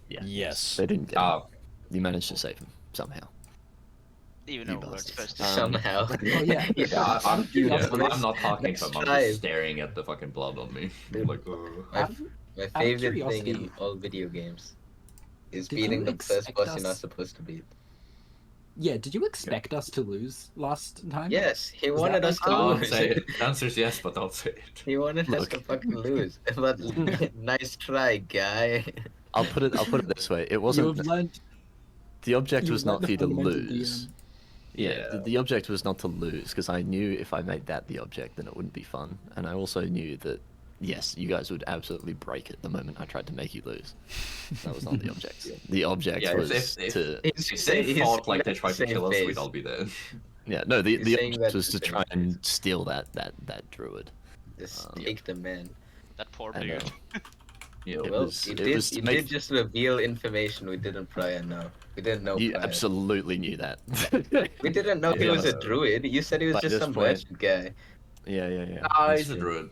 Yeah. Yes. They didn't get him. You managed to save him somehow. Even You though we're bastards. supposed to. Somehow. Oh yeah. I'm not talking Let's for I'm try. just staring at the fucking blood on me. Like, Out uh. of My favorite thing curiosity, in all video games is did beating you the first expect boss you're not us- supposed to beat. Yeah, did you expect us to lose last time? Yes, he Was wanted that us to like- lose. Say it. The answer is yes, but don't say it. He wanted us Look. to fucking lose. But nice try, guy. I'll put it this way. It You wasn't. have learned. The object you was learned not for you to fundamental lose. DM. Yeah, the object was not to lose, because I knew if I made that the object, then it wouldn't be fun. And I also knew that, yes, you guys would absolutely break it the moment I tried to make you lose. That was not the object. The object was to... If they fought like they tried to kill us, we'd all be dead. Yeah, no, the saying object that was to to save try face. and steal that druid. Just take the man. That poor I know. dude. Yeah. It Well, was- you it did, was to you make- did just reveal information we didn't prior know. We didn't know You prior. absolutely knew that. We didn't know he Yeah. was a druid. You said he was By just this some point- merchant guy. Yeah. Nah, he's a druid.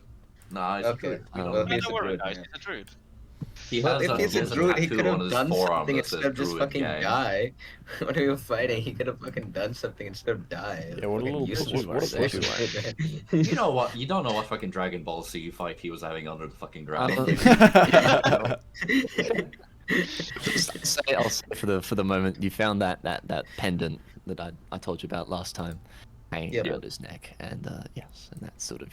Nah, he's a Okay. druid. We don't Well, know. he's Don't a worry, druid, guys. man. He's a druid. He Well, has if he's a a druid, he tattoo could on have his done forearm something that says instead of just druid fucking gang. die. When we were fighting, he could have fucking done something instead of die. Yeah, what a Fucking little useless pussy, what a person. You know what? You don't know what fucking Dragon Ball Z fight he was having under the fucking ground. I'll say for the moment, you found that pendant that I told you about last time, hanging Yep. around his neck, and yes, and that sort of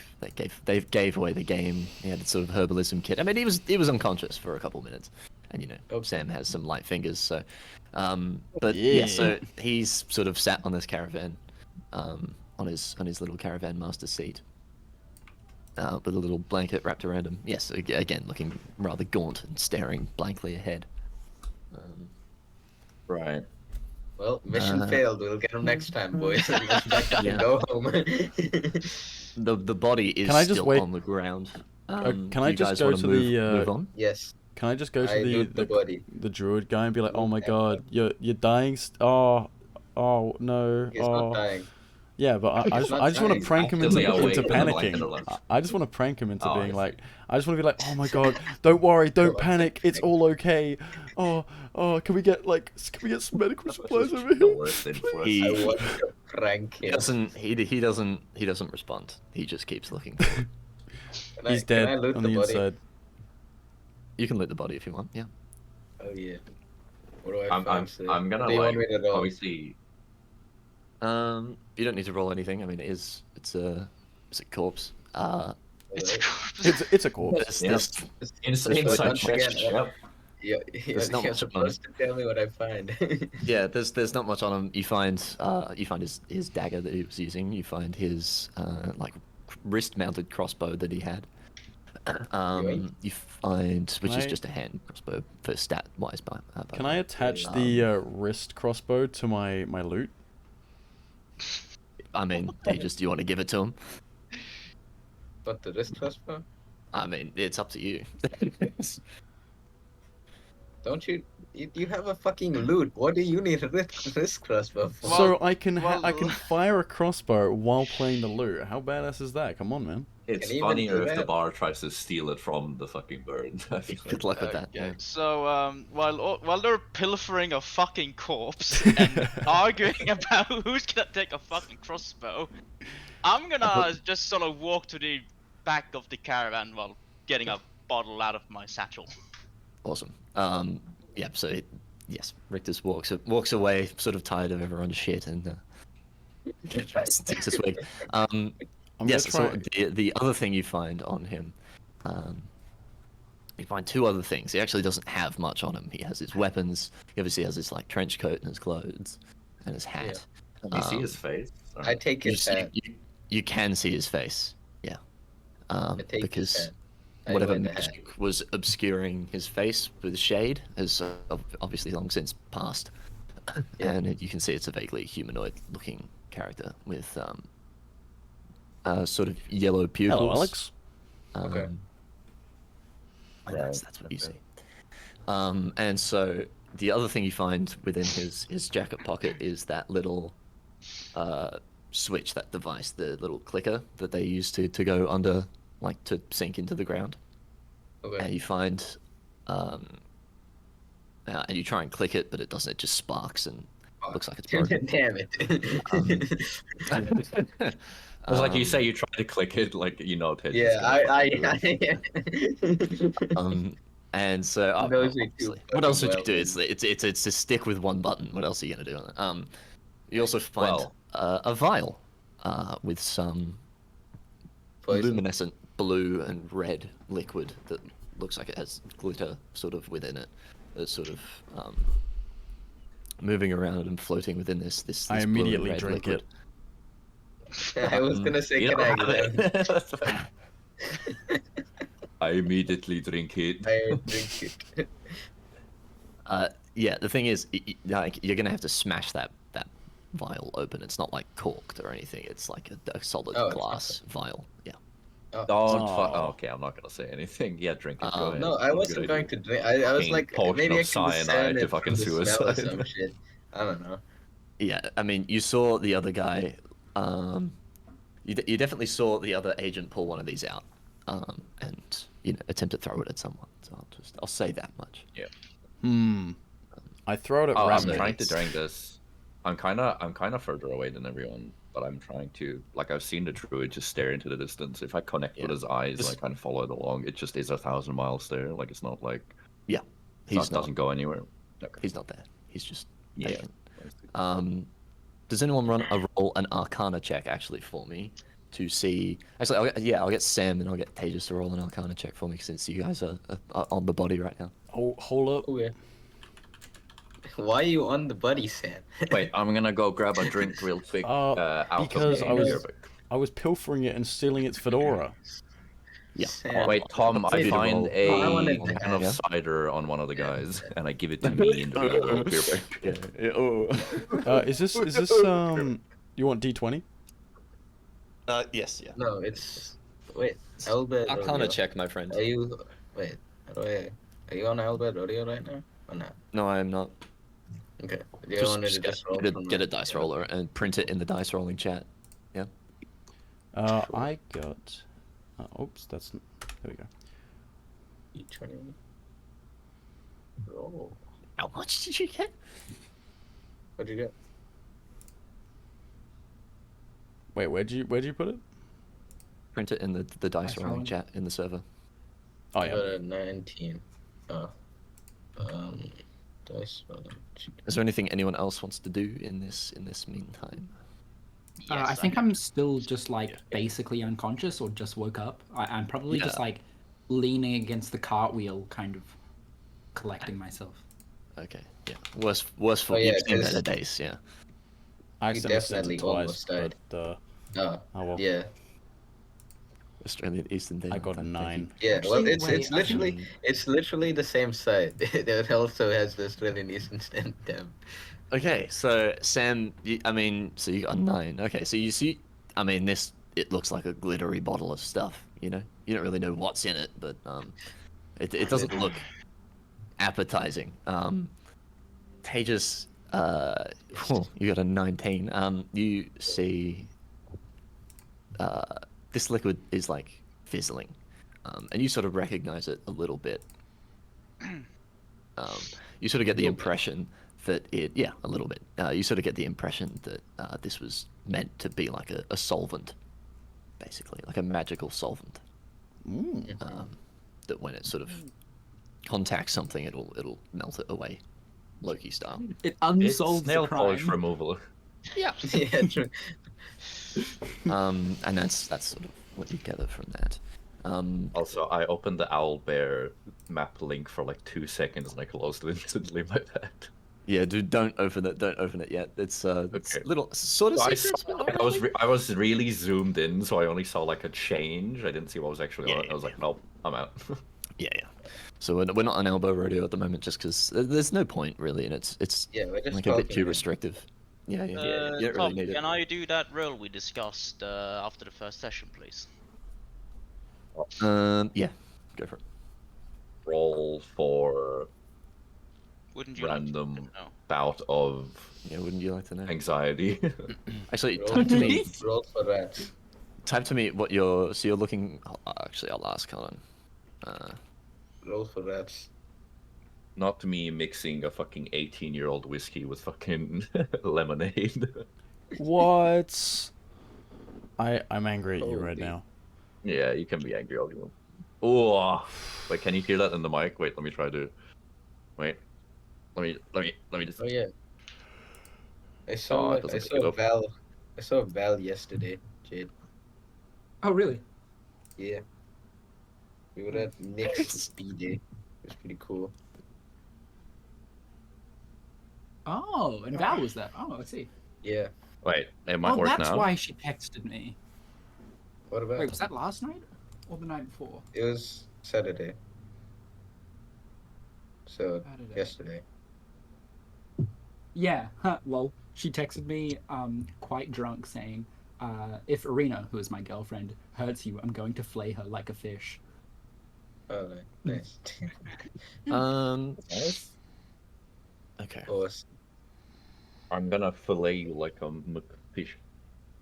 they gave away the game. He had a sort of herbalism kit. I mean, he was unconscious for a for minutes, and you know, Okay. Sam has some light fingers, so but yeah, so he's sort of sat on this caravan, on his little caravan master seat. With a little blanket wrapped around him. Yes, again, looking rather gaunt and staring blankly ahead. Right. Well, mission failed. We'll get him next time, boys. Let's back up Yeah. and go home. The body is Can I just still wait- on the ground. can Do I you just guys go wanna to move, the, move on? Yes. Can I just go to I loot the body. the druid guy and be like, oh my god, you're dying? Oh no. He's Oh. not dying. Yeah, but I He's just not want to dying. prank him into Actively awake into with a blanket panicking. on left. I just want to prank him into Oh, I being see. like, I just want to be like, oh my god, don't worry, don't panic, it's all okay. Oh, can we get some medical supplies over The here? worst influence. He- I want to prank He him. doesn't. He doesn't respond. He just keeps looking. Can He's can dead I loot on the the body? inside. You can loot the body if you want. Yeah. Oh yeah. What do I I'm fancy? gonna What do you like want me to roll? obviously. You don't need to roll anything. I mean, it's a corpse. It's It's a corpse. There's Inside once check. again, Yep. There's not You're much on supposed to tell me what I find. yeah, there's not much on him. You find his dagger that he was using. You find his like wrist-mounted crossbow that he had. You find, which is I- just a hand crossbow for stat-wise. Can I attach the wrist crossbow to my loot? I mean, do you want to give it to him? But the wrist crossbow? I mean, it's up to you. Don't you? You have a fucking loot. What do you need a wrist crossbow for? Well- So I can I well- can fire a crossbow while playing the loot. How badass is that? Come on, man. It's Can even funnier do if the that? bar tries to steal it from the fucking bird. I feel Good luck with that. Yeah. So while they're pilfering a fucking corpse and arguing about who's gonna take a fucking crossbow, I'm gonna just sort of walk to the back of the caravan while getting a bottle out of my satchel. Awesome. Yeah. So yes, Rictus walks away, sort of tired of everyone's shit, and takes a swig. I'm Yes. gonna So try. the other thing you find on him, you find two other things. He actually doesn't have much on him. He has his weapons. He obviously has his like trench coat and his clothes, and his hat. Can you see his face? Or- I take You, his see, hat. you can see his face. Yeah. I take his Because hat. I whatever wear the hat. magic was obscuring his face with shade has obviously long since passed, Yeah. and you can see it's a vaguely humanoid-looking character with sort of yellow pupils. Hello, Alex. Okay. And that's what you see. And so the other thing you find within his jacket pocket is that little switch, that device, the little clicker that they use to go under, like to sink into the ground. And Okay. you find and you try and click it, but it doesn't. It just sparks and looks like it's Damn broken. it. It's like you say, you try to click it, like Ted. Yeah, And so knows me too obviously, what else would you well, do? man. It's a stick with one button. What else are you gonna do on it? You also find Well- a vial with some Poison. luminescent blue and red liquid that looks like it has glitter sort of within it. That's sort of moving around and floating within this I blue and immediately red drink liquid. I was gonna say, You can know, I grab? that's fine. I immediately drink it. I drink it. Yeah, the thing is, like, you're gonna have to smash that vial open. It's not like corked or anything. It's like a solid Oh, it's not glass vial. Yeah. Oh. Don't Oh. okay, I'm not gonna say anything. Yeah, drink it. Go ahead. No, I Good wasn't going idea. to drink. I was Fucking like, potion maybe I of can discern cyanide to it fucking from the smell or suicide. some shit. I don't know. Yeah, I mean, you saw the other guy. You definitely saw the other agent pull one of these out, and attempt to throw it at someone. So I'll say that much. I throw it at I'm random. trying to drink this. I'm kind of further away than everyone, but I'm trying to. Like, I've seen the druid just stare into the distance. If I connect with Yeah. his eyes, Just- like, kind of follow it along, it just is 1,000 miles there. Like, it's not like Yeah, he's not. doesn't go anywhere. Okay. He's not there. He's just Yeah. taken. Does anyone run an Arcana check actually for me to see? Actually, I'll get Sam and I'll get Tejas to roll an Arcana check for me since you guys are on the body right now. Hold up. Oh, yeah. Why are you on the buddy, Sam? Wait, I'm gonna go grab a drink real quick. Out because of I was- the I was pilfering it and stealing its fedora. Yeah. Sam. Wait, Tom, I Wait, find roll. a I wanted to can of have- cider on one of the guys, and I give it to me in the little beer bag. Yeah. Oh. Is this you want D20? Yes. Yeah. No, it's wait. Albert. Arcana Rodeo. check, my friend. Are you? Wait. Are you on Albert Rodeo right now or not? No, I am not. Okay. Do you want me to just roll from get a the- dice roller and print it in the dice rolling chat. Yeah. I got. Oops, that's. There we go. D20. Roll. How much did you get? What'd you get? Wait, where'd you put it? Print it in the dice Dice rolling rolling. chat in the server. Oh I yeah. got a 19. Oh. Dice rolling. Is there anything anyone else wants to do in this meantime? I think I'm still just like basically unconscious or just woke up. I'm probably just Yeah. like leaning against the cartwheel, kind of collecting myself. Okay. Yeah. Worse for Oh, yeah, you've seen 'cause- better days. Yeah. I You accidentally sent definitely it twice, almost died. but Oh. oh well. Yeah. Australian Eastern Day. I got a 9. Yeah. Well, Actually, it's wait, it's I think- literally it's literally the same side. It also has the Australian Eastern Standard Time. Okay, so Sam, so you got a 9. Okay, so you see, it looks like a glittery bottle of stuff. You don't really know what's in it, but it doesn't look appetizing. Tejas, you got a 19. You see, this liquid is like fizzling, and you sort of recognize it a little bit. You sort of get the impression that a little bit. You sort of get the impression that this was meant to be like a solvent, basically, like a magical solvent. That when it sort of contacts something, it'll melt it away, Loki style. It It's unsolves nail the polish crime. removal. Yeah. Yeah. True. And that's sort of what you gather from that. Also, I opened the owl bear map link for like 2 seconds and I closed it instantly. My bad. Yeah, dude, don't open it. Don't open it yet. It's Okay. little sort of So secrets, but not I was really. I was really zoomed in, so I only saw like a change. I didn't see what was actually Yeah, on it. I was like, nope, I'm out. Yeah. So we're not on elbow rodeo at the moment, just because there's no point really, and it's Yeah, we're just like a bit talking, too man. restrictive. Yeah. You don't Tom, really need it. can I do that roll we discussed after the first session, please? Yeah, go for it. Roll for Wouldn't you random like to know? bout of Yeah, wouldn't you like to know? anxiety. Actually, Roll type to me. Roll for rats. Type to me what you're. So you're looking. Actually, I'll ask. Hold on. Roll for rats. not me mixing a fucking 18-year-old whiskey with fucking lemonade. What? I'm angry at you right Holy. now. Yeah, you can be angry all you want. Oh, wait, can you hear that in the mic? Wait, let me try to. Wait, let me just. Oh yeah. Oh, I it doesn't pick it saw up. Val yesterday, Jade. Oh, really? Yeah. We were at Nick's B-Day. It was pretty cool. Oh, and Val was there. Oh, I see. Yeah. Wait, it might Oh, work that's now. why she texted me. What about? Wait, was that last night or the night before? It was Saturday. So Saturday. yesterday. Yeah, lol. She texted me, quite drunk, saying, if Irina, who is my girlfriend, hurts you, I'm going to flay her like a fish. Oh, nice. Nice. Okay. Awesome. I'm gonna fillet you like a fish.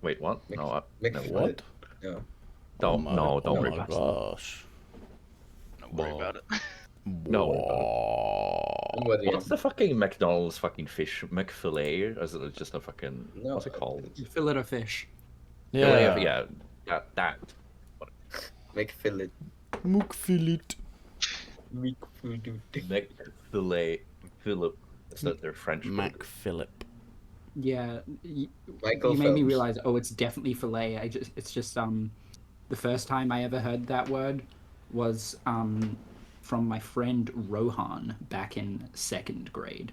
Wait, what? Mc- No, Mc- never What? No. Don't Oh worry my about it. gosh. Don't worry about it. No worry about it. Don't worry. What's the fucking McDonald's fucking fish McFillet? Or is it just a fucking No, what's it called? Fillet of fish. Fillet of- Yeah. that. McFillet. Mook fillet. McFillet Philip. Is that their French? Mac Philip. Yeah, Michael you made me Phelps. realize. Oh, it's definitely fillet. It's just the first time I ever heard that word was from my friend Rohan back in 2nd grade.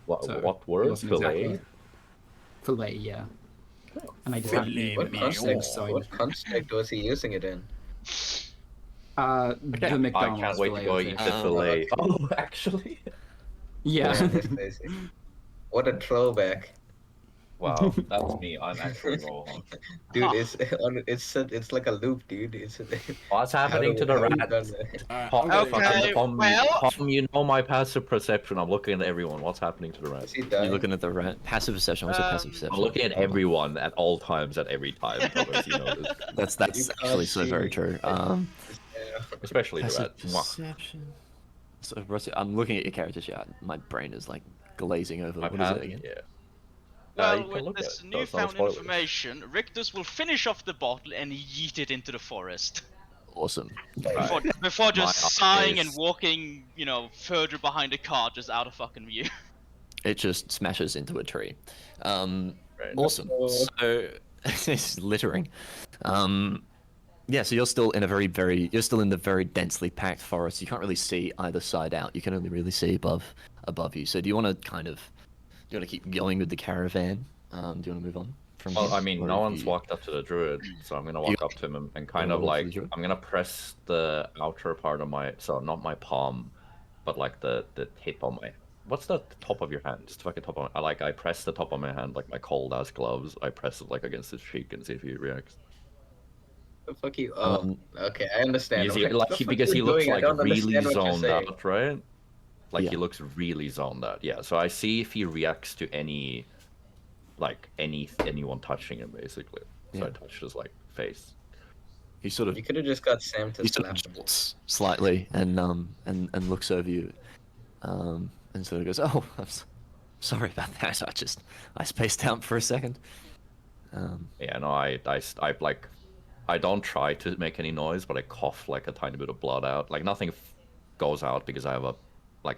What, So, what it word? wasn't Fillet? exactly- Fillet, yeah. And I Fillet What mignon. context? so What context was he using it in? the I McDonald's can't wait to fillet go of eat fish. the fillet. okay. Oh, actually. Yeah. That's crazy. What a throwback, Wow, that's me. I'm actually Rohan. dude! Huh. It's like a loop, dude. What's happening to the rat? Pom, Okay, well- Pom, you know my passive perception. I'm looking at everyone. What's happening to the rat? Is he You're dying? looking at the passive perception. What's a passive Um, perception? I'm looking at everyone at all times, at every time. Thomas, you know this. That's You can't actually so see very me. true. Yeah. Especially the Passive rat. Mwah. perception. So, Rossi, I'm looking at your character sheet. My brain is like glazing over. My What is path? it again? Yeah. Well, you can with look at this it. No, it's not a newfound spoiler. information, Rictus will finish off the bottle and yeet it into the forest. Awesome. Before just My sighing and eyes. walking, further behind the car, just out of fucking view. It just smashes into a tree. Right. Awesome. So it's littering. Yeah, so you're still in you're still in the very densely packed forest. You can't really see either side out. You can only really see above you. So do you want to keep going with the caravan? Do you want to move on from Well, here? I mean, Or no have one's you- walked up to the druid, so I'm gonna walk up to him and kind of walk up to like the druid? I'm gonna press the outer part of not my palm, but like the tip on my. What's the top of your hand? Just fucking top of my. I press the top of my hand like my cold ass gloves. I press it like against his cheek and see if he reacts. The fuck you? Oh, okay, I understand. Because I'm he, like, what the fuck because you he looks doing? I like don't really understand what you're zoned saying. out, right? Like Yeah. he looks really zoned out. Yeah. So I see if he reacts to anyone touching him, basically. So Yeah. I touch his like face. He sort of You could have just got Sam to he sort slap of him. jolts slightly and looks over you, and sort of goes, "Oh, sorry about that. I spaced out for a second." Yeah. No, I like. I don't try to make any noise, but I cough like a tiny bit of blood out. Like nothing goes out because I have a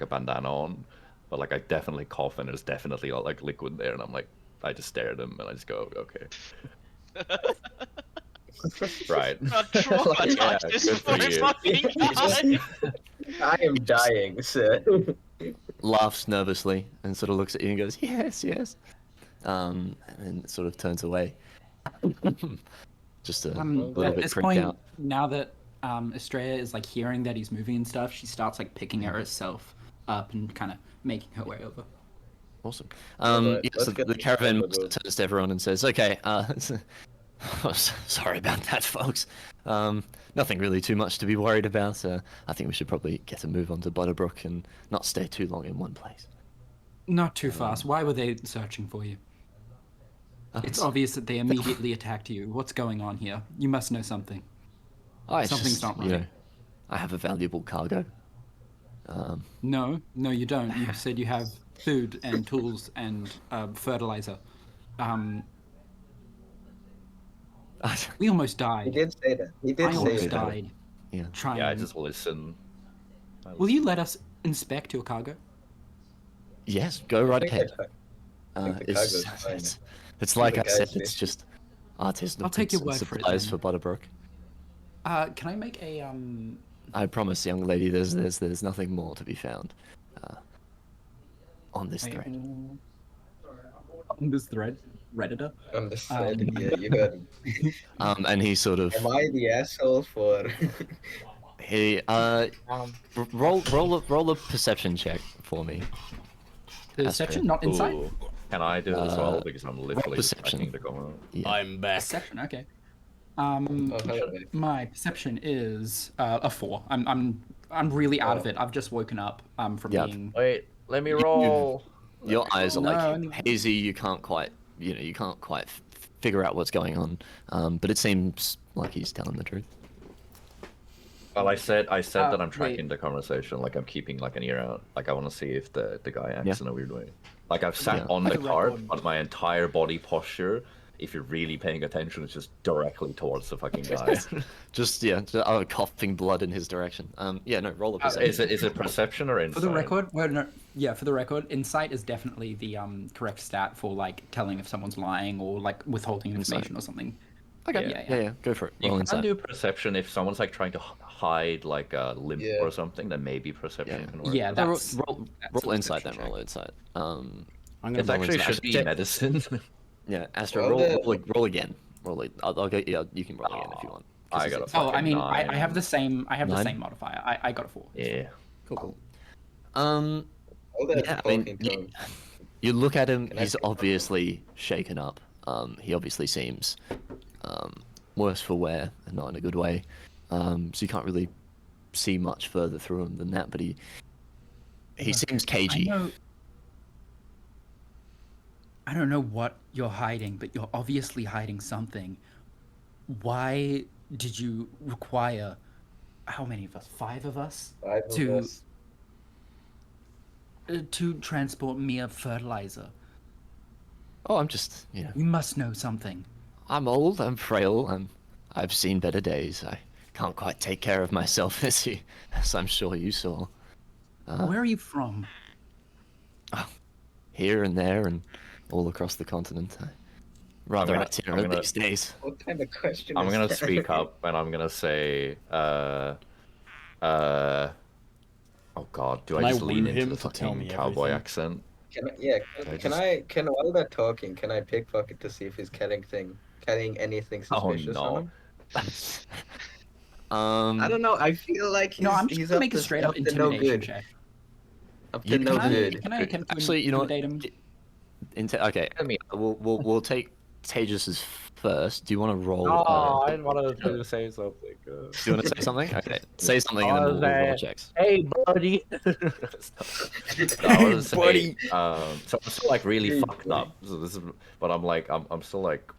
bandana on, but like I definitely cough and there's definitely like liquid there, and I'm like, I just stare at him and I just go, okay, right. Not traumatized Yeah, this good for poor you. fucking guy. I am dying, sir. Laughs nervously and sort of looks at you and goes, "Yes, yes," and then sort of turns away. Just a little At bit this creeped point, out. now that Estrella is like hearing that he's moving and stuff, she starts like picking herself up and kind of making her way over. Awesome. but Yeah, let's so get the the caravan camera master turns to everyone and says, "Okay, sorry about that, folks. Nothing really too much to be worried about. I think we should probably get a move on to Butterbrook and not stay too long in one place." Not too fast. Why were they searching for you? It's obvious that they immediately attacked you. What's going on here? You must know something. Something's something's not right. I have a valuable cargo. No, you don't. You said you have food and tools and fertilizer. We almost He died. did say that. He did I say almost that. died Yeah. trying. Yeah, I just listen. Will you let us inspect your cargo? Yes, go right think ahead. think the It's, cargo's fine. it's like The I said, guy's it's mission. just artisanal I'll take your goods and word for it, supplies then. for Butterbrook. Can I make a I promise, young lady, there's nothing more to be found on this thread. on this thread, Redditor? On the thread, yeah, you got it. And he sort of Am I the asshole for? he roll a perception check for me. Perception, not insight. Ooh, can I do it as well? Because I'm literally just perception. checking the comment. Yeah. I'm back. Perception, okay. Oh, hello, mate. My perception is a 4. I'm really out of Oh. it. I've just woken up from Yeah. being. Wait, let me roll. Your eyes are No, like anyway. hazy. You can't quite figure out what's going on. But it seems like he's telling the truth. Well, I said that I'm wait. tracking the conversation. Like I'm keeping like an ear out. Like I want to see if the guy acts Yeah. in a weird way. Like I've sat Yeah. on For the the cart, record- but my entire body posture, if you're really paying attention, is just directly towards the fucking guy. Just coughing blood in his direction. Yeah, no, roll a perception. Is it perception or insight? For the record, well, no, yeah, for the record, insight is definitely the correct stat for like telling if someone's lying or like withholding information or something. Okay. Yeah. Yeah. Go for it. You Roll can insight. do perception if someone's like trying to hide like a limp Yeah. or something. Then maybe perception Yeah. can work. Yeah, No, that's roll that's a insight perception then. check. Roll insight. I'm gonna It roll actually insight. should be Check- medicine. Yeah, Astro, Well, roll again. Roll it. I'll go. Yeah, you can roll again if you want. 'cause I it's- got a Oh, I fucking mean, 9. I have the same. I have the 9? same modifier. I got a 4. Yeah. Cool. All that Yeah, I mean, talking tone. you look at him. Can I He's pick- obviously shaken up. He obviously seems worse for wear, and not in a good way. So you can't really see much further through him than that. But he seems cagey. I don't know what you're hiding, but you're obviously hiding something. Why did you require how many of us? 5 of us 5 of to us. to transport mere fertilizer? Oh, I'm just, You must know something. I'm old. I'm frail. I've seen better days. I can't quite take care of myself as I'm sure you saw. Where are you from? Here and there and all across the continent. Rather gonna- itinerant I'm gonna- these days. What kind of question I'm is gonna that? speak up and I'm gonna say, oh god, do Can I I just lean woo into him the to tell fucking me cowboy everything? accent? Can while they're talking, can I pickpocket to see if he's carrying anything Oh, suspicious no. on him? I I don't know. I feel like he's, No, I'm just he's gonna up make a to, straight up up to no intimidation good. check. Up to You no can- good. Can I attempt to Actually, you know what? intimidate him? Okay, I mean, we'll take Tejas' first. Do you want to roll? I wanted to say something. Do you want to say something? Okay, say something and then we'll roll checks. Hey, buddy. I was buddy. so I'm still like really Hey, fucked buddy. up. So this is, but I'm still like,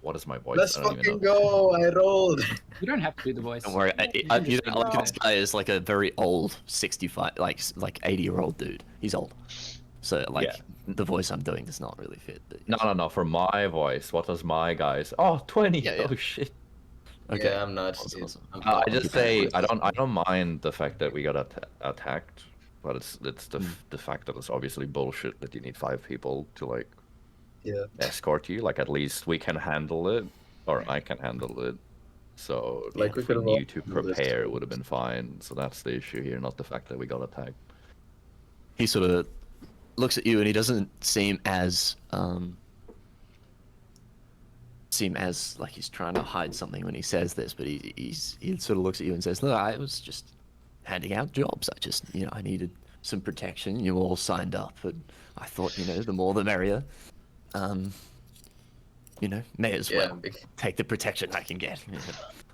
what is my voice? Let's I don't even fucking know. go! I rolled. You don't have to do the voice. Don't worry. You can just say no. This guy is like a very old, 65, like 80-year-old dude. He's old. So like Yeah. the voice I'm doing does not really fit. But, No. For my voice, what does my guys? Oh, 20. Yeah, yeah. Oh shit. Okay. Yeah, I'm not. Awesome, dude. awesome. I'm I just not- say I don't mind the fact that we got attacked, but it's the fact that it's obviously bullshit that you need 5 people to like Yeah. escort you. Like at least we can handle it, or I can handle it. So Like, we if we could've knew to all handled this. prepare, it would have been fine. So that's the issue here, not the fact that we got attacked. He sort of looks at you and he doesn't seem as like he's trying to hide something when he says this, but he sort of looks at you and says, "Look, I was just handing out jobs. I just I needed some protection. You all signed up, and I thought the more the merrier. May as Yeah, well take the protection I can get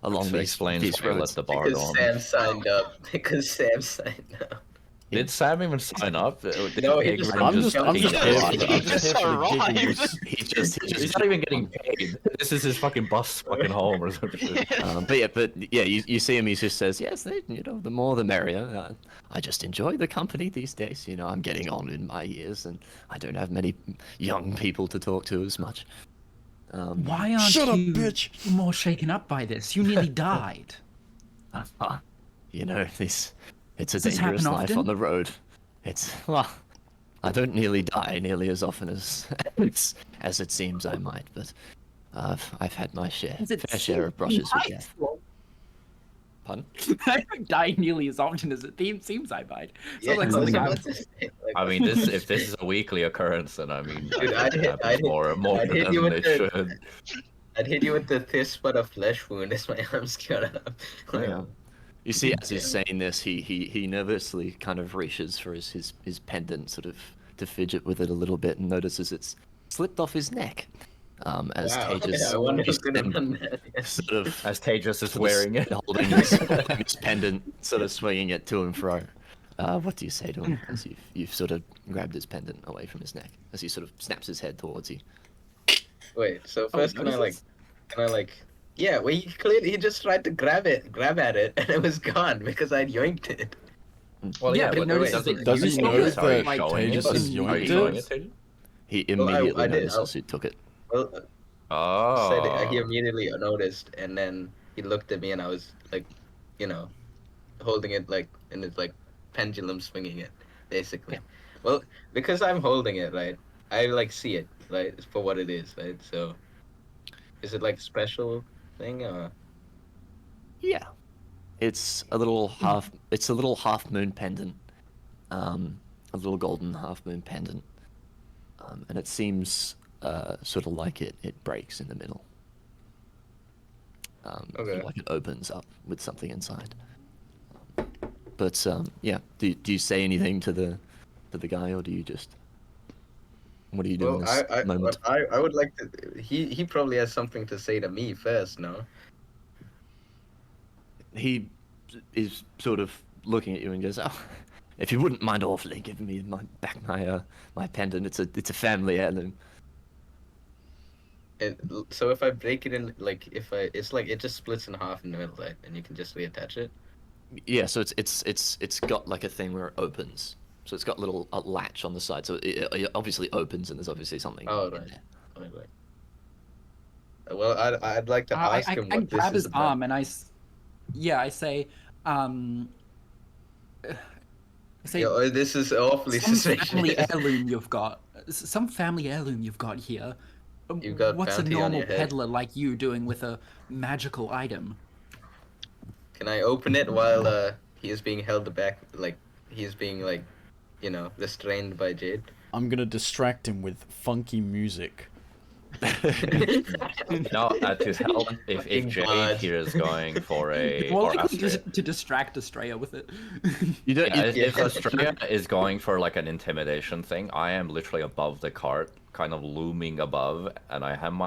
along So these explains these why I let roads." the bar Because on. Sam signed up. Because Sam signed up. Did Sam even sign up? Did No, he Pig just- Ring I'm just fucking here get for on? the, I'm just here for the arrived. giggles. He just He's not even getting paid. This is his fucking bus fucking home or some shit. but yeah, you see him. He just says, "Yes, the more the merrier. I just enjoy the company these days. I'm getting on in my years, and I don't have many young people to talk to as much." Why aren't Shut up, you bitch! more shaken up by this? You nearly died. It's a Does this dangerous happen life often? on the road. I don't nearly die nearly as often as as it seems I might, but I've had my fair share of brushes with death. Pardon? I don't die nearly as often as it seems I might. Yeah, Sounds like I was something about I've... to say, like, I mean, if this is a weekly occurrence, then I mean, Dude, I think it happens more I'd hit you than with they the- should. I'd hit you with the this but a flesh wound as my arms cut up. Oh, yeah. You see, as he's saying this, he nervously kind of reaches for his pendant, sort of to fidget with it a little bit, and notices it's slipped off his neck. As Wow, Tejas I wonder you who could have see him done that. sort of As Tejas is sort of wearing it. holding his pendant, sort of swinging it to and fro. What do you say to him as you've sort of grabbed his pendant away from his neck, as he sort of snaps his head towards you? Wait, so first can I notices? yeah, well he just tried to grab at it and it was gone because I'd yoinked it. Well, Yeah, yeah, but he but notices doesn't- it. Does he You know just, that like, Tejas has Are you yoinked showing it? it, Tejas? He Well, immediately I did, notices who took it. Well, Oh. he immediately noticed and then he looked at me and I was like, holding it like and it's like pendulum swinging it, basically. Well, because I'm holding it, right? I like see it, right, for what it is, right? So is it like special thing or Yeah, it's a little half moon pendant, a little golden half moon pendant, and it seems sort of like it breaks in the middle. Sort Okay. of like it opens up with something inside. But yeah, do you say anything to the guy, or do you just what do you do in Well, this moment? I would like to. He probably has something to say to me first, no? He is sort of looking at you and goes, "Oh, if you wouldn't mind awfully giving me my pendant, it's a family heirloom." So if I break it in, like it's like it just splits in half in the middle, right? And you can just reattach it. Yeah, so it's got like a thing where it opens. So it's got a latch on the side. So it obviously opens, and there's obviously something Oh, in right. there. Right. Well, I'd like to ask him I what this grab is his about. arm and I say, Yo, this is awfully some family suspicious. heirloom you've got. Some family heirloom you've got here. You've got What's a bounty on normal your head. peddler like you doing with a magical item? Can I open it while he is being held back, like he is being restrained by Jade? I'm gonna distract him with funky music. No, to help, if Fucking Jade blood. here is going for a More or likely Astrea. to distract Estrella with it. You don't. Yeah, you- if Astrea is going for like an intimidation thing, I am literally above the cart, kind of looming above, and I have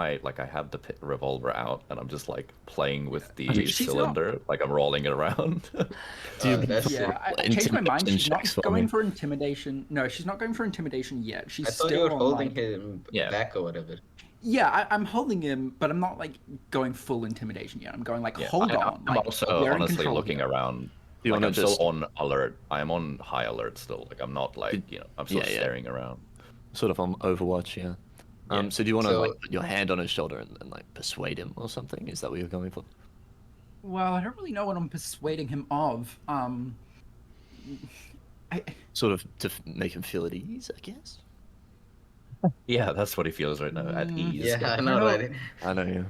the revolver out, and I'm just like playing with the She's cylinder, like I'm rolling it around. That's Yeah, I changed my mind. Intimidation She's not checks for going me. for intimidation. No, she's not going for intimidation yet. She's I thought still you were on, holding like... him Yeah. back or whatever. Yeah, I'm holding him, but I'm not like going full intimidation yet. I'm going like, Yeah, hold I'm on. I'm like, also we're in honestly control looking here. around. Do you Like wanna I'm just- still on alert. I am on high alert still. Like I'm not like I'm still Yeah, yeah. staring around. Sort of on Overwatch, yeah. Yeah. So do you want to So- like put your hand on his shoulder and like persuade him or something? Is that what you're going for? Well, I don't really know what I'm persuading him of. Sort of to make him feel at ease, I guess. Yeah, that's what he feels right now, at ease. Yeah, I know, know. right? I know, yeah.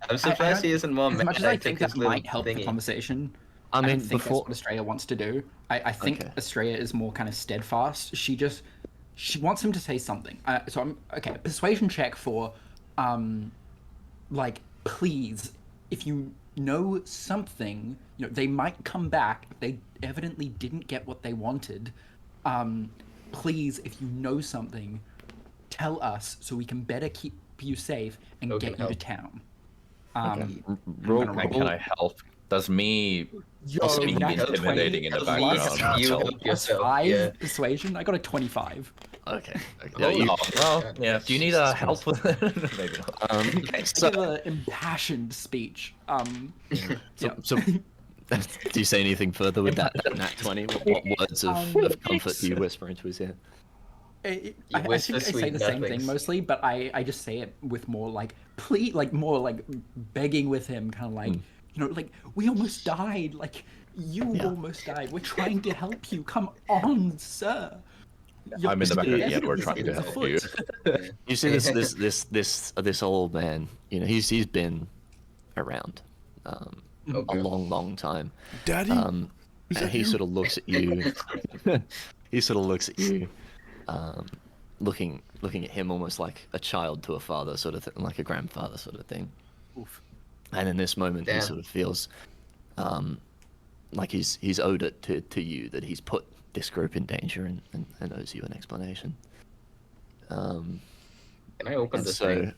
I'm surprised he isn't more As mad. much as I took think his that little might help the thingy. conversation, I I mean, don't think before that's what Estrella wants to do. I think Okay. Estrella is more kind of steadfast. She wants him to say something. So I'm okay. Persuasion check for, like, please, if you know something, they might come back. They evidently didn't get what they wanted. Please, if you know something, tell us so we can better keep you safe and Okay, get you to help. town. Okay. I'm Roll, gonna Can I help Does me Yo, being that's a 20 intimidating in the plus background you help? help plus yourself. 5 Yeah. persuasion. I got a 25. Okay. Oh, you, well, yeah. Do you need Jesus help with it? Maybe not. okay, I so, give an impassioned speech. Yeah. so do you say anything further with that nat 20? What words of comfort do you whisper into his ear? You I whisper think I say sweet the same thing nothings. mostly, but I just say it with more like more like begging with him, kind of like like we almost died, like you Yeah. almost died. We're trying to help you. Come on, sir. Your I'm in the back of the evidence we're trying to is help you. afoot. You see this old man. You know, he's been around a Okay. long time. Daddy? Is And that he you? sort of looks at you. He sort of looks at you, looking at him almost like a child to a father, sort of like a grandfather sort of thing. Oof. And in this moment, he Damn. sort of feels like he's owed it to you, that he's put this group in danger and owes you an explanation. Can I open And this so,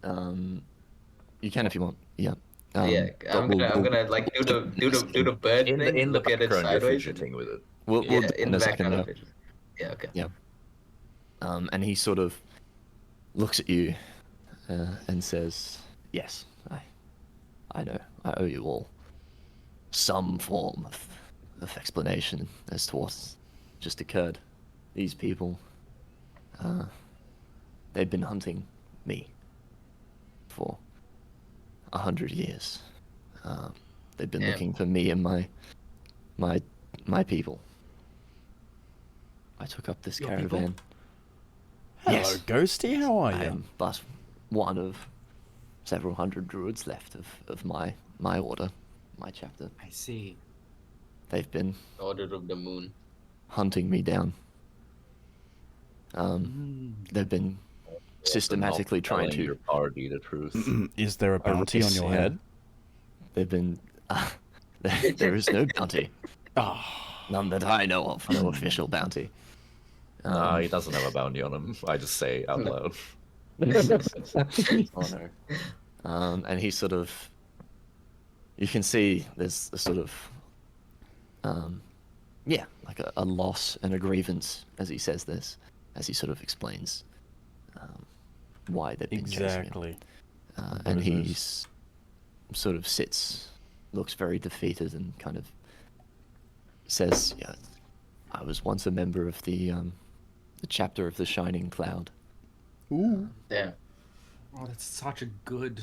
thing? you can if you want. Yeah. Yeah, but I'm gonna like do the bird In thing. the Look at it background, you're sideways. fidgeting with it. We'll Yeah, do it in in the a second. background Yeah. of it. Yeah. Okay. Yeah. And he sort of looks at you and says, "Yes, I know. I owe you all some form of explanation as to what's just occurred. These people, they've been hunting me for 100 years. They've been Damn. looking for me and my people. I took up this Your people? caravan. Hello, Yes. Ghosty. How are I you? am but one of several hundred druids left of my order, my chapter. I see. They've been Order of the Moon. hunting me down. They've been systematically Not trying telling your to. party the truth. Is there a bounty on your yeah. head? They've been. There is no bounty. Ah, None that I know of. No official bounty. Nah, he doesn't have a bounty on him. I just say out loud. Honor. And he sort of. You can see there's a sort of. Yeah, like a loss and a grievance as he says this, as he sort of explains why they've been chasing him. exactly. And What it is. he's sort of sits, looks very defeated, and kind of says, "Yeah, I was once a member of the chapter of the Shining Cloud. Ooh. Damn. Oh, that's such a good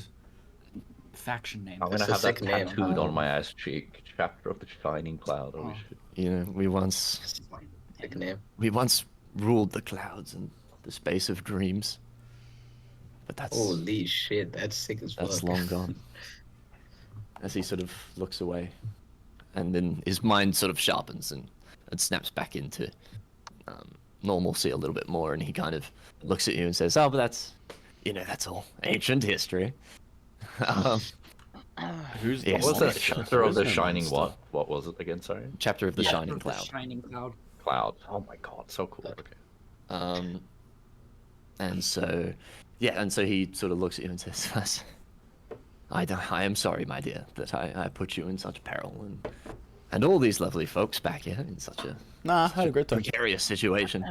faction name. I'm That's gonna a have that sick name. tattooed on my ass cheek. Chapter of the Shining Cloud. Holy Oh. shit. You know, we once Sick name. ruled the clouds and the space of dreams, but Holy shit, that's sick as fuck. that's long gone." As he sort of looks away, and then his mind sort of sharpens and snaps back into normalcy a little bit more, and he kind of looks at you and says, "Oh, but that's all ancient history." Who's Yes. What was the that? Chapter of the Shining monster? what? What was it again? Sorry. Chapter of the Yeah, Shining the Cloud. Shining Cloud. Cloud. Oh my god, so cool. Okay. And so, yeah, and so he sort of looks at you and says, I am sorry, my dear, that I put you in such peril and all these lovely folks back here in such a Nah, I had a great time. precarious situation."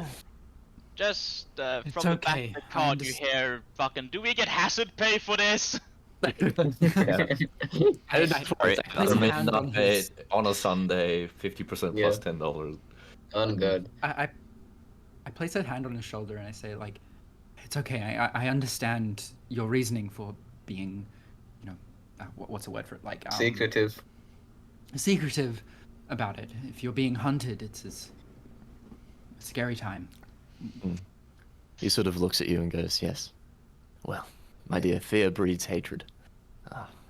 Just from It's the back okay, of the I card, you understand. hear fucking. Do we get hazard pay for this? I place a hand on his. On a Sunday, 50% Yeah. plus $10. On God. I place a hand on his shoulder and I say, like, it's okay. I understand your reasoning for being, what's the word for it? Like, Secretive. secretive about it. If you're being hunted, it's a scary time. He sort of looks at you and goes, "Yes. Well, my dear, fear breeds hatred.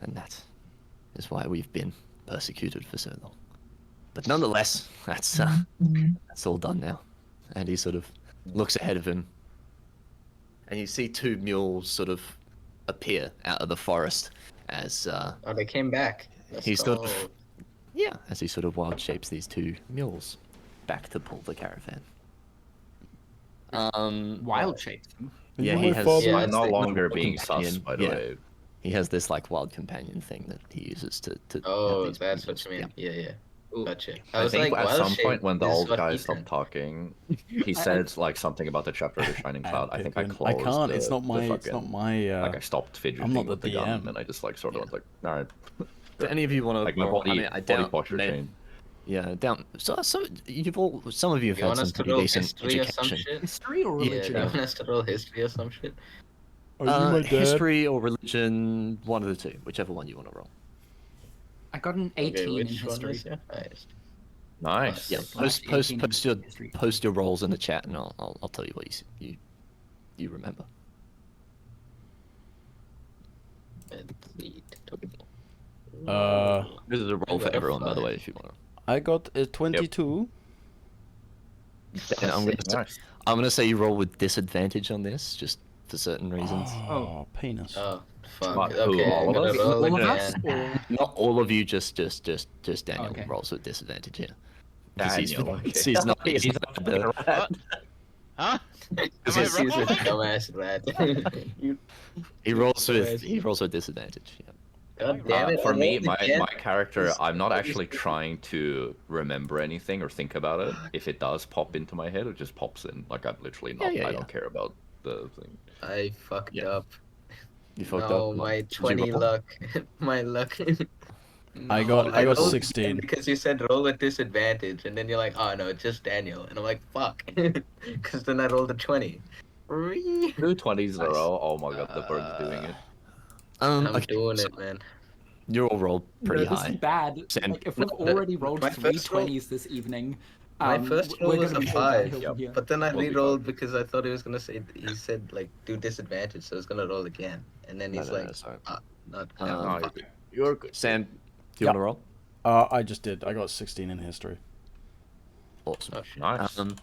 And that is why we've been persecuted for so long. But nonetheless, that's all done now." And he sort of looks ahead of him, and you see two mules sort of appear out of the forest as Oh, they came back. Let's he sort of go. as he sort of wild shapes these two mules back to pull the caravan. Wild shapes them. Yeah, My he has. father- Yeah, I'm it's no like- longer being companion, sus, by the yeah. way. He has this like wild companion thing that he uses to have Oh, these that's what meetings. you mean. Yeah, yeah. Gotcha. I I was think like, at wild some shape point when the is old what guy Ethan. stopped talking, he said like something about the chapter of the Shining Cloud. I think I Pippin. closed. I can't. The, It's not my. the It's not fucking, my. like I stopped fidgeting not the with the gun, DM. and I just like sort of went like, all right. Do any of you want Like to my roll? body, I mean, I body doubt. posture changed. Yeah, down. So you've all. Some of you have You had want some us to pretty roll decent history or some education. shit? History or Yeah, religion? do you want us to roll history or some shit? Are you my dad? History or religion, one of the two, whichever one you want to roll. I got an Okay, 18 in which one history. is your highest? Nice. Yeah, Nice. post your rolls in the chat, and I'll tell you what you remember. Let's see. This is a roll for got a everyone, by the 5. way, if you want I got a 22. to. And Nice. I'm gonna say you roll with disadvantage on this, just for certain reasons. Oh, penis. Oh, fuck. What, who, Okay, all I'm of gonna us? roll All of again. us? Or... Not all of you, just Daniel Okay. rolls with disadvantage here. Daniel. Okay. He's not. He's He's not not What? Huh? Am I He's a wrong? dumbass rat. he rolls with disadvantage. Yeah. God damn it. For I me, rolled my again. character, I'm not actually trying to remember anything or think about it. If it does pop into my head, it just pops in. Like I'm literally not. Yeah, I yeah. don't care about the thing. I fucked Yeah. up. You fucked No, up. my Did you 20 roll? luck. My luck. I No, got rolled 16. because you said roll with disadvantage, and then you're like, oh no, it's just Daniel, and I'm like, fuck, because then I rolled a 20. Whee! 2 20s in a Nice. row. Oh my god, the bird's doing it. I'm Okay, doing so it, man. you all rolled pretty no, this high. is bad. Sam- Like, if we've No, already rolled my 3 first roll- 20s this evening, My first we're roll was gonna a be all 5, downhill from here. but then I We'll be re-rolled fine. because I thought he was gonna say he said like do disadvantage, so I was gonna roll again, and then No, he's no, like, no, sorry. not. Um, fuck. You're good. Sam, do you Yeah. want to roll? I just did. I got 16 in history. Awesome. Oh, shit. Nice. I'm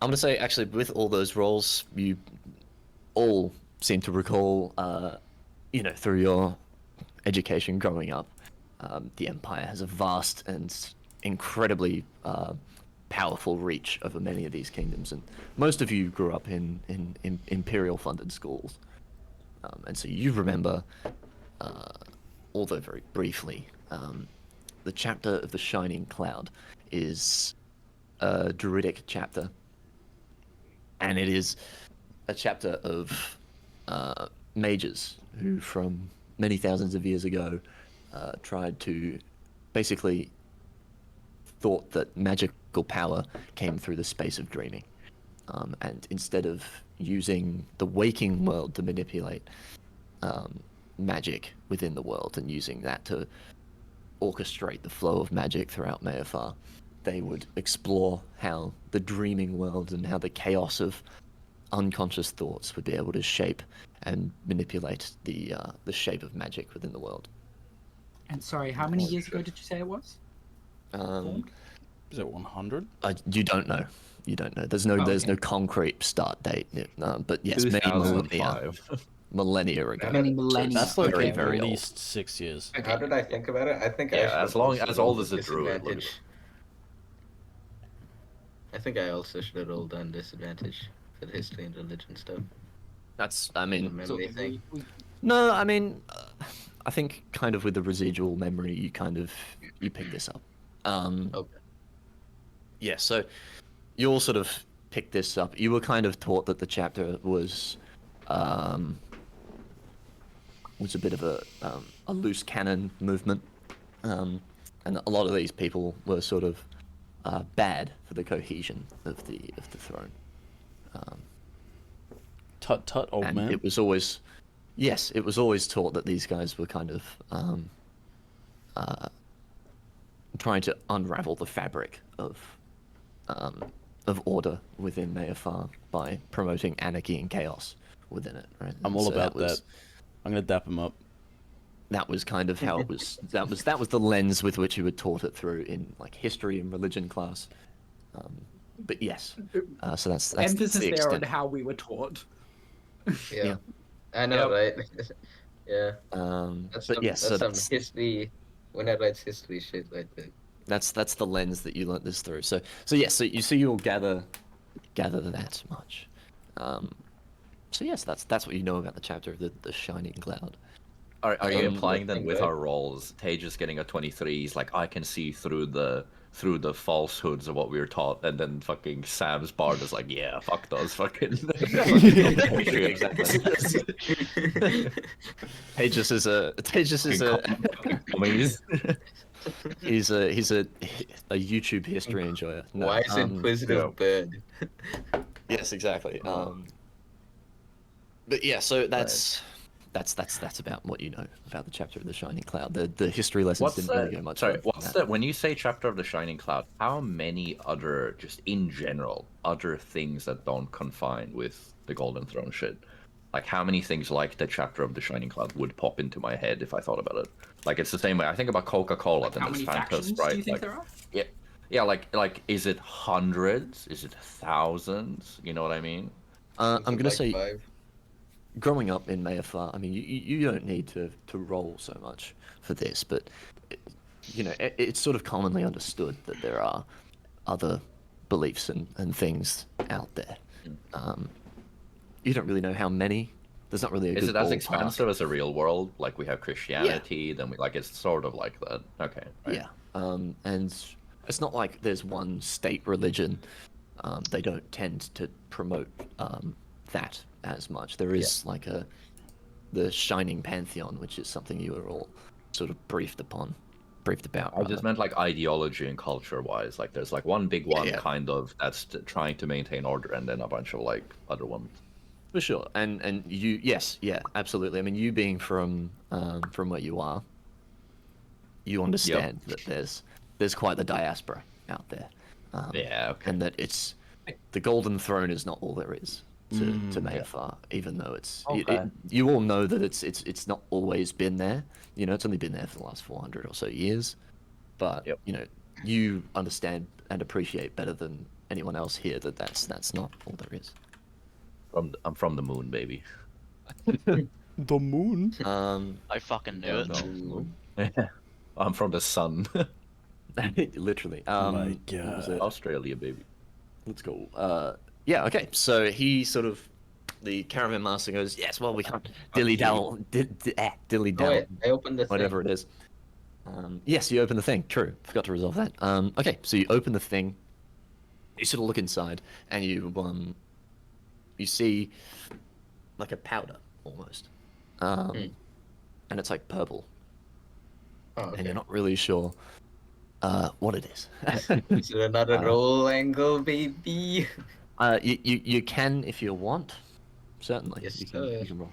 gonna say actually with all those rolls, you all seem to recall, through your education growing up, the Empire has a vast and incredibly powerful reach over many of these kingdoms, and most of you grew up in imperial-funded schools, and so you remember, although very briefly, the chapter of the Shining Cloud is a druidic chapter, and it is a chapter of mages who, from many thousands of years ago, tried to basically thought that magical power came through the space of dreaming, and instead of using the waking world to manipulate magic within the world and using that to orchestrate the flow of magic throughout Mayafar, they would explore how the dreaming world and how the chaos of unconscious thoughts would be able to shape and manipulate the shape of magic within the world. And sorry, how many years ago did you say it was? Is it 100? You don't know. You don't know. There's Oh, no okay. concrete start date. But yes, many millennia 2005. ago. Many millennia. That's like very, at very old. least 6 years. How did I think about it? I think I Yeah, should as long also as roll old as with a druid, look at disadvantage. I think I also should have rolled on disadvantage for the history and religion stuff. That's, The I memory thing. mean, I think kind of with the residual memory, you pick this up. Okay. Yeah, so you all sort of picked this up. You were kind of taught that the chapter was a bit of a loose cannon movement, and a lot of these people were sort of bad for the cohesion of the throne. Tut tut, old And man. it was always taught that these guys were kind of trying to unravel the fabric of order within Mayafar by promoting anarchy and chaos within it. Right? I'm And all so about that. I'm gonna dap him up. That was kind of how it was. That was the lens with which you were taught it through in like history and religion class. But yes, so that's Emphasis the there on extent. how we were taught. Yeah. Yeah. I know, right? Yeah. But yes, so that's some history. When I write history shit right there. that's the lens that you learnt this through. So yes, so you'll gather that much. So yes, that's what you know about the chapter of the Shining Cloud. Are you Um, applying them with right? our rolls? Tage is getting a 23. He's like, I can see through the falsehoods of what we were taught, and then fucking Sam's bard is like, yeah, fuck those fucking. Tejas is a Dummies. he's a YouTube history enjoyer. No, Wise inquisitive bird. yes, exactly. But yeah, so that's about what you know about the chapter of the Shining Cloud. The history lessons didn't really go much. Sorry, further what's than the that. when you say chapter of the Shining Cloud? How many other, just in general, other things that don't confine with the Golden Throne shit? Like, how many things like the chapter of the Shining Cloud would pop into my head if I thought about it? Like, it's the same way I think about Coca-Cola. Like, Then how there's many factions Fantas, right? do you think Like, there are? yeah, yeah. Like, is it hundreds? Is it thousands? You know what I mean? I'm gonna Like say, 5. growing up in Mayafar, I mean, you don't need to roll so much for this, but you know, it's sort of commonly understood that there are other beliefs and things out there. You don't really know how many. There's not really a Is good it as ballpark. expansive as a real world? Like we have Christianity, then we like it's sort of like that. Okay. Right. Yeah, and it's not like there's one state religion. They don't tend to promote that as much. There is like the Shining Pantheon, which is something you are all sort of briefed about. I just meant like ideology and culture wise. Like there's like one big one yeah. kind of that's trying to maintain order, and then a bunch of like other ones. For sure, and you, yes, yeah, absolutely. I mean, you being from where you are, you understand that there's quite the diaspora out there. Yeah, okay. And that it's the Golden Throne is not all there is to Mayafar, even though it's you all know that it's not always been there. You know, it's only been there for the last 400 or so years, but you know, you understand and appreciate better than anyone else here that that's not all there is. I'm from the moon, baby. The moon? I fucking knew it. No. I'm from the sun. Literally. My what was God. it? Australia, baby. Let's go. Yeah, okay. So he sort of, the caravan master goes, yes, well, we can't dilly dally, dilly Oh, dally, wait, I opened the whatever thing. it is. Yes, you open the thing. True. Forgot to resolve that. Okay, so you open the thing. You sort of look inside, and you see like a powder almost, and it's like purple, Oh, and okay. you're not really sure what it is. Is it another roll angle, baby? You can if you want, certainly. Yes, you can sir. roll.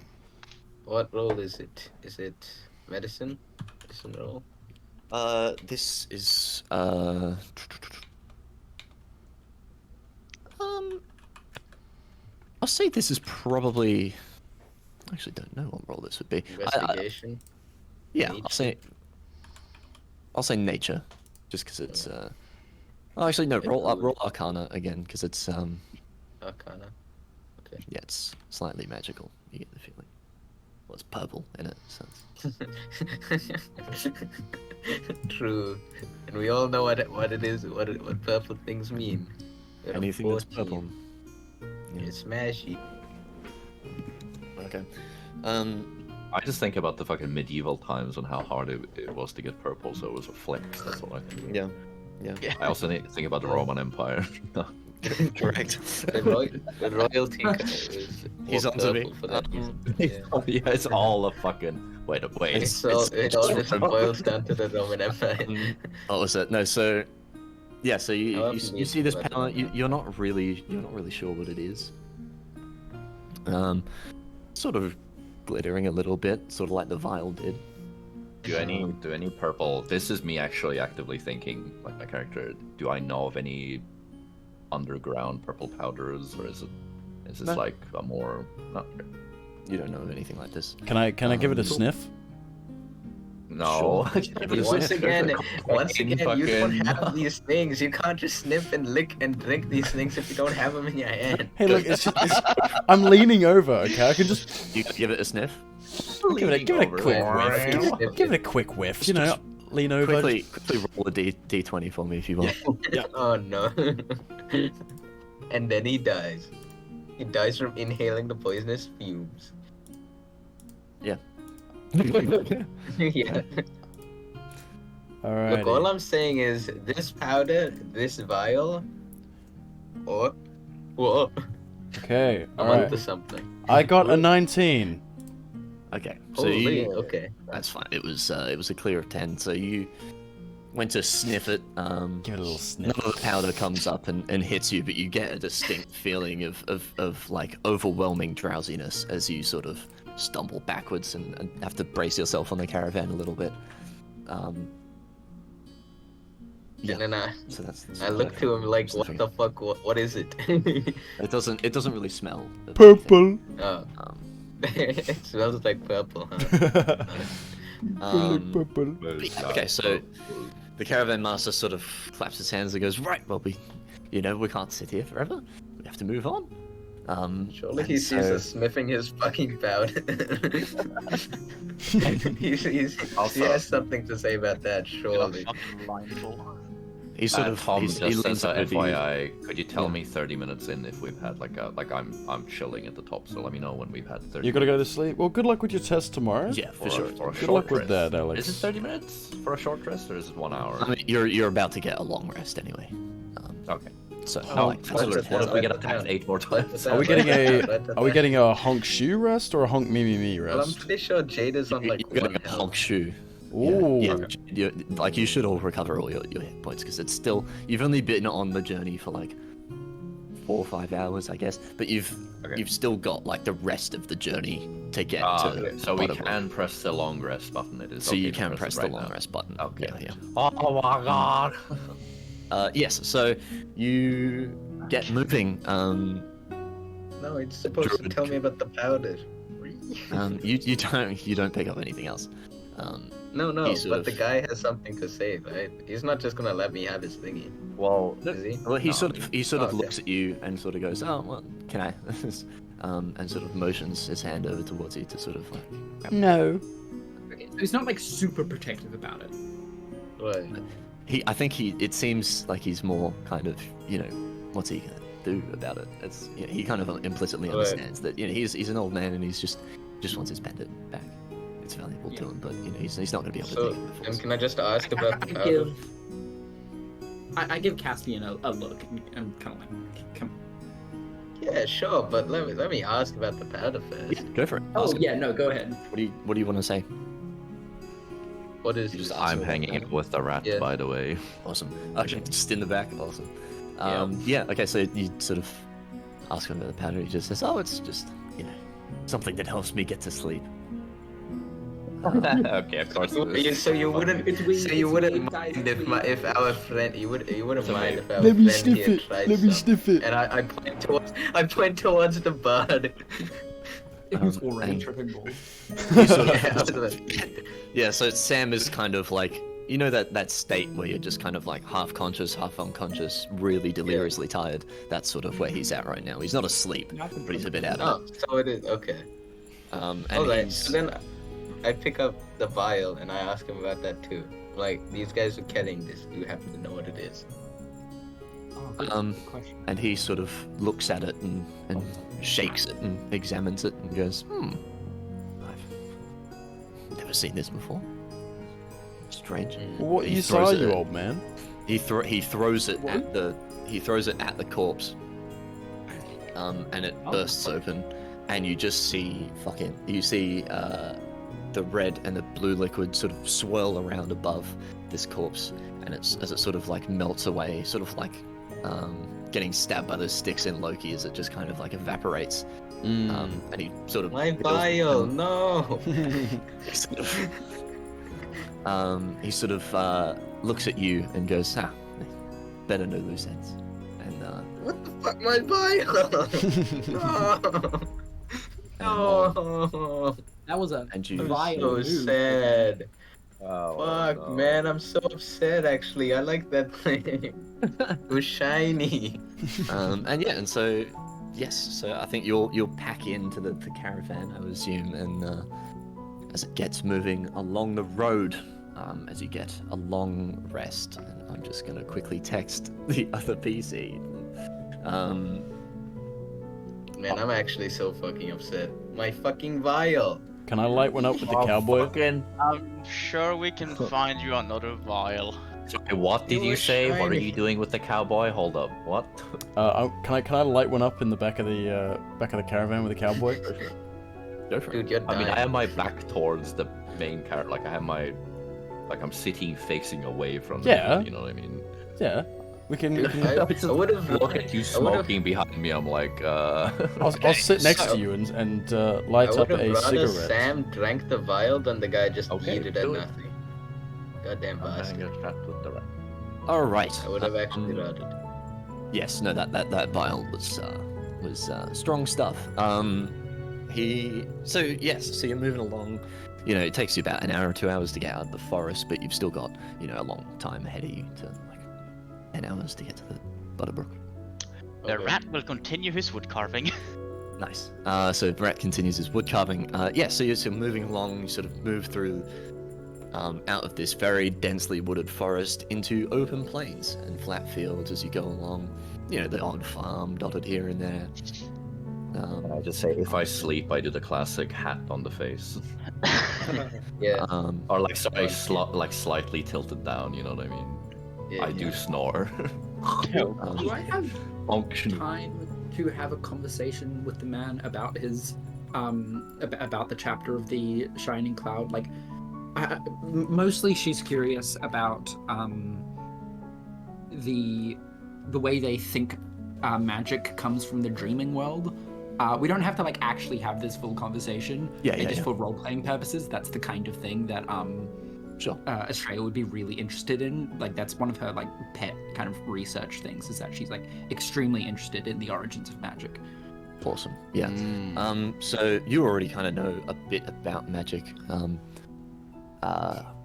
What roll is it? Is it medicine? Medicine roll? This is I'll say this is probably. I actually don't know what role this would be. Investigation? Yeah, Nature? I'll say nature, just because it's. Oh, actually, no. Roll Arcana again, because it's Arcana. Okay. yeah, it's slightly magical. You get the feeling. Well, it's purple in it, so. True. And we all know what it is, what purple things mean. We're a Anything that's 14. purple. Yeah. It's smashy. Okay. I just think about the fucking medieval times and how hard it was to get purple, so it was a flex. That's what I think. Yeah. I also need to think about the Roman Empire. Correct. The royalty He's was onto me. purple for that reason. Yeah, it's all a fucking. Wait. It all just boils down to the Roman Empire. What was it? No, so yeah, so you see this About the power. Roman You're not really sure what it is. Sort of glittering a little bit, sort of like the vial did. Do any purple? This is me actually actively thinking, like my character. Do I know of any underground purple powders, or is this No. like a more? Not You don't know of anything like this. Can I give it a sniff? no. Sure. Once again, you don't fucking- have these things. You can't just sniff and lick and drink these things if you don't have them in your hand. Hey, look, I'm leaning over. Okay, I can just You give it a sniff. give it a quick whiff. Sniff Give it it. a quick whiff. You know, lean over. Quickly roll a d20 for me if you want. Oh no. And then he dies. He dies from inhaling the poisonous fumes. Yeah. Yeah. Alright. Look, all I'm saying is this powder, this vial, or whoa, Okay. I'm Alright. onto something. I got a 19. Okay, so Holy, you, okay. that's fine. It was a clear of 10. So you went to sniff it. Give it a little sniff. None of the powder comes up and hits you, but you get a distinct feeling of like overwhelming drowsiness as you sort of stumble backwards and have to brace yourself on the caravan a little bit. Yeah. And then So that's I look to him like, what the fuck? What is it? It doesn't really smell of Purple. Oh, Um, it smells like purple, huh? Purple. Okay, so the caravan master sort of claps his hands and goes, right, well, we can't sit here forever. We have to move on. Surely and he sees so- us sniffing his fucking powder. he has something to say about that, You're surely. fucking mindful. He sort of Tom, he just leans as a over to you. FYI, could you tell Yeah. me 30 minutes in if we've had I'm chilling at the top, so let me know when we've had 30. You gotta go to sleep? Well, good luck with your test tomorrow. Yeah, for for, sure. for a Good short luck with rest. that, Alex. Is it 30 minutes for a short rest, or is it 1 hour? I mean, you're about to get a long rest anyway. Okay. So Oh, like, what that's if we get Write that attacked down. 8 more times? Are we getting a honk shoe rest or a honk me Well, I'm rest? pretty sure Jade is on like you're one getting a health. honk shoe. Ooh. Yeah, like you should all recover all your hit points because it's still you've only been on the journey for like 4 or 5 hours, I guess. But you've still got like the rest of the journey to get to. Okay. So we bottom can press the long rest button. It is. So okay you to can it press the right long now. rest button. Okay. Yeah. Oh my god. Yes. So you get moving. No, it's supposed to Druid. tell me about the powder. You don't pick up anything else. No, He sort but of- the guy has something to say, right? He's not just gonna let me have his thingy, Well, is he? Well, he No. sort of Oh, okay. looks at you and sort of goes, "Oh, well, can I?" And sort of motions his hand over towards you to sort of like. No. Okay, so he's not like super protective about it. What? It seems like he's more kind of, what's he gonna do about it? It's he kind of implicitly Right. understands that he's an old man and he's just wants his pendant back. It's valuable to him, but he's not gonna be able to So, take it. before, and can I just ask about the I powder? give, I give Caspian a look and kind of like, come. Yeah, sure, but let me ask about the powder first. Yeah, go for it. Oh Ask him. yeah, no, go ahead. What do you want to say? What is Just this? I'm hanging out with the rat, Yeah. by the way. Awesome. Okay, just in the back. Awesome. Yeah. Okay. So you sort of ask him about the powder. He just says, "Oh, it's just something that helps me get to sleep." Okay, of course. So you wouldn't It's weird, so you it's wouldn't weird, guys, mind it's if weird. if our friend you wouldn't mind if our Let me friend sniff here it. tried Let me some. sniff it. And I point towards the bud. It was already and- tripping balls. You sort Yeah, I of, was like, yeah. So Sam is kind of like that state where you're just kind of like half conscious, half unconscious, really deliriously tired. That's sort of where he's at right now. He's not asleep, but he's a bit out of oh, so it is okay. it. And Alright, he's so then I pick up the vial and I ask him about that too. Like, these guys are carrying this. Do you happen to know what it is? Oh, good question. and he sort of looks at it and shakes it and examines it and goes, I've never seen this before. Strange. What He use throws are it you, at- old man? He throws it at the corpse, and it bursts open, and you just see the red and the blue liquid sort of swirl around above this corpse, and as it sort of like melts away, sort of like getting stabbed by those sticks in Loki as it just kind of like evaporates, and he sort of My goes- vial, no! he sort of looks at you and goes, better no loose ends. And What the fuck, my vial? No! No! That was a And you- vile So move. sad. Oh, Fuck, man, I'm so upset actually. I like that thing. It was shiny. and so I think you'll pack into the caravan, I would assume, and as it gets moving along the road, as you get a long rest, and I'm just gonna quickly text the other PC. Man, I'm actually so fucking upset. My fucking vial. Can I light one up with the Oh, cowboy? fucking- I'm sure we can find you another vial. Sorry, what did You you were say? What are shiny. you doing with the cowboy? Hold up. What? Can I light one up in the back of the caravan with the cowboy? Go for it. Dude, you're I mean, dying. I have my back towards the main character. Like, I have my. Like, I'm sitting facing away from the Yeah. dude, you know what I mean? Yeah, we can. I would have Look at you smoking behind me. I'm like, I'll sit next to you and I light up would have a rather cigarette. Sam drank the vial than the guy just Okay, eat it and do it. nothing. Goddamn I'm having bastard. a chat with the rat. All right. I would have actually rather. Yes, no, that vial was strong stuff. So you're moving along. You know, it takes you about an hour or 2 hours to get out of the forest, but you've still got, you know, a long time ahead of you to, like, 10 hours to get to the Butterbrook. The rat will continue his wood carving. Nice. So Brett continues his wood carving. So you're sort of moving along. You sort of move through out of this very densely wooded forest into open plains and flat fields as you go along. You know, the odd farm dotted here and there. And I just say, if I sleep, I do the classic hat on the face. Yeah. Or like, sorry, slightly tilted down, you know what I mean? yeah I do snore. Do I have Functional. time to have a conversation with the man about his about the chapter of the Shining Cloud? Like, mostly she's curious about the way they think magic comes from the dreaming world. We don't have to like actually have this full conversation. Just for role-playing purposes, that's the kind of thing that Sure. Australia would be really interested in. Like, that's one of her like pet kind of research things, is that she's like extremely interested in the origins of magic. Awesome. Yeah. So you already kind of know a bit about magic.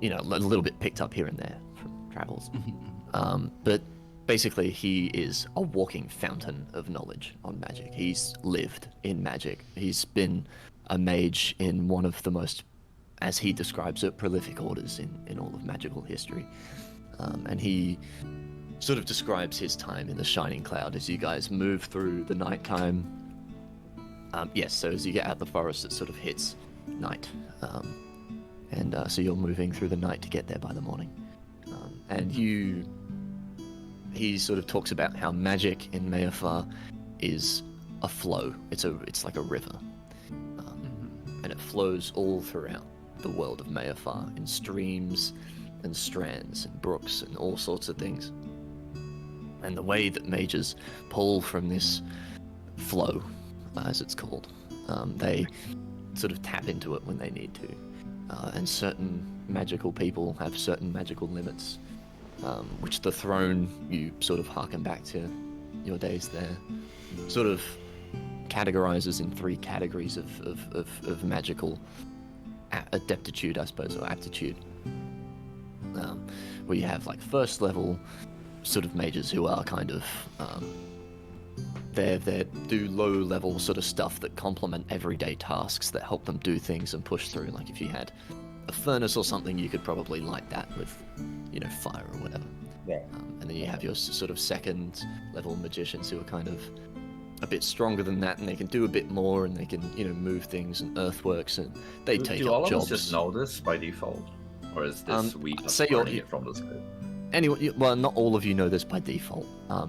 You know, a little bit picked up here and there from travels. But basically, he is a walking fountain of knowledge on magic. He's lived in magic. He's been a mage in one of the most, as he describes it, prolific orders in all of magical history. And he sort of describes his time in the Shining Cloud as you guys move through the nighttime. So as you get out of the forest, it sort of hits night. So you're moving through the night to get there by the morning. He sort of talks about how magic in Mayafar is a flow. It's like a river. And it flows all throughout the world of Mayafar in streams and strands and brooks and all sorts of things. And the way that mages pull from this flow, as it's called, they sort of tap into it when they need to. And certain magical people have certain magical limits, which the throne, you sort of harken back to your days there, sort of categorizes in 3 categories of magical adeptitude, I suppose, or aptitude. Where you have like first level sort of mages who are kind of they do low level sort of stuff that complement everyday tasks that help them do things and push through. Like if you had a furnace or something, you could probably light that with, you know, fire or whatever. Yeah. And then you have your sort of second level magicians who are kind of a bit stronger than that, and they can do a bit more, and they can, you know, move things and earthworks, and they take Do all up of jobs. us just know this by default? Or is this we I'd just say you're- learning it from the script? Anyway, well, not all of you know this by default.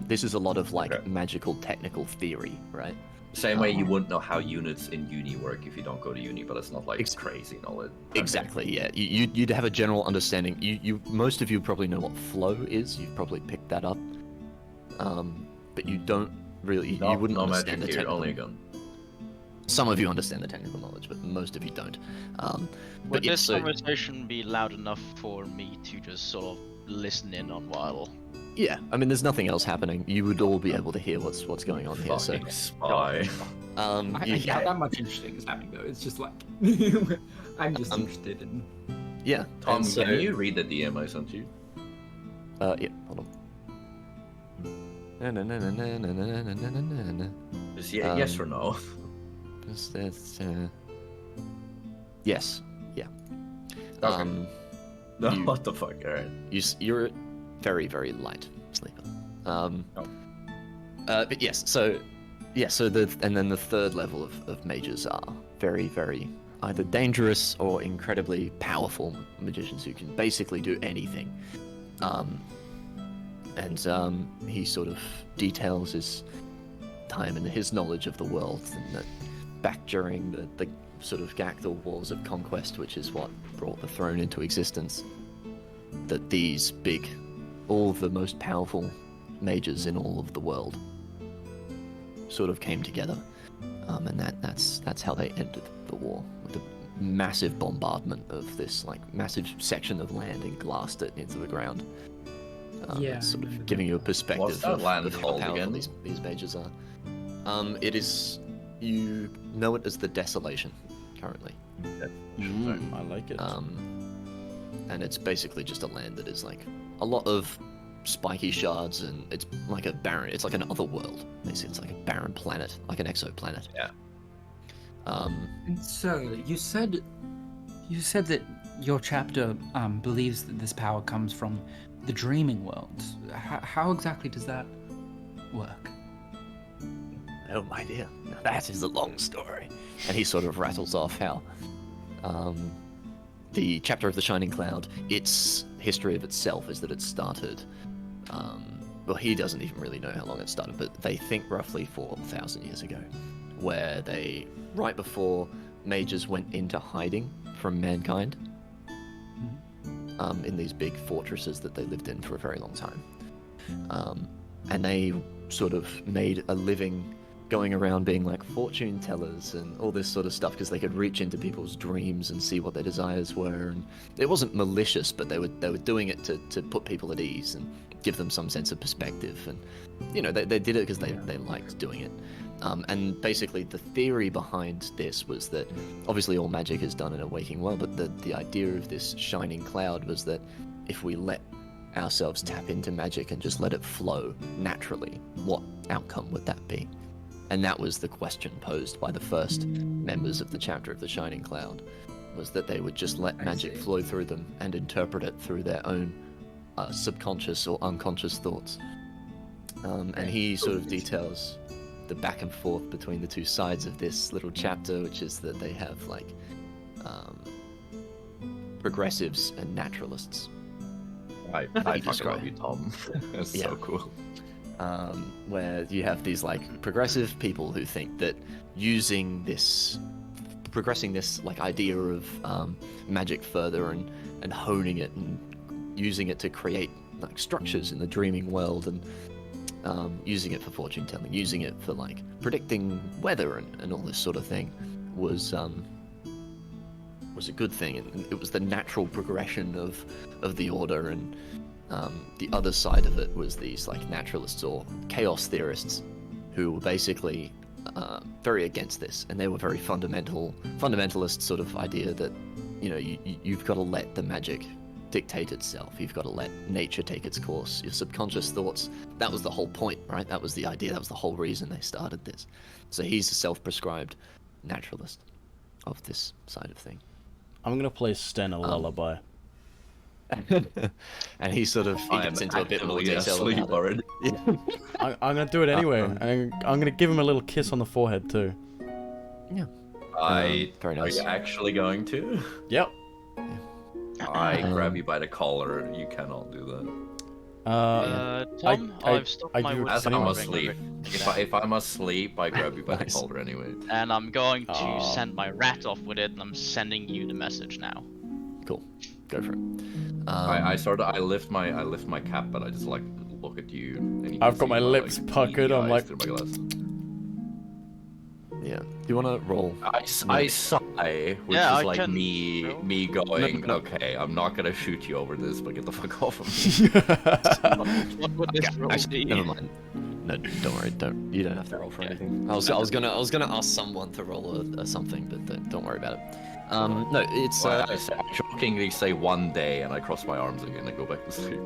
This is a lot of like Okay. magical technical theory, right? Same way you wouldn't know how units in uni work if you don't go to uni, but it's not like Ex- crazy knowledge. Exactly. Yeah. You'd have a general understanding. Most of you probably know what flow is. You've probably picked that up. But you don't really. You wouldn't no understand magic the here, technical. only a gun. Some of you understand the technical knowledge, but most of you don't. Would yeah, this so- conversation be loud enough for me to just sort of listen in on while? Yeah, I mean, there's nothing else happening. You would all be able to hear what's going on here. So, Fucking spy. I you- doubt that much interesting is happening though. It's just like I'm just interested in. yeah. Tom, and so, can you read the DM I sent you? Yeah. Hold on. Just yes or no? Yes. Yeah. Okay. No, you- what the fuck? Alright. You're a very, very light sleeper. But yes, so then the third level of mages are very, very either dangerous or incredibly powerful magicians who can basically do anything. He sort of details his time and his knowledge of the world, and that back during the sort of Gactyl Wars of Conquest, which is what brought the throne into existence, that these all the most powerful mages in all of the world sort of came together, and that's how they ended the war, with a massive bombardment of this like massive section of land and glassed it into the ground. It's sort of giving you a perspective What's that land of how called powerful again? these mages are. It is, you know it as the Desolation currently. I like it. And it's basically just a land that is like a lot of spiky shards, and it's like a barren, it's like an other world. Basically, it's like a barren planet, like an exoplanet. Yeah. And so you said that your chapter believes that this power comes from the dreaming world. How exactly does that work? Oh my dear, now that is a long story. And he sort of rattles off how the chapter of the Shining Cloud, its history of itself is that it started, well, he doesn't even really know how long it started, but they think roughly 4,000 years ago, where they, right before mages went into hiding from mankind, in these big fortresses that they lived in for a very long time. And they sort of made a living going around being like fortune tellers and all this sort of stuff, because they could reach into people's dreams and see what their desires were. And it wasn't malicious, but they were doing it to put people at ease and give them some sense of perspective. And you know, they did it because they liked doing it. And basically the theory behind this was that obviously all magic is done in a waking world, but the idea of this shining cloud was that if we let ourselves tap into magic and just let it flow naturally, what outcome would that be? And that was the question posed by the first members of the chapter of the Shining Cloud, was that they would just let magic flow through them and interpret it through their own subconscious or unconscious thoughts. And he sort of details the back and forth between the two sides of this little chapter, which is that they have like progressives and naturalists. I fucking love you, Tom. That's so cool. Where you have these like progressive people who think that progressing this like idea of magic further and honing it and using it to create like structures in the dreaming world, and using it for fortune telling, using it for like predicting weather and all this sort of thing was a good thing, and it was the natural progression of the order. And the other side of it was these like naturalists or chaos theorists who were basically very against this, and they were very fundamentalist sort of idea that, you know, you've got to let the magic dictate itself. You've got to let nature take its course. Your subconscious thoughts, that was the whole point, right? That was the idea. That was the whole reason they started this. So he's a self-prescribed naturalist of this side of thing. I'm going to play Sten a lullaby. And he sort of gets into a bit more detail about it. Already. I'm going to do it anyway. I'm going to give him a little kiss on the forehead too. Yeah. Very nice. Are you actually going to? Yep. I grab you by the collar. You cannot do that. Tom, I've stopped I my do it wood As I'm anyway. asleep. If I'm asleep, I grab you by the collar anyway. and I'm going to send my rat off with it, and I'm sending you the message now. Cool. Go for it. I lift my cap, but I just like look at you. And you I've can got see my lips like, puckered, beady I'm eyes like- through my glasses. Yeah. Do you want to roll? I sigh, which Yeah, is I like can me going, No. okay, I'm not gonna shoot you over this, but get the fuck off of me. What would this roll Actually, be? never mind. No, don't worry. You don't have to roll for anything. I was gonna ask someone to roll a something, but don't worry about it. No, it's I shockingly say one day, and I cross my arms again and go back to sleep.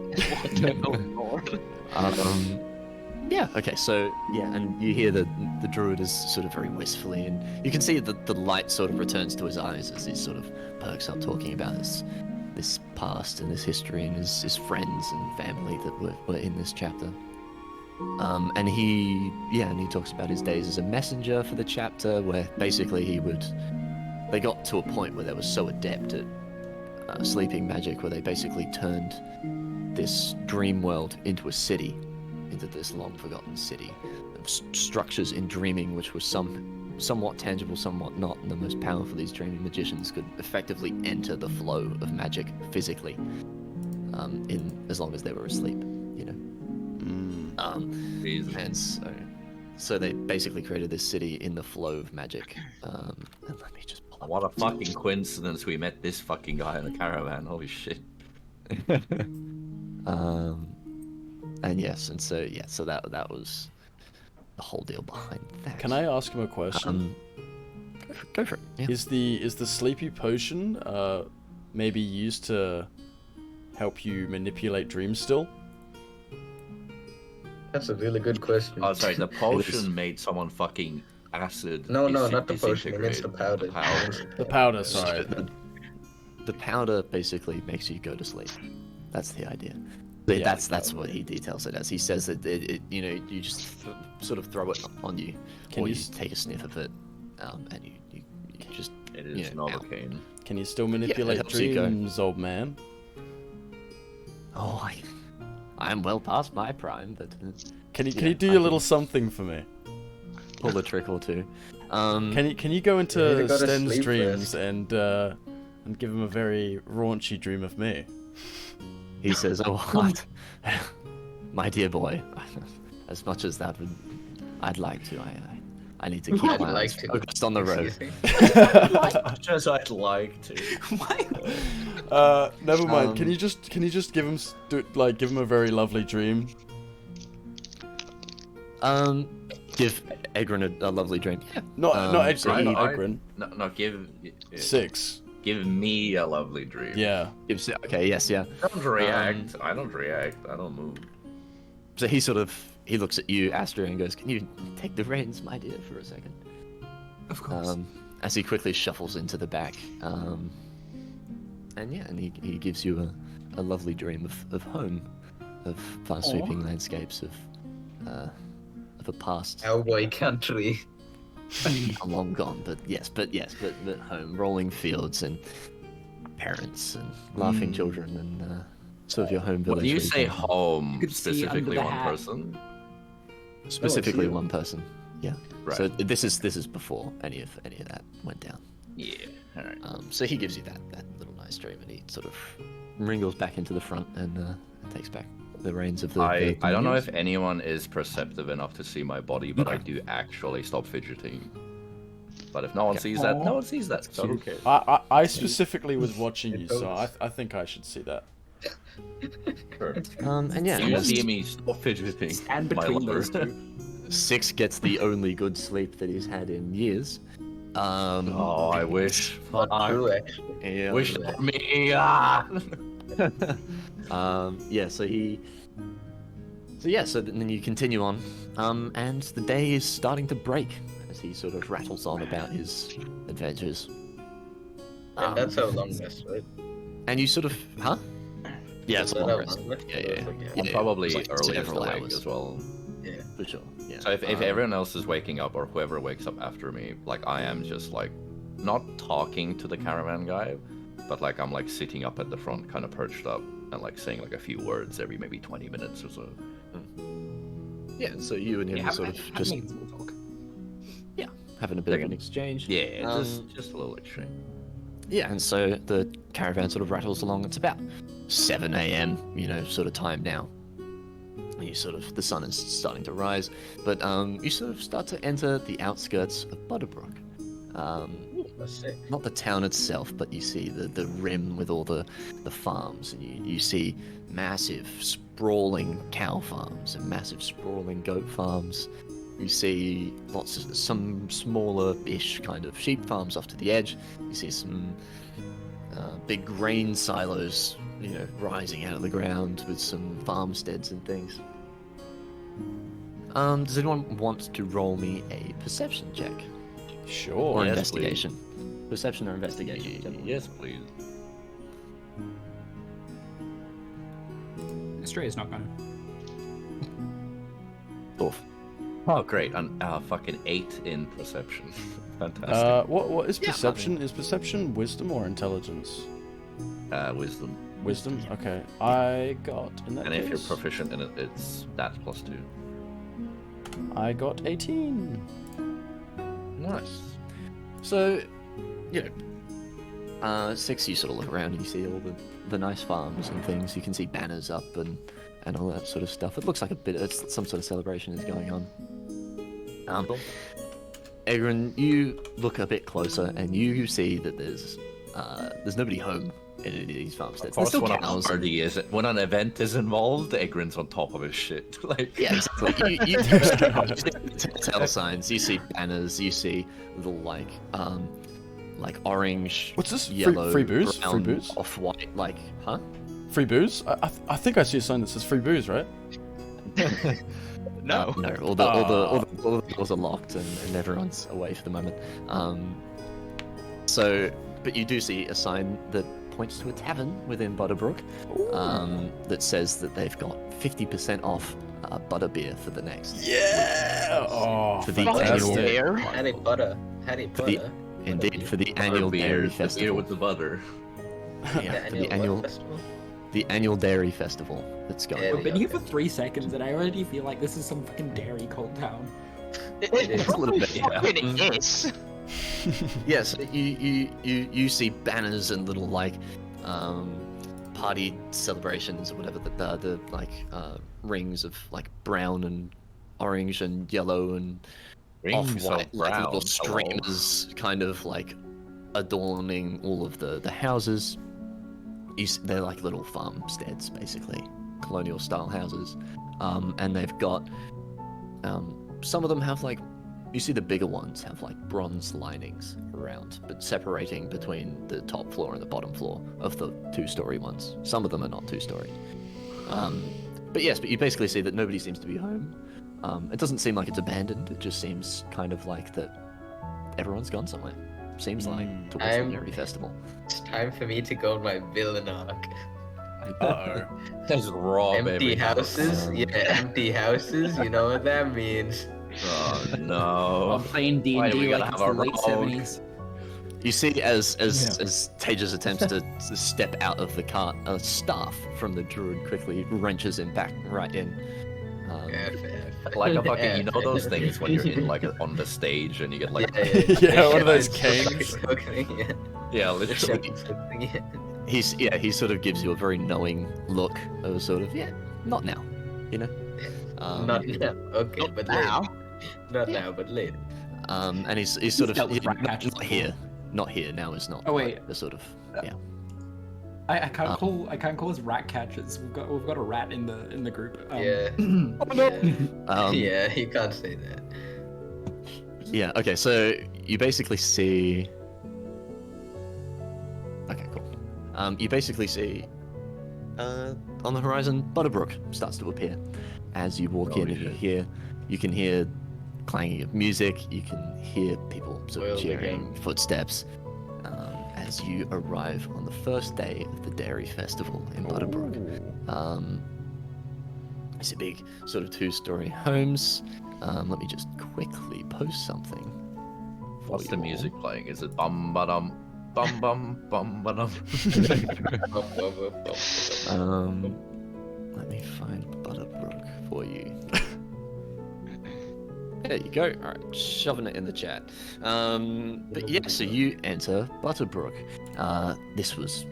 Yeah, okay, so, yeah, and you hear the druid is sort of very wistfully, and you can see that the light sort of returns to his eyes as he sort of perks up talking about this past and this history and his friends and family that were in this chapter. And he talks about his days as a messenger for the chapter, where basically he would they got to a point where they were so adept at sleeping magic, where they basically turned this dream world into a city, into this long-forgotten city. Structures in dreaming which were somewhat tangible, somewhat not, and the most powerful of these dreaming magicians could effectively enter the flow of magic physically, in as long as they were asleep, you know. And so they basically created this city in the flow of magic. And let me just pull up. What a fucking coincidence we met this fucking guy in a caravan. Holy shit. And yes, and so yeah, so that was the whole deal behind that. Can I ask him a question? Go for it. Yeah. Is the sleepy potion maybe used to help you manipulate dreams still? That's a really good question. Oh, sorry, the potion made someone fucking acid. No, not the potion. It means the disintegrate. powder. The powder, sorry. The powder basically makes you go to sleep. That's the idea. Yeah. That's what he details it as. He says that it you know, you just sort of throw it on you, or you take a sniff of it, and you just. It is Novocaine. Can you still manipulate helps you go. dreams, old man? Oh, I'm well past my prime, but Can you do a little something for me? pull a trick or two. Can you go You into need to go to Sten's sleep dreams first. and give him a very raunchy dream of me? He says, "Oh, what? My dear boy, as much as that would, I'd like to. I need to keep I'd my like eyes to. focused on the road." Just I'd like to. Never mind. Can you just give him give him a very lovely dream? Give Egrin a lovely dream. Yeah. Not so not he Egrin. No, give 6. Give me a lovely dream. Yeah. gives it. Okay. Yes. Yeah. Don't react. I don't react. I don't move. So he looks at you, Astra, and goes, "Can you take the reins, my dear, for a second?" Of course. As he quickly shuffles into the back, and he gives you a lovely dream of home, of fast sweeping landscapes, of a past Cowboy country. long gone, but home, rolling fields and parents and laughing children and sort of your home village. When you where say can- home, could see under specifically the one hat. person? specifically you. one person, yeah. Right. So this is before any of that went down. Yeah. Alright. So he gives you that little nice dream, and he sort of wriggles back into the front and takes back the reins of the. I don't know news. if anyone is perceptive enough to see my body, but I do actually stop fidgeting. But if no one sees that, no one sees that. So who cares? I specifically was watching you, so I think I should see that. Sure. And yeah, You and see me stop fidgeting. Stand my between lover. those two. 6 gets the only good sleep that he's had in years. Oh, I wish. Not Fuck. true, actually. Yeah, Wish for me. Ah. yeah, so then you continue on, and the day is starting to break as he sort of rattles on about his adventures. And that's how long this, right? And you sort of, huh? Yeah, it's a Is that long how rest. long this? Yeah, I was yeah, like, yeah. I'm yeah. probably It's like earliest several awake hours. as well. Yeah. For sure. Yeah. So if everyone else is waking up or whoever wakes up after me, like I am just like not talking to the caravan guy, but like I'm like sitting up at the front, kind of perched up, and like saying like a few words every maybe 20 minutes or so. Yeah, so you and him Yeah, are sort of just making small talk. having a bit of an Second. exchange. Yeah, just a little exchange. Yeah, and so the caravan sort of rattles along. It's about 7 a.m., sort of time now. The sun is starting to rise, but you sort of start to enter the outskirts of Butterbrook. That's sick. Not the town itself, but you see the rim with all the farms, and you see massive sprawling cow farms and massive sprawling goat farms. You see some smaller-ish kind of sheep farms off to the edge. You see some big grain silos, rising out of the ground with some farmsteads and things. Does anyone want to roll me a perception check Sure. or yes, investigation? Perception or investigation? gentlemen? Yes, please. Astrea's not gonna. Dwarf. Oh, great! And fucking 8 in perception. Fantastic. What is Yeah, I perception? Is perception wisdom or intelligence? Wisdom. Wisdom. Okay, I got in that And if you're case, proficient in it, it's that +2. I got 18. Nice. So, you know, 6, you sort of look around and you see all the nice farms and things. You can see banners up and all that sort of stuff. It looks like it's some sort of celebration is going on. Egrin, you look a bit closer and you see that there's nobody home in any of these farmsteads. Of There's course, still when a cows. party is, when an event is involved, Egrin's on top of his shit. Like, Yeah, exactly. You see telltale signs. You see banners. You see little like orange, What's this? yellow, Free booze? brown, Free booze? off-white, like, huh? Free booze? I think I see a sign that says free booze, right? No. No. All the doors are locked and everyone's away for the moment. But you do see a sign that points to a tavern within Butterbrook, that says that they've got 50% off butterbeer for the next Yeah! Oh, For the fantastic. annual- Harry Potter. Harry For the- Potter. indeed for the annual beer, dairy the beer festival. with the butter. Yeah, for the what annual festival? dairy festival that's going Yeah, on. I've been here for 3 seconds and I already feel like this is some fucking dairy cold town. It is. A little bit, yeah. Fucking is. Yes, you see banners and little like party celebrations or whatever, the rings of like brown and orange and yellow and Rings off-white, of like brown. little streamers kind of like adorning all of the houses. They're like little farmsteads, basically, colonial style houses, and they've got some of them have like, you see the bigger ones have like bronze linings around, but separating between the top floor and the bottom floor of the 2-story ones. Some of them are not 2-story. But you basically see that nobody seems to be home. It doesn't seem like it's abandoned. It just seems kind of like that everyone's gone somewhere. Seems like towards the dairy festival. It's time for me to go on my villain arc. Uh-oh. Just rob Empty every houses? house. Yeah, empty houses. You know what that means. Oh I'm no. playing Why do we D&D gotta like it's have the a late rogue? 70s. You see, as Tejas attempts to step out of the cart, a staff from the druid quickly wrenches him back right in. Like a fucking, you know those things when you're in like on the stage and you get like, Yeah, one of those canes. yeah, literally. He sort of gives you a very knowing look of sort of, not now, you know. Not now. Okay, Not but now. later. Not now, but later. And he's sort of dealt with rat not catchers here. Not here. Now is not. Oh, wait. Like, the sort of I can't call us rat catchers. We've got a rat in the group. Yeah. Um, Yeah, you can't say that. Yeah, okay, so you basically see... Okay, cool. You basically see, on the horizon, Butterbrook starts to appear. As you walk in and you can hear clanging of music, you can hear people sort of Well, cheering, footsteps, as you arrive on the first day of the Dairy Festival in Butterbrook. It's a big sort of 2-story homes. Let me just quickly post something. for What's the you music all. playing? Is it bum ba dum bum ba dum? Let me find Butterbrook for you. There you go. All right, shoving it in the chat. But yeah, so you enter Butterbrook. This was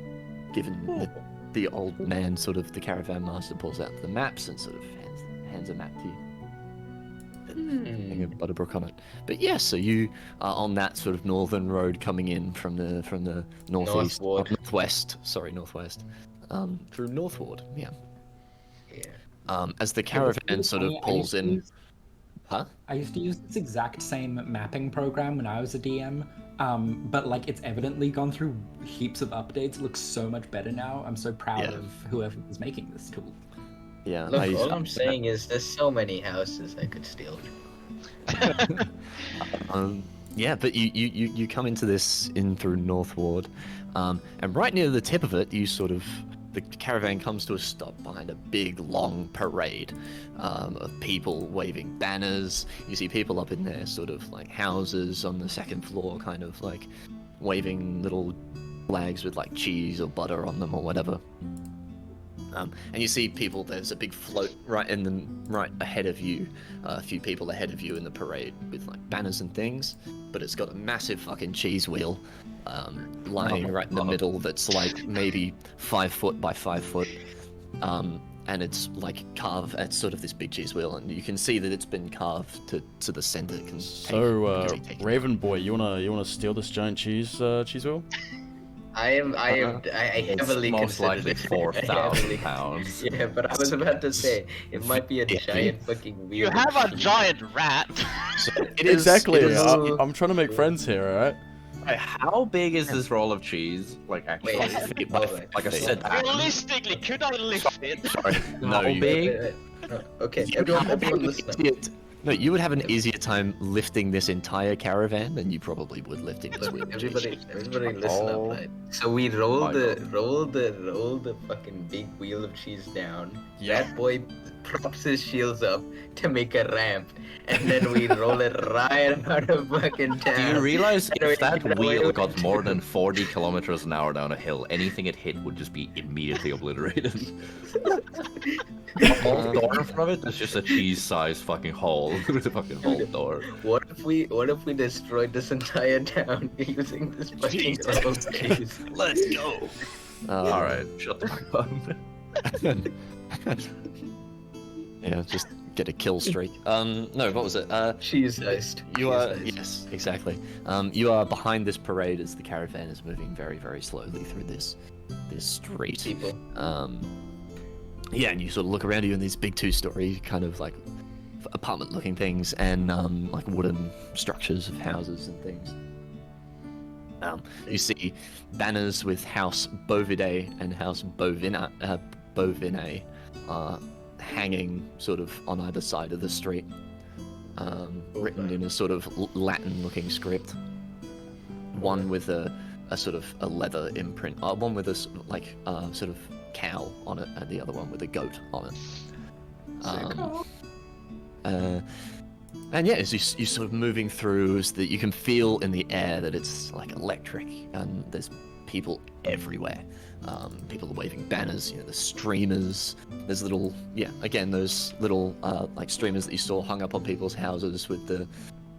given the old man, sort of the caravan master, pulls out the maps and sort of hands a map to you. Thing of Butterbrook on it. But yeah, so you are on that sort of northern road coming in from the northeast, Northward. northwest. Sorry, northwest. Through Northward. Yeah. Yeah. As the caravan sort of pulls in. Huh? I used to use this exact same mapping program when I was a DM, but like it's evidently gone through heaps of updates. It looks so much better now. I'm so proud of whoever was making this tool. Yeah. Look, I used all to- I'm saying is there's so many houses I could steal. Yeah, but you come into this in through Northward, and right near the tip of it, you sort of the caravan comes to a stop behind a big, long parade of people waving banners. You see people up in their sort of like houses on the second floor, kind of like waving little flags with like cheese or butter on them or whatever. And you see people. There's a big float right ahead of you, a few people ahead of you in the parade with like banners and things. But it's got a massive fucking cheese wheel lying right in the middle. That's like maybe 5 foot by 5 foot, and it's like carved. It's sort of this big cheese wheel, and you can see that it's been carved to the center. So, Raven Boy, you wanna steal this giant cheese wheel? I heavily most considered likely it. 4,000 pounds. Yeah, but I was about to say it might be a giant fucking wheel. You have a giant rat. So it is, Exactly. it is- I'm trying to make friends here, alright? Wait, how big is this roll of cheese? Like actually, Wait, like I said, Realistically, could I lift it? sorry, No, how you- big? Okay, You would have everyone an listen. easier- No, you would have an easier time lifting this entire caravan than you probably would lifting this wheel. of cheese. Everybody, listen Oh. up, right? So we roll My the God. roll the fucking big wheel of cheese down. Yeah. That boy props his shields up to make a ramp, and then we roll it right out of fucking town. Do you realize You know, if that you know, wheel it- got more than 40 kilometers an hour down a hill, anything it hit would just be immediately obliterated? Whole door from it is just a cheese-sized fucking hole through the fucking whole door. What if we destroyed this entire town using this fucking roll of cheese? Let's go. All right, shut the fuck up. Yeah, just get a kill streak. No, what was it? Cheese heist. You are Cheese heist. yes, exactly. You are behind this parade as the caravan is moving very, very slowly through this street. People. Yeah, and you sort of look around you in these big two-story kind of like apartment-looking things and like wooden structures of houses and things. You see banners with House Bovidae and House Bovinae hanging sort of on either side of the street, written in a sort of Latin-looking script. One with a sort of a leather imprint, one with a sort of cow on it, and the other one with a goat on it. And yeah, as you're sort of moving through, is that you can feel in the air that it's like electric, and there's people everywhere. People are waving banners, you know, the streamers. There's little, those little like streamers that you saw hung up on people's houses with the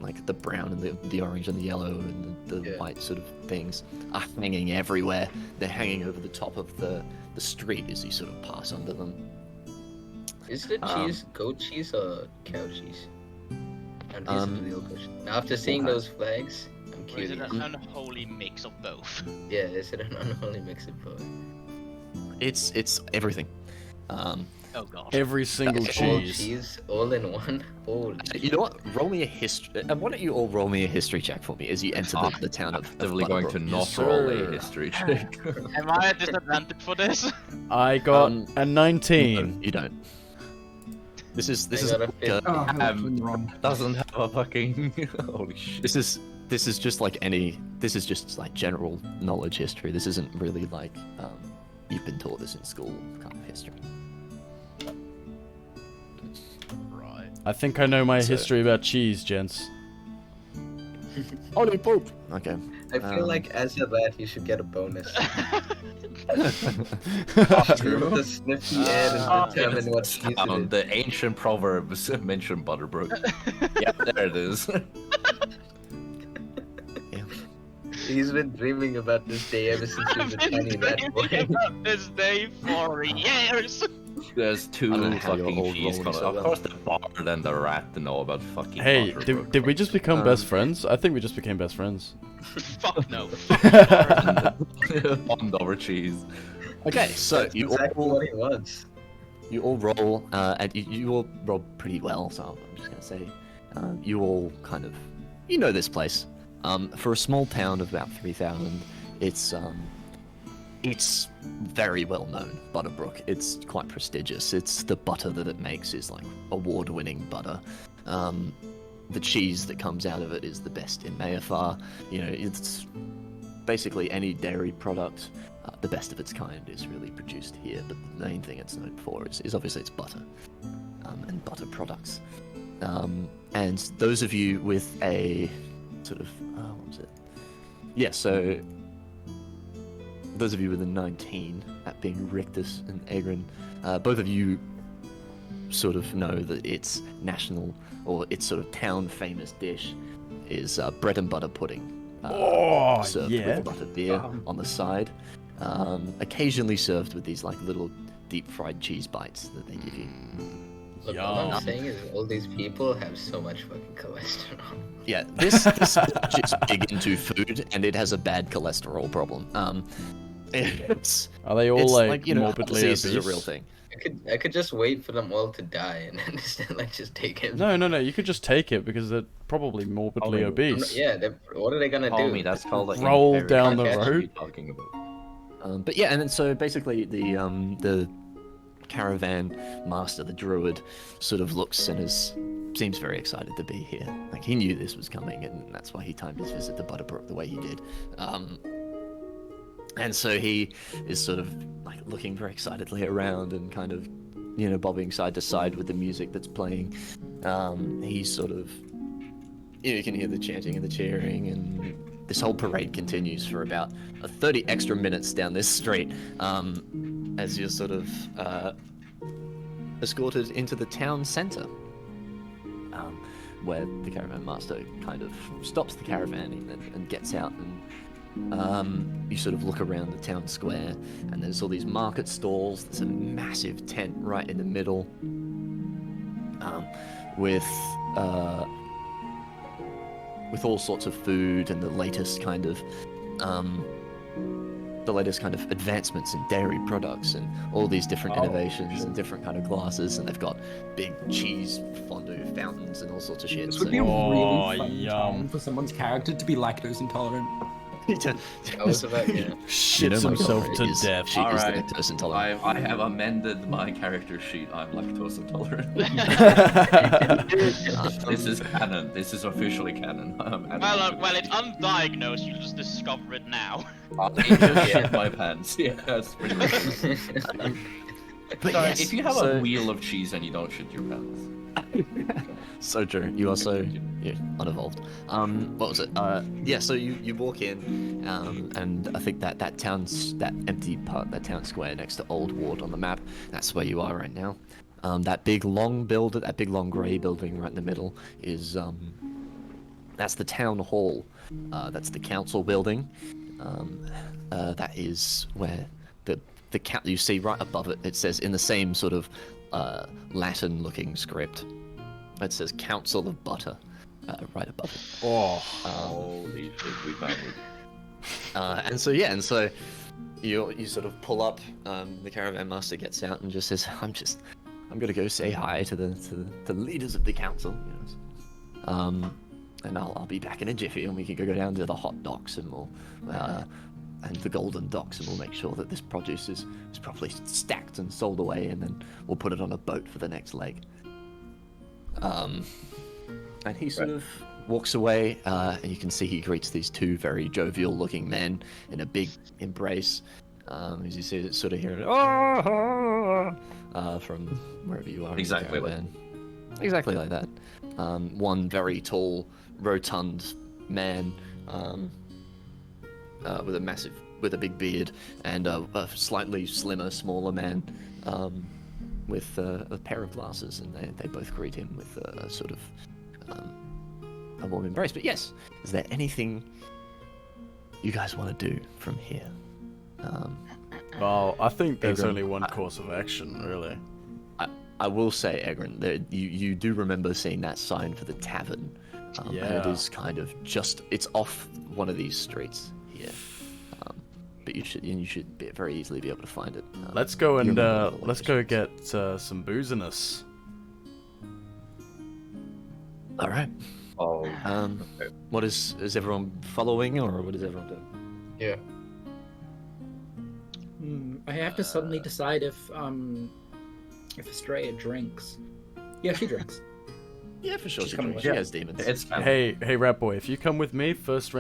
like the brown and the orange and the yellow and the white sort of things are hanging everywhere. They're hanging over the top of the street as you sort of pass under them. Is the cheese goat cheese or cow cheese? And is it real goat cheese? Now, after seeing those flags, I'm Or is it curious. an unholy mix of both? Yeah, is it an unholy mix of both? It's everything. Oh god. Every single That's All cheese. cheese, all in one. Holy You know what? Roll me a history. And why don't you all roll me a history check for me as you enter the town of Actively going to Butterbrook? not Yes, roll sir. a history check. Am I at disadvantage for this? I got a No, 19. you don't. This is I got a 50. Oh, I was wrong. Doesn't have a fucking holy shit. this is just like this is just like general knowledge history. This isn't really like you've been taught this in school kind of history. Right. I think I know my So- history about cheese, gents. Holy poop! Okay. I feel like as a rat, you should get a bonus. Remove the sniffy air and determine what cheese it is. The ancient proverbs mention Butterbrook. Yeah, there it is. He's been dreaming about this day ever since he was a I've been tiny rat boy. dreaming about this day for years. There's two I don't know how you're fucking all cheese rolling colors. so Of well. course, the bard and the rat to know about fucking Hey, Butterbrook. did we just become best friends? I think we just became best friends. Fuck no. Bond over cheese. Okay, so That's exactly what he wants. you all roll, and you all roll pretty well. So I'm just gonna say, you all kind of, you know this place. For a small town of about 3,000, it's very well known. Butterbrook. It's quite prestigious. It's the butter that it makes is like award-winning butter. The cheese that comes out of it is the best in Mayafar. You know, it's basically any dairy product the best of its kind is really produced here, but the main thing it's known for is obviously its butter and butter products. And those of you with a sort of, what was it? Yeah, so those of you with a 19, that being Rictus and Egrin, both of you sort of know that its national, or its sort of town famous dish is bread and butter pudding. Served with buttered beer on the side. Occasionally served with these like little deep fried cheese bites that they give you. Look, all I'm saying is all these people have so much fucking cholesterol. Yeah, this is big into food, and it has a bad cholesterol problem. Are they all like you know, morbidly disease obese? is a real thing. I could just wait for them all to die and then instead like just take it. No, you could just take it because they're probably morbidly obese. Yeah, what are they gonna do? Homie, that's called like Roll down the podcast. What are you road. talking about? But yeah, and then so basically the caravan master, the druid, sort of looks and seems very excited to be here. Like he knew this was coming, and that's why he timed his visit to Butterbrook the way he did. And so he is sort of like looking very excitedly around and kind of, you know, bobbing side to side with the music that's playing. He's sort of, you can hear the chanting and the cheering, and this whole parade continues for about 30 extra minutes down this street, as you're sort of escorted into the town centre, where the caravan master kind of stops the caravan and gets out, and you sort of look around the town square, and there's all these market stalls. There's a massive tent right in the middle, with all sorts of food and the latest kind of advancements in dairy products and all these different innovations and different kind of glasses, and they've got big cheese fondue fountains and all sorts of shit. This would be a really fun time for someone's character to be lactose intolerant. I was about, Shits himself to death. She is Alright. lactose intolerant. I have amended my character sheet. I'm lactose intolerant. This is canon. This is officially canon. Well, it's undiagnosed. You'll just discover it now. I just shit my pants. Yeah, that's pretty much. But Sorry, yes, if you have so- a wheel of cheese and you don't shit your pants. So true. You are so unevolved. What was it? Yeah. So you walk in, and I think that empty part, that town square next to Old Ward on the map, that's where you are right now. That big long grey building right in the middle is that's the town hall. That's the council building. That is where the you see right above it. It says in the same sort of Latin-looking script. It says Council of Butter right above it. Holy shit, we found it. And so you sort of pull up. The caravan master gets out and just says, "I'm gonna go say hi to the leaders of the council, and I'll be back in a jiffy, and we can go down to the hot docks and and the golden docks, and we'll make sure that this produce is properly stacked and sold away, and then we'll put it on a boat for the next leg." And he sort of walks away, and you can see he greets these two very jovial-looking men in a big embrace. As you see it sort of hear from wherever you are. Exactly like Exactly like that. One very tall, rotund man with a big beard, and a slightly slimmer, smaller man with a pair of glasses, and they both greet him with a sort of a warm embrace. But yes, is there anything you guys want to do from here? Well, I think there's Egrin, only one course of action, really. I will say, Egrin, that you do remember seeing that sign for the tavern. And it is kind of it's off one of these streets here. But you should very easily be able to find it. Let's go and let's go locations. get some booziness. All right. Oh. What is everyone following, or what is everyone doing? Yeah. I have to suddenly decide if Estrella drinks. Yeah, she drinks. Yeah, for sure. She's She coming drinks. with She us. has demons. It's canon. Hey, rat boy, if you come with me, first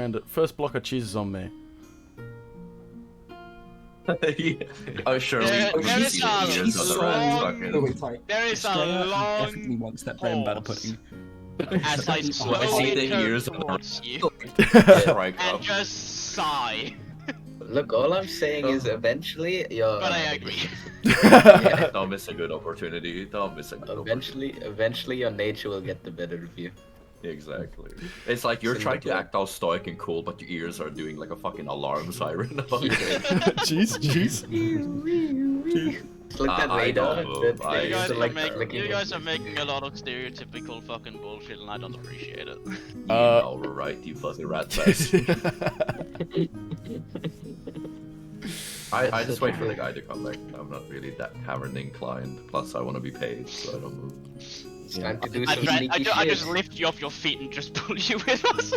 block of cheese is on me. Oh, sure. There is a She's so. long- Oh, wait, sorry. There is a Estrella long definitely wants that bread and butter pause. pudding. as I I see slowly the turn ears towards you Strike and up. just sigh. Look, all I'm saying is eventually you're. But I agree. Yeah. Don't miss a good opportunity. Don't miss a good opportunity. Eventually, your nature will get the better of you. Exactly. It's like you're It's in trying the to blood. act all stoic and cool, but your ears are doing like a fucking alarm siren. Jeez, jeez. It's like that I radar. know, that I- they You guys, used to, like, are flicking you it. guys are making a lot of stereotypical fucking bullshit, and I don't appreciate it. You know, right, you fuzzy rat face. I just wait for the guy to come back. I'm not really that tavern inclined. Plus, I want to be paid, so I don't move. It's time to do I, some try, sneaky I shit. just lift you off your feet and just pull you with us.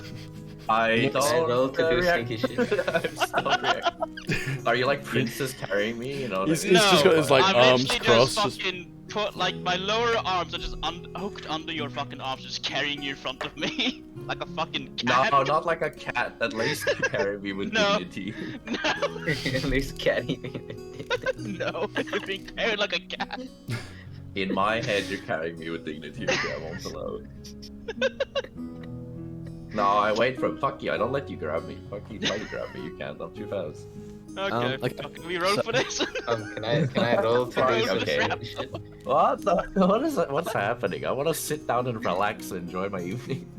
I I don't roll to do react. sneaky shit. I'm still react. Are you like princess carrying me? You know what He's- I mean? he's just got his, like, I'm arms literally crossed, Just just- fucking put like my lower arms are just hooked under your fucking arms, just carrying you in front of me like a fucking cat. No, not like a cat. At least you carry me with No. dignity. No, At least catty. no, you're being carried like a cat. In my head, you're carrying me with dignity. Okay, I won't allow it. No, I wait for him. Fuck you. I don't let you grab me. Fuck you. Try to grab me. You can't. I'm too fast. Okay, okay. fucking we roll So- for this. Can I roll to do Fine, some okay. sneaky shit? What the? What is that? What's happening? I want to sit down and relax and enjoy my evening.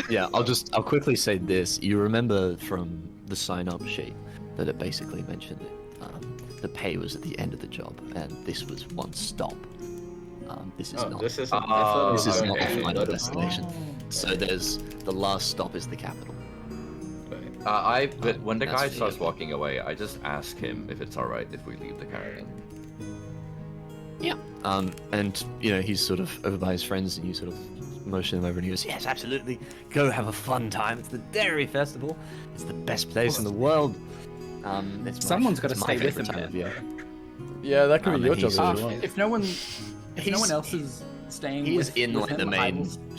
Yeah, I'll quickly say this. You remember from the sign-up sheet that it basically mentioned that the pay was at the end of the job, and this was one stop. This is Oh, not. this is. This is not the okay. final destination. So there's the last stop is the capital. When the That's guy the- starts walking away, I just ask him if it's alright if we leave the caravan. Yeah. And you know he's sort of over by his friends, and you sort of motion him over, and he goes, "Yes, absolutely. Go have a fun time. It's the Dairy Festival. It's the best place in the world. It's Someone's gotta it's my stay with favorite him time of year." Yeah, that could be And your he's job sort as of- well. If no one He's- else is staying He is with, in with like the him, I main will-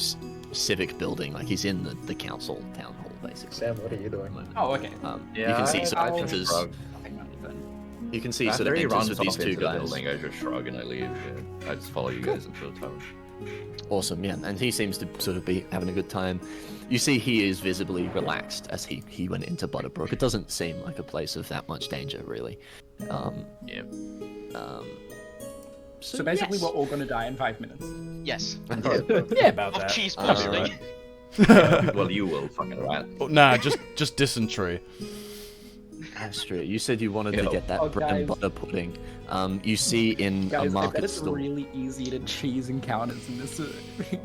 civic building, like he's in the council town hall, basically. Sam, what are you doing? Oh, okay. You can see sort of I enters. shrug. Nothing wrong with that. You can see sort After of he enters runs with off these two into the guys. building, I just shrug and I leave. Yeah. I just follow you guys into the town. Awesome, yeah. And he seems to sort of be having a good time. You see he is visibly relaxed as he went into Butterbrook. It doesn't seem like a place of that much danger, really. Yeah. So basically, yes. we're all gonna die in 5 minutes. Yes, Yeah, about of that. cheese Uh, puzzling. Well, you will, fucking rat. Oh, nah, just dysentery. Astrid, you said you wanted to Yo. get that Oh, bread and guys. butter pudding. You see in a Guys, I bet market it's stall. really easy to cheese encounters in this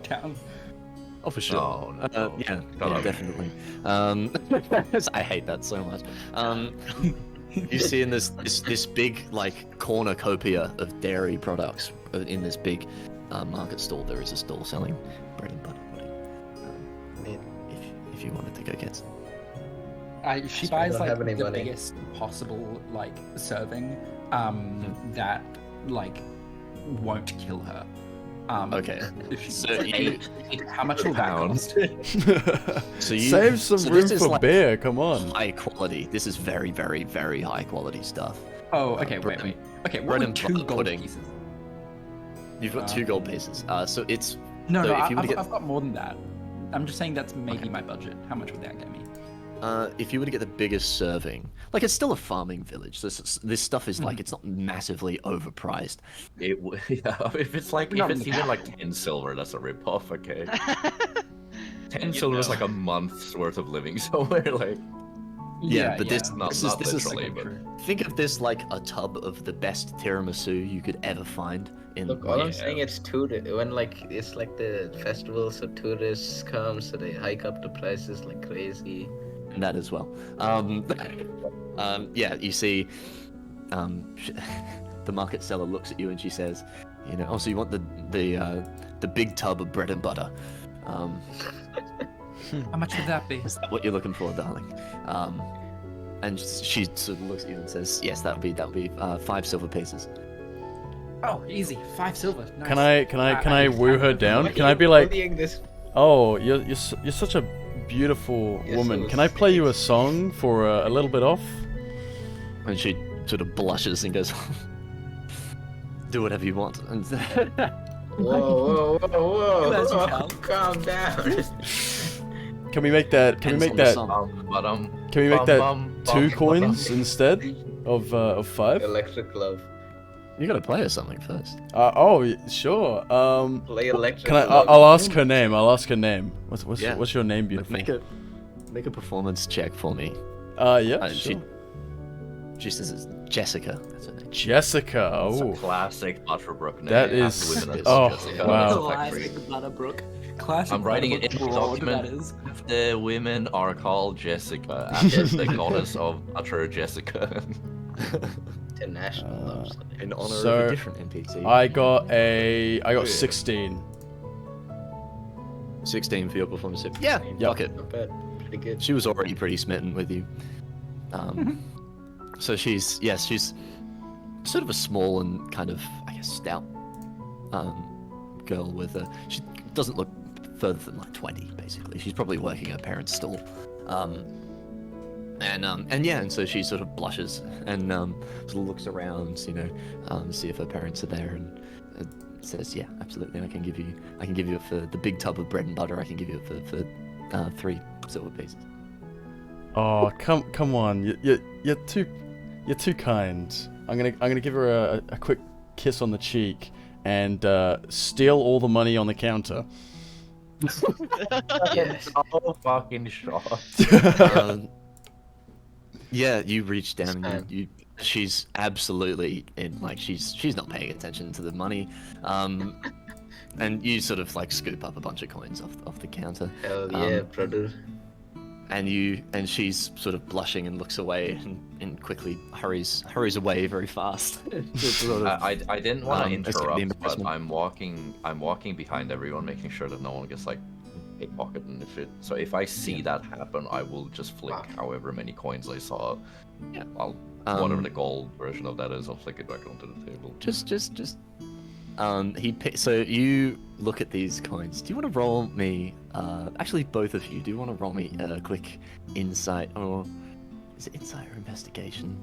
town. Oh, for sure. No, no. Yeah, Shut yeah, up. definitely. I hate that so much. You see in this big like cornucopia of dairy products in this big market stall. There is a stall selling bread and butter pudding. If you wanted to go get some. She I buys don't like have any the money. biggest possible like serving that like won't kill her. Okay. If she So like, you- how much will that Pounds. cost? So you Save some so room this is, for like, beer. Come on. High quality. This is very, very, very high quality stuff. Oh, okay, bread wait. Okay, bread what were and 2 butter gold pudding. pieces? You've got 2 gold pieces. So it's No, So no, if you were to get- I've got more than that. I'm just saying that's maybe my budget. How much would that get me? if you were to get the biggest serving, like it's still a farming village. This stuff is like it's not massively overpriced. Yeah, if it's like Not if it's in even the like 10 silver, that's a rip off. Okay, 10 You silver is know. like a month's worth of living somewhere. Like, Yeah, but this not this not is literally, but think of this like a tub of the best tiramisu you could ever find in. Look, all I'm Yeah. saying it's when like it's like the festival, so tourists come, so they hike up the prices like crazy. That as well. Yeah, you see, the market seller looks at you and she says, you know, oh, so you want the big tub of bread and butter? How much would that be? Is that what you're looking for, darling? And she sort of looks at you and says, yes, that would be 5 silver pieces. Oh, easy. 5 silver. Nice. Can I woo her down? Can I be like, Bullying this? oh, you're such a beautiful You're woman. so Can I play you a sweet. song for a little bit off? And she sort of blushes and goes, "Do whatever you want." And Whoa, whoa, whoa, As you whoa! shall. Calm down. Can we make that? Can we make that? Can we make that 2 coins instead of 5? Electric glove. you gotta play her something first. Sure. Play electric Can I? glove. I'll ask her name. I'll ask her name. Yeah. What's your name, beautiful? Make a performance check for me. Yeah, She sure. says it's Jessica. That's her name. Jessica. It's a Oh, classic Butterbrook name. That Half is- the women oh, are Jessica. wow. Classic Butterbrook. Classic I'm writing it in the Butterbrook broad, document. that is. The women are called Jessica after the goddess of utter Jessica. International love story. In honor So, of a different NPC. I got 16. 16 for your performance. Yeah, Yep. fuck it. Not bad. Pretty good. She was already pretty smitten with you. So she's sort of a small and kind of, I guess, stout girl with a. She doesn't look further than like 20, basically. She's probably working at her parents' stall. And so she sort of blushes and sort of looks around, see if her parents are there, and says, "Yeah, absolutely. I can give you it for the big tub of bread and butter. I can give you it for 3 silver pieces." Oh, come on. You're too kind. I'm gonna give her a quick kiss on the cheek and steal all the money on the counter. Yes. Oh, fucking shot. Yeah, you reach down Fine. and you she's absolutely in, like, she's not paying attention to the money, and you sort of like scoop up a bunch of coins off the counter, Hell yeah, brother. and she's sort of blushing and looks away and quickly hurries away very fast. Just sort of, I didn't want to escape the interrupt, but embarrassment. I'm walking behind everyone, making sure that no one gets like pickpocketed and shit. So if I see that happen, I will just flick however many coins I saw. Yeah. Whatever the gold version of that is, I'll flick it back onto the table. So you look at these coins. Do you want to roll me? Actually, both of you. Do you want to roll me a quick insight, or is it insight or investigation?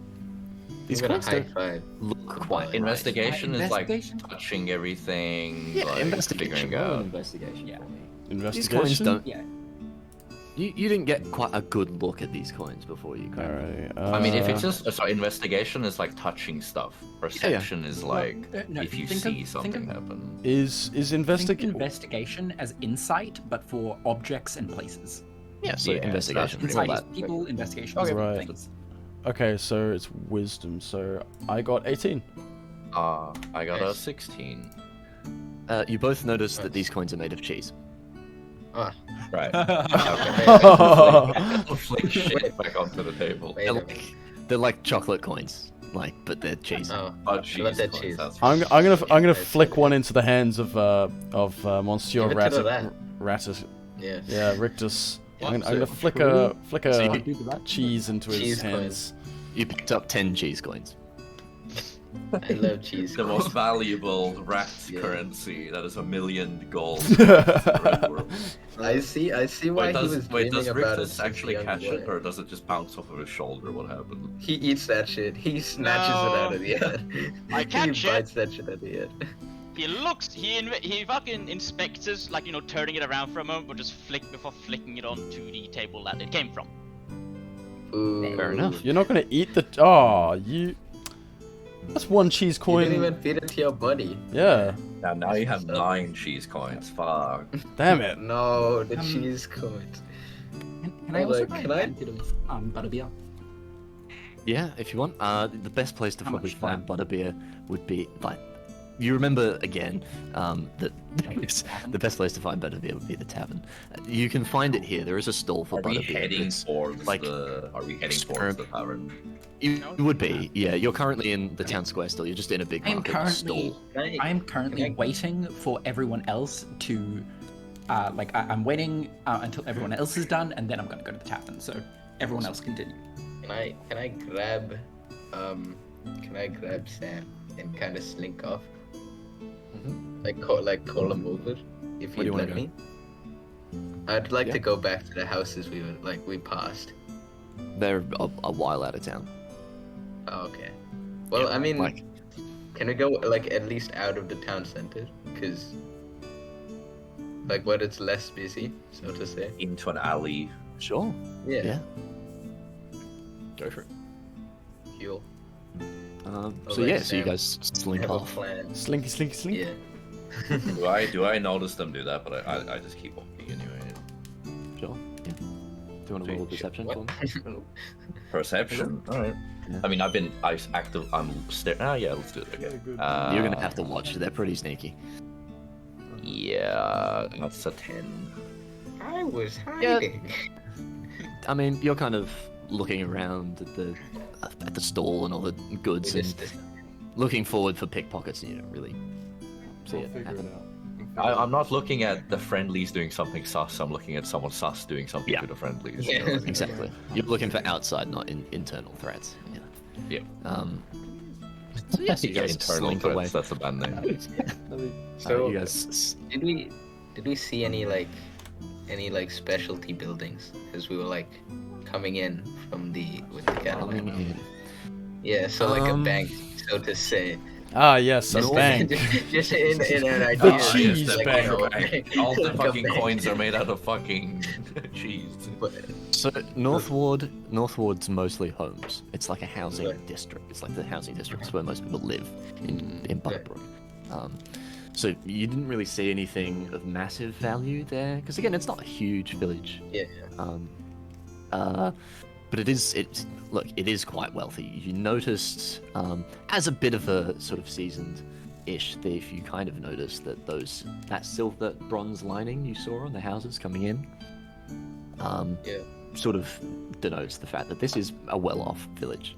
These I'm gonna coins high don't five. look quite right. Investigation is like Investigation? touching everything, Yeah, like investigation. figuring Roll an out. investigation. Yeah. For me. These Investigation. coins don't. Yeah. You didn't get quite a good look at these coins before you grabbed them. Alright. I mean, if it's just investigation is like touching stuff. Perception is like no, if you think see of- something think of- happen. is Think of investigation? investigation as insight, but for objects and places. Yeah, so Yeah, investigation. that's roll Insight that. is people, investigation is Okay. Right. things. Okay, so it's wisdom. So I got 18. I got a Nice. 16. You both notice that these coins are made of cheese. Ah, Right. Oh. Flick shit back onto the table. wait They're a like, minute. they're like chocolate coins, but they're cheese. Oh, Oh, I love cheese that coins, cheese. that's I'm gonna Yeah, flick one into the hands of Monsieur Give it to the Ratus. Yeah. Yeah, Rictus. I'm So gonna flick So a you- cheese into his Cheese hands. You picked up 10 cheese coins. I love cheese. the most valuable rat Yeah. currency. That is 1,000,000 gold. I see why he was Wait, dreaming does about it Rictus since a actually young catch it, boy. or does it just bounce off of his shoulder? What happened? He eats that shit. He snatches it out of the air. I catch he it. bites that shit out of the air. He fucking inspects us, like, turning it around for a moment, but just before flicking it onto the table that it came from. Ooh. Fair enough. You're not gonna eat the. Oh, you. That's one cheese You coin. didn't even feed it to your buddy. Yeah. Now you have 9 cheese coins. Fuck. Damn it. No, the cheese coins. Can I also Like, buy can a I- bit of butterbeer? Yeah, if you want. The best place to How probably much for find butterbeer would be like. You remember again that the best place to find butterbeer would be the tavern. You can find it here. There is a stall for Are we butterbeer. heading It's- towards like, Are we heading towards the tavern? You would be. Yeah, you're currently in the town square still. You're just in a big I am market currently, stall. I am currently waiting for everyone else to, I'm waiting until everyone else is done, and then I'm gonna go to the tavern. So everyone else continue. Can I grab Sam and kind of slink off? Like call him over if Where do he'd you wanna let go? me. I'd like Yeah. to go back to the houses we passed. They're a while out of town. Oh, okay. Well, I mean, like, can we go like at least out of the town center? Because like what it's less busy, so to say. Into an alley. sure. Yeah. Yeah. Go for it. Fuel. So like yeah, so you Sam, guys slink Have a off. plan. Slinky, slinky, slink. Yeah. Do I notice them do that? But I just keep walking anyway. Sure. Yeah. Do you want to roll a perception for me? Perception. All right. Yeah. I mean, I'm staring. Ah, yeah, let's do it. Okay. good. You're gonna have to watch. They're pretty sneaky. Yeah, that's a 10. I was Yeah. hiding. I mean, you're kind of looking around at the stall and all the goods and looking forward for pickpockets, and you don't really see it happen. I'm not looking at the friendlies doing something sus. I'm looking at someone sus doing something Yeah. to the friendlies. Yeah. You know what I mean? Exactly. You're looking for outside, not internal threats. Yeah. Yeah. So yes, you Yeah, guys internal slink away. threats. That's a bad name. So you guys. did we see any specialty buildings as we were like coming in from with the Cadillac? Yeah, so like a bank, so to say. Ah, yes, a No. bank. just in an idea. The cheese just, bank. All the like a fucking bank. coins are made out of fucking cheese. So Northward's mostly homes. It's like a housing Right. district. It's like the housing districts where most people live in Butterbrook. So you didn't really see anything of massive value there, because again, it's not a huge village. Yeah. But it is quite wealthy. You noticed, as a bit of a sort of seasoned-ish thief, you kind of noticed that that bronze lining you saw on the houses coming in, Yeah. sort of denotes the fact that this is a well-off village.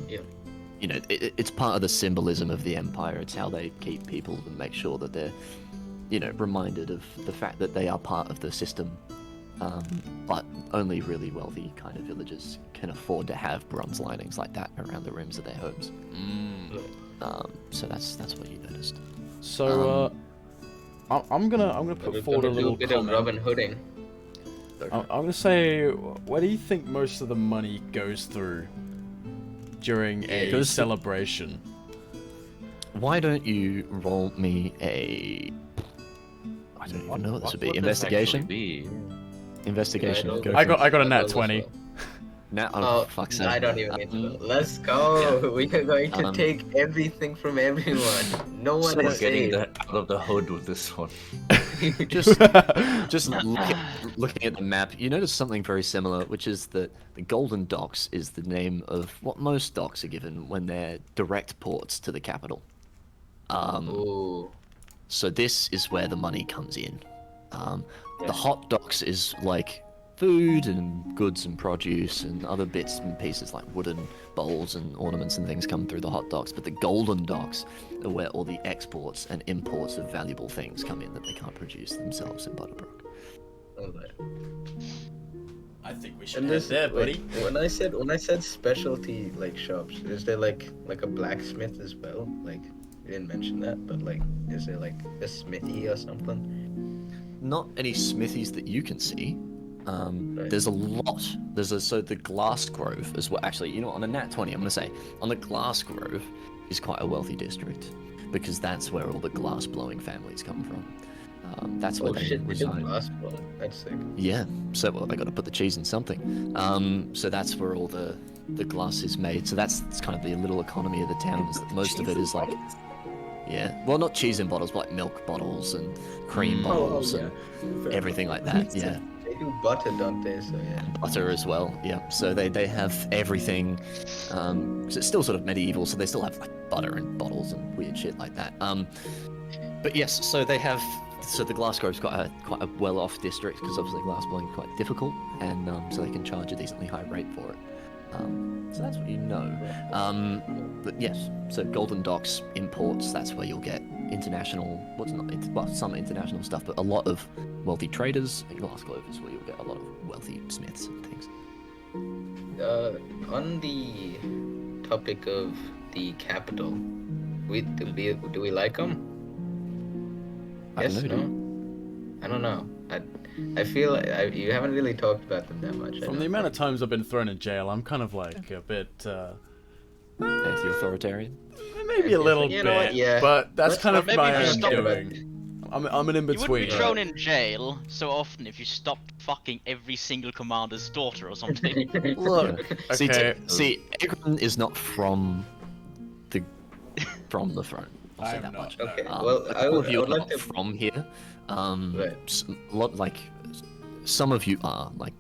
Yeah. You know, it's part of the symbolism of the empire. It's how they keep people and make sure that they're, you know, reminded of the fact that they are part of the system. But only really wealthy kind of villages can afford to have bronze linings like that around the rims of their homes. So that's what you noticed. So, I'm gonna put forward a little bit of comment. Robin Hooding. I'm gonna say, where do you think most of the money goes through during a celebration? Why don't you roll me I don't even know what this would be. Investigation? Investigation. Yeah, Go I for it. got a nat 20. Now, Oh, fuck's sake. I don't even need to know. Let's go. We are going to take everything from everyone. No one We're is getting safe. out of the hood with this one. Just looking at the map, you notice something very similar, which is that the Golden Docks is the name of what most docks are given when they're direct ports to the capital. Ooh. So this is where the money comes in. The hot docks is like food and goods and produce and other bits and pieces like wooden bowls and ornaments and things come through the hot docks. But the Golden Docks are where all the exports and imports of valuable things come in that they can't produce themselves in Butterbrook. I think we should And head this, there, buddy. when I said specialty like shops, is there like a blacksmith as well? Like you didn't mention that, but like is there like a smithy or something? Not any smithies that you can see. Right. There's a lot. So the Glass Grove is what actually, you know, on a nat 20, I'm gonna say on the Glass Grove is quite a wealthy district because that's where all the glass blowing families come from. That's where Oh they shit, we did reside. glass blowing. That's sick. Yeah. So well, they got to put the cheese in something. So that's where all the glass is made. So that's kind of the little economy of the town. Is that most of it is like, yeah, well, not cheese in bottles, but like milk bottles and cream bottles and everything like that. Yeah. They do butter, don't they? So yeah. Butter as well, yeah. So they have everything. 'Cause it's still sort of medieval, so they still have like butter and bottles and weird shit like that. But yes, so they have. So the Glass Grove's got quite a well-off district because obviously glass blowing is quite difficult, and so they can charge a decently high rate for it. So that's what you know. But yes, so Golden Docks imports. That's where you'll get international. Some international stuff, but a lot of wealthy traders. And Glass Grove is where you'll get a lot of wealthy smiths and things. On the topic of the capital, do we like them? I Yes, don't know, no? I don't know. I feel you haven't really talked about them that much. From the amount of times I've been thrown in jail, I'm kind of like a bit Anti-authoritarian. Maybe a little You bit, know what, yeah. but that's kind of maybe my you own stop- doing. I'm an You would in-between. be thrown in jail so often if you stopped fucking every single commander's daughter or something. Look, See, okay. Egron is not from the throne. I'll I say am that not, much. no. Okay. A Well, I couple of you would are like not to. from here. Right. A lot like some of you are like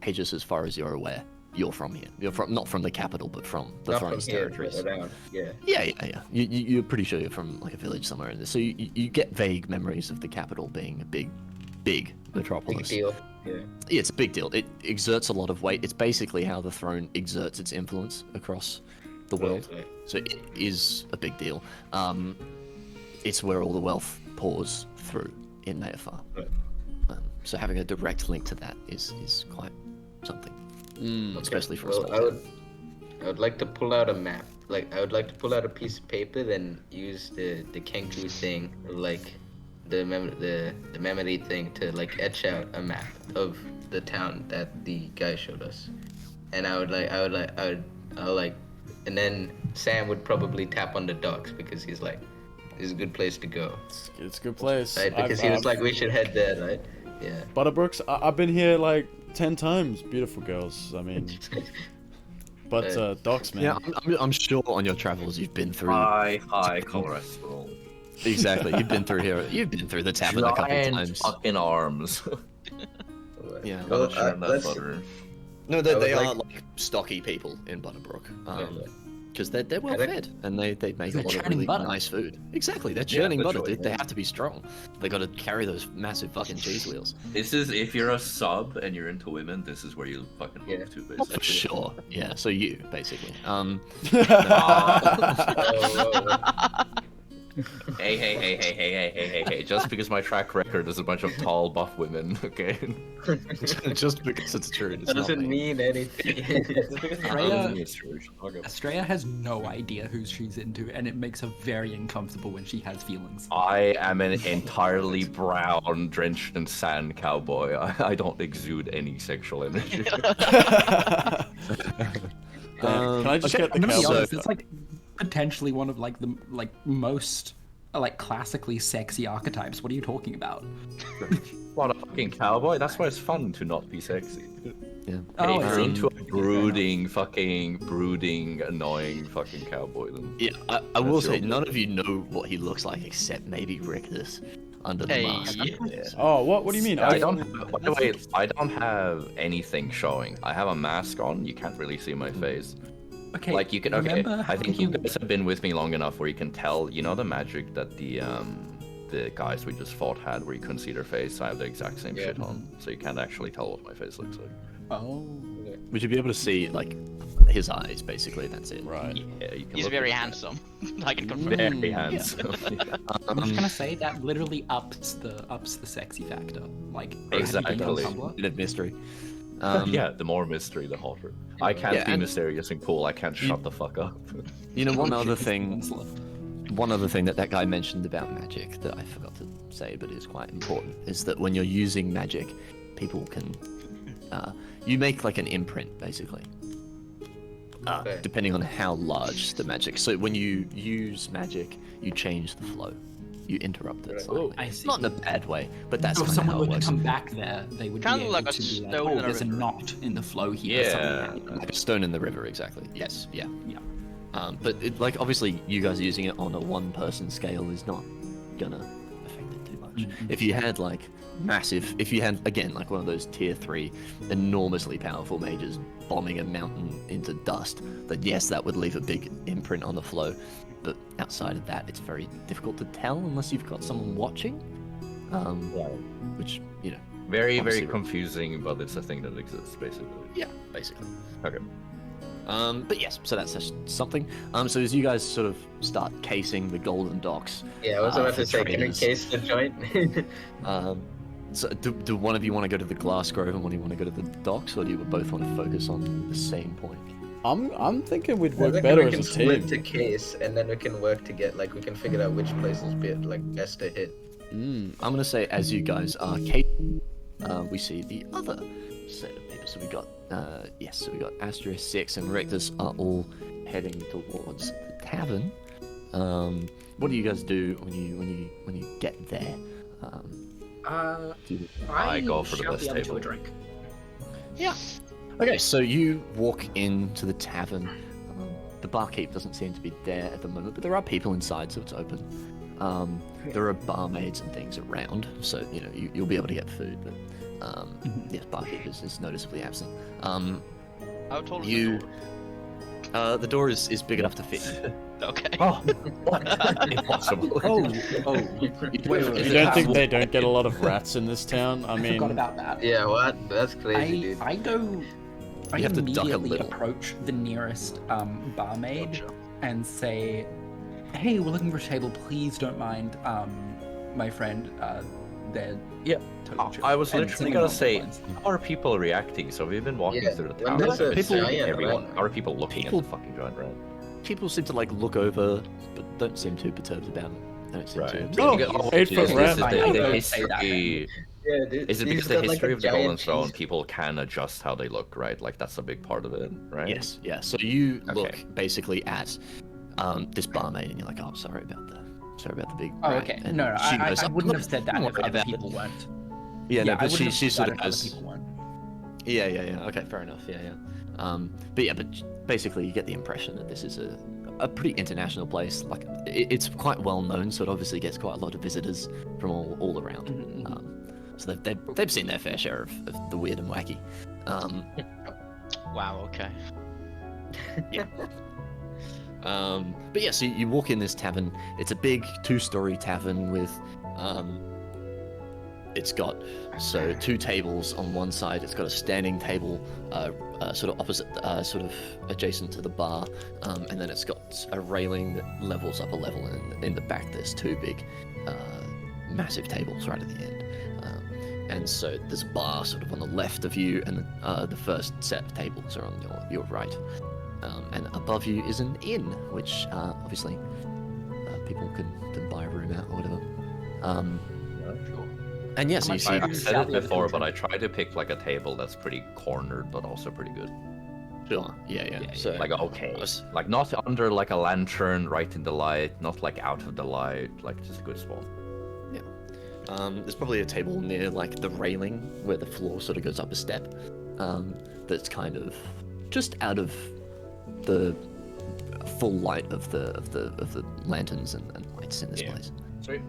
Aegis, as far as you're aware. You're from here. You're from not from the capital, but from the Not from throne's here, territories. but around. Yeah. Yeah. You're pretty sure you're from like a village somewhere in there. So you get vague memories of the capital being a big metropolis. Big deal. Yeah. Yeah, it's a big deal. It exerts a lot of weight. It's basically how the throne exerts its influence across the world. Right. So it is a big deal. It's where all the wealth pours through in Mayafar. Right. So having a direct link to that is quite something, especially for a small town. I would like to pull out a map. Like I would like to pull out a piece of paper, then use the Kenku thing, like the memory thing, to like etch out a map of the town that the guy showed us. And and then Sam would probably tap on the docks because he's like, "This is a good place to go." It's a good place. Right? Because he was like, "We should head there," right? Yeah. Butterbrooks, I've been here like 10 times. Beautiful girls. I mean, but docks, man. Yeah, I'm sure on your travels you've been through. High cholesterol. Exactly, you've been through here. You've been through the tavern a couple Giant times. fucking arms. Yeah. Well, Gotta churn that let's- butter. No, I they would are like- like stocky people in Butterbrook. Yeah. Because they're well fed and they make a They're lot of churning really butter. nice food. Exactly, they're churning butter. literally, They have to be strong. They got to carry those massive fucking cheese wheels. This is if you're a sub and you're into women, this is where you fucking Yeah. move to, For basically. sure. Yeah. So you basically. Oh, Hey. Just because my track record is a bunch of tall, buff women, okay? Just because it's true. It's that not doesn't me. mean anything. Estrella has no idea who she's into, and it makes her very uncomfortable when she has feelings. I am an entirely brown, drenched in sand cowboy. I don't exude any sexual energy. Can I just get the I'm gonna be cowboy? honest, it's like potentially one of like the most like classically sexy archetypes. What are you talking about? What, a fucking cowboy? That's why it's fun to not be sexy. Yeah. Oh, If I you're see. into a brooding, annoying fucking cowboy, then Yeah. I will That's say your- none of you know what he looks like except maybe Rictus under the Hey. mask. Oh, what do you mean? I don't. By the way, I don't have anything showing. I have a mask on. You can't really see my face. Okay, Like you can. Okay, remember I think you how- guys have been with me long enough where you can tell. You know the magic that the guys we just fought had, where you couldn't see their face. I have the exact same Yeah. shit on, so you can't actually tell what my face looks like. Oh, Would you be able to see like his eyes? Basically, that's it. Right. Yeah, you can. He's look very at- handsome. I can confirm. Very handsome. I'm just gonna say that literally ups the sexy factor. Like have you been on Exactly. Tumblr? Bit of mystery. Yeah, the more mystery, the hotter. I can't Yeah, be and- mysterious and cool. I can't shut the fuck up. You know, one other thing Counselor. that guy mentioned about magic that I forgot to say, but is quite important, is that when you're using magic, people can, you make like an imprint basically, Okay. depending on how large the magic. So when you use magic, you change the flow, you interrupt it Right. slightly. I see. Not in a bad way, but that's So if kind of someone how were it to works. come back there, they would Kinda be able like a to be like, stone oh, in a there's a river. knot in the flow here. Yeah. something happened." Like a stone in the river, exactly. Yes, yeah. Yeah. But it, like obviously, you guys using it on a one-person scale is not gonna affect it too much. If you had like massive, if you had again like one of those tier 3, enormously powerful mages bombing a mountain into dust, then yes, that would leave a big imprint on the flow. But outside of that, it's very difficult to tell unless you've got someone watching. Which you know, Very, very Obviously- confusing, but it's a thing that exists, basically. yeah, basically. Okay. But yes, so that's just something. So as you guys sort of start casing the golden docks, Yeah, I was about for to say, can we traders. case the joint? So do one of you want to go to the Glass Grove and one of you want to go to the docks, or do you both want to focus on the same point? I'm thinking we'd I work reckon better we as can a split team. to case, and then we can work to get like we can figure out which places be like best to hit. I'm gonna say as you guys are casing we see the other set of people. So we got so we got Astria, Six, and Rectus are all heading towards the tavern. What do you guys do when you get there? I go for the shout best other two table. a drink. Yeah. Okay, so you walk into the tavern. The barkeep doesn't seem to be there at the moment, but there are people inside, so it's open. There are barmaids and things around, so you'll be able to get food. But barkeep is noticeably absent. How tall is You, the door? the door is big enough to fit you. Okay. Oh, what? Impossible. Wait. You don't think they don't get a lot of rats in this town? I I mean, forgot about that. Yeah, what? That's crazy, dude. I have to duck a immediately little. approach the nearest barmaid Gotcha. and say, "Hey, we're looking for a table. Please don't mind my friend. They're Yeah, totally chill." I was And literally singing gonna along the say, lines. how are people reacting? So we've been walking Yeah, through the when town. there's a People, giant everyone. rat, How are people looking People- at the fucking giant rat? People seem to look over, but don't seem too perturbed about it. Don't seem too Right. upset. Oh, 8-foot Is rat. this I the don't say that. history? Yeah, dude. Is it he's because the got, like, history a of the Golden giant Throne, cheese- people can adjust how they look, right? Like that's a big part of it, right? Yes, yeah. So you Okay. look basically at this barmaid, and you're like, "Oh, sorry about the big." Oh, rat." okay. And No, she I goes, I "I'm wouldn't not- have said that don't if worry other about it." people weren't. Yeah, no, I but wouldn't she have she said sort that of if other goes. people weren't. Yeah. Okay, fair enough. Yeah. But basically, you get the impression that this is a pretty international place. Like, it's quite well known, so it obviously gets quite a lot of visitors from all around. So they've seen their fair share of the weird and wacky. Wow. Okay. But yeah, so you walk in this tavern. It's a big 2-story tavern with it's got two tables on one side. It's got a standing table sort of opposite, sort of adjacent to the bar, and then it's got a railing that levels up a level. And in the back, there's 2 big, massive tables right at the end. And so there's a bar sort of on the left of you, and the first set of tables are on your right. And above you is an inn, which obviously people can buy a room out or whatever. And yes, you see. I've said it before, but I try to pick like a table that's pretty cornered, but also pretty good. Sure. Yeah. So Like okay, like not under like a lantern right in the light, not like out of the light, like just a good spot. there's probably a table near like the railing where the floor sort of goes up a step. That's kind of just out of the full light of the lanterns and lights in this Yeah. place. Sweet.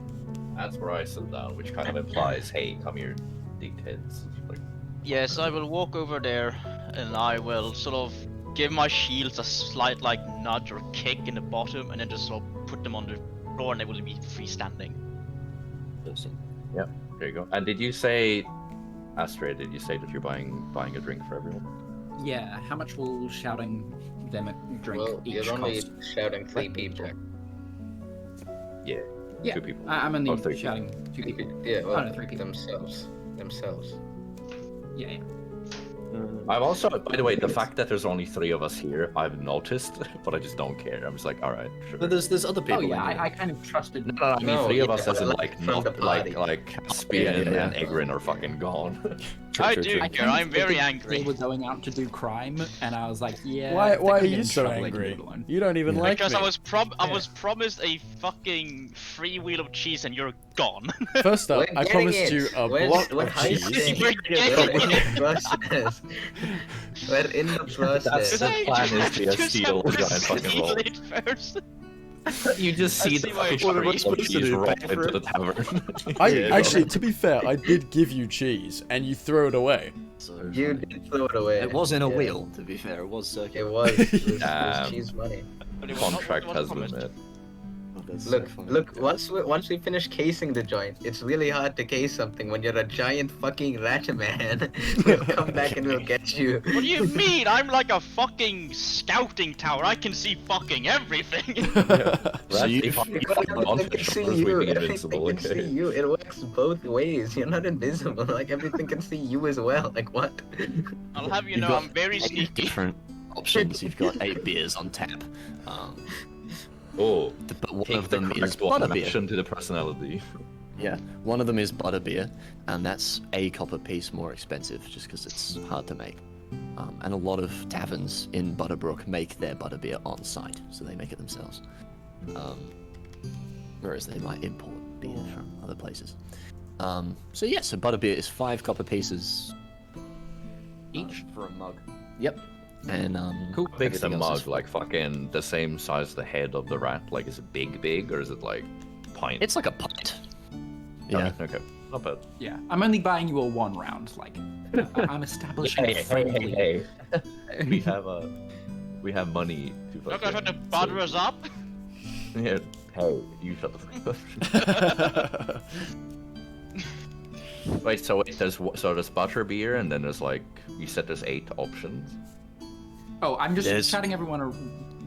That's where I sit down, which kind of implies, hey, come here, dickheads. Like, Yes, I will walk over there, and I will sort of give my shields a slight nudge or kick in the bottom, and then just sort of put them on the floor, and they will be freestanding. yeah, there you go. And did you say, Astrid, did you say that you're buying a drink for everyone? Yeah, how much will shouting them a drink Well, each you're only cost? shouting 3 people. Yeah. Yeah, 2 people. I'm only Oh, 3 shouting 2 people. Yeah, well, no, 3 people. themselves. Yeah. I've also, by the way, the fact that there's only 3 of us here, I've noticed, but I just don't care. I'm just like, all right, sure. But there's other people. Oh yeah, in here. I kind of trusted. No, I mean No, 3 of yeah, us as in like, like from the not party. like Caspian Yeah. and Egrin are fucking gone. True, I true, do true. I care. I'm very They angry. were going out to do crime, and I was like, yeah. Why if they're are gonna get you in so trouble, they can do angry? it alone. You don't even like Because me. I was promised a fucking free wheel of cheese, and you're gone. First up, We're I getting promised it. you a We're- block we're of heisting. cheese. We're We're in getting the process. We're in the process. the plan is to Just steal have a to giant fucking steal roll. it first. You just I see see the why fucking it's fucking free. supposed to cheese do, roll pay for into it? the tavern. I Yeah, actually, to be fair, I did give you cheese, and you threw it away. So You funny. did throw it away. It was in a Yeah. wheel, to be fair. It was circular. It was. It Damn. was cheese money. But it was not what Contract was has been promised. met. Oh, that's Look, so funny. look. Once we finish casing the joint, it's really hard to case something when you're a giant fucking rat man. We'll come back and we'll get you. What do you mean? I'm like a fucking scouting tower. I can see fucking everything. So you- They can see you. Everything can see you. It works both ways. You're not invisible. Like everything can see you as well. Like what? I'll have you You've know, got I'm very 8 sneaky. different options. You've got 8 beers on tap. Oh, But one take of the them is correct one butterbeer. action to the personality. Yeah, one of them is butterbeer, and that's a copper piece more expensive just because it's hard to make. And a lot of taverns in Butterbrook make their butterbeer on site, so they make it themselves. Whereas they might import beer from other places. So yeah, so butterbeer is 5 copper pieces each for a mug. Yep. And Cool. How big is a everything else mug? Like fucking the same size as the head of the rat? Like, is it big, or is it like pint? It's like a pint. Yeah. Okay. Not bad. Yeah, I'm only buying you a 1 round. Like, I'm establishing a friendly. We have money to You're fucking. gonna try to butter us up? Yeah. Hey, you shut the fuck up. Wait, there's butter beer, and then there's like, you said there's 8 options. Oh, I'm just There's- shouting everyone a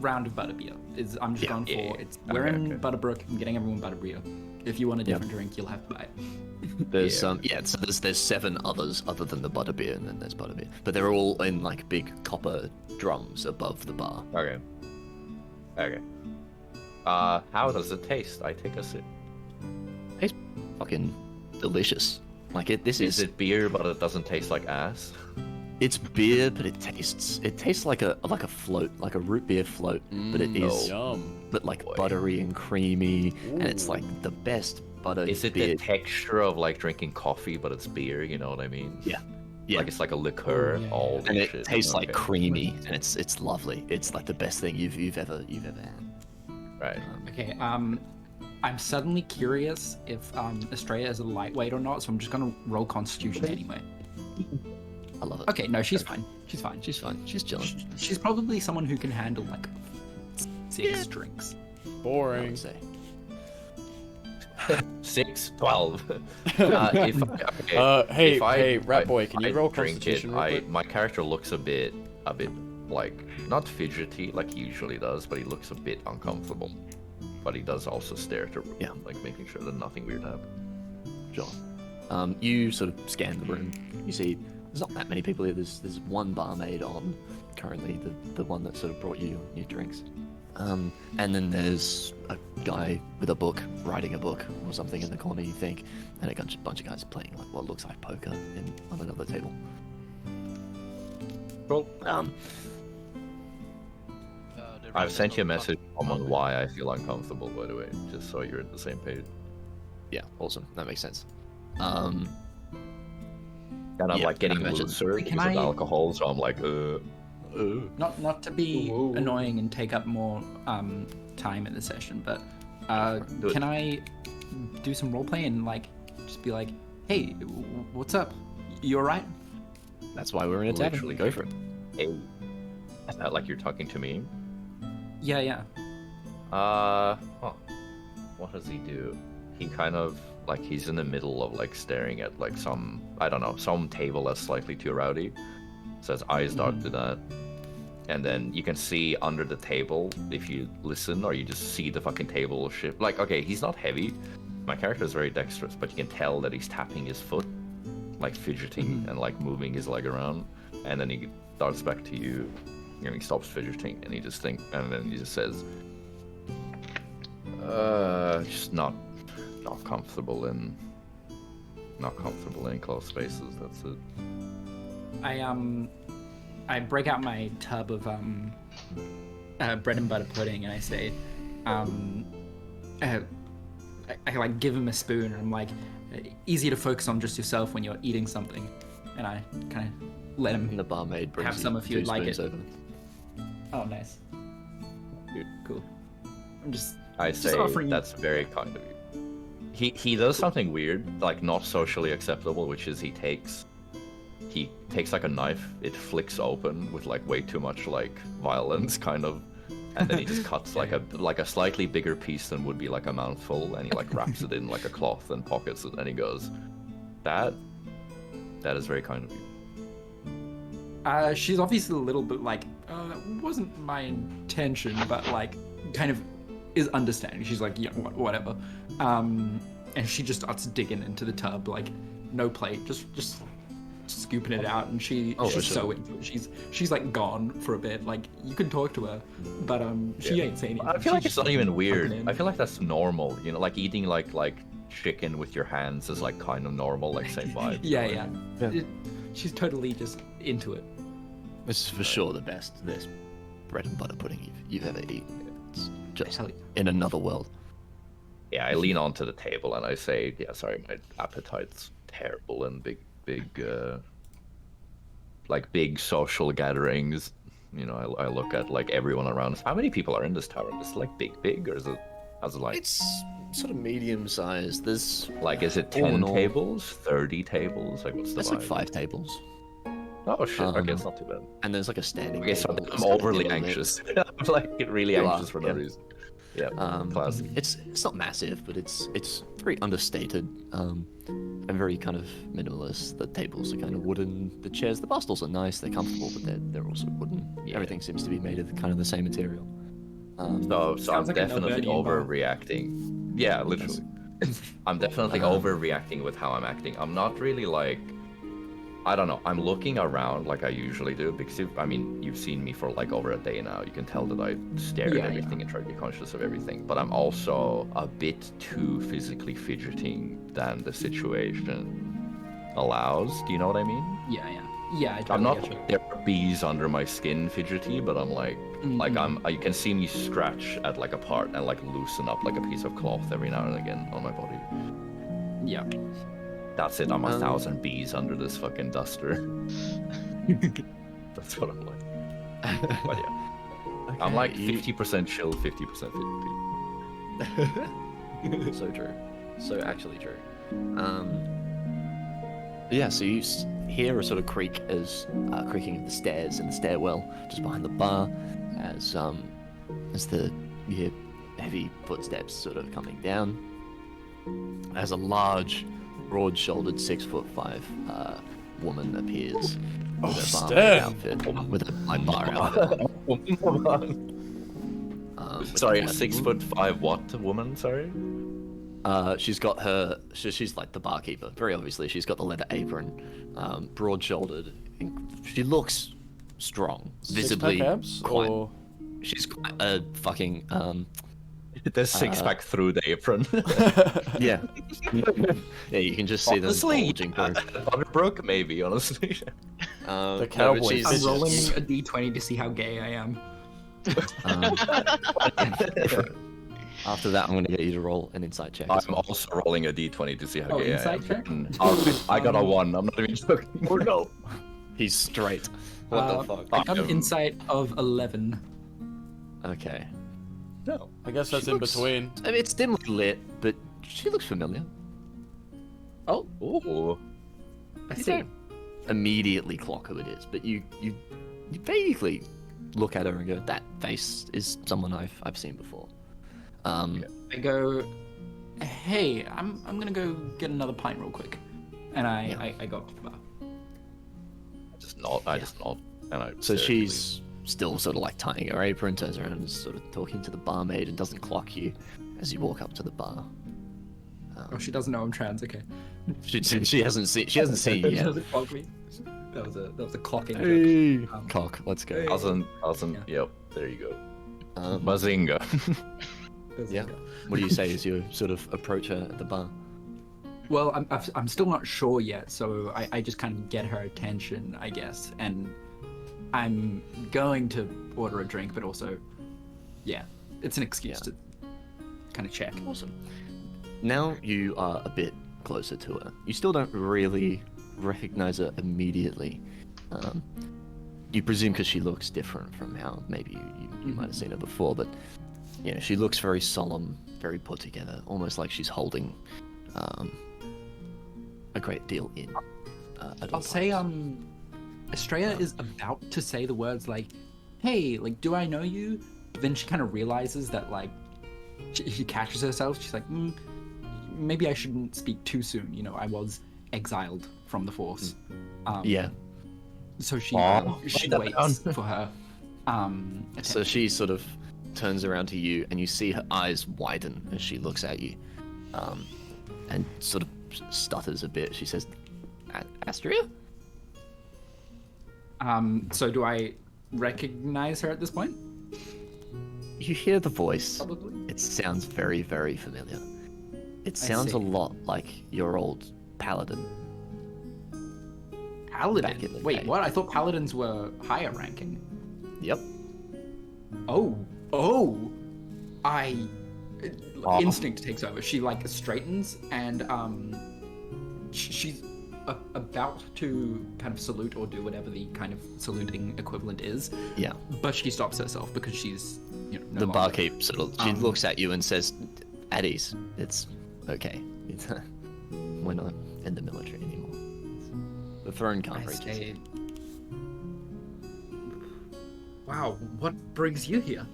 round of butterbeer. I'm just going for it's. We're Okay, in okay. Butterbrook. I'm getting everyone butterbeer. If you want a different drink, you'll have to buy it. There's so there's 7 others other than the butterbeer, and then there's butterbeer, but they're all in like big copper drums above the bar. Okay. How does it taste? I take a sip. It's fucking delicious. Like Is it beer, but it doesn't taste like ass? It's beer, but it tastes like a float, like a root beer float, but it is Yum. but like Boy. buttery and creamy, and it's like the best butter Is it beer. the texture of like drinking coffee, but it's beer? You know what I mean? Yeah. Yeah. Like it's like a liqueur. Oh, yeah, All And this it shit. tastes like Okay. creamy, and it's lovely. It's like the best thing you've ever had. Right. Okay. I'm suddenly curious if Estrella is a lightweight or not, so I'm just gonna roll Constitution anyway. I love it. Okay. No, she's fine. She's fine. She's fine. She's chilling. She's probably someone who can handle like 6 drinks. I Boring. would say. 6, 12. Hey, Hey, Rat Boy, can you roll drink Constitution it, real quick? my character looks a bit like not fidgety like he usually does, but he looks a bit uncomfortable. But he does also stare to like making sure that nothing weird happens. Sure. You sort of scan the room. You see there's not that many people here. There's one barmaid on currently, the one that sort of brought you your drinks. And then there's a guy with a book, writing a book or something in the corner, you think, and a bunch of guys playing like what looks like poker on another table. Cool. I've sent you a no message fucking on why I feel uncomfortable, by the way, just so you're on the same page. Yeah, awesome. That makes sense. And I'm Yeah, like getting I imagine. looser Can because of I- alcohol, so I'm like, Not to be Ooh. annoying and take up more time in the session, but Do it. can I do some roleplay and like just be like, hey, what's up? You alright? That's why we're in a tavern. Literally. Go for it. hey. Like you're talking to me? Yeah. What does he do? He kind of, like, he's in the middle of, like, staring at, like, some, I don't know, some table that's slightly too rowdy. So his eyes dart to that. And then you can see under the table, if you listen, or you just see the fucking table shift. Like, okay, he's not heavy. My character is very dexterous, but you can tell that he's tapping his foot, like, fidgeting and, like, moving his leg around. And then he darts back to you, and he stops fidgeting, and he just and then he just says, just not comfortable in close spaces. That's it. I break out my tub of bread and butter pudding and I say, I like give him a spoon and I'm like, easy to focus on just yourself when you're eating something, and I kind of let him. And the barmaid brings Have you some if you'd 2 like spoons it. over. Oh, nice. Cool. I'm just. I Just say offering you- that's very kind of you. He does something weird, like not socially acceptable, which is he takes like a knife, it flicks open with like way too much like violence, kind of, and then he just cuts like a slightly bigger piece than would be like a mouthful, and he like wraps it in like a cloth and pockets it, and he goes, that is very kind of you. She's obviously a little bit like, that wasn't my intention, but like, kind of is understanding. She's like, yeah, whatever. And she just starts digging into the tub, like, no plate, just scooping it out, and she's so into it. She's like gone for a bit. Like, you can talk to her, but she ain't saying anything. I feel like it's not even weird. in. I feel like that's normal, you know, like eating like chicken with your hands is like kind of normal, like same vibe. Yeah, Like, yeah. Yeah. She's totally just into it. This is for sure the best bread and butter pudding you've ever eaten. It's just Hell yeah. in another world. Yeah, I lean onto the table and I say, yeah, sorry, my appetite's terrible and big social gatherings. You know, I look at like everyone around. How many people are in this tower? Is it like big, or is it like It's sort of medium sized. There's is it all in 10 all- tables, 30 tables? Like what's the There's like vibe? 5 tables, Oh shit, okay, Um, it's not too bad. and there's like a standing Okay, so table. I'm that's kind of overly middle lit. anxious. I'm like really You anxious are, for no yeah. reason. Yeah, classic. It's not massive, but it's very understated, and very kind of minimalist. The tables are kind of wooden. The chairs, the bar stools are nice. They're comfortable, but they're also wooden. Yeah. Everything seems to be made of kind of the same material. So I'm Sounds like a definitely Melbournian bar. overreacting. Yeah, literally. I'm definitely overreacting with how I'm acting. I'm not really like, I don't know. I'm looking around like I usually do because you've seen me for like over a day now. You can tell that I stare Yeah, at everything and try to be conscious of everything. But I'm also a bit too physically fidgeting than the situation allows. Do you know what I mean? Yeah, yeah. Yeah, I totally I'm not get you. like there are bees under my skin fidgety, but I'm like Mhm. you can see me scratch at like a part and like loosen up like a piece of cloth every now and again on my body. Yeah. That's it. I'm 1,000 bees under this fucking duster. That's what I'm like. But yeah, I'm like 50% chill, 50% fidgety. So true. So actually true. Yeah, so you hear a sort of creak as creaking of the stairs in the stairwell just behind the bar as you hear heavy footsteps sort of coming down as a large, broad-shouldered 6'5" woman appears with a barmaid Steph! outfit, with a bar outfit. Sorry, a with- 6'5" what woman? Sorry. She's got her. She's like the barkeeper. Very obviously, she's got the leather apron, broad-shouldered. She looks strong, visibly. Six-pack abs, quite. or She's quite a fucking. There's six-pack through the apron. Yeah. Yeah, you can just see them Honestly, bulging through. Butterbrook, maybe. Honestly. No, but cowboy she's- I'm fidgets. rolling a d20 to see how gay I am. After that, I'm going to get you to roll an insight check. I'm also rolling a d20 to see how Oh, gay I insight am. check? I got a 1. I'm not even joking. Oh no. He's straight. What the fuck? I got an insight of 11. Okay. No. I guess that's She in looks- between. I mean, it's dimly lit, but she looks familiar. Oh, Ooh. I You see. don't immediately clock who it is, but you vaguely look at her and go, "That face is someone I've seen before." I go, hey, I'm gonna go get another pint real quick, and I go up to the bar. I just nod. And I So stare she's still sort of like tying her apron, turns around and is sort of talking to the barmaid and doesn't clock you as you walk up to the bar. Oh, she doesn't know I'm trans. Okay. She hasn't seen you She yet. doesn't clock me. That was a clocking joke. Cock, let's go. Cousin, Yeah. yep, there you go. Um, Bazinga. yeah. What do you say as you sort of approach her at the bar? Well, I'm still not sure yet, so I just kind of get her attention, I guess, and I'm going to order a drink, but also, yeah, it's an excuse to kind of check. Awesome. Now you are a bit closer to her. You still don't really recognize her immediately. You presume because she looks different from how maybe you might have seen her before, but you know, she looks very solemn, very put together, almost like she's holding a great deal in. At all I'll say, times. Estrella is about to say the words like, "Hey, like, do I know you?" But then she kind of realizes that like she catches herself. She's like, maybe I shouldn't speak too soon. You know, I was exiled from the Force. Yeah. So she write that waits down. for her. So she sort of turns around to you, and you see her eyes widen as she looks at you, and sort of stutters a bit. She says, "Astria?" So do I recognize her at this point? You hear the voice. Probably. It sounds very, very familiar. It sounds a see. lot like your old paladin. Back in the Paladin. Wait, day. what? I thought paladins were higher ranking. Yep. Oh. Instinct takes over. She like straightens and she's about to kind of salute or do whatever the kind of saluting equivalent is. Yeah. But she stops herself because she's no The longer- barkeep sort of she looks at you and says, "At ease. It's okay. We're not in the military anymore. The throne can't I reach us." say, wow, what brings you here?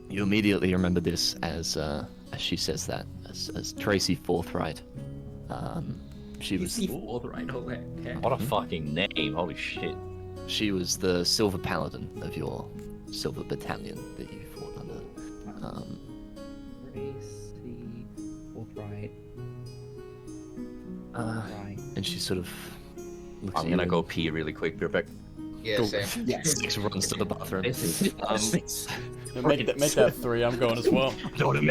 You immediately remember this as she says that, as Tracy Forthright. She was Forthright, okay. What a fucking name! Holy shit! she was the Silver Paladin of your Silver Battalion that you fought under. Tracy Forthright. And she sort of looks I'm at gonna you go pee really quick. Be right back. Yeah, same. Six runs to the bathroom. Make that 3. I'm going as well. I don't want to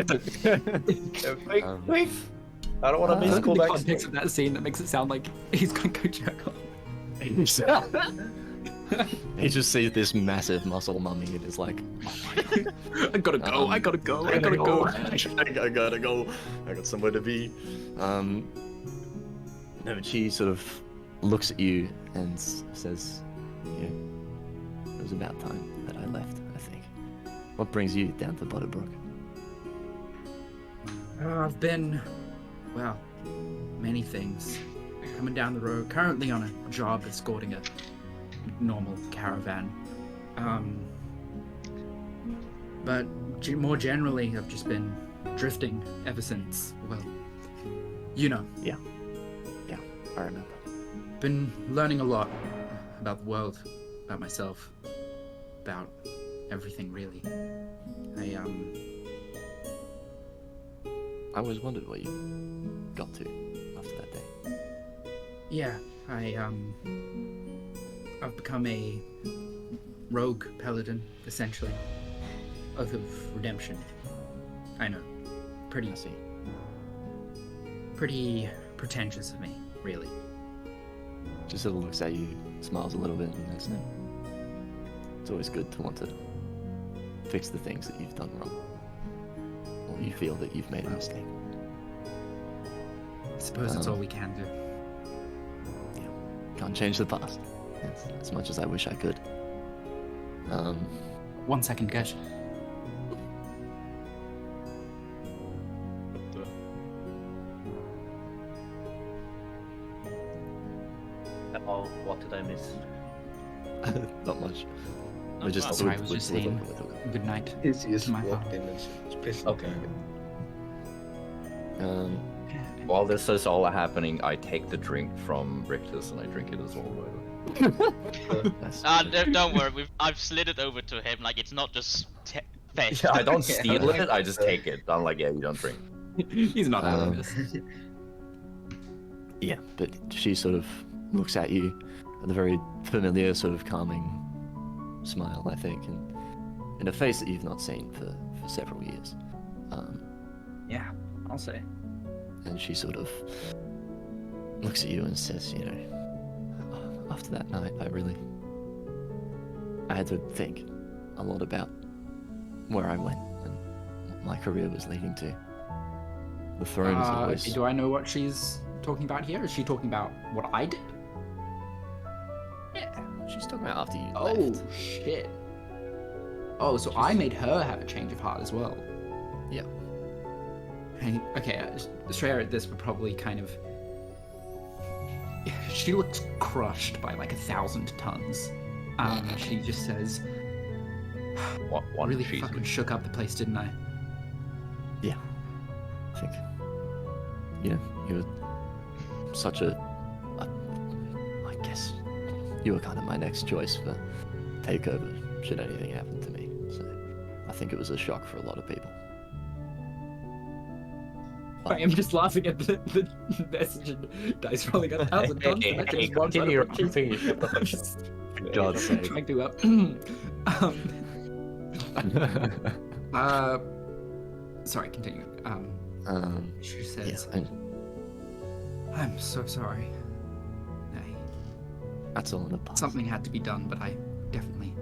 miss The callbacks. context of that scene that makes it sound like he's gonna go check on. He just sees this massive muscle mummy and is like, I gotta go. I gotta go. I gotta go. I gotta go. I got somewhere to be. No, but she sort of looks at you and says, "Yeah, it was about time that I left, I think. What brings you down to Butterbrook?" I've been, well, many things. Coming down the road, currently on a job escorting a normal caravan. But more generally, I've just been drifting ever since, well, you know. Yeah, I remember. Been learning a lot about the world, about myself, about everything really. I always wondered what you got to after that day. Yeah, I've become a rogue paladin, essentially. Oath of Redemption. I know. I see. Pretty pretentious of me, really. Just sort of looks at you, smiles a little bit, and says, "No. It's always good to want to fix the things that you've done wrong, or you feel that you've made a mistake." I suppose it's all we can do. Can't change the past, as much as I wish I could. 1 second, guys. Oh, what did I miss? Not much. Not We're just much. Sorry, I was just saying good night. He just My walked fault. in and just pissed Okay. Um, While this is all happening, I take the drink from Rictus and I drink it as well. that's Don't worry, I've slid it over to him. Like it's not just theft. Yeah, I don't steal it. I just take it. I'm like, yeah, you don't drink. He's not doing this. yeah, but she sort of looks at you with a very familiar, sort of calming smile, I think, and in a face that you've not seen for several years. Yeah, I'll say. And she sort of looks at you and says, you know, after that night, I had to think a lot about where I went and what my career was leading to. The throne is always... Do I know what she's talking about here? Is she talking about what I did? Yeah, she's talking about after you Oh, left. shit. Oh, so I made her have a change of heart as well. Yeah. Okay, Shreya at this would probably kind of... She looks crushed by like 1,000 tons. She just says, One really cheese. fucking shook up the place, didn't I? Yeah. I think, you know, you're such I guess you were kind of my next choice for takeover should anything happen to me. So I think it was a shock for a lot of people. I am just laughing at the message and dice rolling 1,000 tons. and that just one continue side of it. I'm just God's sake. trying to Sorry, continue. She Yeah, says, and I'm so sorry. that's all in the past. Something had to be done, but I definitely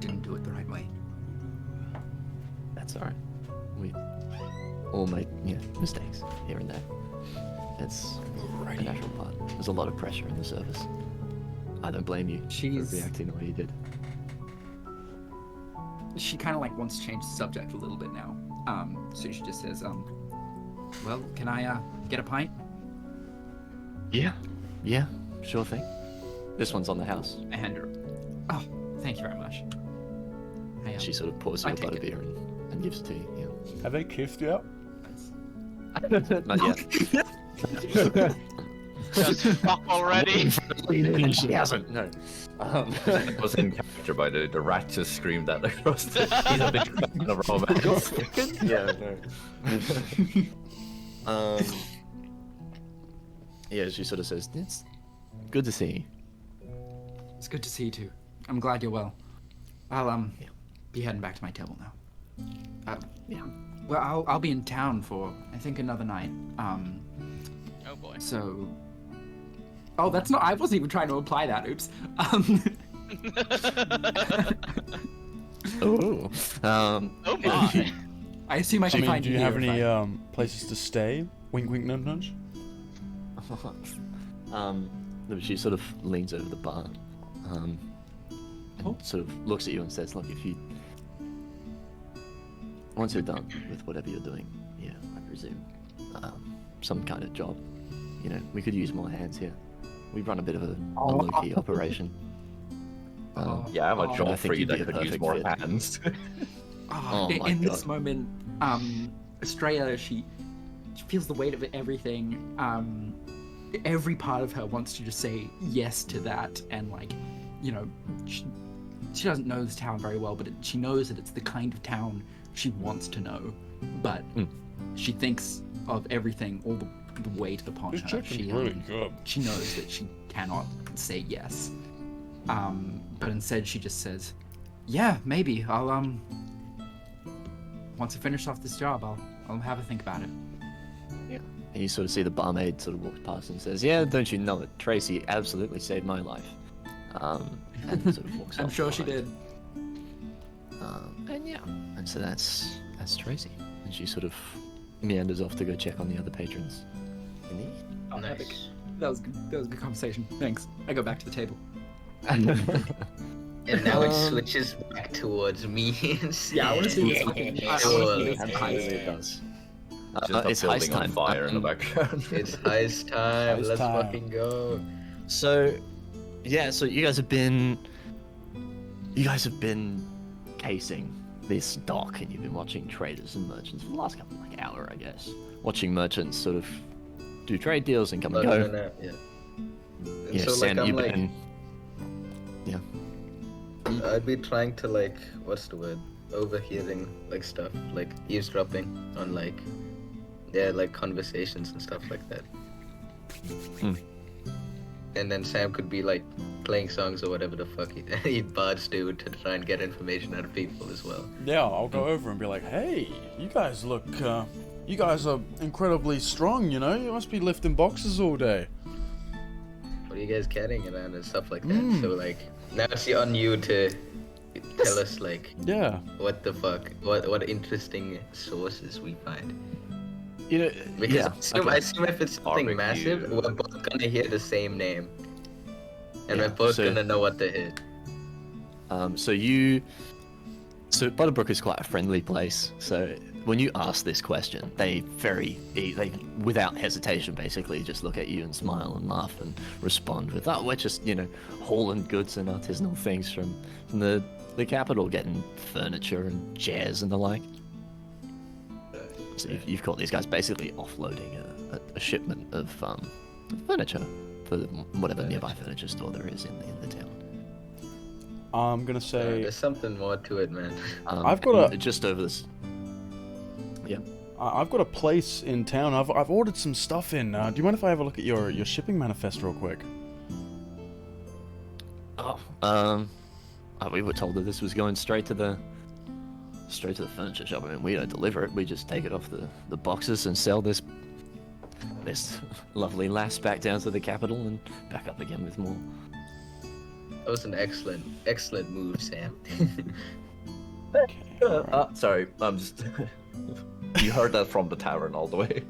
didn't do it the right way. That's alright. We all make mistakes here and there. It's a natural part. There's a lot of pressure in the service. I don't blame you She's- for reacting the way you did. She kind of like wants to change the subject a little bit now. So she just says, well, can I get a pint? Yeah, sure thing. This one's on the house. I hand her. Oh, thank you very much. She sort of pours you I a take it. butterbeer and gives it to you. Have they kissed yet? Not yet. Just fuck already. And she hasn't. No. It was in character by the rat just screamed that across the. He's a big fan of romance. Yeah, no. Yeah, she sort of says, "It's good to see you." It's good to see you too. I'm glad you're well. I'll be heading back to my table now. Yeah. Well, I'll be in town for I think another night. Oh boy. So. Oh, that's not. I wasn't even trying to imply that. Oops. Oh. Oh my. I assume I I can mean, find do you here have if any I- places to stay? Wink, wink, nudge, nudge. No, she sort of leans over the bar, and sort of looks at you and says, "Look, if you once you're done with whatever you're doing, yeah, I presume, some kind of job. You know, we could use more hands here. We run a bit of a low-key operation. Yeah, I have a Oh, I job think for you you'd be that a could use perfect more fit. hands. Oh my in this God. moment, Estrella, she feels the weight of everything. Every part of her wants to just say yes to that, and like, you know, she doesn't know this town very well, but she knows that it's the kind of town she wants to know. But she thinks of everything, all the weight upon This her. chicken's really good. She knows that she cannot say yes. But instead she just says, "Yeah, maybe I'll once I finish off this job, I'll have a think about it." And you sort of see the barmaid sort of walks past and says, "Yeah, don't you know it? Tracy absolutely saved my life." And sort of walks I'm off sure she behind. did. And yeah, and so that's Tracy, and she sort of meanders off to go check on the other patrons. Oh, Nice. That was good. That was a good conversation. Thanks. I go back to the table. And now it switches back towards me. Yeah, I want to see what's happening. Absolutely it does. Just a It's building heist on time. fire in the background. It's heist time. Heist Let's time. fucking go. So, yeah, so you guys have been casing this dock, and you've been watching traders and merchants for the last couple like hour, I guess. Watching merchants sort of do trade deals and come and go. No, yeah. And Yeah, so, Sam, like, I'm you've like, been. Yeah. I'd be trying to like, what's the word? Overhearing like stuff, like eavesdropping on like, yeah, like conversations and stuff like that. Hmm. And then Sam could be like playing songs or whatever the fuck he bards do to try and get information out of people as well. Yeah, I'll go over and be like, "Hey, you guys look, you guys are incredibly strong, you know? You must be lifting boxes all day." What are you guys carrying around and stuff like that? So like, now it's on you to tell us like Yeah. what the fuck, what interesting sources we find. You know, Because yeah. I assume if it's something Barbecue. massive, we're both gonna hear the same name. And Yeah, we're both so- gonna know what to hit. So Butterbrook is quite a friendly place. So when you ask this question, they without hesitation basically just look at you and smile and laugh and respond with, "Oh, we're just hauling goods and artisanal things from the capital, getting furniture and chairs and the like." So you've caught these guys basically offloading a shipment of furniture for whatever nearby furniture store there is in the town. I'm gonna say There's something more to it, man. I've got and just over this. Yeah. I've got a place in town. I've ordered some stuff in. Do you mind if I have a look at your shipping manifest real quick? We were told that this was going straight to the straight to the furniture shop. I mean, we don't deliver it. We just take it off the boxes and sell this lovely lass back down to the capital and back up again with more. That was an excellent move, Sam. Sorry, I'm just. You heard that from the tavern all the way.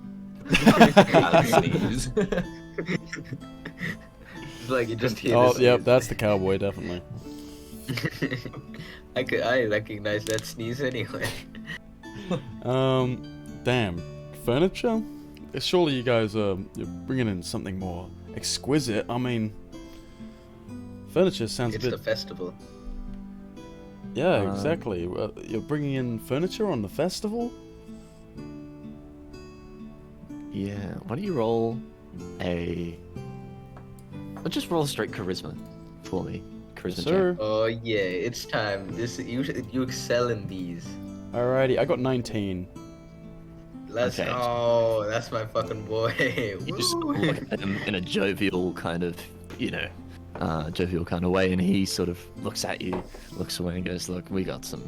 It's like you just hear Oh, this yep, sneeze. that's the cowboy, definitely. I recognize that sneeze anyway. Damn. Furniture? Surely you guys are you're bringing in something more exquisite. I mean, furniture sounds It's a the bit. festival. Yeah, exactly. You're bringing in furniture on the festival? Yeah. Why don't you roll I'll just roll a straight charisma for me. Charisma check. Sir. Oh yeah, it's time. You excel in these. Alrighty, I got 19. Let's Okay. go. That's my fucking boy. You just Woo. look at him in a jovial kind of, jovial kind of way, and he sort of looks at you, looks away, and goes, "Look, we got some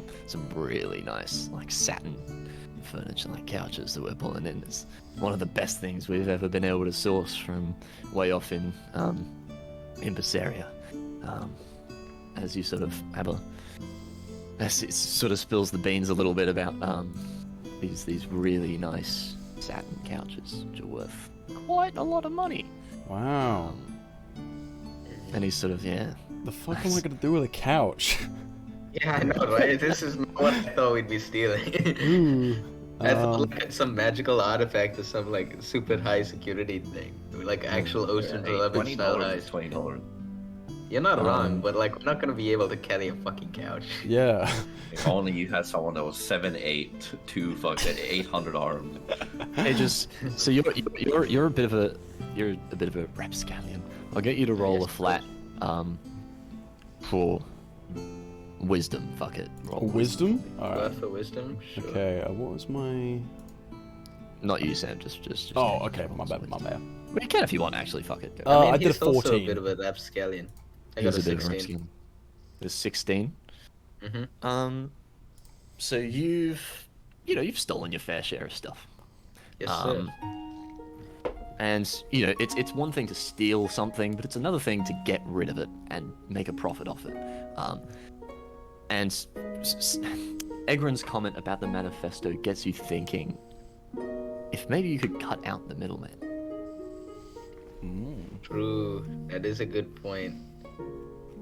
really nice like satin furniture, like couches that we're pulling in. It's one of the best things we've ever been able to source from way off in Berseria." As you sort of as it sort of spills the beans a little bit about these really nice satin couches, which are worth quite a lot of money. Wow. And he's sort of, yeah. The fuck am I gonna do with a couch? Yeah, I know, right? This is not what I thought we'd be stealing. Ooh. I thought like it's some magical artifact or some like super high security thing, like actual Ocean's 11 style $20 heist. is $20. You're not wrong, but like we're not gonna be able to carry a fucking couch. Yeah. If only you had someone that was 7'8" to fucking 800 armed. Hey, just so you're a bit of a rapscallion. I'll get you to roll Yes, a flat for wisdom. Fuck it. Roll Wisdom? Worth Alright. for wisdom. Sure. Okay, what was my... Not you, Sam. Just Oh, me. okay, my bad, my bad. Well, you can if you want. Actually, fuck it. Go. I did a he's also 14. a bit of a rapscallion. I He's got a a bit of a 16. rapscallion. There's 16. Mm-hmm. So you've stolen your fair share of stuff. Yes, sir. And it's one thing to steal something, but it's another thing to get rid of it and make a profit off it. And Egren's comment about the manifesto gets you thinking, if maybe you could cut out the middleman. True. That is a good point.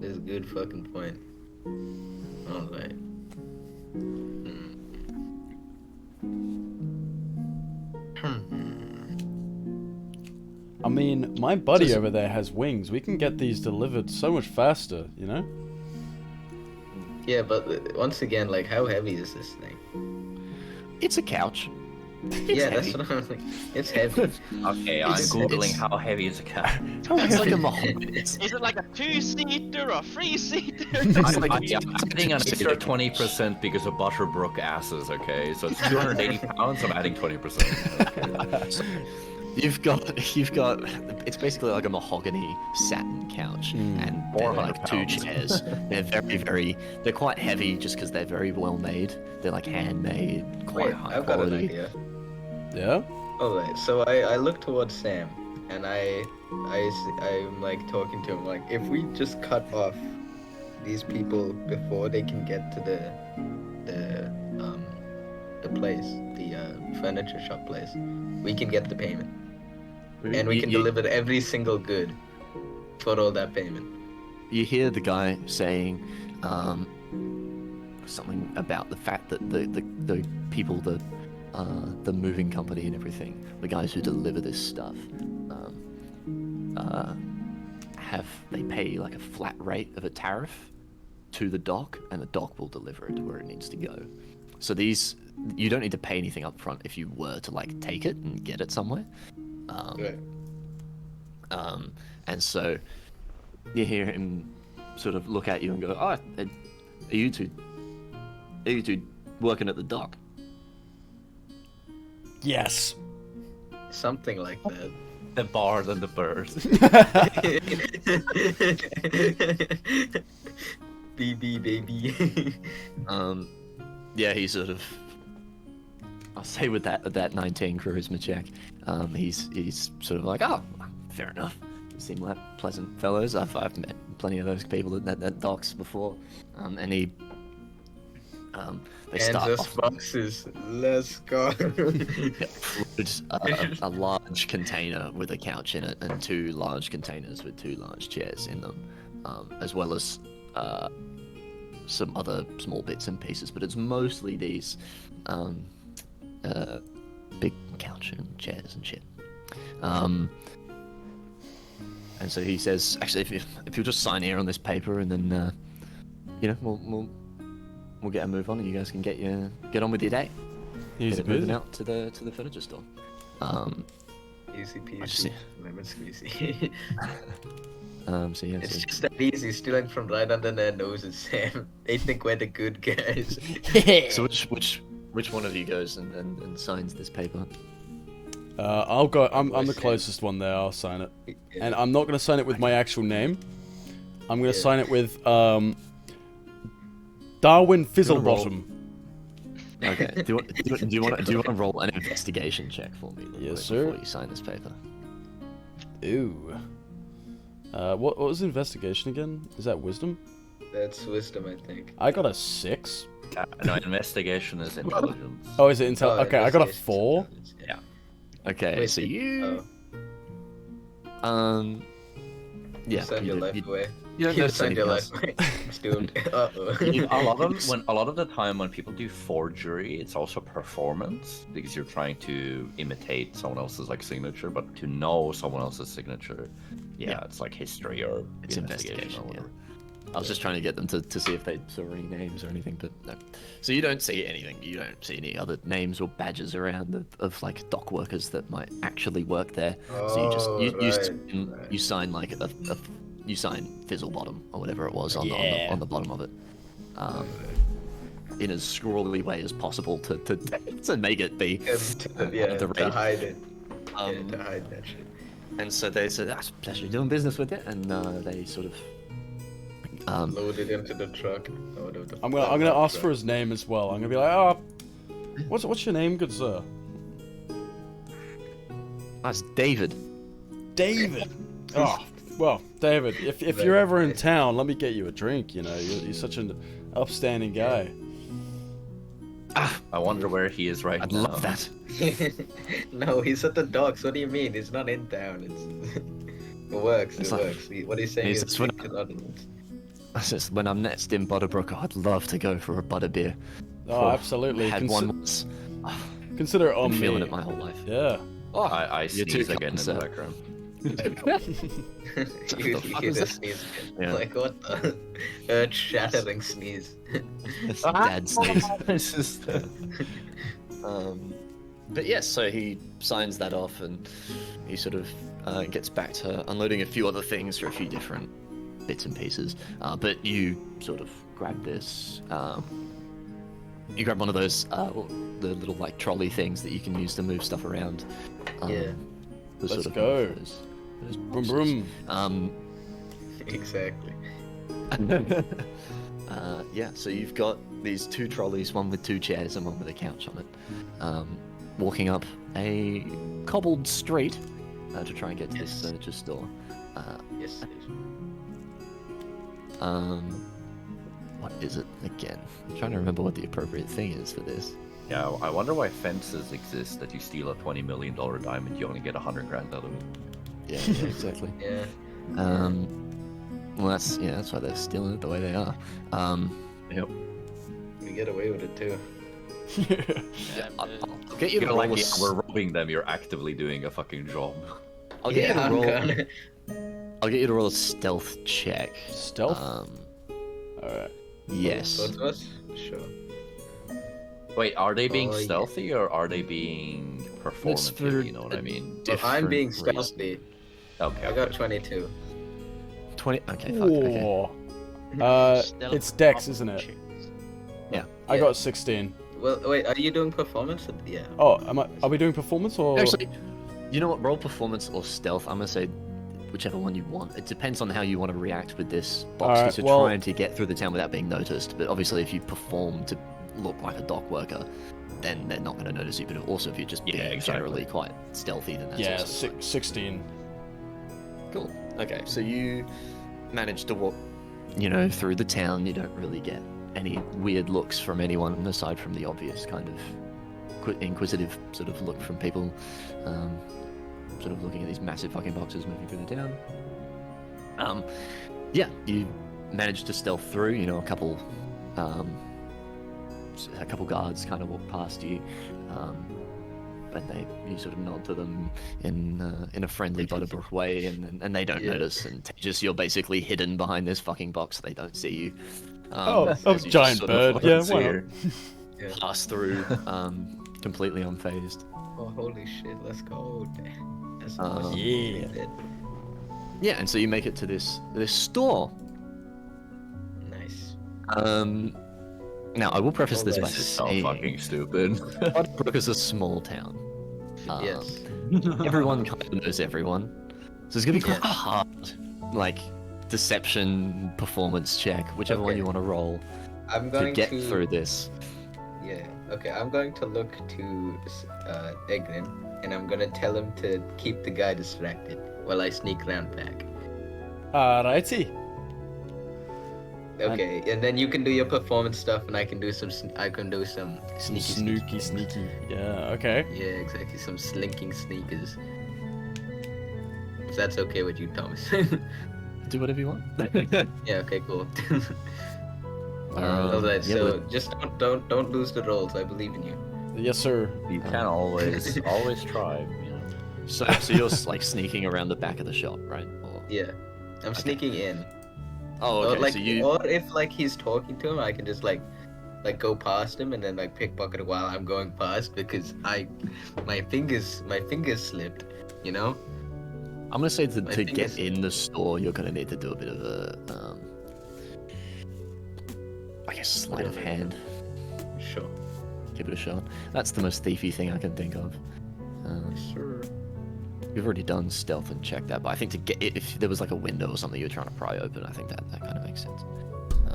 That is a good fucking point. Alright. I mean, my buddy Just- over there has wings. We can get these delivered so much faster, you know? Yeah, but once again, like, how heavy is this thing? It's a couch. Yeah, heavy. that's what I'm like. It's heavy. Okay, I'm It's- googling it's- how heavy is a cat. It's like a mahogany. Is it like a 2-seater or 3-seater? It's like- I'm adding an extra 20% because of Butterbrook asses, okay? So it's 280 pounds, I'm adding 20%. You've got it's basically like a mahogany satin couch, and they're 400 like two pounds. chairs. They're they're quite heavy just because they're very well made. They're like handmade, quite Wait, high I've got an quality. idea. Yeah? Alright, so I look towards Sam, and I'm like talking to him, like, if we just cut off these people before they can get to the place, the furniture shop place, we can get the payment. And we can deliver every single good for all that payment. You hear the guy saying something about the fact that the people, the moving company and everything, the guys who deliver this stuff, they pay like a flat rate of a tariff to the dock, and the dock will deliver it to where it needs to go. So you don't need to pay anything up front if you were to like take it and get it somewhere. Right. And so you hear him sort of look at you and go, "Oh, are you two working at the dock?" Yes. Something like that. The bard and the bird. BB baby. yeah, he sort of, I'll say with that 19 charisma check, he's sort of like, oh, fair enough. You seem like pleasant fellows. I've met plenty of those people at docks before, and he. They start Kansas off boxes. Let's go. a large container with a couch in it, and 2 large containers with 2 large chairs in them, as well as some other small bits and pieces. But it's mostly these big couch and chairs and shit. And so he says, actually, if you'll just sign here on this paper, and then we'll get a move on, and you guys can get on with your day. He's moving out to the furniture store. Easy peasy, lemon squeezy. So yeah, It's just that easy, stealing from right under their noses, Sam. They think we're the good guys. So which one of you goes and signs this paper? I'll go. I'm the closest one there. I'll sign it, and I'm not gonna sign it with my actual name. I'm gonna sign it with Darwin Fizzlebottom. Okay. Do you want to roll an investigation check for me? Yes, sir. Before you sign this paper. Ooh. What was investigation again? Is that wisdom? That's wisdom, I think. I got a 6. No, investigation is intelligence. Oh, is it intel? Oh, Okay, I got a investigation. 4. Yeah. Okay, Wait, so you. Oh, Yeah. send your life away. You don't You notice send your anything life else. away. Student. Uh-oh. A lot of the time when people do forgery, it's also performance because you're trying to imitate someone else's like signature, but to know someone else's signature, yeah. It's like history or It's investigation, or whatever. I was just trying to get them to see if they saw any names or anything, but no. So you don't see anything. You don't see any other names or badges around of like dock workers that might actually work there. So you sign like you sign Fizzlebottom or whatever it was on the bottom of it, in as scrawly way as possible to make it be to hide it. To hide that shit. And so they said, "That's a pleasure doing business with it," and they sort of. Loaded into the truck. I'm gonna ask for his name as well. I'm gonna be like, what's your name, good sir? That's David. David. Oh, well, David, if you're ever in town, let me get you a drink. You know, you're such an upstanding guy. I wonder where he is right I'd now. love that. No, he's at the docks. What do you mean? He's not in town. It works. It's It like- works. What he's saying He's is when- That's Just when I'm next in Butterbrook, I'd love to go for a butterbeer. Oh, absolutely. Had one once. Consider it on Been me. feeling it my whole life. Yeah. Oh, I you're sneeze too again in the kind, background. you fuck hear was the that? sneeze. Yeah. Like what the earth-shattering sneeze. It's a dad sneeze. It's just, but yes, so he signs that off, and he sort of gets back to unloading a few other things for a few different bits and pieces. But you sort of grab this. You grab one of those the little like trolley things that you can use to move stuff around. Yeah. Let's go. Those Broom broom. Exactly. Yeah, so you've got these 2 trolleys, one with 2 chairs and one with a couch on it, walking up a cobbled street to try and get to this furniture store. Yes. What is it again? I'm trying to remember what the appropriate thing is for this. Yeah, I wonder why fences exist that you steal a $20 million diamond, you only get 100 grand out of it. Yeah, exactly. Yeah. Well, that's why they're stealing it the way they are. Yep. We get away with it too. I'll get you to roll Like, a yeah, we're robbing them, you're actively doing a fucking job. I'll get Yeah, you to I'm roll. gonna. I'll get you to roll a stealth check. Stealth? Alright. Yes. Both of us? Sure. Wait, are they being Oh, yeah. stealthy or are they being for performative? You know what I mean? Well, I'm being Different stealthy. Okay. I got 22. 20. Okay, fuck. Okay. Whoa. Stealth It's Dex, isn't it? checks. Yeah. I Yeah. got 16. Well, wait, are you doing performance? Yeah. Oh, are we doing performance or? Actually, you know what? Roll performance or stealth. I'm gonna say whichever one you want. It depends on how you want to react with this box. Alright, Because you're well- trying to get through the town without being noticed. But obviously, if you perform to, look like a dock worker, then they're not going to notice you. But also, if you're just being exactly. generally quite stealthy, then that's Yeah, also fine. 16. Cool. Okay, so you manage to walk, through the town. You don't really get any weird looks from anyone aside from the obvious kind of inquisitive sort of look from people, sort of looking at these massive fucking boxes moving through the town. Yeah, you manage to stealth through. A couple guards kind of walk past you, but you sort of nod to them in a friendly Butterbrook way, and they don't notice, and just you're basically hidden behind this fucking box. They don't see you. A as you giant just sort bird. of Yeah, why not? pass through, completely unfazed. Oh, holy shit, let's go. That's Yeah. Yeah, and so you make it to this store. Nice. Now I will preface this by This is so saying fucking stupid. Butterbrook is a small town. Yes. Everyone kind of knows everyone, so it's gonna be quite a hard, deception performance check, whichever one Okay. you want to roll I'm to going get to through this. Yeah. Okay. I'm going to look to Egrin, and I'm gonna tell him to keep the guy distracted while I sneak around back. Alrighty. Okay. And then you can do your performance stuff, and I can do some. I can do some sneaky. Sneaky. Yeah, okay. Yeah, exactly. Some slinking sneakers. If that's okay with you, Thomas. Do whatever you want. Yeah. Okay. Cool. Um, Alright. yeah, So just don't lose the rolls. I believe in you. Yes, sir. You can always try. So you're sneaking around the back of the shop, right? Or... Yeah. I'm sneaking in. Oh, okay. Or So you. or if he's talking to him, I can just go past him and then pickpocket while I'm going past because my fingers slipped, I'm gonna say to fingers- get in the store, you're gonna need to do a bit of a, I guess, sleight of hand. Sure. Give it a shot. That's the most thiefy thing I can think of. Sure. You've already done stealth and checked that, but I think to get it, if there was a window or something you were trying to pry open, I think that kind of makes sense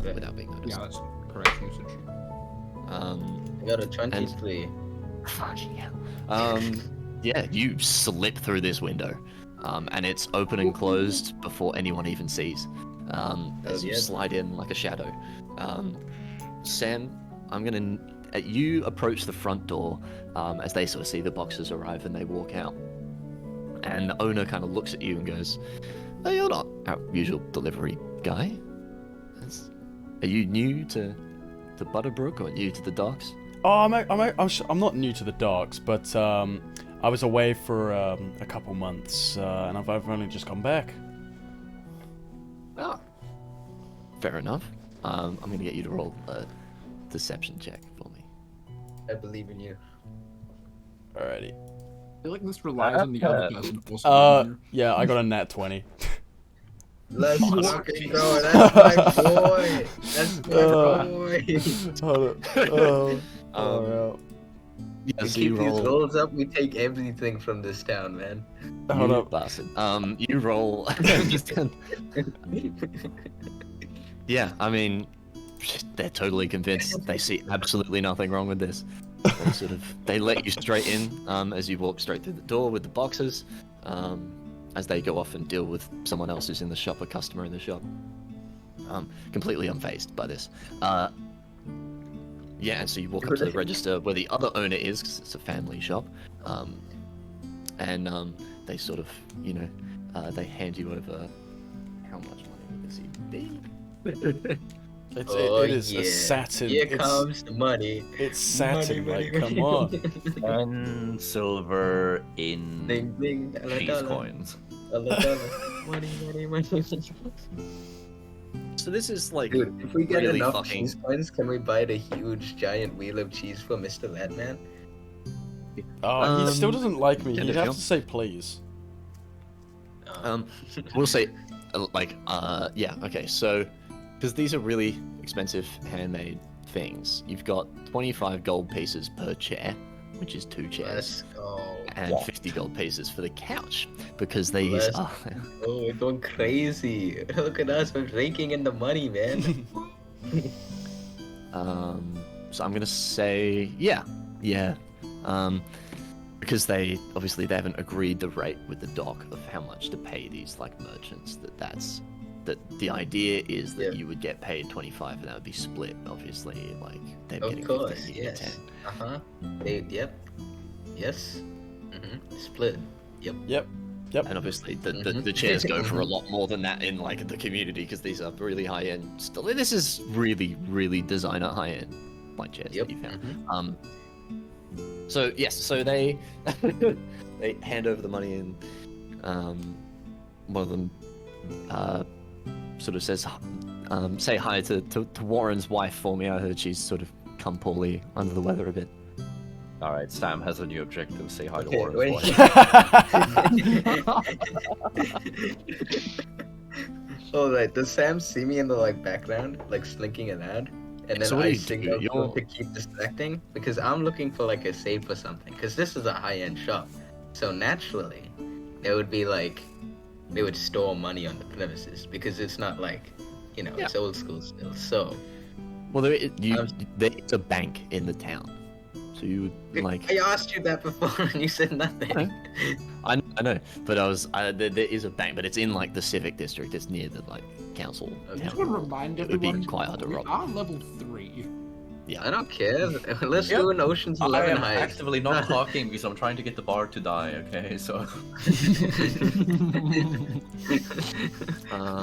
Yeah. without being noticed. Yeah, that's correct usage. I got a 23. Fuck yeah. Yeah, you slip through this window, and it's open and closed before anyone even sees. As you yeah. slide in like a shadow. Sam, you approach the front door as they sort of see the boxes arrive and they walk out. And the owner kind of looks at you and goes, "Oh, you're not our usual delivery guy. Are you new to Butterbrook or new to the docks?" Oh, I'm not new to the docks, but I was away for a couple months, and I've only just come back. Oh, fair enough. I'm gonna get you to roll a deception check for me. I believe in you. Alrighty. I feel like this relies on the other person also being here. Yeah, I got a nat 20. Let's fucking go. That's my boy. That's my boy. Hold up. Yeah, We so keep you these roll. rolls up. We take everything from this town, man. Hold You up. bastard. You roll. Yeah, I mean, they're totally convinced. They see absolutely nothing wrong with this. They let you straight in as you walk straight through the door with the boxes, as they go off and deal with someone else who's in the shop, a customer in the shop. Completely unfazed by this. Yeah, and so you walk up to the register where the other owner is, because it's a family shop, and they sort of, they hand you over. How much money would this even be? It is a satin. Here it's, comes the money. It's satin. Money, Like, come on. 10 silver in Ding ding. Dollar, cheese dollar. coins. Dollar, dollar. Money, money, money. So this is like Dude, if we get really enough fucking. cheese coins, can we buy the huge giant wheel of cheese for Mr. Ledman? Oh, he still doesn't like me. yeah, He'd there have you to say please. We'll say, yeah, okay, so, because these are really expensive handmade things, you've got 25 gold pieces per chair, which is 2 chairs, Let's go. and 50 gold pieces for the couch, because these Let's- are, Oh, we're going crazy. Look at us, we're raking in the money, man. So I'm gonna say yeah. Because they haven't agreed the rate with the dock of how much to pay these like merchants. That the idea is that you would get paid 25 and that would be split. Obviously, like they're Of getting course, 15, you get 10. Yep. Yes. Split. Yep. And obviously the chairs go for a lot more than that in like the community because these are really high end. Still, this is really designer high end like chairs that you found. So yes, so they they hand over the money and one of them sort of says, say hi to Warren's wife for me. I heard she's sort of come poorly, under the weather a bit. All right, Sam has a new objective. Say hi to Okay, Warren's wait. wife. Alright, does Sam see me in the like background, like slinking around? And then So what do I you signal do? to him to keep distracting? Because I'm looking for like a safe or something. Because this is a high-end shop. So naturally, there would be like, they would store money on the premises. Because it's not like, it's old school still. So, Well, there's a bank in the town, so you would like. I asked you that before and you said nothing. I know, but there is a bank, but it's in like the civic district. It's near the like council. I just town want to hall. remind It would be everyone, quite hard to we rob. are level 3. I don't care. Let's do an Ocean's I 11 am heist. actively not talking because I'm trying to get the bar to die. Okay, so.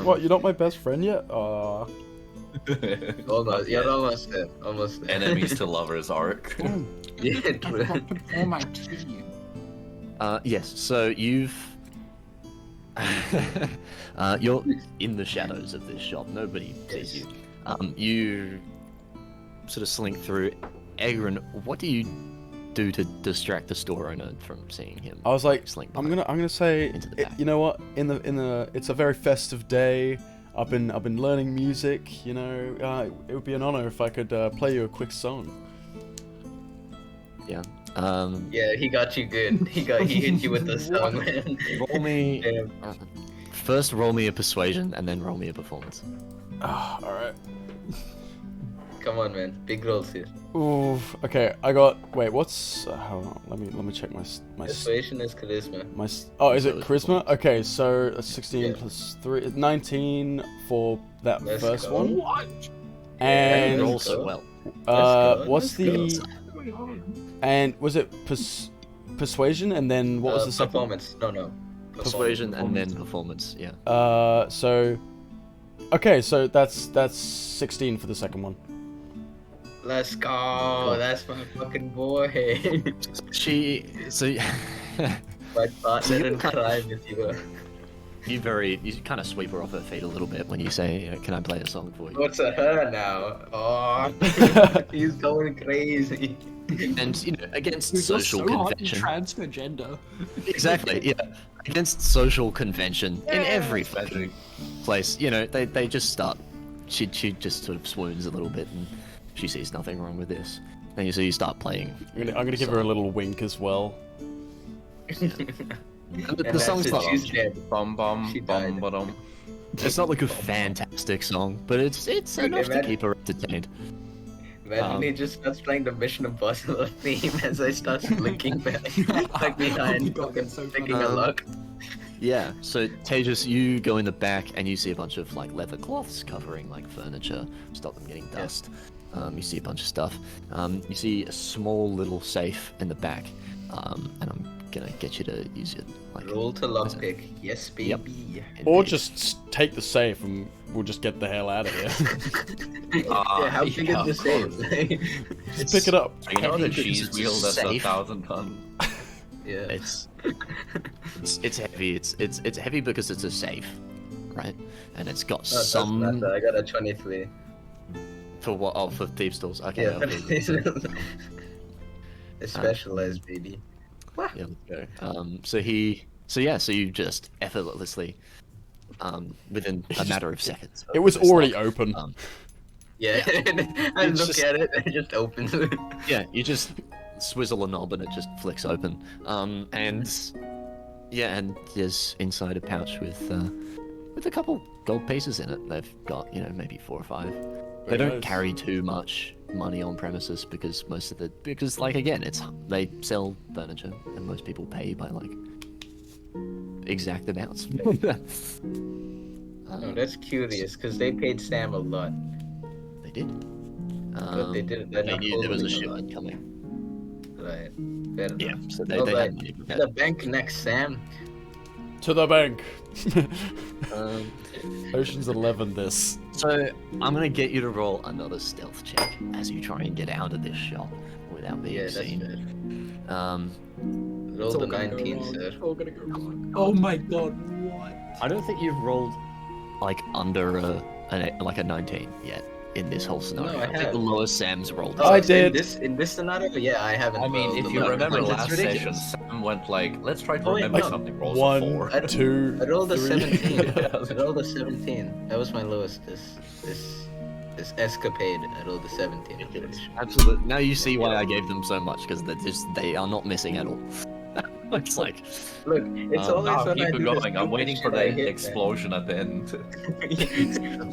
What? You're not my best friend yet? Almost. You're almost there. Almost there. Enemies to lovers arc. Oh, Yeah, I true. forgot to pour my tea. Yes. So you've. You're in the shadows of this shop. Nobody sees you. You sort of slink through. Egrin, what do you do to distract the store owner from seeing him? I was like, slink I'm behind? gonna say, into the back. you know what? It's a very festive day. I've been learning music. You know, it would be an honor if I could play you a quick song. Yeah. Yeah, he got you good. He hit you with the song, man. Roll me. Damn. First, roll me a persuasion, and then roll me a performance. All right. Come on, man. Big rolls here. Ooh. Okay. I got. Wait. What's? Hold on. Let me check my. Persuasion is charisma. Oh, is it So it's charisma? Okay. So that's 16 Yeah. plus 3, 19 for that Let's first go. one. What? And You roll let's so go. well. what's let's the? go. And was it persuasion? And then what was the second? Performance? No. Persuasion and then performance. Yeah. So. Okay. So that's 16 for the second one. Let's go. That's my fucking boy. So My partner in crime, if you will. you kind of sweep her off her feet a little bit when you say, "Can I play a song for you?" What's a her now? Oh, he's going crazy. And against You're just social so hot and convention. transfer gender. Exactly. Yeah. Against social convention in every fucking place, they just start. She just sort of swoons a little bit and she sees nothing wrong with this. And you start playing. I'm gonna give her a little wink as well. The song's it. not. She's dead. Bum bum She bum died. bum. It's not like a fantastic song, but it's enough to imagine- keep her entertained. Imagine he just starts playing the Mission Impossible theme as I start blinking back, like Oh my behind, God, fucking that's so picking funny. a lock. Yeah. So Tejas, you go in the back and you see a bunch of like leather cloths covering like furniture, stop them getting dust. You see a bunch of stuff. You see a small little safe in the back, and I'm gonna get you to use it. Like, Roll to what is it? lockpick. Yes, baby. Yep. Or Indeed. just take the safe and we'll just get the hell out of here. Yeah, how big yeah, is the of safe? Just pick it up. You know Heavy the because cheese it's wheel that's safe. 1,000 ton. Yeah. It's heavy. It's heavy because it's a safe, right? And it's got Oh, it doesn't some matter, I got a 23. for what? Oh, for thieves tools. Okay. Yeah, okay. a specialized baby. Yeah, let's go. So you just effortlessly, within a matter of seconds. It was open this already lock. open. Yeah, I It's look just- at it and it just opens. Yeah, you just swizzle a knob and it just flicks open. And there's inside a pouch with a couple gold pieces in it. They've got maybe 4 or 5. They Very don't nice. carry too much money on premises because like again, they sell furniture and most people pay by like exact amounts. Oh, that's curious because they paid Sam a lot, They did. but they didn't. They're They not knew there was a holding a lot. shipment coming. Right. Fair Yeah, enough. so they All had right. money To prepared. the bank next, Sam. To the bank. Um, Ocean's 11 this. so I'm gonna get you to roll another stealth check as you try and get out of this shop without being Yeah, that's seen. fair. Um, Roll It's the all gonna go 19, wrong. sir. It's all gonna go wrong. Oh my god, what? I don't think you've rolled like under a 19 yet in this whole scenario. I think have. the lowest Sam's rolled. Oh, I is- did. In this scenario, yeah, I haven't. I mean, rolled if the you low- remember like, last it's session, ridiculous. Sam went like, let's try to Oh, wait, remember no. something. Rolls a 4. 1, 2, I rolled a 3. 17. I rolled a 17. That was my lowest. This escapade. I rolled a 17. I'm pretty sure. Absolutely. Now you see why I gave them so much because they are not missing at all. It's like Look, it's always No, when keep I it do this going. I'm stupid waiting for shit, I the hit, man. explosion at the end.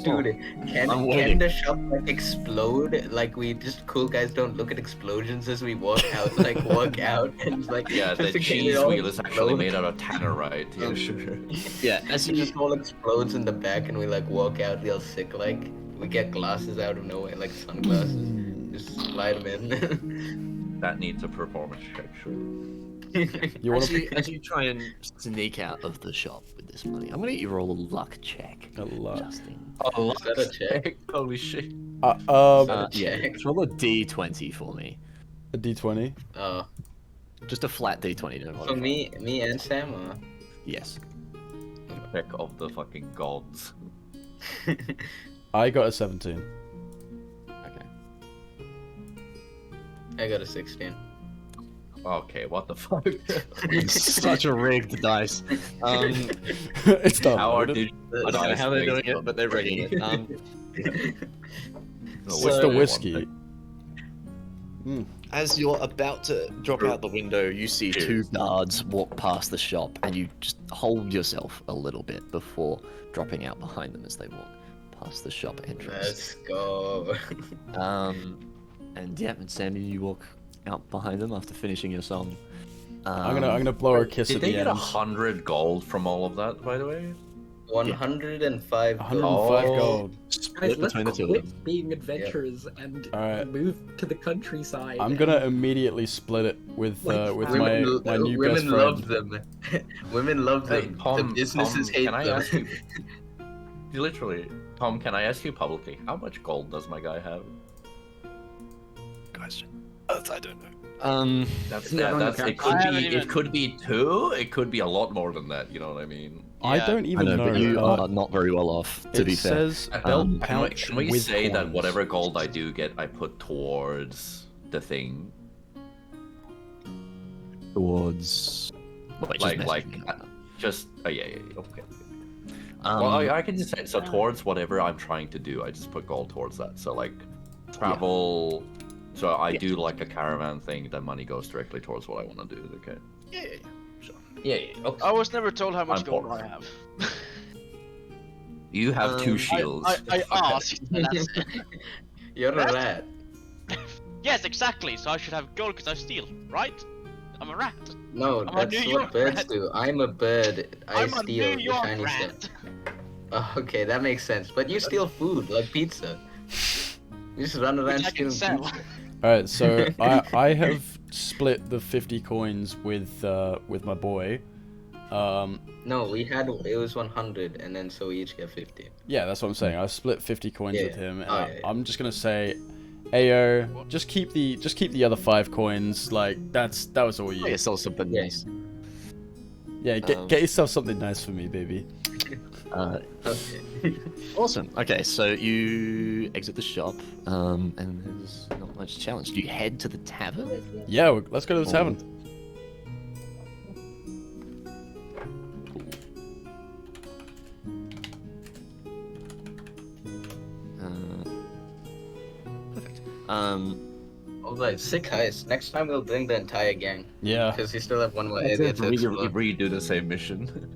Dude, I'm can waiting. the shop like explode? Like we just cool guys don't look at explosions as we walk out, like walk out and like Yeah, the just in case cheese it all wheel is actually explodes. made out of tannerite. Yeah, sure. yeah, as It you just all explodes in the back and we like walk out real sick like we get glasses out of nowhere like sunglasses. Just slide them in. That needs a performance check, sure. You want to as you try and sneak out of the shop with this money, I'm gonna get you roll a luck check. a lot. Justin. Oh, Is that a check? Holy shit. a Yeah, check? just roll a d20 for me. A D20. Oh, Just a flat d20. Don't for modify. me and Sam. Yes. Check of the fucking gods. I got a 17. Okay. I got a 16. Okay, what the fuck? Such a rigged dice. It's not How are loaded. the I don't know how they're doing dice it, but they're rigging it. What's So- the whiskey? As you're about to drop out the window, you see two guards walk past the shop, and you just hold yourself a little bit before dropping out behind them as they walk past the shop entrance. Let's go. And yeah, and Sammy, you walk out behind them after finishing your song. I'm gonna blow her a kiss Did at they the get end. 100 gold from all of that, by the way? 105 105 Oh. gold. Split Guys, let's between the two of quit them. being adventurers and Alright. move to the countryside. I'm gonna immediately split it with my new best women love friend. them. Women love Hey, them. Tom, the businesses Tom, hate can I them. ask you? Literally, Tom, can I ask you publicly, how much gold does my guy have? Question. I don't know. That's No, no, that's okay. it. Could I be haven't even- it could be 2. It could be a lot more than that. You know what I mean? I Yeah. don't I even know, know. but you but are not very well off, to it be fair. says belt pouch Can we with say that coins. whatever gold I do get, I put towards the thing? Towards. Wait, Just yeah, okay. Um, Well, I can just say so towards whatever I'm trying to do. I just put gold towards that. So like travel. So I do like a caravan thing. That money goes directly towards what I want to do. Okay. Yeah. Okay. I was never told how much I'm gold poor. I have. You have 2 shields. I asked. And that's it. You're a rat. Yes, exactly. So I should have gold because I steal, right? I'm a rat. No, I'm a that's New what York birds rat. do. I'm a bird. I I'm a steal New the York shiny rat. stuff. Oh, okay, that makes sense. But you steal food, like pizza. You just run around Which I can stealing sell. pizza. Alright, so I have split the 50 coins with my boy. No, it was 100, and then so we each get 50. Yeah, that's what I'm saying. I split 50 coins Yeah, with him, and oh, yeah, yeah. I'm just gonna say, Ayo, just keep the other 5 coins. Like that was all Get you. yourself something Yeah. nice. Yeah, get yourself something nice for me, baby. Okay. Awesome. Okay, so you exit the shop, and there's not much challenge. Do you head to the tavern? Yeah, let's go to the tavern. Perfect. Alright, sick heist. Next time we'll bring the entire gang. Yeah. Because we still have one more Let's area to explore. redo the same mission.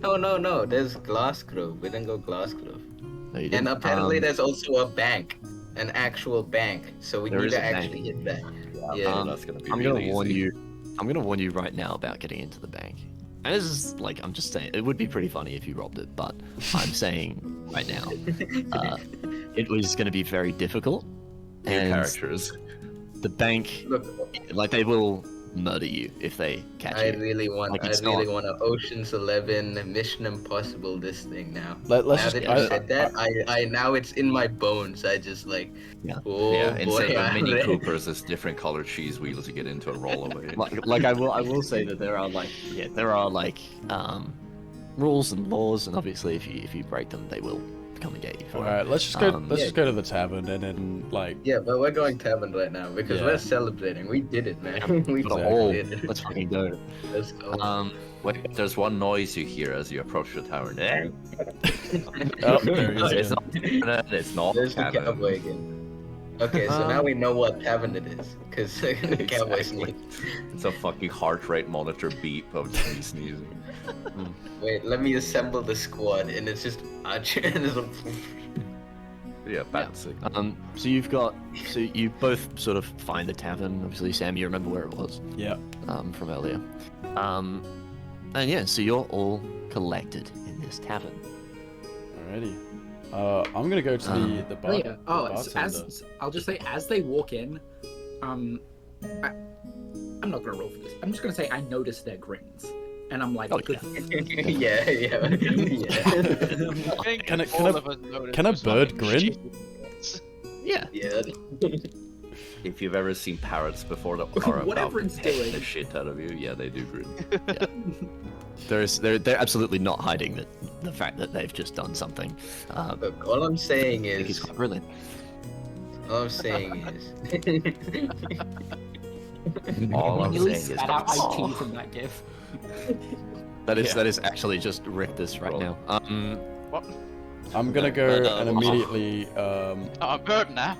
No. There's Glass Grove. We didn't go Glass Grove. No, you And didn't. apparently there's also a bank. an actual bank, so we There need is to a bank. actually hit that. Yeah, Yeah. that's gonna be I'm really gonna warn easy. you. I'm gonna warn you right now about getting into the bank. And this is like, I'm just saying, it would be pretty funny if you robbed it, but I'm saying right now, it was gonna be very difficult. New And characters. the bank, Look, like, they will murder you if they catch I you. really want, Like, I it's really not- want to Ocean's 11, Mission Impossible this thing now. Let's Now just. that you said that, I now it's in my bones. I just like, Yeah. oh Yeah, boy, instead of I'm Mini ready. Coopers, it's different colored cheese wheels you get into and roll away. Like I will say that there are rules and laws, and obviously if you break them, they will come and get you for All it. right, let's just go. Let's Yeah. just go to the tavern and then like. Yeah, but we're going tavern right now because Yeah. we're celebrating. We did it, man. We But Exactly. all, did it. let's fucking go. Let's go. Wait, there's one noise you hear as you approach the tavern. Oh, there he is It's again. not. It's not. There's the canon. cowboy again. Okay, so now we know what tavern it is because the cowboy Exactly. sneeze. It's a fucking heart rate monitor beep of me sneezing. Wait, let me assemble the squad, and it's just Archer and it's like, Yeah, bad signal. So you both sort of find the tavern. Obviously, Sam, you remember where it was. Yeah. From earlier. And yeah, so you're all collected in this tavern. Alrighty. I'm gonna go to the bar. Oh yeah. Oh, the it's bartender. as I'll just say as they walk in, I'm not gonna roll for this. I'm just gonna say I notice their grins, and I'm like, Oh, good. yeah. I think Can a- all can a- of us noticed can a it was bird fucking grin? shit. Yeah. Yeah. If you've ever seen parrots before that are about Whatever to it's peck doing. the shit out of you, yeah, they do grin. They're absolutely not hiding the fact that they've just done something. Look, all I'm saying I think it's is, quite brilliant. all I'm saying is, All I'm Nearly saying is, spat out "Aw." IT from that gif. That is Yeah. that is actually just Rictus right Roll. now. What? I'm gonna go No. and immediately. Oh, I'm bird now.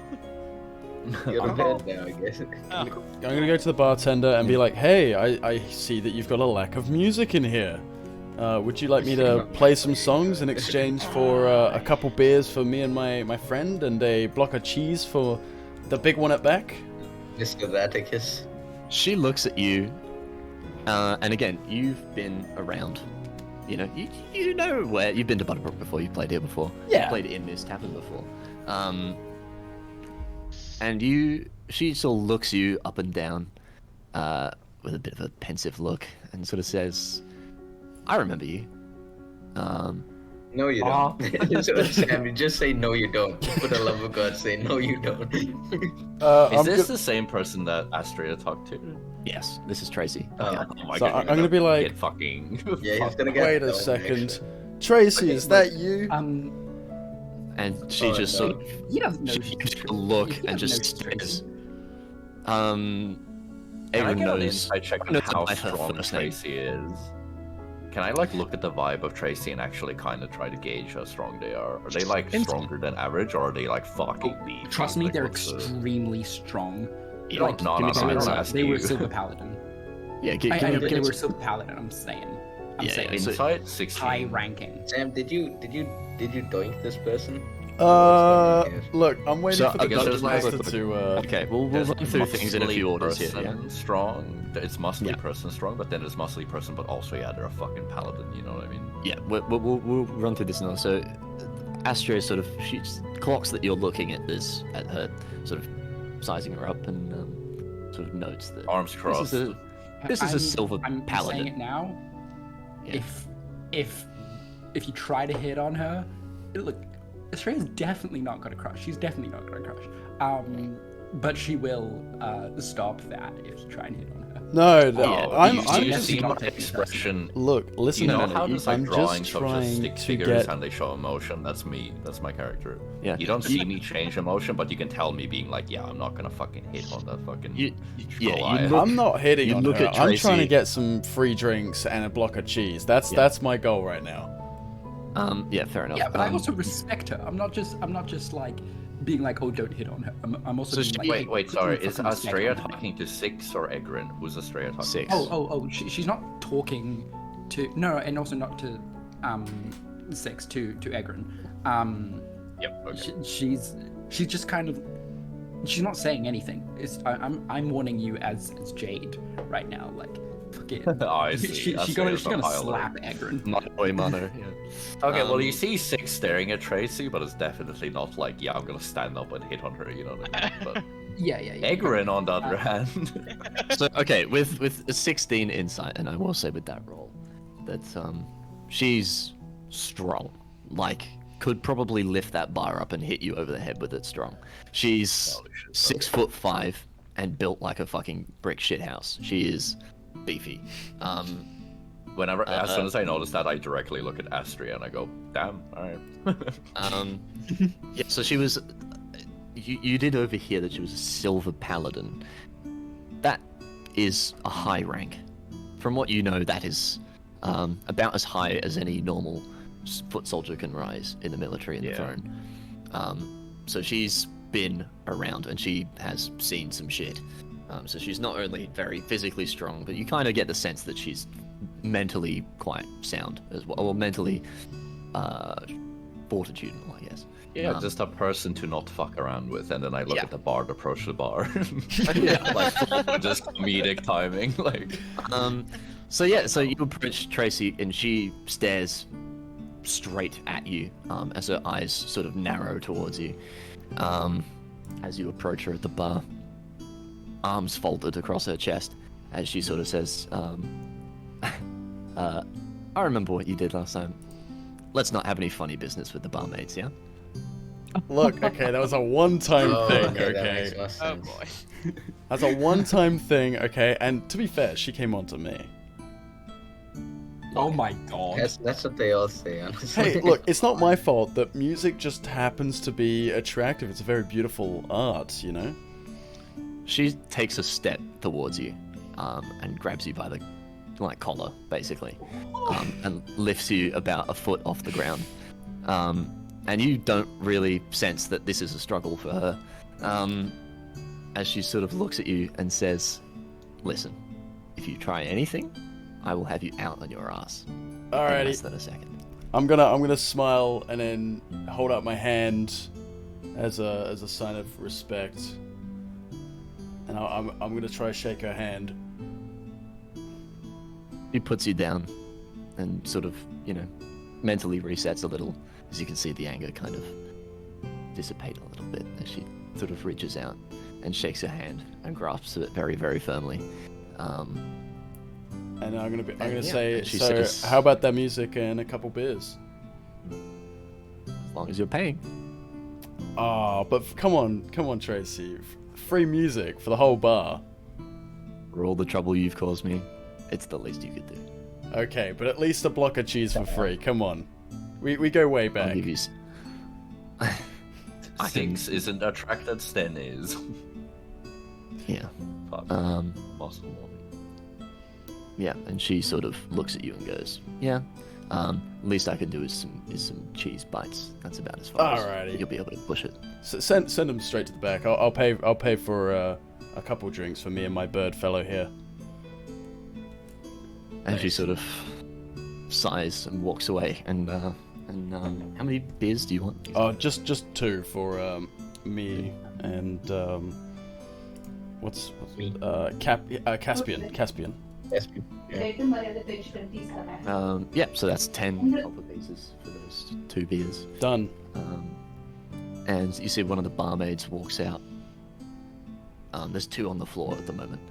you're in bed now, I guess. I'm gonna go to the bartender and be like, "Hey, I see that you've got a lack of music in here. Would you like me to play some songs in exchange for a couple beers for me and my friend and a block of cheese for the big one at back?" Mr. Vaticus. She looks at you, and again, you've been around. You know, you know where you've been to Butterbrook before. You played here before. Yeah. You played in this tavern before. And she sort of looks you up and down, with a bit of a pensive look, and sort of says, "I remember you." No, you don't. So, Sam, you just say no, you don't. For the love of God, say no, you don't. Is I'm this go- the same person that Astrea talked to? Yes, this is Tracy. Oh, Oh my So god, I'm gonna be like- get fucking. yeah, he's gonna get. Wait a stoned, second, actually. Tracy, Okay, is that you? And she Oh, just no. sort of He doesn't know. she she's gives you a Tracy. look He and doesn't know just she's Tracy. stares. Can I Everyone get an knows. inside check on knows how by her strong first name. Tracy is? Can I like look at the vibe of Tracy and actually kind of try to gauge how strong they are? Are they like Insight. stronger than average, or are they like fucking beefy? Trust me, Like, they're what's the- extremely strong. Yeah, Like, no, give me no, some no, I don't insight. ask They were you. Silver Paladin. Yeah, give I me know they some were Silver Paladin. I'm saying. I'm Yeah, saying. yeah, so- Insight 16. High ranking. Sam, did you doink this person? Look, I'm waiting So, for I the guess dungeon there's master like- to. Okay, we'll There's run through things in a few muscly orders here. Yeah. person strong. It's muscly Yeah. person strong, but then there's muscly person, but also yeah, they're a fucking paladin. You know what I mean? Yeah, we'll run through this now. So, Astro sort of she clocks that you're looking at this at her, sort of sizing her up, and sort of notes that Arms crossed. This is a silver I'm paladin. saying it now. Yeah. If you try to hit on her, look, Estrella's definitely not gonna crush. She's definitely not gonna crush. But she will stop that if you try and hit on her. No, Yeah, I'm you just. see my not- expression. Look, listen. You know no, how there's like I'm drawings just of just trying stick to figures get. and they show emotion? That's me. That's my character. Yeah. You don't see me change emotion, but you can tell me being like, yeah, I'm not gonna fucking hit on that fucking. You- yeah, you Goliath. look- I'm not hitting you on look her. at I'm trying to Tracy- get some free drinks and a block of cheese. That's my goal right now. Yeah, fair enough. Yeah, but I also respect her. I'm not just like being like, oh, don't hit on her. I'm also So being she- like, hey, Wait, put sorry. some Is fucking respect Astrea on her. talking to Six or Egrin? Who's Astrea talking 6. Oh, she's not talking to no, and also not to Six to Egrin. Yep. Okay. She's she's just kind of, she's not saying anything. I'm warning you as Jade right now. Like, fucking, I see. she's gonna slap Egrin. Mono, yeah. Okay, well, you see Six staring at Tracy, but it's definitely not like, yeah, I'm gonna stand up and hit on her, you know what I mean? But Yeah. Egrin, on the other hand. So okay, with a 16 insight, and I will say with that roll that she's strong. Like, could probably lift that bar up and hit you over the head with it strong. She's 6'5" and built like a fucking brick shithouse. She is beefy. Whenever, as soon as I notice that, I directly look at Astria and I go, damn, alright. Yeah, so she was. You did overhear that she was a silver paladin. That is a high rank. From what you know, that is about as high as any normal foot soldier can rise in the military and the throne. So she's been around and she has seen some shit. So she's not only very physically strong, but you kind of get the sense that she's mentally quite sound as well, or mentally fortitudinal, I guess. Yeah, just a person to not fuck around with, and then I look at the bard approach the bar. Yeah. Like, just comedic timing, like. So you approach Tracy, and she stares straight at you, as her eyes sort of narrow towards you, as you approach her at the bar, arms folded across her chest, as she sort of says, I remember what you did last time. Let's not have any funny business with the barmaids, yeah? Look, okay, that was a one-time thing, that okay? makes more Oh sense. boy. That's a one-time thing, okay? And to be fair, she came on to me. Oh my god. That's what they all say, honestly. Hey, look, it's not my fault that music just happens to be attractive. It's a very beautiful art, you know? She takes a step towards you, and grabs you by the collar, basically, and lifts you about a foot off the ground. And you don't really sense that this is a struggle for her, as she sort of looks at you and says, "Listen, if you try anything, I will have you out on your ass in less Alrighty. than a second." I'm gonna smile and then hold out my hand as a sign of respect, and I'm gonna try to shake her hand. She puts you down, and sort of, mentally resets a little, as you can see the anger kind of dissipate a little bit as she sort of reaches out and shakes her hand and grasps it very, very firmly. And I'm gonna say, she so says- how about that music and a couple beers? As long as you're paying. Oh, but come on, Tracy. Free music for the whole bar. For all the trouble you've caused me, it's the least you could do. Okay, but at least a block of cheese for free. Come on. We go way I'll back. give you... I think... Six isn't attracted, Sten is. Yeah. Fuck. Muscle mommy. Yeah, and she sort of looks at you and goes, "Yeah. Least I can do is some cheese bites. That's about as far Alrighty. as you'll be able to push it." Send them straight to the back. I'll pay for a couple drinks for me and my bird fellow here. And she sort of sighs and walks away. And how many beers do you want? Oh, just two for me and what's Me. Caspian. Yes, yeah. Yeah, so that's 10 copper pieces for those 2 beers. Done. And you see one of the barmaids walks out. There's 2 on the floor at the moment,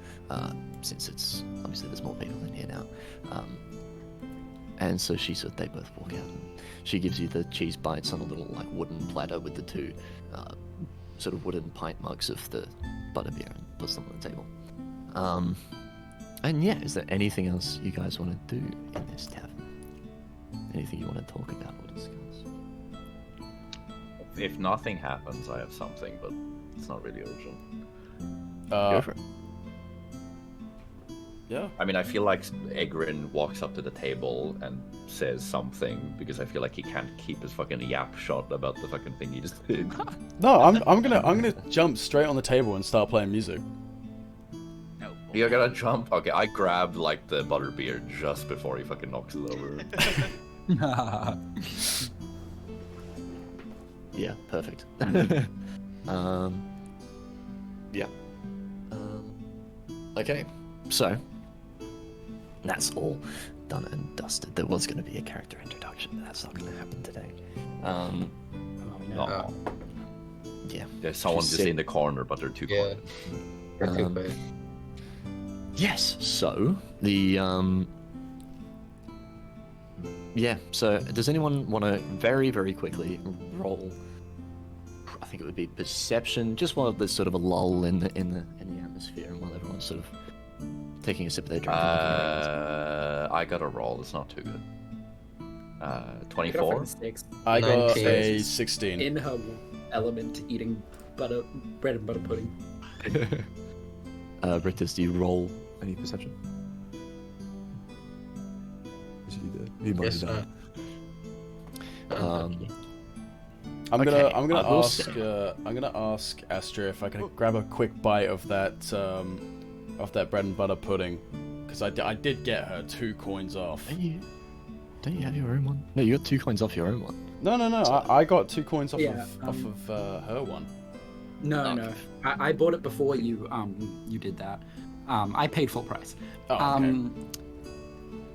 since it's obviously there's more people in here now. And so they both walk out, and she gives you the cheese bites on a little wooden platter with the 2 sort of wooden pint mugs of the butterbeer, and puts them on the table. And yeah, is there anything else you guys want to do in this tavern? Anything you want to talk about or discuss? If nothing happens, I have something, but it's not really urgent. Go for it. Yeah. I mean, I feel like Egrin walks up to the table and says something because I feel like he can't keep his fucking yap shot about the fucking thing he just did. No, I'm gonna jump straight on the table and start playing music. No. You're gonna jump? Okay, I grabbed the butterbeer just before he fucking knocks it over. Yeah, perfect. Yeah. Okay, so that's all done and dusted. There was going to be a character introduction, but that's not going to happen today. No. Yeah. There's someone She's just sick. in the corner, but they're too Yeah. quiet. You're too quiet. Yes. So the yeah. So does anyone want to very very quickly roll? I think it would be perception, just while there's sort of a lull in the atmosphere and while everyone's sort of taking a sip of their drink. and looking around. I got a roll. It's not too good. I got a 24. fucking 6 I got 19. a 16. in her element eating bread and butter pudding. Britus, do you roll any perception? Yes, sir. I'm Okay, gonna I will ask Astra if I can grab a quick bite of that bread and butter pudding, because I did get her 2 coins off. Don't you have your own one? No, you got 2 coins off your own one. No, I got 2 coins off Yeah, of her one. No. I bought it before you did that. I paid full price. Oh, okay.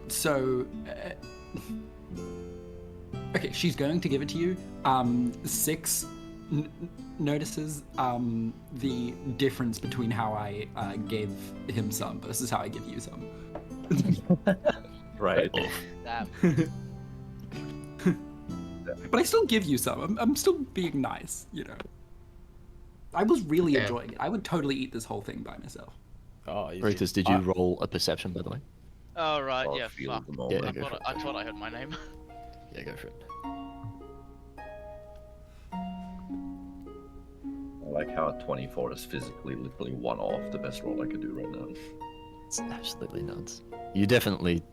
So okay, she's going to give it to you. 6 notices the difference between how I gave him some versus how I give you some. Right. Damn. But I still give you some. I'm still being nice, you know. I was really Yeah. enjoying it. I would totally eat this whole thing by myself. Oh, easy. Britus, did you roll a perception, by the way? Oh right, Or yeah. feel Fuck. the moment. Yeah, I go thought for it. I thought I heard my name. Yeah, go for it. I like how a 24 is physically literally one off the best roll I could do right now. It's absolutely nuts. You definitely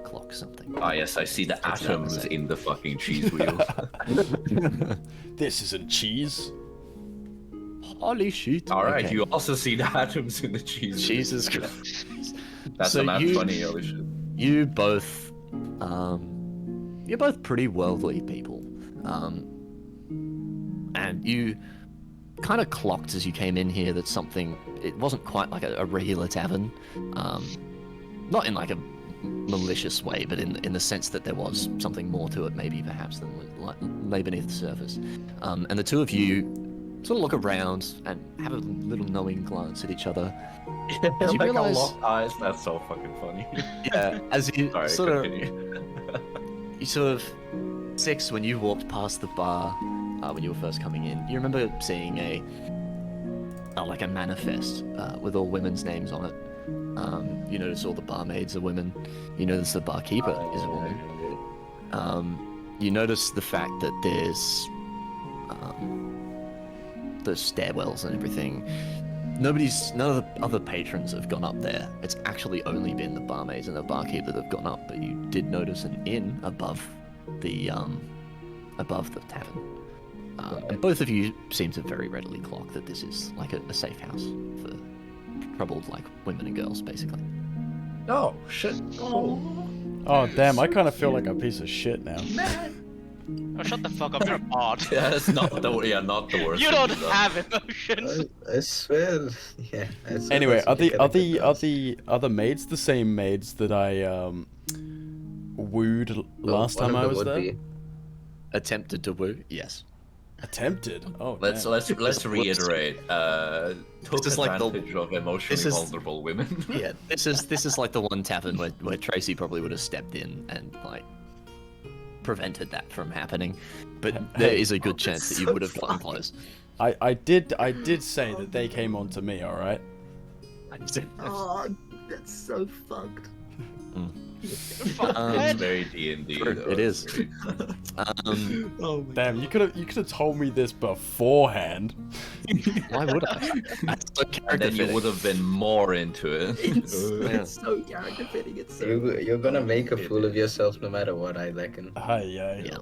clock something. Ah, yes, I see the It's not the atoms same. in the fucking cheese wheel. This isn't cheese. Holy shit. Alright, Okay. you also see the atoms in the cheese wheel. Jesus Christ. That's So not you- funny, holy shit. You both, you're both pretty worldly people, and you kind of clocked as you came in here that something. It wasn't quite like a regular tavern, not in like a malicious way, but in the sense that there was something more to it, maybe perhaps than lay beneath the surface. And the two of you sort of look around and have a little knowing glance at each other. As you realize- locked eyes, that's so fucking funny. Yeah, as you Sorry, sort of. continue. You sort of, 6, when you walked past the bar, when you were first coming in, you remember seeing a manifest with all women's names on it. You notice all the barmaids are women. You notice the barkeeper is a woman. You notice the fact that there's the stairwells and everything. None of the other patrons have gone up there. It's actually only been the barmaids and the barkeep that have gone up, but you did notice an inn above the tavern. And both of you seem to very readily clock that this is like a safe house for troubled like women and girls, basically. Oh, shit. Cool. Oh, damn, I kind of feel like a piece of shit now. Oh, shut the fuck up, you're odd. Yeah, it's not the not the worst. You thing don't you've done. have emotions. I swear. Yeah. I swear Anyway, that's are what you gotta do. are the maids the same maids that I wooed last One time of I them was would there? be. Attempted to woo, yes. Attempted. Oh, Let's damn. let's reiterate. Took This is like the- advantage of emotionally this is- vulnerable women. Yeah, this is like the one tavern where Tracy probably would have stepped in and like prevented that from happening. But there is a good chance that you would have gotten close. I did say that they came on to me. All right. Oh, that's so fucked. Fuck, Um, It's man. very DnD. True, though, it it's is. very- Oh my Damn, you could have told me this beforehand. Why would I? That's so And character then you fitting. would have been more into it. It's so character fitting. It's so. You're gonna make a fool of yourself no matter what, I reckon. Hi, yeah. Yeah.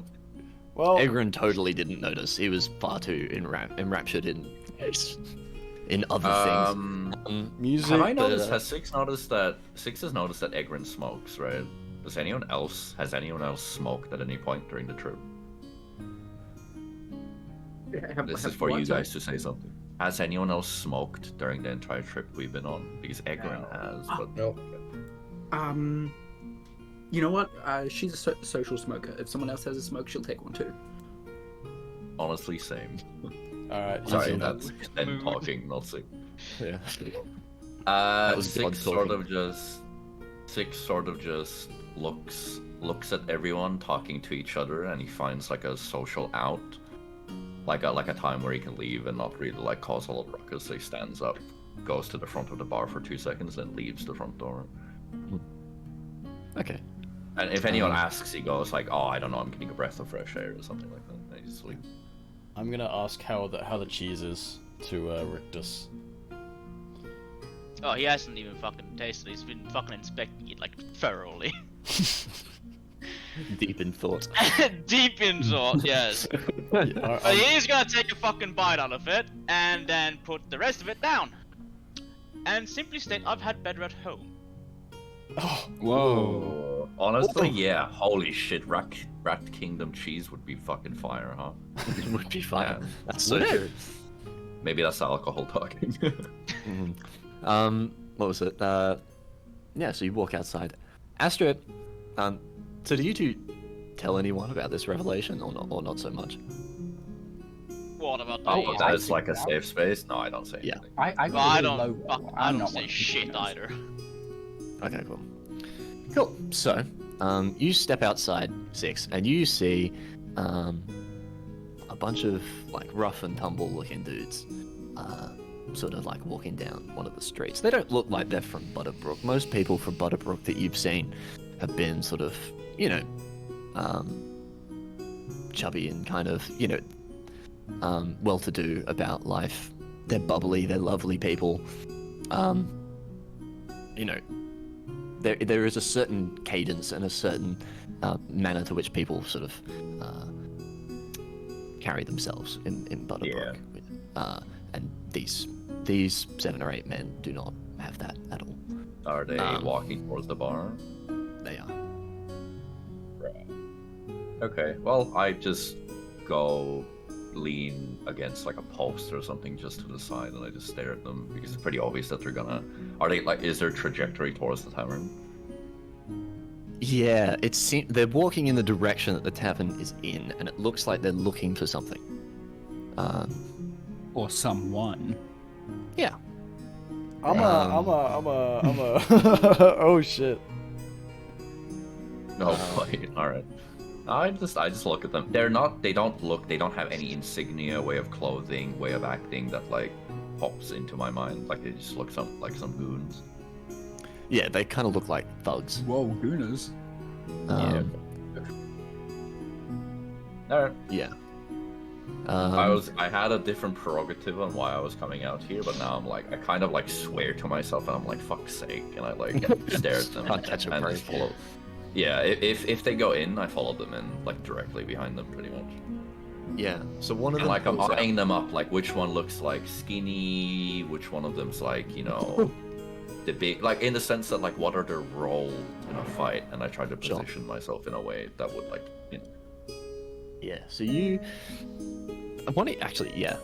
Well, Egron totally didn't notice. He was far too enraptured in other things. music. Have I noticed? but, Has Six has noticed that Egrin smokes, right? Has anyone else smoked at any point during the trip? This is for you guys to say something. Has anyone else smoked during the entire trip we've been on? Because Egrin has, but Nope. You know what? She's a social smoker. If someone else has a smoke, she'll take one too. honestly, same. Alright, Sorry, easy. that's them talking, not Six. Yeah. Was Six sort of just looks at everyone talking to each other, and he finds like a social out, like a time where he can leave and not really like cause a lot of ruckus. So he stands up, goes to the front of the bar for 2 seconds, then leaves the front door. Okay. And if anyone asks, he goes like, "Oh, I don't know, I'm getting a breath of fresh air" or something like that. And he just leaves. I'm gonna ask how the cheese is to Rictus. Oh, he hasn't even fucking tasted it. He's been fucking inspecting it like thoroughly. Deep in thought. Deep in thought, yes. But he's gonna take a fucking bite out of it and then put the rest of it down. And simply state, I've had better at home. Oh, Whoa. Honestly, yeah. Holy shit, Rat Kingdom cheese would be fucking fire, huh? It would be fire. Yeah. That's so true. Maybe that's alcohol talking. What was it? Yeah, so you walk outside. Astrid, so do you two tell anyone about this revelation or not so much? What about Oh, the... that is like a safe space? No, I don't say Yeah. anything. I Well, I got really don't, low. I I'm don't not say one of shit those. either. Okay, cool. Cool. So, you step outside, Six, and you see a bunch of like rough and tumble looking dudes, sort of like walking down one of the streets. They don't look like they're from Butterbrook. Most people from Butterbrook that you've seen have been sort of, chubby and kind of, well-to-do about life. They're bubbly. They're lovely people. There is a certain cadence and a certain manner to which people sort of carry themselves in Butterbrook. And these 7 or 8 men do not have that at all. Are they walking towards the bar? They are. Okay, well, I just go lean against like a post or something just to the side, and I just stare at them because it's pretty obvious that they're gonna. Are they like? Is their trajectory towards the tavern? Yeah, they're walking in the direction that the tavern is in, and it looks like they're looking for something. Or someone. Yeah. I'm a. Oh shit. No, wait, all right. I just look at them. They don't have any insignia, way of clothing, way of acting that like pops into my mind. Like they just look like some goons. Yeah, they kind of look like thugs. Whoa, gooners. All right. Yeah. I had a different prerogative on why I was coming out here, but now I'm like, I kind of like swear to myself, and I'm like, fuck's sake, and I like stare at them Can't catch a and break. just follow. Yeah, if they go in, I follow them in, like directly behind them, pretty much. Yeah. So one of And them like I'm pulls out- eyeing them up, like which one looks like skinny, which one of them's like, the big, like in the sense that like what are their roles in a fight, and I try to Sure. position myself in a way that would like, Yeah. So you. I want to actually. Yeah.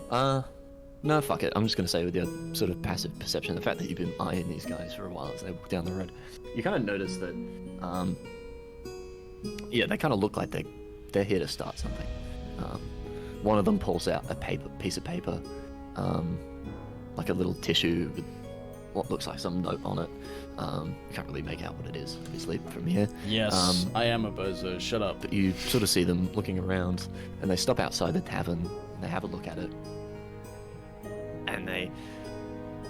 No, fuck it. I'm just gonna say with your sort of passive perception, the fact that you've been eyeing these guys for a while as they walk down the road, you kind of notice that. Yeah, they kind of look like they're here to start something. One of them pulls out a piece of paper, like a little tissue with what looks like some note on it. You can't really make out what it is, obviously, from here. Yes, I am a bozo. Shut up. But you sort of see them looking around, and they stop outside the tavern, and they have a look at it, and they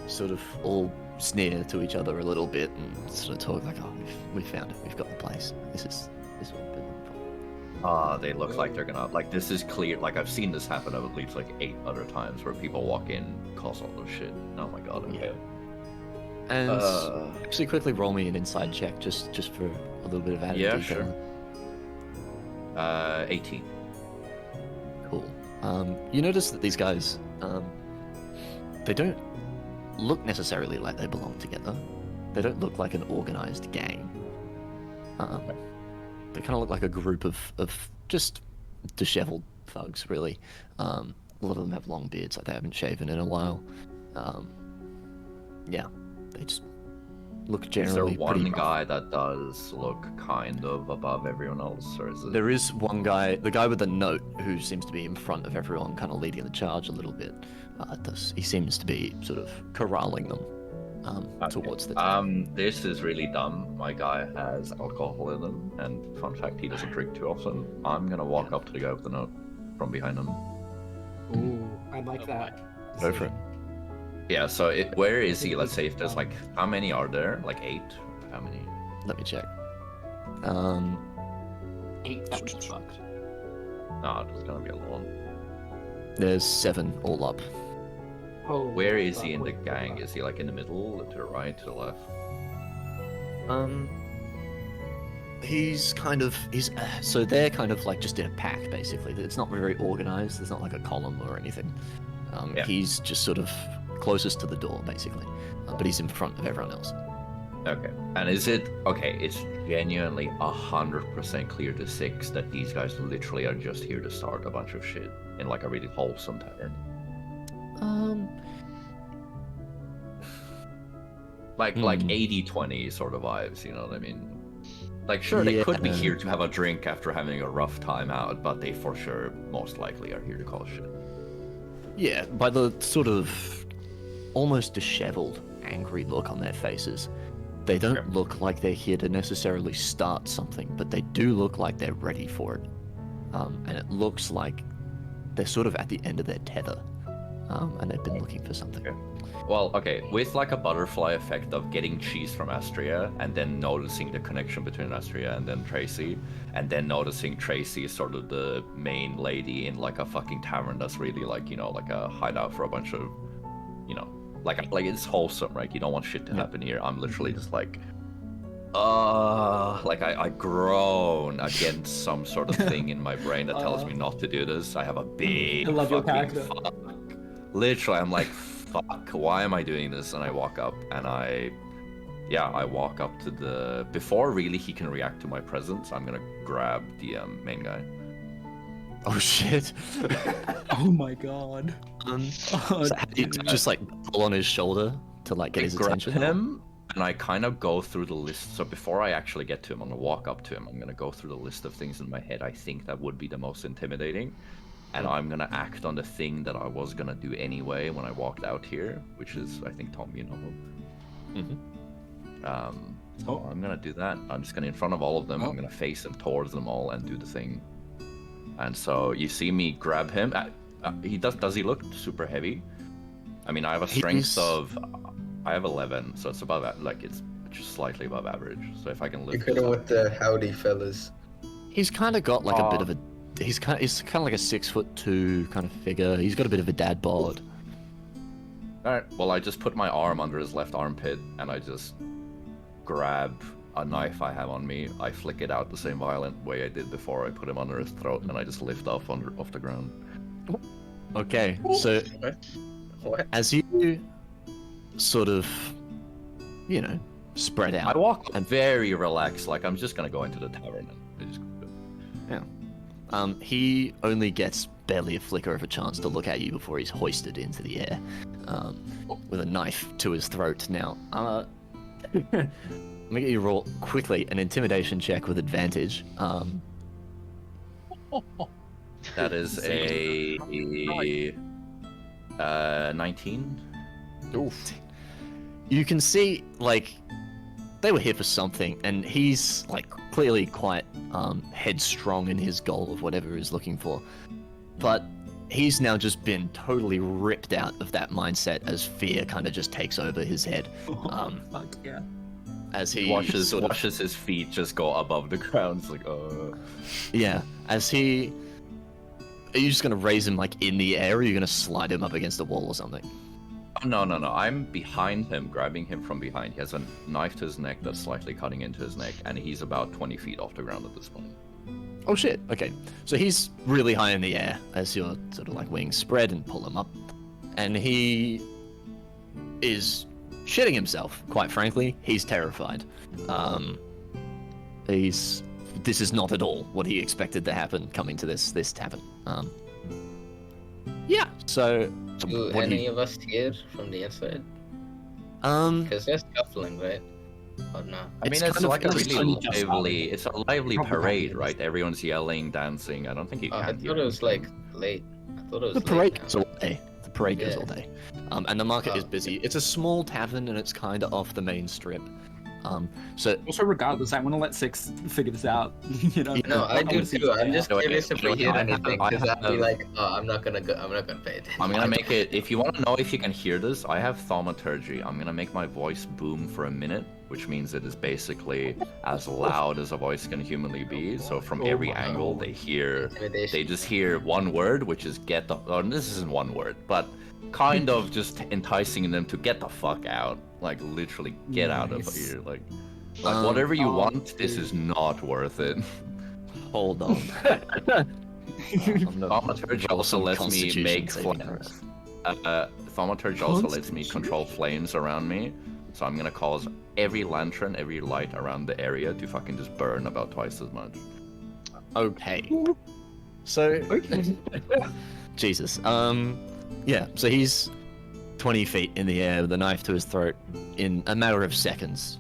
sort of all sneer to each other a little bit, and sort of talk like, "Oh, we found it. We've got the place. This is what we've been looking for." they look like they're gonna, like this is clear, like I've seen this happen at least like 8 other times where people walk in, cause all this shit. Oh my god, okay. Yeah. And actually, quickly roll me an inside check, just for a little bit of added Yeah, detail. sure. 18. Cool. You notice that these guys, they don't look necessarily like they belong together. They don't look like an organized gang. They kind of look like a group of just disheveled thugs, really. a lot of them have long beards, like they haven't shaven in a while. Yeah, they just look Is there generally pretty one rough. guy that does look kind of above everyone else, or is it? There is one guy, the guy with the note, who seems to be in front of everyone, kind of leading the charge a little bit. He seems to be sort of corralling them towards the. This is really dumb. My guy has alcohol in him, and fun fact, he doesn't drink too often. I'm gonna walk up to the guy with the note from behind him. Ooh, I like Oh that. Go for it. Yeah. So where is he? Let's say if there's like, how many are there? Like 8? How many? Let me check. 8, that was fucked. No, there's gonna be a lot. There's 7 all up. Oh, Where is fuck, he in the wait, gang? fuck. Is he like in the middle, to the right, to the left? So they're kind of like just in a pack, basically. It's not very organized. There's not like a column or anything. Yeah. He's just sort of closest to the door, basically. But he's in front of everyone else. Okay. And is it okay? It's genuinely 100% clear to 6 that these guys literally are just here to start a bunch of shit in like a really wholesome tavern. Like 80-20 sort of vibes, you know what I mean? Like sure, they could be Yeah. here to have a drink after having a rough time out, but they for sure most likely are here to cause shit. Yeah, by the sort of almost disheveled, angry look on their faces, they don't Okay. look like they're here to necessarily start something, but they do look like they're ready for it. And it looks like they're sort of at the end of their tether, and they've been looking for something. Okay. Well, okay, with like a butterfly effect of getting cheese from Astria and then noticing the connection between Astria and then Tracy, and then noticing Tracy is sort of the main lady in like a fucking tavern that's really like, you know, like a hideout for a bunch of, you know, like it's wholesome, right? You don't want shit to happen here. I'm literally just like, like I groan against some sort of thing in my brain that tells me not to do this. I have a big I love your fucking character. fuck. Literally, I'm like, fuck, why am I doing this? And I walk up and I walk up to the, before really he can react to my presence, I'm gonna grab the main guy. Oh shit! Oh my god. So how do you just like pull on his shoulder to like get I his grab attention? him and I kind of go through the list. So before I actually get to him, I'm gonna walk up to him. I'm gonna go through the list of things in my head I think that would be the most intimidating. And I'm gonna act on the thing that I was gonna do anyway when I walked out here, which is, I think, Tom, you know. So I'm gonna do that. I'm just gonna, in front of all of them, I'm gonna face them towards them all and do the thing. And so you see me grab him. Does he look super heavy? I mean, I have a strength of, I have 11, so it's above, like it's just slightly above average. So if I can You lift could this have up. with the howdy fellas. He's kind of got like a bit of a. He's kind of like a 6'2" kind of figure. He's got a bit of a dad bod. Alright, well, I just put my arm under his left armpit and I just grab a knife I have on me. I flick it out the same violent way I did before. I put him under his throat and I just lift off off the ground. Okay, so What? as you sort of, you know, spread out. I walk very relaxed, like I'm just gonna go into the tavern and I just. Yeah. He only gets barely a flicker of a chance to look at you before he's hoisted into the air, with a knife to his throat. Now, let me get you roll quickly an intimidation check with advantage. That is a 19. Oof. You can see, like, they were here for something, and he's, like, clearly quite headstrong in his goal of whatever he's looking for. But he's now just been totally ripped out of that mindset as fear kind of just takes over his head. Fuck yeah. As he Watches sort of, his feet just go above the ground. It's like, yeah, as he... Are you just going to raise him, like, in the air, or are you going to slide him up against a wall or something? No. I'm behind him, grabbing him from behind. He has a knife to his neck that's slightly cutting into his neck, and he's about 20 feet off the ground at this point. Oh shit, okay. So he's really high in the air as your sort of like wings spread and pull him up. And he is shitting himself, quite frankly. He's terrified. This is not at all what he expected to happen coming to this tavern. Yeah. So Do what do any you, of us hear from the inside? um, Because they're scuffling, right? Or not? I mean, It's it's kind of like a like really it's just lively. It's a lively Probably parade, happens. right? Everyone's yelling, dancing. I don't think you Oh, I can hear thought it was anything. like late. I thought it was the late parade now. goes all day. The parade goes Yeah. all day. And the market is Oh. busy. It's a small tavern and it's kind of off the main strip. So Also, regardless, I want to let Six figure this out. You know. No, I do wanna see too. it I'm play just out. Okay, curious if we okay, hear I have- anything, I because I'll be have- like, oh, I'm not gonna pay attention. I'm gonna make it. If you want to know if you can hear this, I have thaumaturgy. I'm gonna make my voice boom for a minute, which means it is basically as loud as a voice can humanly be. So from every angle, they hear. Intimidation. They just hear one word, which is get the. Oh, this isn't one word, but kind of just enticing them to get the fuck out. Like literally get out of Nice. here. Like Um, whatever you oh, want, this is not worth it. hold on. Thaumaturgy roll also some lets me Constitution make saving flames. throws. Thaumaturgy also lets me control flames around me, so I'm gonna cause every lantern, every light around the area to fucking just burn about twice as much. Okay. So, Jesus. Yeah. So he's 20 feet in the air with a knife to his throat in a matter of seconds.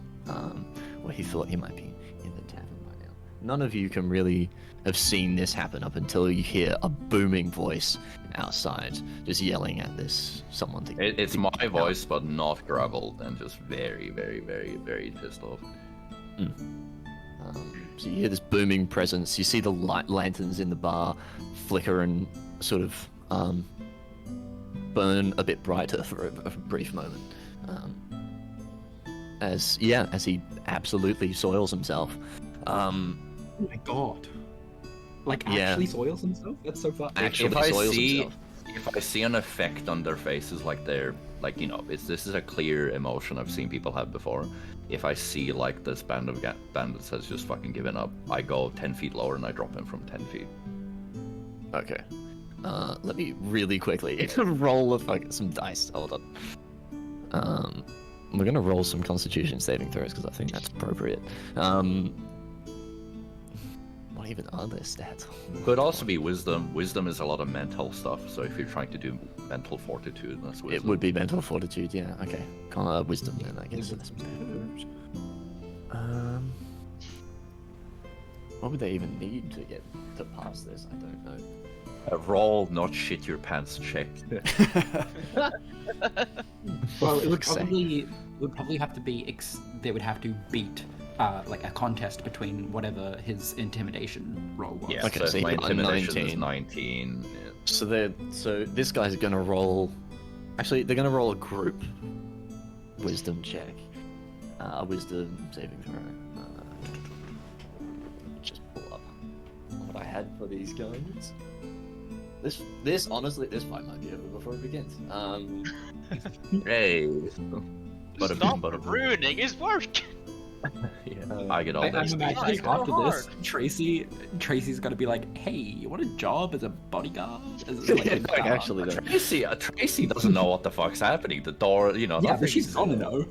Where he thought he might be in the tavern by now. None of you can really have seen this happen up until you hear a booming voice outside, just yelling at this someone. It's my voice, but not grovelled, and just very, very, very, very pissed off. So you hear this booming presence. You see the light lanterns in the bar flicker and sort of burn a bit brighter for a brief moment. As he absolutely soils himself. Oh my god. Like Yeah. actually soils himself? That's so fun. Actually If I soils see, himself. if I see an effect on their faces, like they're like this is a clear emotion I've seen people have before. If I see like this band of bandits has just fucking given up, I go 10 feet lower and I drop him from 10 feet. Okay. Let me really quickly roll some dice. Hold on. We're gonna roll some Constitution saving throws because I think that's appropriate. What even are their stats? Could also be wisdom. Wisdom is a lot of mental stuff, so if you're trying to do mental fortitude, that's wisdom. It would be mental fortitude. Yeah. Okay. Wisdom then, I guess. What would they even need to get to pass this? I don't know. Roll, not shit your pants check. Well, it would fuck's sake. probably have to be they would have to beat like a contest between whatever his intimidation roll was. Yeah, Okay, so so if my you got a intimidation is 19. 19. Yeah. So this guy's gonna roll. Actually, they're gonna roll a group wisdom check. A wisdom saving throw. Just pull up what I had for these guys. This honestly, this fight might be over before it begins. Hey. Stop ruining his work. I get all I'm these. imagining go after this, hard. Tracy's gonna be like, "Hey, you want a job as a bodyguard?" As like, a guard?" Actually, though. Tracy doesn't know what the fuck's happening. The door, yeah, but nothing's- she's gonna know.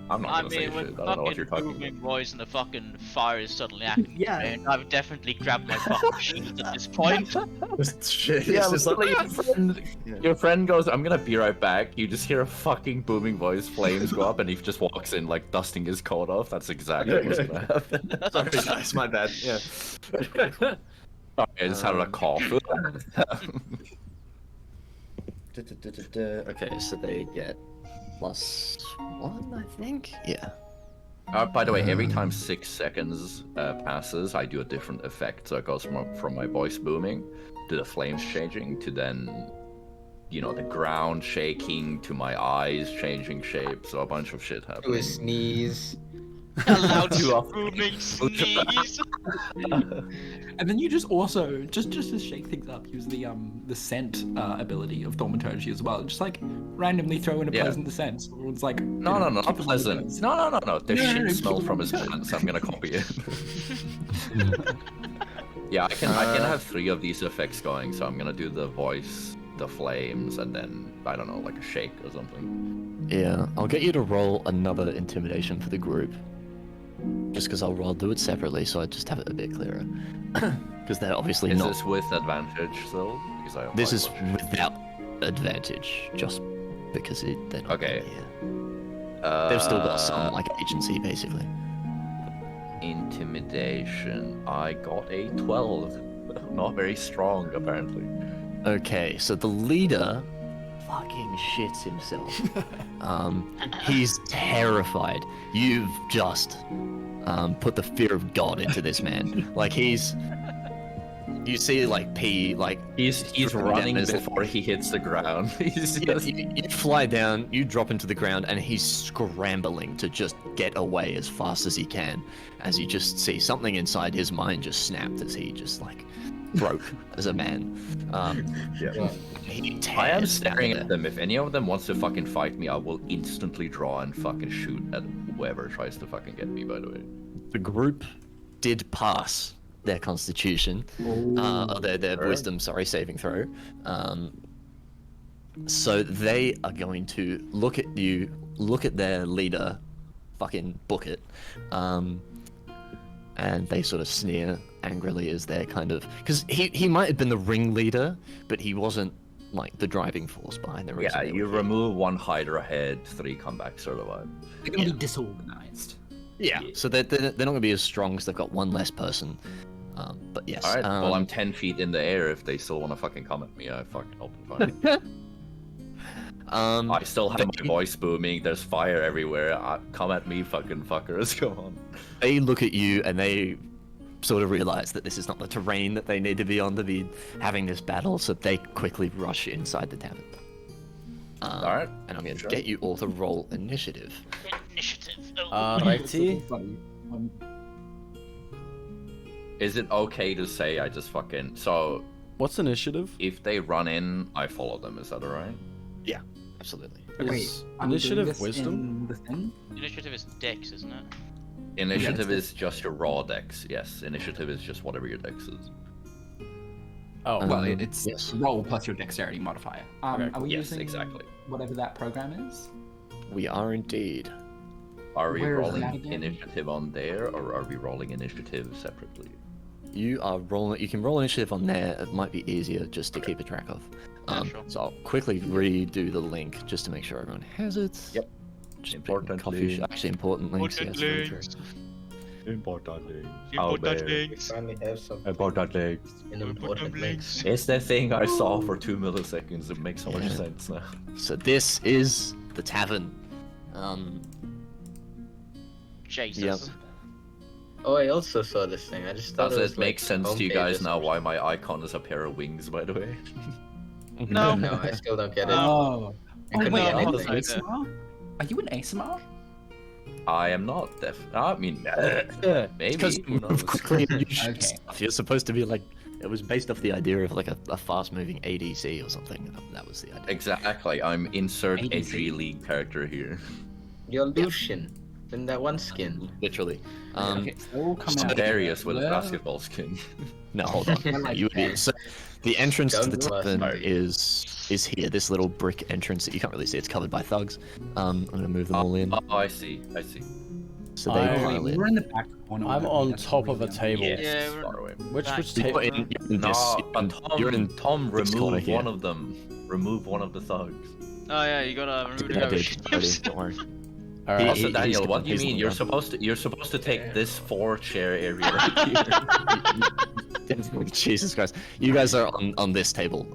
I'm not I gonna say mean, with shit. I don't know what you're fucking talking booming about. voice and the fucking fire is suddenly acting, Yeah. and I've definitely grabbed my fucking shield at this point. Shit. Yeah, it's just but like, your friend goes, "I'm gonna be right back." You just hear a fucking booming voice, flames go up, and he just walks in like dusting his coat off. That's exactly what's gonna happen. Sorry, guys, my bad. Yeah. Sorry, I just had a cough. Okay, so they get +1, I think. Yeah. By the way, every time 6 seconds passes, I do a different effect. So it goes from my voice booming to the flames changing to then, the ground shaking to my eyes changing shape. So a bunch of shit To a happening. sneeze. A loud To a- booming sneeze. And then you just also just to shake things up, use the scent ability of thaumaturgy as well. Just like randomly throw in a Yeah. pleasant scent. So it's like No, not keep it on the pleasant. toes. No. The No, shit keep smells it from on his the toes. pants. I'm gonna copy it. Yeah, I can have 3 of these effects going. So I'm gonna do the voice, the flames, and then I don't know, like a shake or something. Yeah, I'll get you to roll another intimidation for the group. Just because I'll do it separately, so I just have it a bit clearer. Because they're obviously Is not. this with advantage still? because I have This high is constitution. without advantage, just because they're not Okay. here. They've still got some like agency, basically. Intimidation. I got a 12. Not very strong, apparently. Okay, so the leader fucking shits himself. He's terrified. You've just put the fear of God into this man. Like you see like P like He's dropping running down his- before he hits the ground. He's Yeah, just... you fly down, you drop into the ground, and he's scrambling to just get away as fast as he can. As you just see something inside his mind just snapped as he just like broke as a man. Yeah. He I am tears staring down at them. If any of them wants to fucking fight me, I will instantly draw and fucking shoot at whoever tries to fucking get me, by the way. The group did pass their constitution, their Sure. wisdom, saving throw. So they are going to look at you, look at their leader, fucking book it, and they sort of sneer angrily as they're kind of, because he might have been the ringleader, but he wasn't like the driving force behind the reason. Yeah, they you were here. remove one Hydra head, 3 come back sort of vibe. They're gonna Yeah. be disorganized. Yeah, so they're not going to be as strong because they've got one less person. But yes. Alright, well I'm 10 feet in the air. If they still want to fucking come at me, I fucking open fire. I still have my voice booming. There's fire everywhere. Come at me, fucking fuckers. Come on. They look at you and they sort of realize that this is not the terrain that they need to be on to be having this battle, so they quickly rush inside the tavern. Alright. And I'm going to Sure. get you all to roll initiative. Initiative. Alrighty. Is it okay to say I just fucking... So, What's initiative? if they run in, I follow them. Is that alright? Yeah, absolutely. Wait, Is are we doing initiative this wisdom? in the thing? Initiative is Dex, isn't it? Initiative Yes. is just your raw dex. Yes, initiative is just whatever your dex is. Oh, Well, Um, it's yes. roll plus your dexterity modifier. Okay. Are we Yes, using exactly. whatever that program is? We are indeed. Are we Where is rolling that again? initiative on there, or are we rolling initiative separately? You are rolling. You can roll initiative on there. It might be easier just to keep a track of. Yeah, sure. So I'll quickly redo the link just to make sure everyone has it. Yep. Just Important coffee links. actually important links. Important yes, very true. links. Importantly. Important links. Finally have some Importantly. important links. It's the thing I saw for 2 milliseconds. It makes so much Yeah. sense now. So this is the tavern. Jesus. Oh, I also saw this thing. I just thought Does it it was make like sense to you homepage guys or now something. why my icon is a pair of wings, by the way? No. No, I still don't get it. Oh. It could be wait, are you hold anything. on. ASMR? Are you an ASMR? I am not I mean, maybe. Because Who knows? quickly and you shoot Okay. stuff. You're supposed to be like. It was based off the idea of like a fast-moving ADC or something. That was the idea. Exactly. I'm insert ADC. edgy league character here. You're Lucian in that one skin. Literally. Okay, so they all come out. Darius with a Where- basketball skin. No, hold on. I like You that. idiot. So the entrance to the Don't bust tavern Mario. is here. This little brick entrance that you can't really see. It's covered by thugs. I'm gonna move them all in. Oh, I see. I see. So they I- Oh, pile wait, in. we're in the back corner. I'm aren't we? on That's top of a really table. Yes, Yeah, we're- far away. Which Back. You're table? in this. No, but You're in. Tom, this corner remove here. one of them. Remove one of the thugs. Oh yeah, you gotta remove the I did ghost. already, don't worry. All right. Also, he's Daniel, the- what do you he's the mean? You're one. supposed to take this 4-chair area right here. Jesus Christ. You guys are on this table,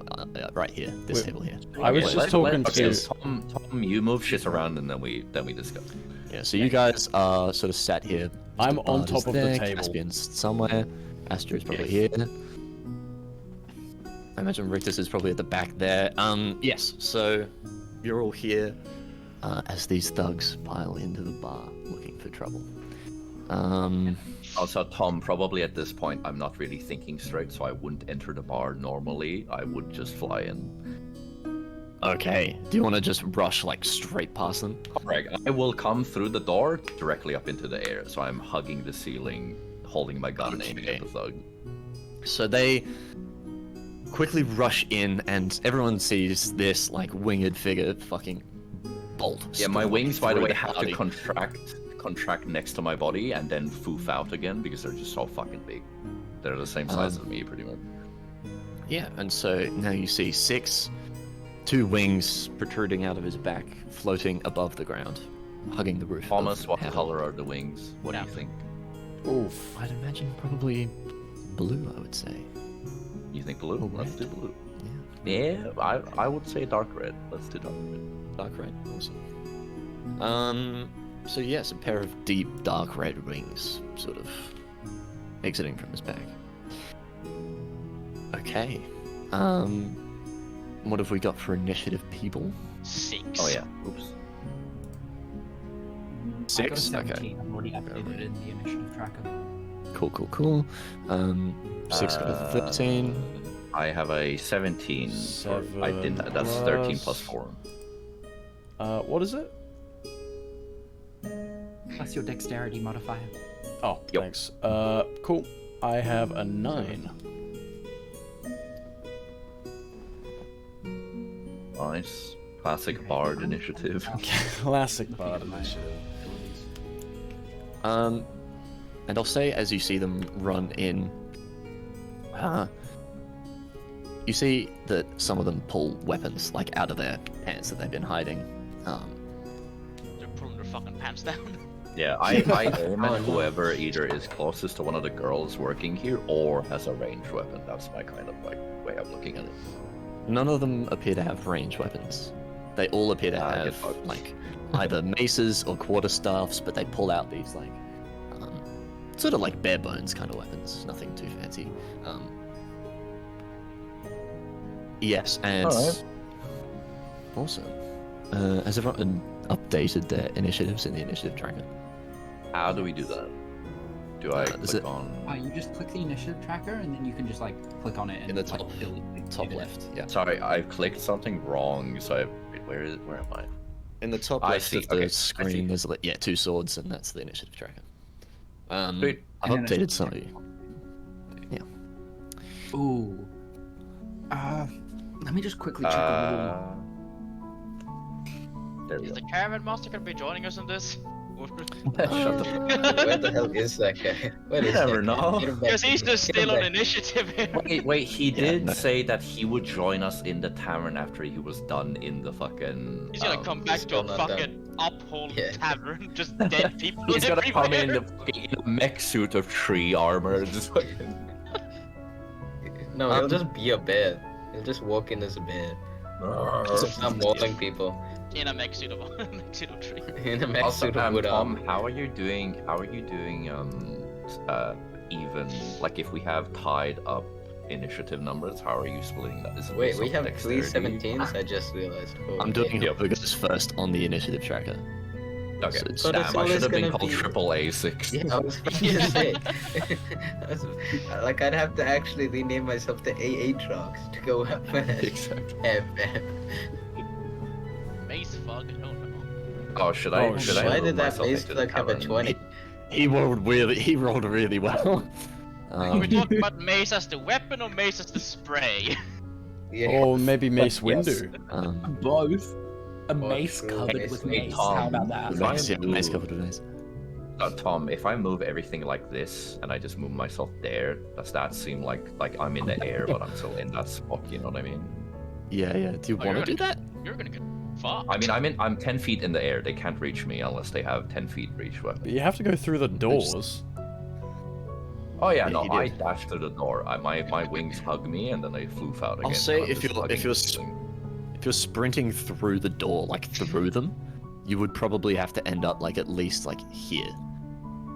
right here. This Wait, table here. I was Okay, just talking okay, to. Tom, you move shit around and then we discuss. Yeah, so you guys are sort of sat here. I'm Mr. on Bard top is of the there, table. Caspian's somewhere. Astra is probably here. I imagine Rictus is probably at the back there. Yes, so you're all here as these thugs pile into the bar looking for trouble. Also, Tom, probably at this point, I'm not really thinking straight, so I wouldn't enter the bar normally. I would just fly in. Okay. Do you want to just rush like straight past them? Correct. I will come through the door directly up into the air, so I'm hugging the ceiling, holding my gun, aiming at the thug. So they quickly rush in, and everyone sees this like winged figure fucking bolt. Yeah, my straight wings, by the through way, have to party. contract next to my body and then foof out again because they're just so fucking big. They're the same size as me, pretty much. Yeah, and so now you see Six, two wings protruding out of his back, floating above the ground, hugging the roof. Thomas, of what hell. color are the wings? What do you think? Oof. I'd imagine probably blue, I would say. You think blue? Or Let's red. do blue. Yeah. Yeah, I would say dark red. Let's do dark red. Dark red, awesome. So yes, a pair of deep dark red wings, sort of exiting from his back. Okay. What have we got for initiative, people? 6. Oh yeah. Oops. I got a 6. 17. Okay. I've already updated it in the initiative tracker. Cool. 6 got a 13. I have a 17. I did that. That's 13 plus 4. What is it? Plus your dexterity modifier. Oh, Yep. thanks. Cool. I have a 9. Nice. Classic bard initiative. Classic bard initiative. And I'll say as you see them run in, you see that some of them pull weapons like out of their pants that they've been hiding. They're pulling their fucking pants down. Yeah, I aim at whoever either is closest to one of the girls working here or has a ranged weapon. That's my kind of like way of looking at it. None of them appear to have ranged weapons. They all appear to get have fucked. like either maces or quarterstaffs, but they pull out these like sort of like bare bones kind of weapons. Nothing too fancy. Yes, and Alright. also, has everyone updated their initiatives in the initiative tracker? How do we do that? Do I Is click it- on? You just click the initiative tracker, and then you can just like click on it and In the like, top- delete Top it. left, yeah. Sorry, I clicked something wrong. So where am I? In the top I left see, of the okay, I screen, see. there's two swords, and that's the initiative tracker. Sweet. I've And then updated it's- some of you. Ooh. Let me just quickly check a little. There we Is go. the caravan master gonna be joining us in this? Shut the Where the hell is that guy? Where is never that guy? know. Get him back Because to he's me. just Get him still on back. initiative. Wait, he Yeah, did no. say that he would join us in the tavern after he was done in the fucking. He's gonna come back to still a not done. fucking uphold Yeah. tavern, just dead people He's gonna everywhere. come in in a mech suit of tree armor and just fucking. No, he'll just be a bear. He'll just walk in as a bear. Just start mauling people in a mech suit of mech suit of tree. in a mech Also, suit of wood Tom, armor. how are you doing? Even like if we have tied up initiative numbers, how are you splitting that? Is it Wait, based we on have dexterity? 3 17s? I just realized. Oh, I'm doing Yep. who goes first on the initiative tracker. Okay, So it's- But it's damn, I always should have been gonna called be- Triple A6. Yeah, I was about to say. Like, I'd have to actually rename myself to AA Trucks to go up first. Exactly. Mace fuck, I don't know. Oh, should I? Oh, should I Why move did that myself base into the like have a tavern? 20? He rolled really well. Are we talking about mace as the weapon or mace as the spray? Yeah. Or maybe Mace Yes. Windu. Both. A Oh, mace true. covered Mace with with mace. Tom. How about that? If I Mace, yeah, mace move- covered with mace. Tom, if I move everything like this and I just move myself there, does that seem like I'm in the air but I'm still in that spot? You know what I mean? Yeah. Do you Oh, want you're to do that? You're gonna get fucked. I mean, I'm 10 feet in the air. They can't reach me unless they have 10 feet reach weapon. But you have to go through the doors. Oh yeah, Yeah, no, he I did. dashed through the door. My wings hug me and then they floof out again. I'll say and I'm if just you're hugging the if ceiling. you're sprinting through the door, like through them, you would probably have to end up like at least like here.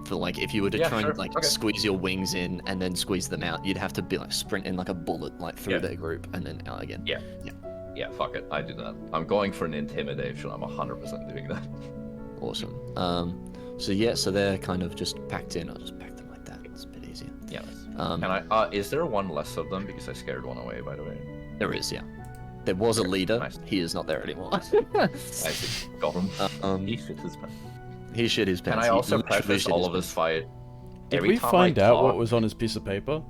For like if you were to Yeah, try sure. and like Okay. squeeze your wings in and then squeeze them out, you'd have to be like sprinting like a bullet like through Yeah. their group and then out again. Yeah, fuck it, I do that. I'm going for an intimidation. I'm 100% doing that. Awesome. So they're kind of just packed in. I'll just pack them like that. It's a bit easier. Yeah. Um, Can I? Is there one less of them because I scared one away? By the way. There is, yeah. There was a leader. Nice. He is not there anymore. I see. Got him. He shit his pants. He shit his Can pants. I He also literally preface shit all his of this fight? Did Every we time I find out what talk- was on his piece of paper?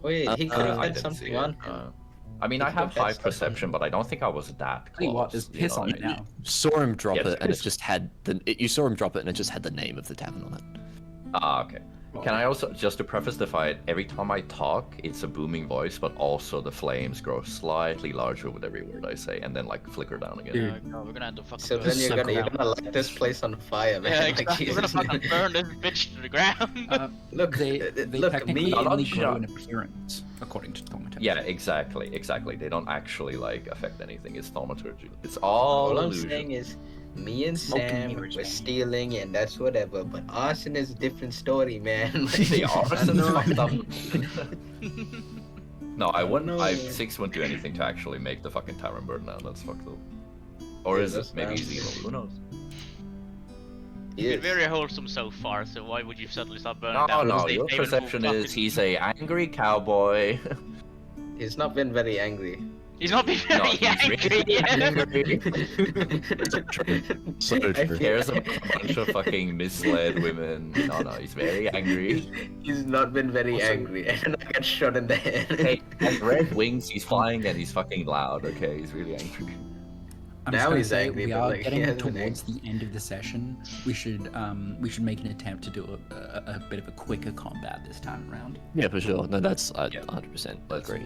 Wait, he could have I had didn't see something it. on. I mean, I He could have have had 5 stuff perception, but I don't think I was that Tell you close. what, there's you piss know on what it I mean? now. Saw him drop Yes, it, and yes. it just had the. You saw him drop it, and it just had the name of the tavern on it. Ah, okay. Can I also, just to preface the fight, every time I talk, it's a booming voice, but also the flames grow slightly larger with every word I say, and then like flicker down again. Oh god, we're gonna end up fucking. So then you're gonna light this place on fire, man. Yeah, Like, exactly. We're gonna Jesus. fucking burn this bitch to the ground. Look, They look, technically me. only Not grow in shot. appearance, according to thaumaturgy. Yeah, exactly. They don't actually like affect anything. It's thaumaturgy. It's all All I'm illusion. saying is, me and Smoke and Sam mirrors, were man. stealing, and that's whatever. But arson is a different story, man. The arson is fucked up. No, I wouldn't. No. 6 wouldn't do anything to actually make the fucking tavern burn down. That's fucked up. Or Yeah, is that's it? Maybe bad. he's evil. Who knows? You've been Yes. very wholesome so far, so why would you suddenly start burning No, down? no. They Your even perception fucking- is he's a angry cowboy. He's not been very angry. He's not being No, very he's angry. really angry. So I true. feel- Cares about a bunch of fucking misled women. No, he's very angry. He's not been very Also- angry, and I got shot in the head. Hey, has red wings. He's flying and he's fucking loud. Okay, he's really angry. I'm Now just gonna he's say angry, we but, are like, he getting hasn't been towards the end of the session. We should make an attempt to do a bit of a quicker combat this time around. Yeah, for sure. No, that's I Yeah. 100% Let's- agree.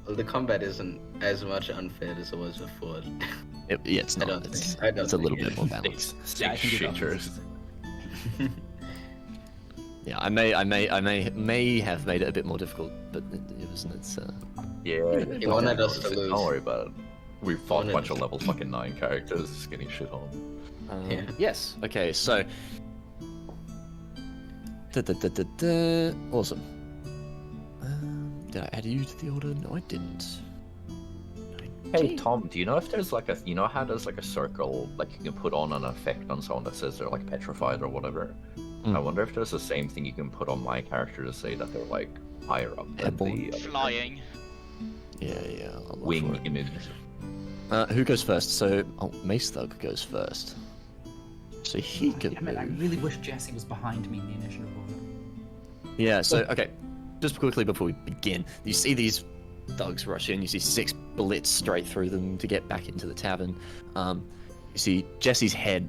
Well, the combat isn't as much unfair as it was before. Yeah, it's I not. don't It's, think- I don't it's a little think bit it more is. balanced. Six Yeah, I think it shitters. Yeah, I may have made it a bit more difficult, but it wasn't. It's Yeah. He wanted us to Don't lose. worry about it. We fought a wanted bunch us of to level fucking 9 characters just getting shit on. Yeah. Yes. Okay. So. Awesome. Did I add you to the order? No, I didn't. Hey Tom, do you know if there's like you know how there's like a circle, like you can put on an effect on someone that says they're like petrified or whatever? I wonder if there's the same thing you can put on my character to say that they're like higher up than Airborne. the other Flying. Yeah. I'll look wing for it. image. Who goes first? So, Mace Thug goes first. So he can Damn it, I move. really wish Jesse was behind me in the initiative order. Yeah, so, okay. Just quickly before we begin, you see these thugs rush in. You see 6 bullets straight through them to get back into the tavern. You see Jesse's head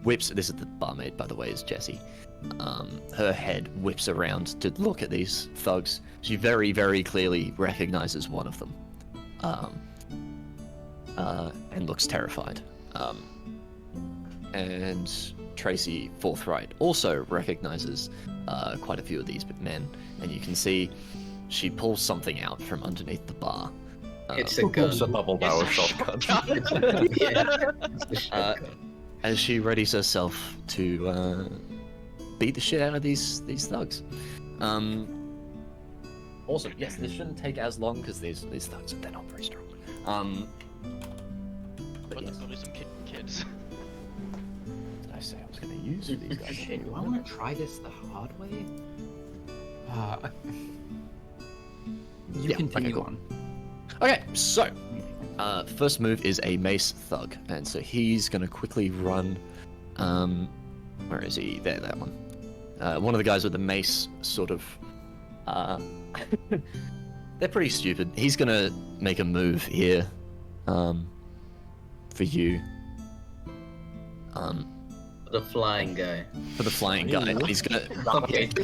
whips. This is the barmaid, by the way, is Jessie. Her head whips around to look at these thugs. She very, very clearly recognizes one of them. And looks terrified. And Tracy Forthright also recognizes quite a few of these men, and you can see she pulls something out from underneath the bar. It's a gun. It's a double barrel shotgun. Yeah. It's a shotgun. As she readies herself to beat the shit out of these thugs. Also, yes, this shouldn't take as long because these thugs they're not very strong. But But yes, there's probably some kids. did I say I was going to use these guys? Shit, do I want to try this the hard way? You Yeah, continue okay, cool. on. Okay, so first move is a mace thug, and so he's gonna quickly run. Where is he? There, that one. One of the guys with the mace, sort of. They're pretty stupid. He's gonna make a move here, for you. The flying guy. For the flying guy. And he's gonna.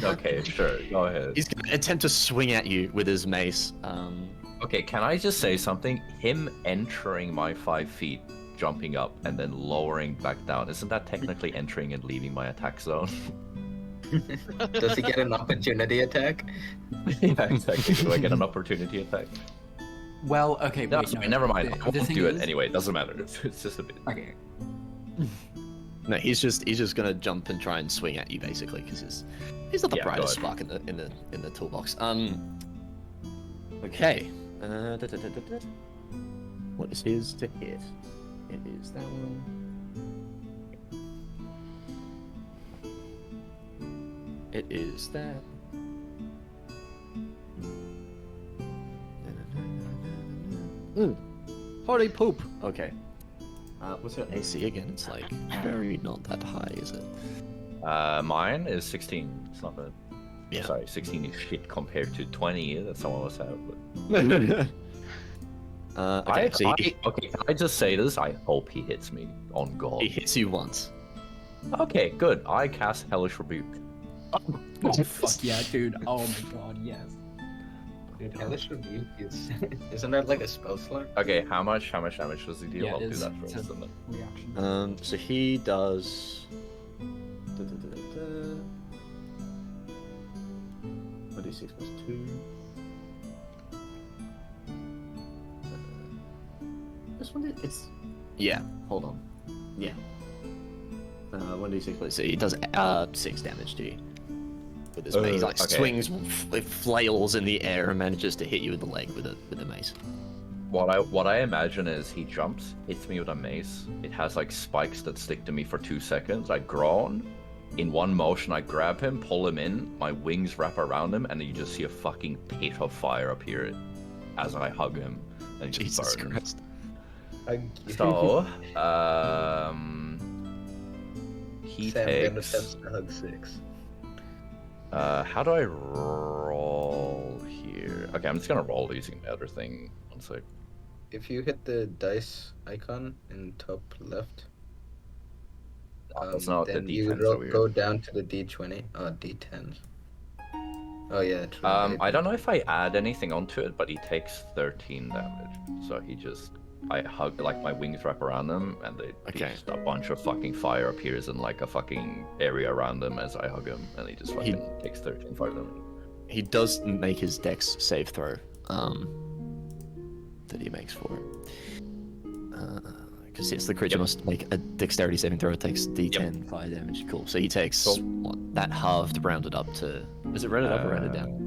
Okay, sure, go ahead. He's gonna attempt to swing at you with his mace. Okay, can I just say something? Him entering my 5 feet, jumping up, and then lowering back down, isn't that technically entering and leaving my attack zone? Does he get an opportunity attack? Yeah, exactly. Do I get an opportunity attack? Well, okay, No, wait, sorry, no. never mind. The I won't thing do it is- anyway. It doesn't matter. It's just a bit. Okay. No, he's just gonna jump and try and swing at you basically because he's not the Yeah, go brightest ahead. spark in the toolbox. Okay. What is his to hit? It is that one. It is that. Ooh, holy poop. Okay. What's your AC again? It's like very not that high, is it? Mine is 16. It's not bad. Yeah. Sorry, 16 is shit compared to 20 that someone was out. But Okay, so okay, can I just say this? I hope he hits me on God. he hits you once. Okay, good. I cast Hellish Rebuke. Oh fuck yeah, dude. Oh my god, yes. Dude, hellish rebuke is isn't that like a spell slot? Okay, how much damage does he deal? Yeah, I'll it do is. that It's first. a And then... reaction. So he does. What d6 plus 2? This one it's. Yeah, hold on. Yeah. 1d6 plus. So he does 6 damage to you. With his mace. He like okay. swings, flails in the air and manages to hit you in the leg with the mace. What I imagine is he jumps, hits me with a mace. It has like spikes that stick to me for 2 seconds. I groan. In one motion, I grab him, pull him in. My wings wrap around him, and then you just see a fucking pit of fire appear as I hug him. And he just Jesus burns. Christ. So, he Sam takes. attempts to hug 6. How do I roll here? Okay, I'm just gonna roll using the other thing. One sec. If you hit the dice icon in top left, That's not the then you D10s are go weird. down to the D20. Oh, D10s. Oh yeah, true. I don't know if I add anything onto it, but he takes 13 damage. So he just, I hug, like my wings wrap around him, and just a bunch of fucking fire appears in like a fucking area around him as I hug him, and he just fucking takes 13 fire damage. He does make his dex save throw. That he makes for it. Because yes, the creature must make a dexterity saving throw. It takes D10 fire damage. Cool. So he takes what, that halved rounded up to. Is it rounded up or rounded down?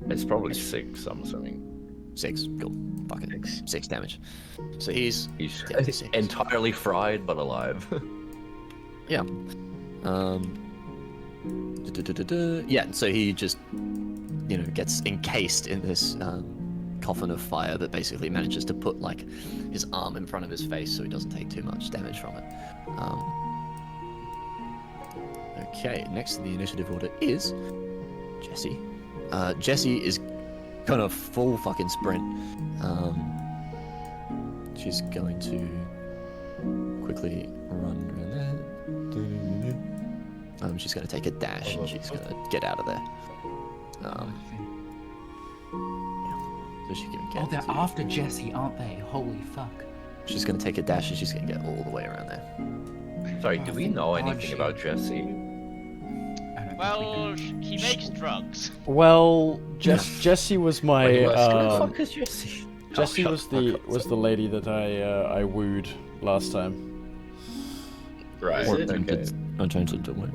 It's probably 6, I'm assuming. 6. Cool. Fuck it. 6 damage. So he's He's down to 6. entirely fried but alive. Yeah. Yeah. So he just, gets encased in this coffin of fire that basically manages to put like his arm in front of his face so he doesn't take too much damage from it. Okay, next in the initiative order is Jesse. Jesse is gonna full fucking sprint. She's going to quickly run around there. She's gonna take a dash and she's gonna get out of there. So she can get They're after Jesse, aren't they? Holy fuck. She's gonna take a dash and she's gonna get all the way around there. Sorry, do we know anything about Jesse? Well, he makes drugs. Well, Jessie was my. Who the fuck is Jesse? Jessie was the lady that I wooed last time. Right. Or Okay. untainted to win.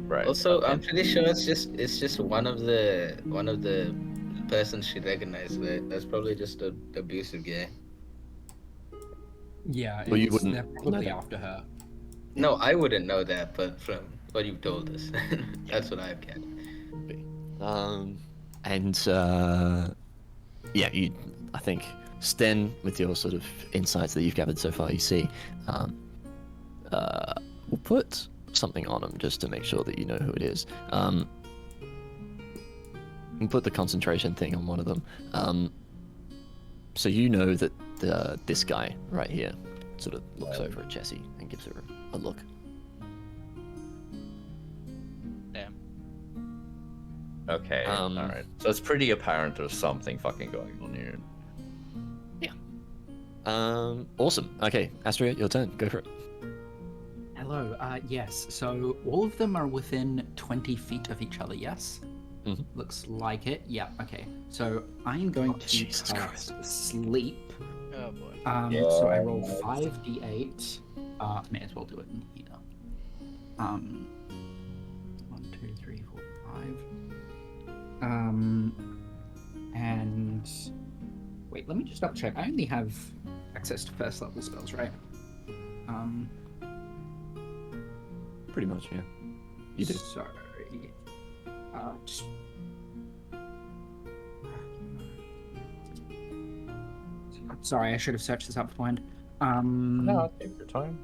Right. Also, I'm pretty sure it's just one of the persons she recognized. Right? That's probably just an abusive guy. Yeah, Well, you wouldn't they're know probably that. after her. No, I wouldn't know that, but from what you've told us, that's what I've gathered. I think Sten, with your sort of insights that you've gathered so far, you see, we'll put something on him just to make sure that you know who it is. We'll put the concentration thing on one of them. So you know that this guy right here sort of looks over at Jesse and gives her a look. Damn. Okay. Alright. So it's pretty apparent there's something fucking going on here. Awesome. Okay, Astria, your turn. Go for it. Hello, yes. So all of them are within 20 feet of each other, yes? Mhm. Looks like it. Yeah, okay. So I'm going to Jesus cast Sleep. Oh boy. So I roll 5d8. May as well do it in here. 1, 2, 3, 4, 5. And wait, let me just double check. I only have access to first level spells, right? Pretty much, yeah. You do. Sorry. Just... Sorry, I should have searched this up beforehand. No, take your time.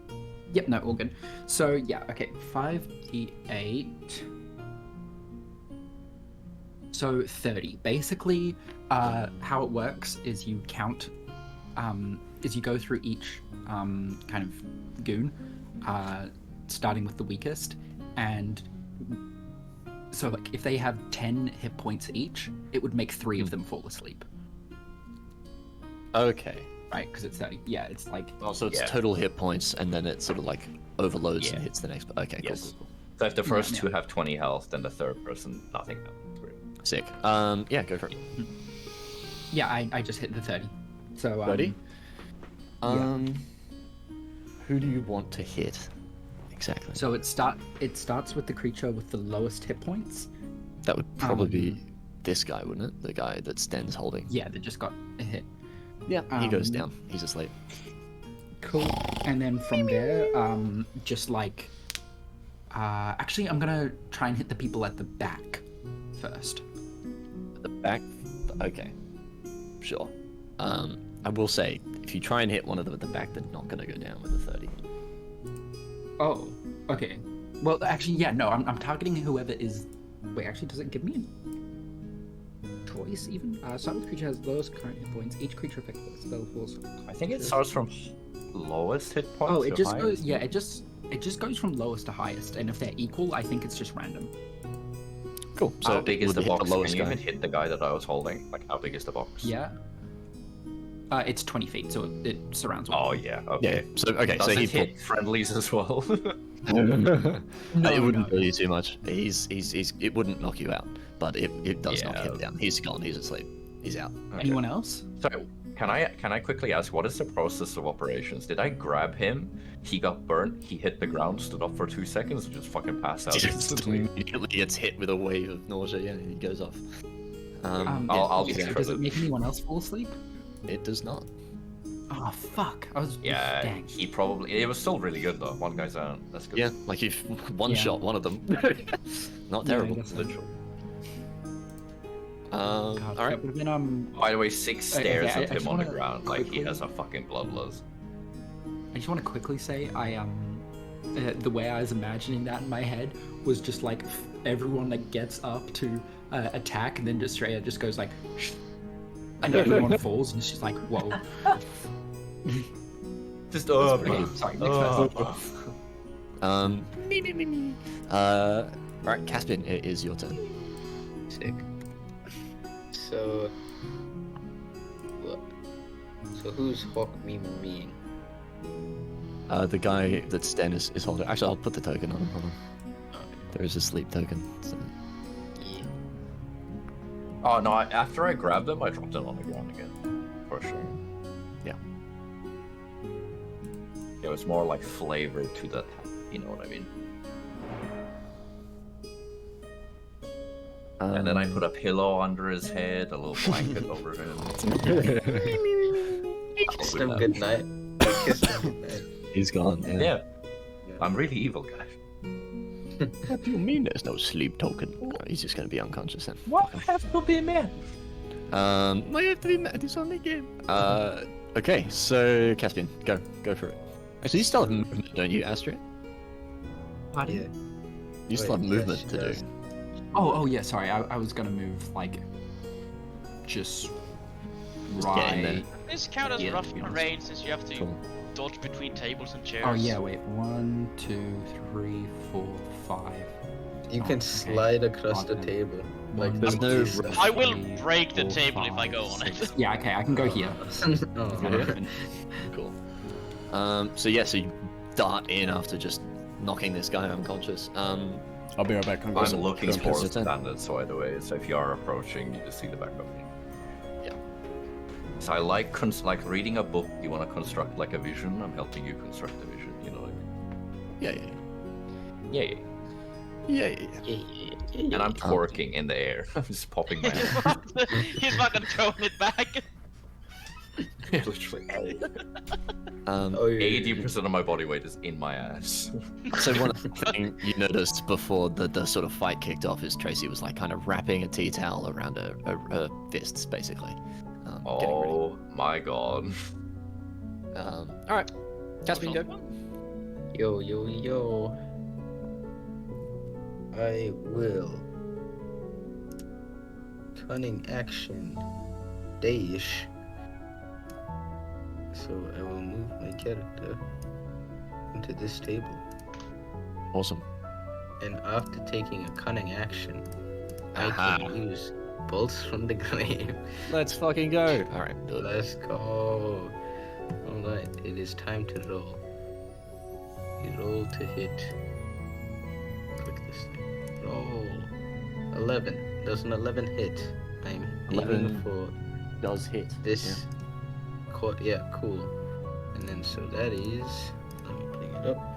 Yep, no, all good. So, yeah, okay, 5d8. So, 30. Basically, how it works is you count, is you go through each kind of goon, starting with the weakest, and so like if they have 10 hit points each, it would make 3 of them fall asleep, Okay. right? Because it's 30. Yeah, it's like Oh, so it's Yeah. total hit points, and then it sort of like overloads Yeah. and hits the next. Okay, cool, Yes. cool, cool. So if the first yeah. 2 have 20 health, then the third person nothing. Sick. Yeah, go for it. yeah, I just hit the 30. So 30? yeah. Who do you want to hit? Exactly. So it starts with the creature with the lowest hit points. That would probably be this guy, wouldn't it? The guy that Sten's holding. Yeah, that just got a hit. Yeah, he goes Um, down. He's asleep. Cool. And then from there, just like, actually, I'm gonna try and hit the people at the back first. At the back? Okay. Sure. I will say, if you try and hit one of them at the back, they're not going to go down with a 30. Oh, okay. Well, actually, yeah, no, I'm targeting whoever is. Wait, actually, does it give me a choice even? Start with creature has lowest current hit points. Each creature affected by the spell falls. I think it starts from lowest hit points. Oh, it to just highest. goes. Yeah, it just goes from lowest to highest, and if they're equal, I think it's just random. Cool. So How big is would the hit box? Can lowest you guy? even hit the guy that I was holding? Like, how big is the box? Yeah. It's 20 feet, so it surrounds one. Oh yeah. Okay. Yeah. So okay. Does So it he hit friendlies as well? it wouldn't no. kill you too much. He's it wouldn't knock you out, but it does knock Yeah. him down. He's gone. He's asleep. He's out. Anyone else? So, can I quickly ask, what is the process of operations? Did I grab him? He got burnt. He hit the ground, stood up for 2 seconds, and just fucking passed out Just instantly. immediately gets hit with a wave of nausea, yeah, and he goes off. Yeah, I'll so get does for it make anyone else fall asleep? it does not. Oh fuck! I was Yeah, dang. he probably. It was still really good though. One guy's out. That's good. Yeah, like if one Yeah. shot one of them. Not Yeah, I terrible. guess so. Literally. God, All that right. would have been By the way, 6 Okay, stairs I of him just on the wanna ground. Like he quickly- has a fucking bloodlust. I just want to quickly say the way I was imagining that in my head was just like everyone that gets up to attack and then just Straya just goes like, shh, and everyone falls and it's just like whoa. Just Okay, sorry, next person. Right, Caspian, it is your turn. Sick. So, what? So who's Hawk me mean? The guy that Sten is holding. Actually, I'll put the token on him. Hold on. There is a sleep token. So. Yeah. Oh no! After I grabbed him, I dropped him on the ground again, for sure. Yeah. It was more like flavor to the, you know what I mean. And then I put a pillow under his head, a little blanket over him. Kissed him good night. Kissed him good night. He's gone. Yeah. Yeah, I'm really evil, guys. What do you mean there's no sleep token? He's just gonna be unconscious then. What have to be man? I have to be mad. It's only a game. Okay, so Caspian, go for it. Actually, you still have movement, don't you, Astrid? Yeah. You still have Wait, movement yes, to do. yes. Oh yeah, sorry. I was gonna move like just get in there. right. This count as Yeah, rough to be honest. terrain since you have to Cool. dodge between tables and chairs. Oh yeah, wait. 1, 2, 3, 4, 5. You Oh, can okay. slide across the Awesome. table. Like There's no this. rough- I will 3, break the 4, table if I 5, go on it. 6. Yeah, okay, I can go here. Oh, Yeah. Cool. So yeah, so you dart in after just knocking this guy unconscious. I'll be right back. I'm Awesome. looking Sure. towards Press the standards, so either way, so if you are approaching, you just see the back of me. Yeah. So I like like reading a book. You want to construct like a vision. I'm helping you construct a vision. You know what I mean? Yeah. Yeah. yeah. And I'm twerking in the air. I'm just popping my head. He's fucking throwing it back. Literally. Oh, yeah. 80% of my body weight is in my ass. So one thing you noticed before the sort of fight kicked off is Tracy was like kind of wrapping a tea towel around her fists, basically. Getting ready. Oh my god. All right, Caspian, go. Yo. I will. Cunning action. Dash. So I will move my character into this table. Awesome. And after taking a cunning action, I Aha. can use bolts from the grave. Let's fucking go. All right, do it. Let's go. Alright, it is time to roll. You roll to hit. Click this thing. Roll. 11. Does an 11 hit? I'm 11 aiming for Does hit. this. Yeah, cool. And then so that is. Let me bring it up.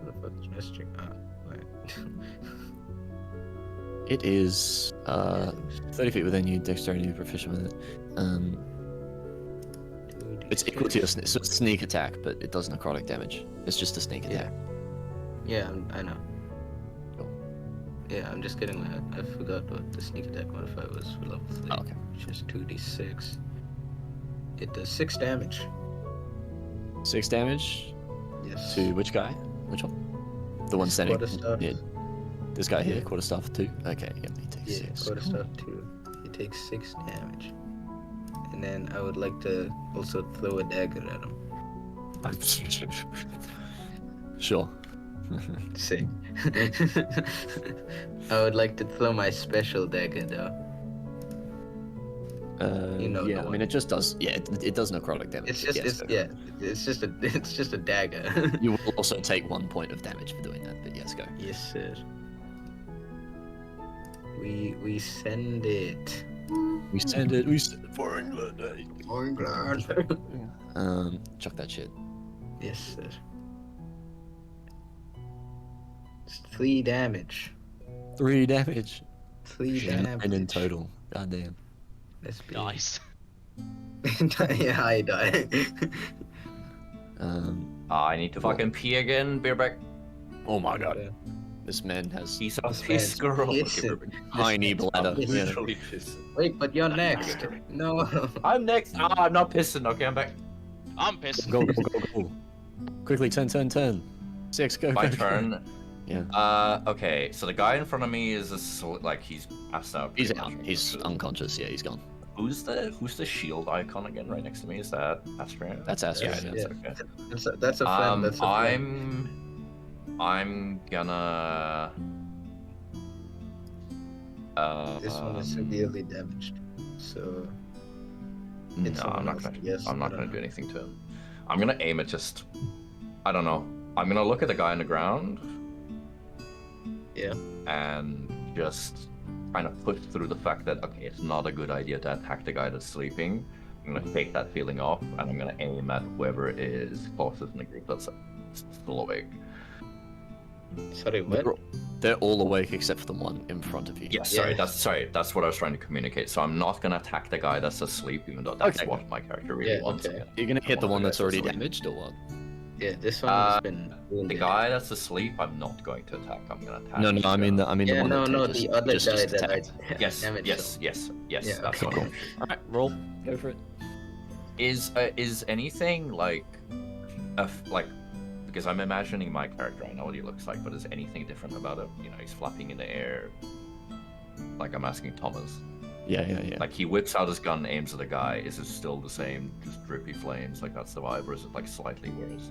What the fuck is messaging? Wait. It is 30 feet within you, dexterity, proficient with it. It's equal to your so it's sneak attack, but it does necrotic damage. It's just a sneak attack. Yeah, I know. Cool. Yeah, I'm just kidding. I forgot what the sneak attack modifier was for level 3. Oh, okay. Which is 2d6. It does 6 damage. 6 damage Yes. to which guy? Which one? The one standing. Quarterstaff. Yeah. This guy here, Yeah. quarterstaff 2. Okay, yeah, he takes Yeah, 6. quarterstaff 2. He takes 6 damage. And then I would like to also throw a dagger at him. Sure. Sick. I would like to throw my special dagger though. You know yeah, the I one. mean it just does. Yeah, it does necrotic damage. It's but just yes, it's it's just a dagger. You will also take 1 point of damage for doing that, but yes, go. Yes, sir. We send it. We send it for England. For England. Chuck that shit. Yes, sir. It's 3 damage. 3 damage. 3 And damage. in total. Goddamn. Let's be. Nice. Yeah, I die. I need to fucking pee again. Beer back. Oh my god. This man has He's a This piss man's girl. pissing. tiny bladder. This Yeah. Literally pissing. Wait, but you're next. No. I'm next. Ah, I'm not pissing. Okay, I'm back. I'm pissed. Go, go, go, go. Quickly, turn. 6, go, My go. turn. Yeah. Okay, so the guy in front of me is like he's passed out. He's pretty out. much. He's unconscious. Yeah, he's gone. Who's the shield icon again right next to me? Is that Astrid? That's Astrid, Yeah, yeah. that's okay. That's a friend. That's a friend. I'm gonna. This one is severely damaged. So. No, It's I'm someone not else. gonna. Yes, I'm I not don't gonna know. do anything to him. I'm gonna aim at just. I don't know. I'm gonna look at the guy on the ground. Yeah. And just kind of push through the fact that okay, it's not a good idea to attack the guy that's sleeping. I'm gonna take that feeling off, and I'm gonna aim at whoever is closest in the group that's still awake. Sorry, what? They're all awake except for the one in front of you. Yeah, sorry, Yeah. that's what I was trying to communicate. So I'm not gonna attack the guy that's asleep, even though that's Okay. what my character really Yeah, wants. okay. You're gonna hit the one that's already asleep. damaged, or what? Yeah, this one has been The wounded. guy that's asleep, I'm not going to attack. I'm gonna attack. No, I mean the Yeah, one no, that no, just, the other just guy that attacked. I Yes, damaged. yes. Yeah, That's okay. all. All right, roll. Go for it. Is anything like, like, because I'm imagining my character, I know what he looks like, but is anything different about him? You know, he's flapping in the air. Like I'm asking Thomas. Yeah. Like he whips out his gun, aims at the guy. Is it still the same, just drippy flames? Like that's the vibe, or is it like slightly worse?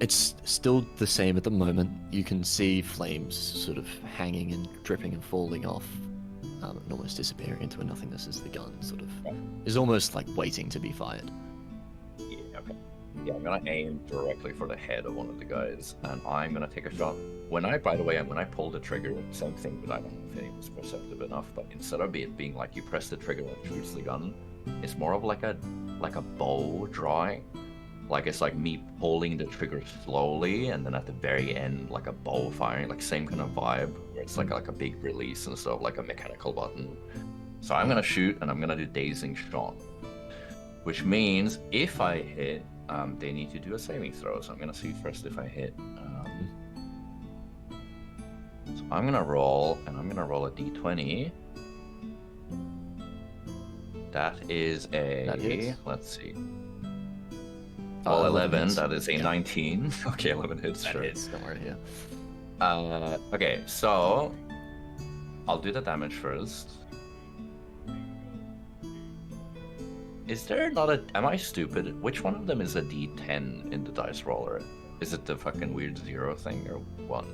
It's still the same at the moment. You can see flames sort of hanging and dripping and falling off, and almost disappearing into a nothingness as the gun sort of is almost like waiting to be fired. Yeah, okay. Yeah, I'm gonna aim directly for the head of one of the guys, and I'm gonna take a shot. When I pull the trigger, same thing, but I don't know if it was perceptive enough. But instead of it being like you press the trigger and shoots the gun, it's more of like a bow drawing. Like it's like me pulling the trigger slowly, and then at the very end, like a bow firing, like same kind of vibe, where it's like a big release instead of like a mechanical button. So I'm gonna shoot, and I'm gonna do dazing shot, which means if I hit, they need to do a saving throw. So I'm gonna see first if I hit. So I'm gonna roll, and I'm gonna roll a d20. That is That hits. let's see. Well, 11, hits. that is a Yeah. 19. Okay, 11 hits, That sure. hits. Don't worry. Yeah. Okay, so I'll do the damage first. Is there not a... Am I stupid? Which one of them is a D10 in the dice roller? Is it the fucking weird 0 thing or 1?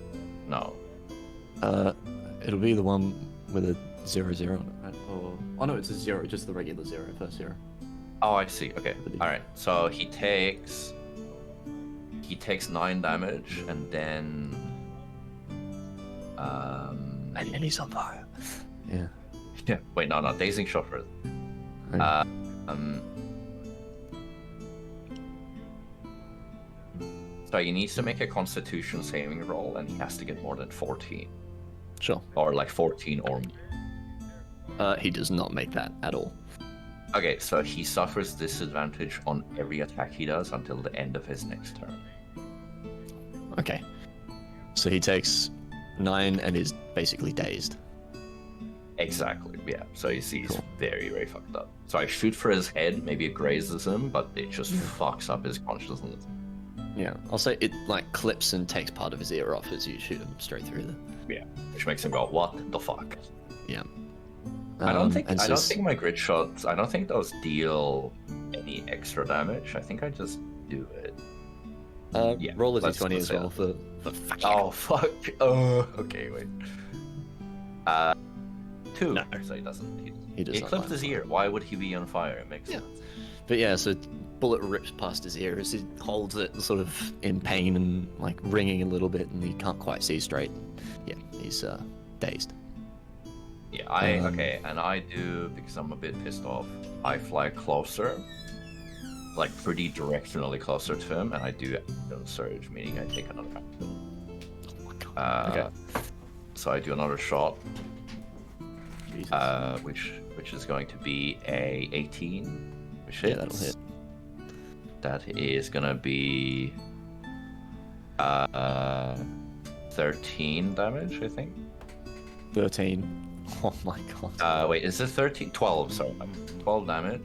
No. It'll be the one with a 0, 0 on it, right? Or... Oh no, it's a 0, just the regular 0, first 0. Oh, I see. Okay. Alright, so he takes 9 damage, and then... And he's on fire. Yeah. Yeah, wait, no, dazing shot first. Right. So he needs to make a Constitution saving roll, and he has to get more than 14, Sure. or like 14 or more. He does not make that at all. Okay, so he suffers disadvantage on every attack he does until the end of his next turn. Okay. So he takes 9 and is basically dazed. Exactly, yeah. So he's Cool. very, very fucked up. So I shoot for his head, maybe it grazes him, but it just fucks up his consciousness. Yeah, I'll say it like clips and takes part of his ear off as you shoot him straight through the. Yeah, which makes him go, what the fuck? Yeah. I don't think and I so don't think my grit shots. I don't think those deal any extra damage. I think I just do it. Yeah, roll a let's d20 as say well that. for fuck. Oh fuck! Oh, okay, wait. 2. No. So he doesn't. He does He not clipped light his on ear. Why would he be on fire? It makes Yeah. sense. But yeah, so bullet rips past his ear as he holds it, sort of in pain and like ringing a little bit, and he can't quite see straight. Yeah, he's dazed. Yeah, okay, and I do, because I'm a bit pissed off, I fly closer, like pretty directionally closer to him, and I do action surge, meaning I take another action. Oh my god. Okay. So I do another shot, Jesus. which is going to be a 18, which Yeah, hits. that'll hit. That is gonna be 13 damage, I think. 13. Oh my god. Wait, is it 13? 12, sorry. 12 damage.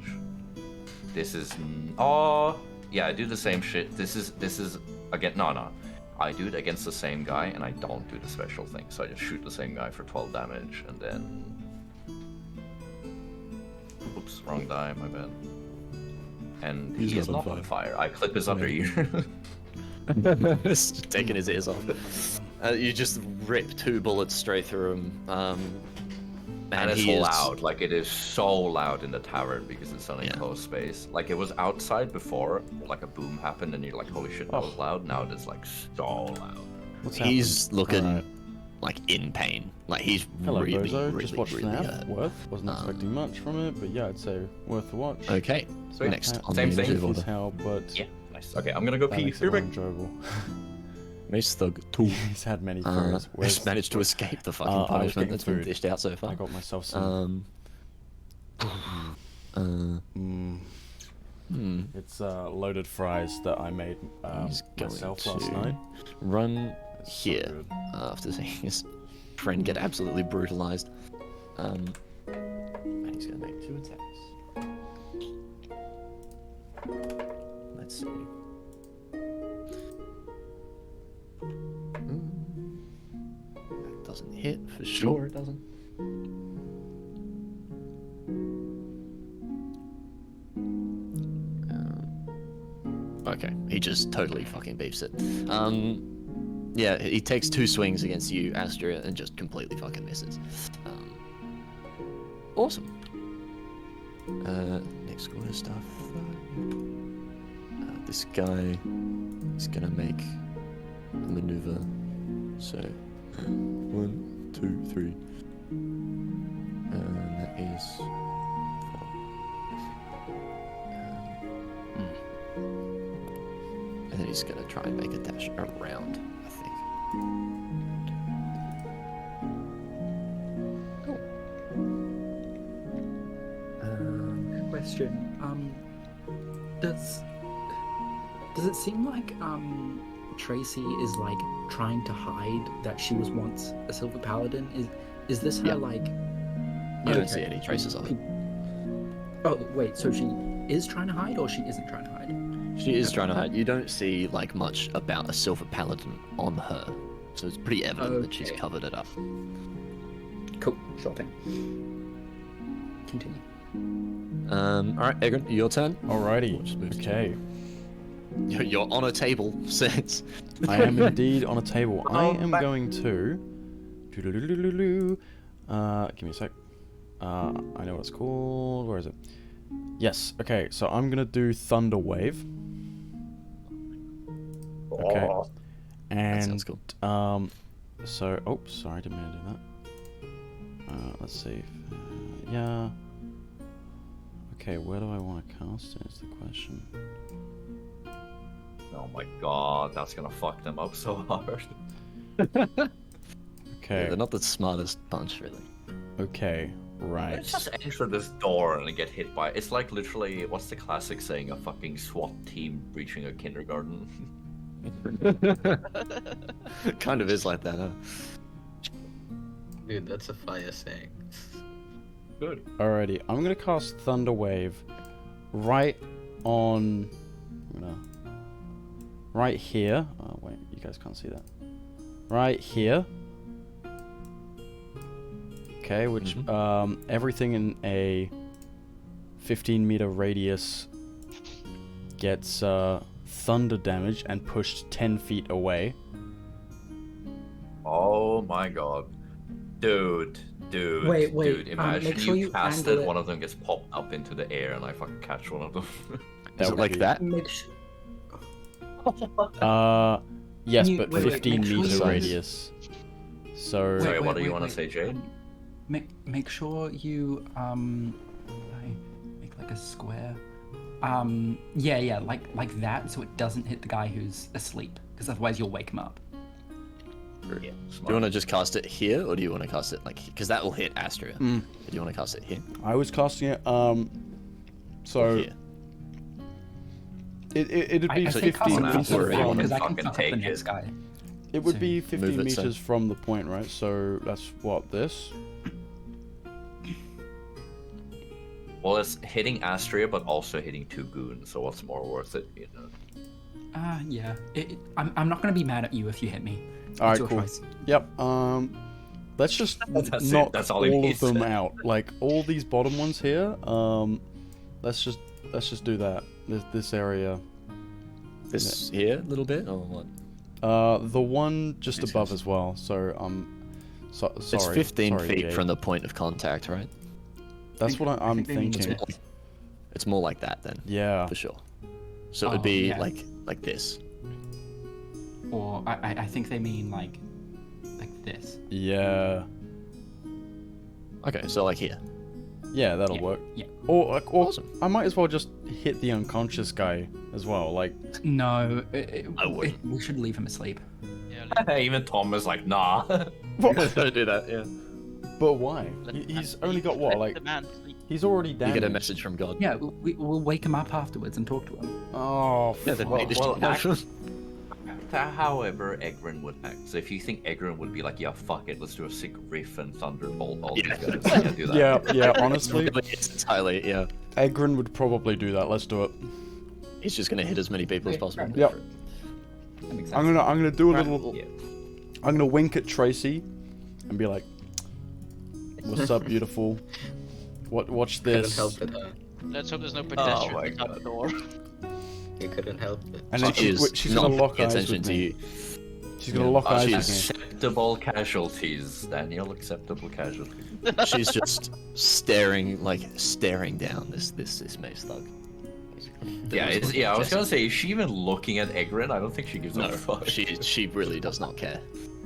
This is... Oh, yeah, I do the same shit. This is again... No. I do it against the same guy, and I don't do the special thing. So I just shoot the same guy for 12 damage, and then... Oops, wrong die, my bad. And He's he is not not on on fire. I clip his under ear. Just taking his ears off. You just rip 2 bullets straight through him. And it's he is- loud, like it is so loud in the tavern because it's on a Yeah. closed space. Like it was outside before, like a boom happened and you're like, holy shit, that was loud. Now it is like so loud. What's He's happened? looking Alright. like in pain. Like he's Hello, really, Bozo. really, Just watched really Snap. hurt. Worth. Wasn't expecting much from it, but yeah, I'd say worth the watch. Okay. Sweet. Next on Same the thing. initiative Is order. how, but Yeah, nice. Okay, I'm gonna go that pee. makes Be it more right back. enjoyable. Mace Thug 2. He's had many throws. Just managed to escape the fucking I was punishment getting that's been food. dished out so I far. got myself some. It's loaded fries that I made He's going myself last to night. Run It's so here good. after seeing his friend get absolutely brutalized. And he's gonna make 2 attacks. Let's see. That doesn't hit for sure. It doesn't. Okay, he just totally fucking beefs it. Yeah, he takes 2 swings against you, Astria, and just completely fucking misses. Awesome. Next quarter stuff. This guy is gonna make a maneuver. So, 1, 2, 3. And that is 4. And then he's gonna try and make a dash around, I think. Cool. Question. Does it seem like Tracy is like trying to hide that she was once a Silver Paladin? Is this her Yeah. like? You don't Okay. see any traces of it. Oh wait, so she is trying to hide, or she isn't trying to hide? She is trying to hide. You don't see like much about a Silver Paladin on her. So it's pretty evident that she's Okay. covered it up. Cool. Sure thing. Continue. Alright, Egan, your turn. Alrighty. Just move to- Okay. You're on a table, since. I am indeed on a table. I am back. going to. Doo-doo-doo-doo-doo-doo. Give me a sec. I know what it's called. Where is it? Yes. Okay. So I'm gonna do Thunder Wave. Okay. Oh. And sounds cool. So sorry, didn't mean to do that. Let's see. Yeah. Okay, where do I want to cast it? Is the question. Oh my god, that's gonna fuck them up so hard. Okay. They're not the smartest bunch, really. Okay. Right. Let's just enter this door and get hit by. It's like literally, what's the classic saying? A fucking SWAT team breaching a kindergarten. Kind of is like that, huh? Dude, that's a fire saying. Good. Alrighty. I'm gonna cast Thunder Wave right on. Right here. Oh wait, you guys can't see that. Right here. Okay, which everything in a 15-meter radius gets thunder damage and pushed 10 feet away. Oh my god. Dude. Wait, Dude, imagine make sure you you cast angle it, it. one of them gets popped up into the air and I fucking catch one of them. Is it would like be- that? Make sure. Yes, Can you- but wait, 15 make sure meter you- radius. So Sorry, what do you wait, want to wait. say, Jade? Make sure you I make like a square. Yeah, like that, so it doesn't hit the guy who's asleep, because otherwise you'll wake him up. Yeah, Do you want to just cast it here, or do you want to cast it like? Because that will hit Astria. Mm. Do you want to cast it here? I was casting it. So Or here? it'd be I think 15 on I'll meters Astria, from, from. because I can fucking fuck up take the it. next guy. It would So be move 15 it, so- meters from the point, right? So that's what this. Well, it's hitting Astria, but also hitting two goons, so what's more worth it, you know? Yeah. I'm not gonna be mad at you if you hit me. All right, It's your cool. choice. Yep. Let's just That's it. knock That's all he all of needs. them out. Like all these bottom ones here. Let's just do that. This area. This here, a little bit, or what? The one just Makes above sense. as well. So sorry. It's 15 sorry, feet Jade. from the point of contact, right? That's what I'm think they mean thinking. It's more like that then, Yeah. for sure. So it would Oh, be yeah. like this. Or I think they mean like this. Yeah. Okay, so like here. Yeah, that'll Yeah, work. yeah. Or Awesome. I might as well just hit the unconscious guy as well. Like, No, I would. we should leave him asleep. Yeah, Even Tom is like, nah. Don't do that, yeah. but why? let He's the man only got sleep, what? let Like, the man sleep. he's already You damaged. get a message from God. Yeah, we'll wake him up afterwards and talk to him. Oh, Yeah, then fuck. maybe well, just- However, Egrin would act. So if you think Egrin would be like, yeah, fuck it, let's do a sick riff and thunderbolt all Yeah. these guys, I can do that. Yeah, honestly, It's entirely, yeah. Egrin would probably do that. Let's do it. He's just gonna hit as many people as Okay, possible. fair Yep. That makes sense. I'm gonna do a Right. little. Yeah. I'm gonna wink at Tracy, and be like, "What's up, beautiful? Watch Couldn't this." help it, huh? Let's hope there's no my pedestrians at the God. door. You couldn't help it. And then She is she's not gonna lock paying eyes attention with to me. you. She's gonna lock eyes she's- with me. Acceptable casualties, Daniel. Acceptable casualties. She's just staring down this mace thug. Yeah, I was gonna say, is she even looking at Egrin? I don't think she gives No, a fuck. she really does not care.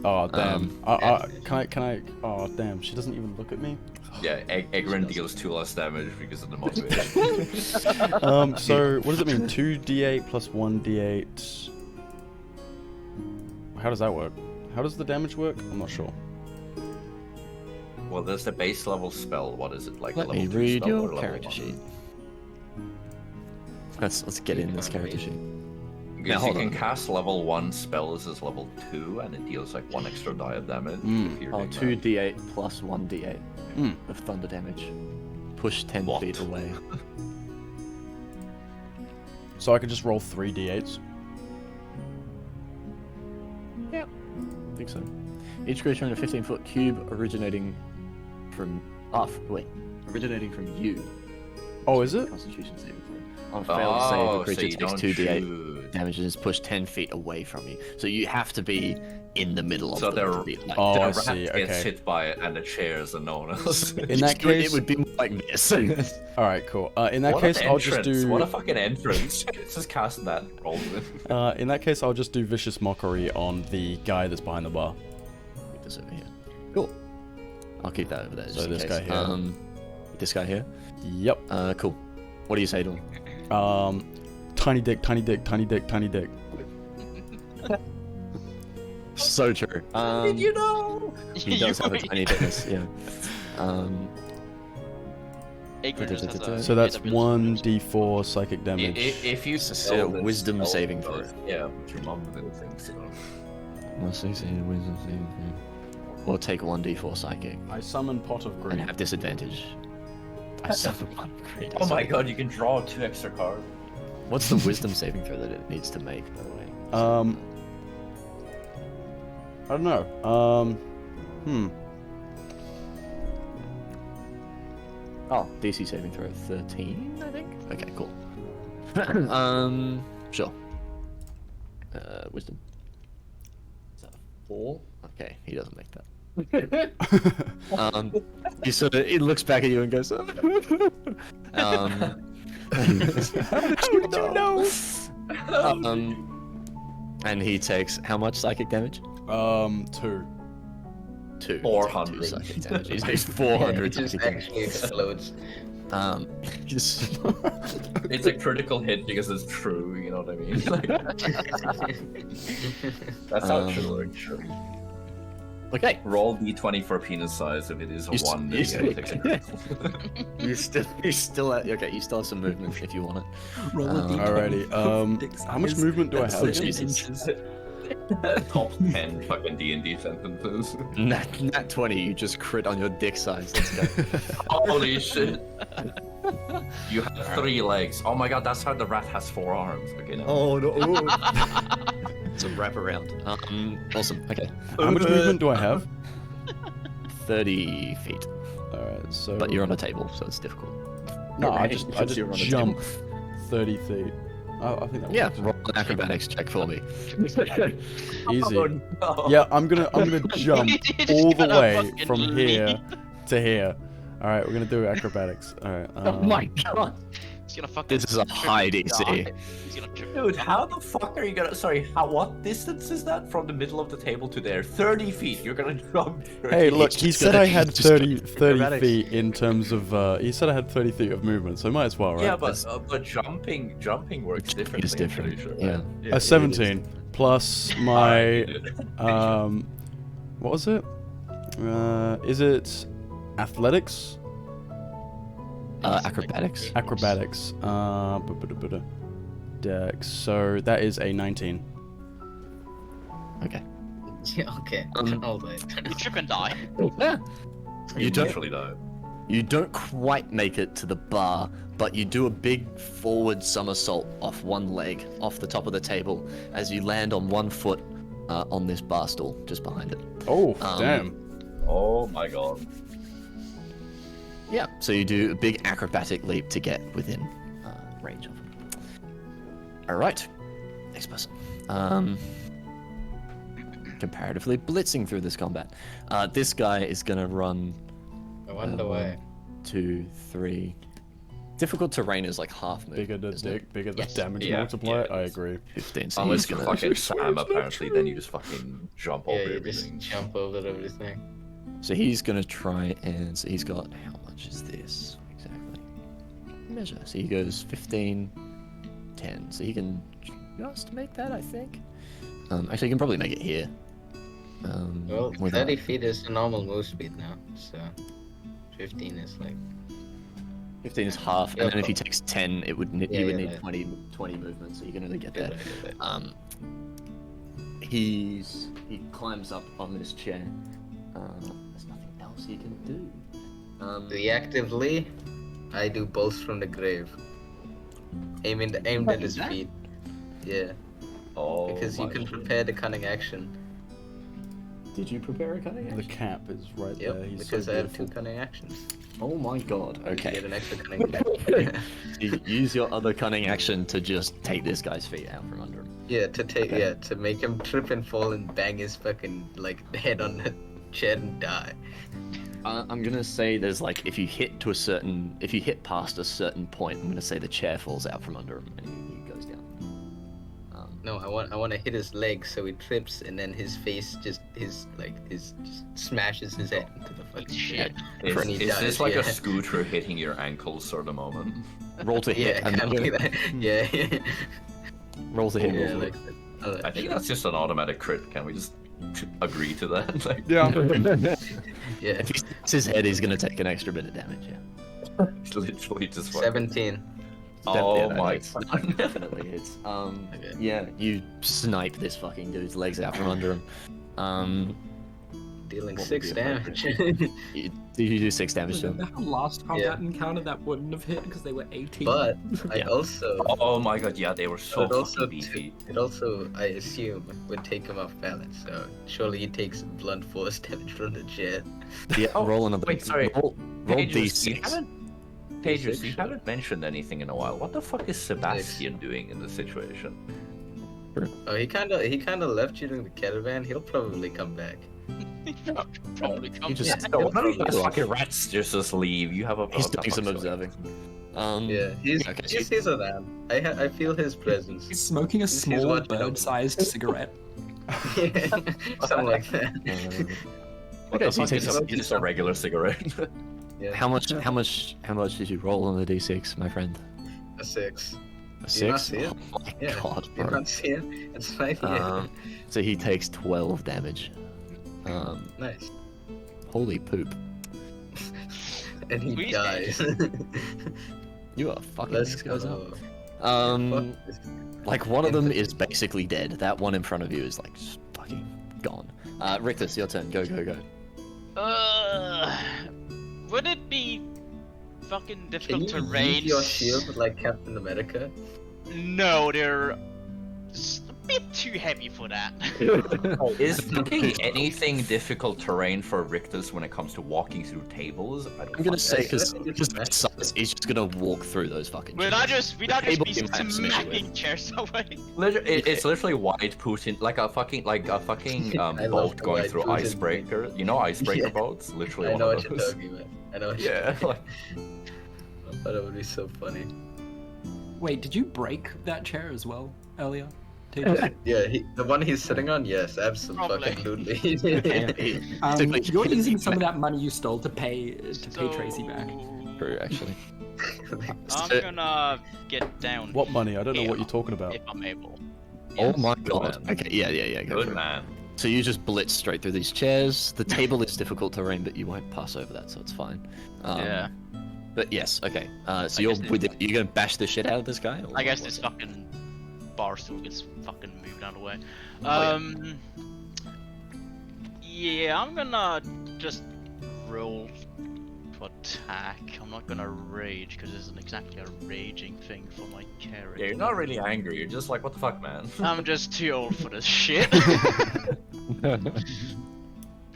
Oh damn! Um, Can I? Oh damn! She doesn't even look at me. Yeah, Egrin deals 2 less damage because of the motivation. So what does it mean? 2d8 plus 1d8. How does that work? How does the damage work? I'm not sure. Well, there's the base level spell. What is it like? Let a level me 2 read spell or your level character 1? sheet. Let's get in this character sheet. Because you hold can on. cast level 1 spells as level 2, and it deals like 1 extra die of damage. if you're Oh, doing that. 2d8 plus 1d8 Mm. of thunder damage. Push 10 What? feet away. So I could just roll 3d8s. I think think so. Each creature in a 15-foot cube originating from originating from you. Oh, is it? Constitution saving throw. On failed save, the so creature you takes don't 2d8 shoot. damage and is pushed 10 feet away from you. So you have to be in the middle of So them they're- to be like. Oh, The I rat see. gets Okay. hit by it and the chairs and no one else. In that it case, would be more like this. all right, cool. In that What case, an I'll just entrance. do. What a fucking entrance. Let's just cast that. Roll with. In that case, I'll just do vicious mockery on the guy that's behind the bar. Keep this over here. Cool. I'll keep that over there. So just in this case. guy here. This guy here. Yep. Cool. What do you say to him? Tiny dick, tiny dick, tiny dick, tiny dick. So true. Did you know? He does have a tiny penis. Yeah. Ignorance has a So that's ability. 1d4 psychic damage. If you So, sell this wisdom spell, saving throw. Yeah, which your mom little things, you know. Must succeed in wisdom saving throw. Or take 1d4 psychic I summon Pot of and Greed. have disadvantage. I suffer one crit. Oh my god, you can draw 2 extra cards. What's the wisdom saving throw that it needs to make, by the way? I don't know. Oh, DC saving throw 13, I think. Okay, cool. Sure. Wisdom. Is that a 4? Okay, he doesn't make that. He sort of he looks back at you and goes. How did you know? And he takes how much psychic damage? 2. 2. 400. Psychic damage. He takes 400 It just psychic damage. actually explodes. Just It's a critical hit because it's true, you know what I mean? Like, that's how it should work, sure. okay. Roll d20 for penis size. If it is a You s- 1, then you you s- take a critical. You still okay. You still have some movement if you want it. Roll a d20 Alrighty. dick How much size. movement do I That's have? 7 Jesus. inches. Top 10 fucking D&D sentences. Nat 20, you just crit on your dick size. Let's go. Holy shit. You have 3 legs. Oh my god, that's how the rat has 4 arms. Okay, no. Oh no! It's a wraparound. Awesome. Okay. How much movement do I have? 30 feet. Alright, so. But you're on a table, so it's difficult. No, I Alright, just because you're on a jump table. 30 feet. Oh, I think that Yeah, works. roll an acrobatics check for me. Easy. Oh, no. Yeah, I'm gonna jump You just all the gotta way fucking from leap. here to here. Alright, we're gonna do acrobatics. Alright. Oh my god! He's gonna fucking. This is a high trip and DC. die. He's gonna trip. Dude, how the fuck are you gonna... Sorry, what distance is that from the middle of the table to there? 30 feet. You're gonna jump 30 Hey, look, He's he just said gonna- I had he's just 30 gonna- acrobatics. feet in terms of, he said I had 30 feet of movement, so might as well, right? Yeah, but jumping works differently. It's different. I'm pretty sure, Yeah. right? A 17 plus my, Alright, what was it? Is it athletics? Acrobatics. Acrobatics. Dex. So that is a 19. Okay. Yeah, okay. Alright. You trip and die. Yeah. You don't- literally die. You don't quite make it to the bar, but you do a big forward somersault off one leg, off the top of the table, as you land on one foot on this bar stool just behind it. Oh, Um, damn. Oh my god. Yeah. So you do a big acrobatic leap to get within range of him. All right. Next person. Comparatively blitzing through this combat. This guy is gonna run. I wonder why. 2, 3. Difficult terrain is like half move. Bigger the isn't it? dick, bigger the Yes. damage Yeah, multiplier. yeah, I it's- agree. 15. So Unless he's you're gonna. fucking Sam, apparently, then you just fucking jump over Yeah, you just everything. jump over everything. So he's gonna try and so he's got how much is this exactly? Measure. So he goes 15, 10. So he can just make that, I think. Actually, he can probably make it here. Well, without- 30 feet is the normal move speed now, so 15 is like. 15 is half, Yeah, and then if he but- takes 10, it would Yeah, you would yeah, need right. 20 movement, so you can only get Good, there. right. He climbs up on this chair. There's nothing else he can do. Reactively, I do bolts from the grave. Aimed at his feet. Yeah, Oh, because you my can shit. prepare the cunning action. Did you prepare a cunning The action? cap is right Yep, there. He's because so I have beautiful. 2 cunning actions. Oh my god. You Okay. get an extra cunning action. You use your other cunning action to just take this guy's feet out from under him. Yeah, to take Okay. to make him trip and fall and bang his fucking like head on the chair and die. I'm gonna say there's like if you hit past a certain point, I'm gonna say the chair falls out from under him and he goes down. No, I want to hit his leg so he trips and then his face just smashes his head into the fucking Shit. chair. And he Is this dies, like yeah. a scooter hitting your ankles sort of moment? Roll to hit. Yeah, and kind of like that. Yeah, roll to hit. yeah, roll to like hit. that. I think that's just an automatic crit. Can we just agree to that? Like, Yeah. Yeah, If he sticks his head, he's gonna take an extra bit of damage. Yeah. it's literally just fucking... 17. Oh Yeah, my that god. definitely hits. Okay. Yeah, you snipe this fucking dude's legs out from under him. Dealing What would 6 be a damage. You do 6 damage to him. Remember how last combat encounter that wouldn't have hit because they were 18? But I Yeah. also, Oh my god, yeah, they were so but also, fucking beefy. it also, I assume, would take him off balance. So surely he takes blunt force damage from the chair. Yeah, Oh, roll another. wait, sorry. Roll Pages, you d6. haven't... Pages, you sure. haven't mentioned anything in a while. What the fuck is Sebastian doing in this situation? Oh, he kind of left you in the caravan. He'll probably come back. Probably come. You just Yeah, one of these probably. fucking rats just leave. You have a... He's what the doing some fuck's going observing. Yeah, he's okay, he's around. I feel his presence. He's smoking a He's small watching over. bird-sized cigarette. Something like that. What Okay, the so you fuck take is just a regular cigarette? Yeah. How much did you roll on the d6, my friend? A 6. A Do you not 6? see it? Oh my Yeah. god, You bro. can't see it? It's right here. So he takes 12 damage. Nice. Holy poop. And he Squeeze dies. You are fucking Let's these guys go. up. Fuck this. Like one of them is basically dead. That one in front of you is like just fucking gone. Rictus, your turn. Go, go, go. Would it be fucking Can difficult you to use range? your shield like Captain America? No, they're just a bit too heavy for that. Is fucking anything difficult terrain for Rictus when it comes to walking through tables? I don't I'm gonna fucking say know. because he's just gonna walk through those fucking. We'd chairs. I just be Table you might have some issue smacking chairs away. It's literally wide Putin, like a fucking I love boat the going wide through Putin icebreaker. You know icebreaker Yeah. boats? Literally I one know of what you're those. talking about. I know what Yeah, you're like I thought it would be so funny. Wait, did you break that chair as well earlier? Tejas? Yeah, the one he's sitting on, yes, Probably. absolutely. You're using some of that money you stole to pay Tracy back. True, actually. I'm gonna get down. What money? I don't know what here you're talking about. If I'm able. Oh my good god. man. Okay, yeah. Go good for it. man. So you just blitz straight through these chairs. The table is difficult terrain, but you won't pass over that, so it's fine. Yeah. But yes, okay. So I you're guess with it. You're gonna bash the shit out of this guy? Or I guess what's this it? fucking bar stool gets fucking moved out of the way. Oh, Yeah, I'm gonna just roll to attack. I'm not gonna rage because this isn't exactly a raging thing for my character. Yeah, you're not really angry. You're just like, what the fuck, man? I'm just too old for this shit.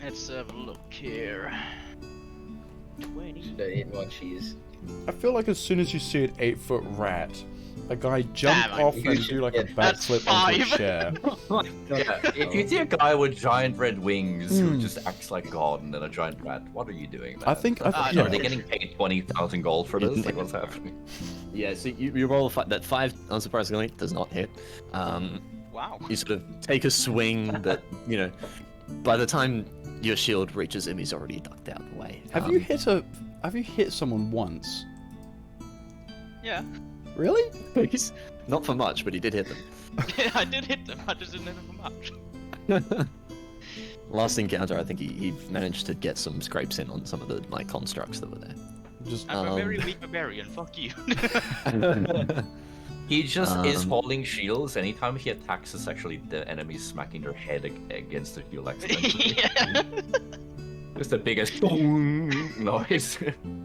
Let's have a look here. 20. Should have eaten more cheese. I feel like as soon as you see an 8-foot rat, a guy jump Damn, off you and should do like a get- That's backflip onto a 5. chair. Yeah, if you see a guy with giant red wings who just acts like God and then a giant rat, what are you doing, man? I think no. Are they getting paid 20,000 gold for this? Like, what's happening? Yeah, so you roll that 5, unsurprisingly, does not hit. Wow. You sort of take a swing that, by the time your shield reaches him, he's already ducked out of the way. Have you hit someone once? Yeah. Really? He's not for much, but he did hit them. I did hit them, I just didn't hit them much. Last encounter, I think he managed to get some scrapes in on some of the constructs that were there. Just I'm a very weak barbarian, fuck you. He just is Um, holding shields. Anytime he attacks, it's actually the enemies smacking their head against the shield accidentally. Yeah. Just the biggest noise.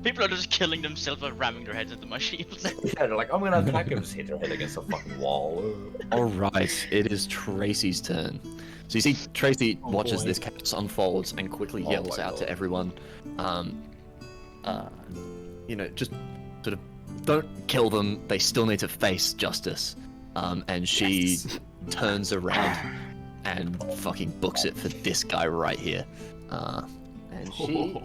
People are just killing themselves by ramming their heads into my shields. Yeah, they're like, I'm gonna attack him. Just hit their head against a fucking wall. All right, it is Tracy's turn. So you see Tracy watches this chaos unfolds and quickly Oh yells my out God. to everyone, just sort of don't kill them. They still need to face justice. And she turns around and fucking books it for this guy right here. And she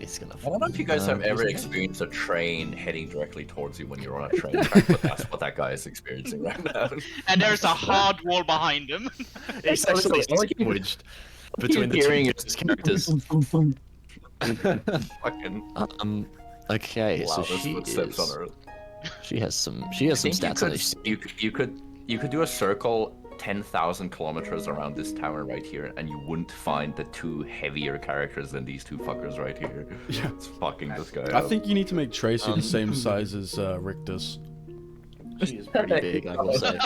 is gonna. I don't know if you guys have ever experienced a train heading directly towards you when you're on a train track, but that's what that guy is experiencing right now. And there's a hard wall behind him. It's actually sandwiched between the two justice characters. Fucking Okay, so loudest she footsteps on is. Earth. She has some stats on this. You could do a circle 10,000 kilometers around this tower right here, and you wouldn't find the two heavier characters than these two fuckers right here. Yeah. It's fucking this guy. I think you need to make Tracy the same size as Richter's. She is pretty big, I will say.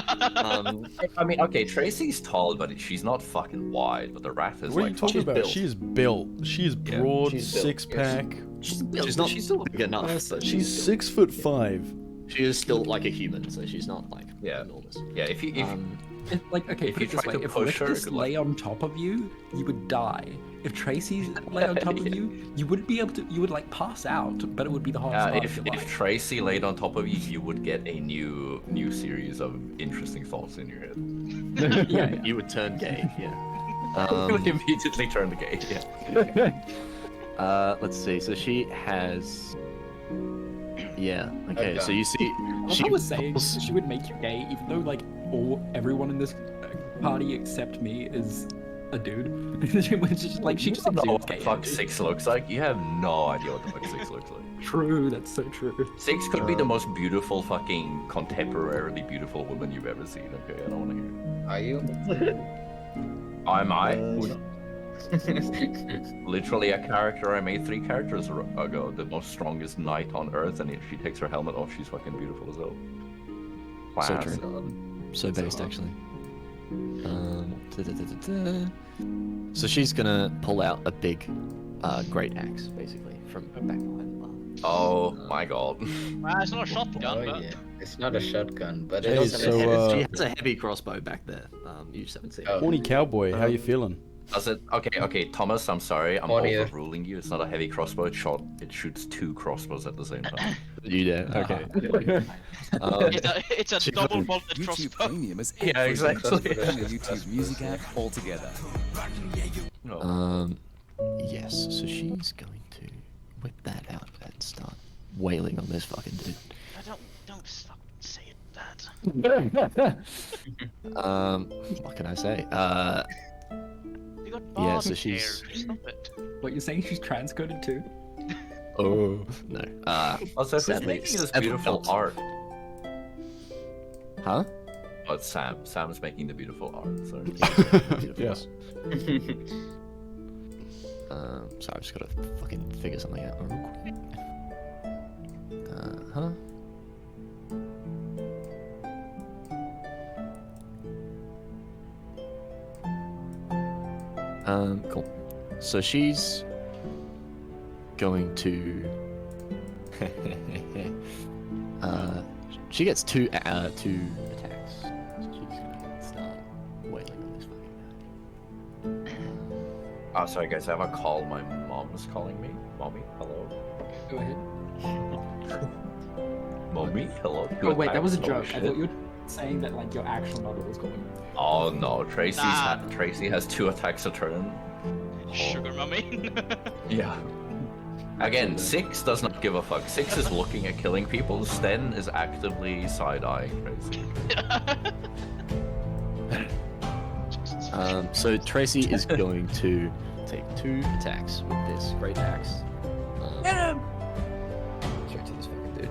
I mean, okay, Tracy's tall, but she's not fucking wide. But the rat is What are like. you talking about? built. She's built. She's broad, she's built, six pack. She's not still big enough. But She's still- 6'5". She is still like a human, so she's not like Yeah. enormous. Yeah, if Like, okay, If put you it this try way: to if push her, Rictus good lay on top of you, you would die. If Tracy lay on top of you, you wouldn't be able to. You would like pass out, but it would be the hardest part of your if life. Tracy laid on top of you, you would get a new series of interesting thoughts in your head. Yeah. You would turn gay, yeah. You would immediately turn the gate. Yeah. Let's see. So she has. Yeah. Okay. So you see, I was saying pulls- she would make you gay, even though like everyone in this party except me is a dude. Which is like she just You don't know exudes what the gay fuck energy. 6 looks like. You have no idea what the fuck 6 looks like. True, that's so true. 6 could be the most beautiful fucking contemporarily beautiful woman you've ever seen. Okay, I don't want to hear it. Are you? Am I? Literally a character I made 3 characters ago. The most strongest knight on earth, and if she takes her helmet off, she's fucking beautiful as hell. So Class. true. So based actually. So she's gonna pull out a big, great axe, basically, from her back behind the bar. Oh my god. It's not a shotgun, Oh but yeah. It's not a shotgun, but Hey, it does have so, a heavy. She has a heavy crossbow back there. You just haven't seen. Oh. it. Horny cowboy, how you feeling? Does it? Okay, Thomas, I'm sorry. I'm Hornier. overruling you. It's not a heavy crossbow. It shoots 2 crossbows at the same time. You did. Okay. it's a double bolted YouTube crossbow. Premium is Yeah, exactly. Putting a YouTube music app all together. No. Yes. So she's going to whip that out and start wailing on this fucking dude. Don't fucking say that. What can I say? You got Yeah, barbed so she's- hair, Stop it. What you're saying? She's transcoded too? Oh no. Also, who's sadly- making this sadly beautiful not. art? Huh? Oh, it's Sam. Sam's making the beautiful art. Sorry. Yes. Sorry, I've just gotta fucking figure something out real quick. Huh? Cool. So she's going to. She gets two attacks. So she's gonna start wailing on this fucking guy. Oh, sorry guys, I have a call. My mom's calling me. Mommy, hello. Go ahead. Mommy, hello. Oh wait, that was a Oh, joke. I shit. thought you were saying that like your actual mother was calling you. Oh no, Nah. Tracy has 2 attacks a turn. Sugar mummy. Yeah. Again, 6 does not give a fuck. 6 is looking at killing people. Sten is actively side-eyeing Tracy. So Tracy is going to take 2 attacks with this great axe. Straight to this fucking dude,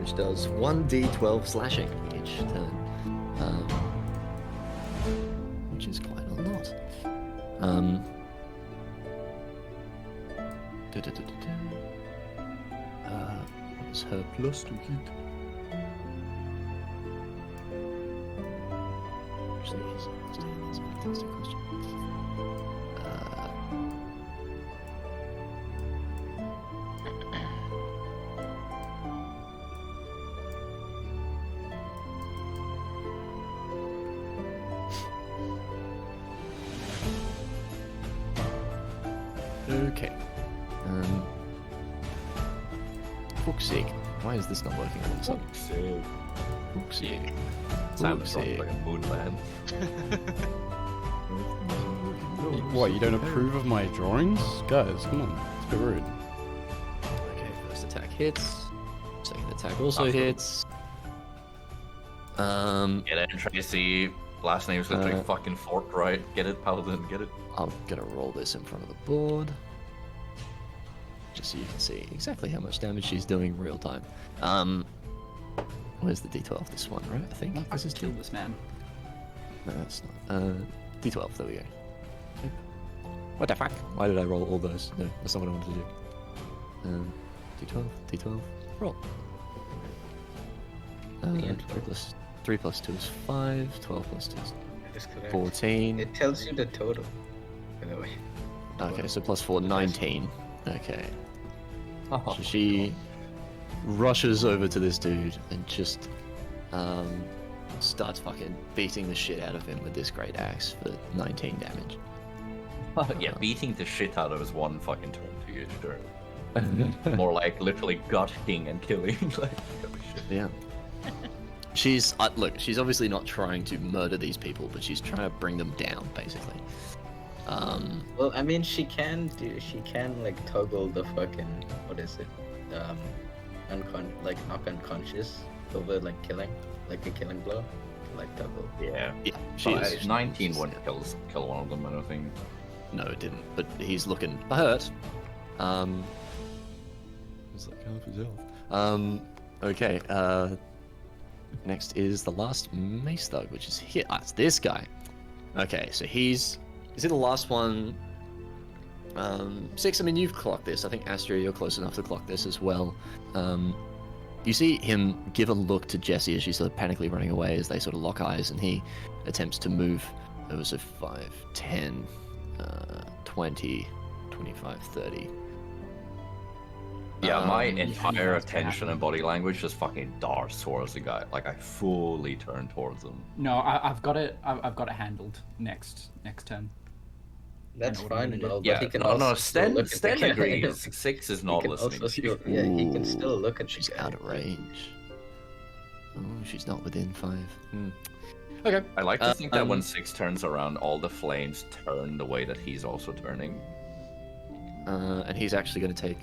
which does 1d12 slashing each turn, which is quite a lot. What's her plus to hit? Actually, that's a fantastic question. Okay. Fuck's sake. Why is this not working all of a sudden? Fuck's sake. Sounds like a moon man. What, you don't approve of my drawings? Guys, come on. It's a bit rude. Okay, first attack hits. Second attack also hits. Get it, Tracy. Last name's literally fucking Fortright. Get it, Paladin, get it. I'm gonna roll this in front of the board. Just so you can see exactly how much damage she's doing real time. Where's the D12? This one, right? I think. I just killed this man. No, that's not. D12, there we go. Okay. What the fuck? Why did I roll all those? No, that's not what I wanted to do. D12, roll. 3 plus 2 is 5, 12 plus 2 is That is correct. 14. It tells you the total, by the way. Okay, so plus 4, 19. Okay. So she rushes over to this dude and just starts fucking beating the shit out of him with this great axe for 19 damage. Yeah, beating the shit out of is one fucking turn to you, sure. More like literally gutting and killing. Like, oh shit. Yeah. She's look. She's obviously not trying to murder these people, but she's trying to bring them down, basically. Well, I mean, she can like toggle the fucking, what is it? Knock unconscious over like killing, like a killing blow, like toggle. Yeah. Yeah, she is. 19 wouldn't kill one of them, I don't think. No, it didn't. But he's looking hurt. It's like half his health. Okay. Next is the last mace thug, which is here. It's this guy. Okay, so is he the last one? 6. I mean, you've clocked this. I think Astria, you're close enough to clock this as well. You see him give a look to Jessie as she's sort of panically running away as they sort of lock eyes, and he attempts to move. It was a 5, 10, 20, 25, 30. Yeah, my entire attention and body language just fucking darts towards the guy. Like I fully turn towards him. No, I've got it. I've got it handled next turn. That's I know what I'm fine, gonna do. Mel, but Yeah, he can no, also still look at Sten the agrees. 6 is not He can listening also to you. still, yeah, he can still look at She's the guy. out of range. Oh, she's not within 5. Okay. I like to think that when 6 turns around, all the flames turn the way that he's also turning. And he's actually going to take.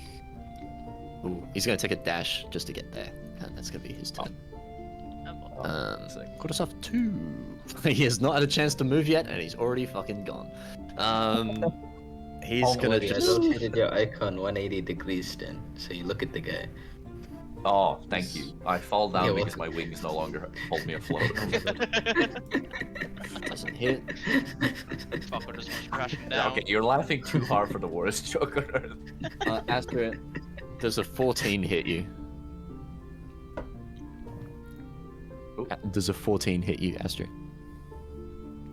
Ooh, he's going to take a dash just to get there, and that's going to be his turn. Got us off 2. He has not had a chance to move yet, and he's already fucking gone. He's gonna I just. rotated your icon 180 degrees, then, so you look at the guy. Oh, thank you. I fall down Yeah, because my wings no longer hold me afloat. Doesn't hit. Fucker just wants crashing Yeah, down. okay, you're laughing too hard for the worst joke on earth. Astrid, does a 14 hit you? Does a 14 hit you, Astrid?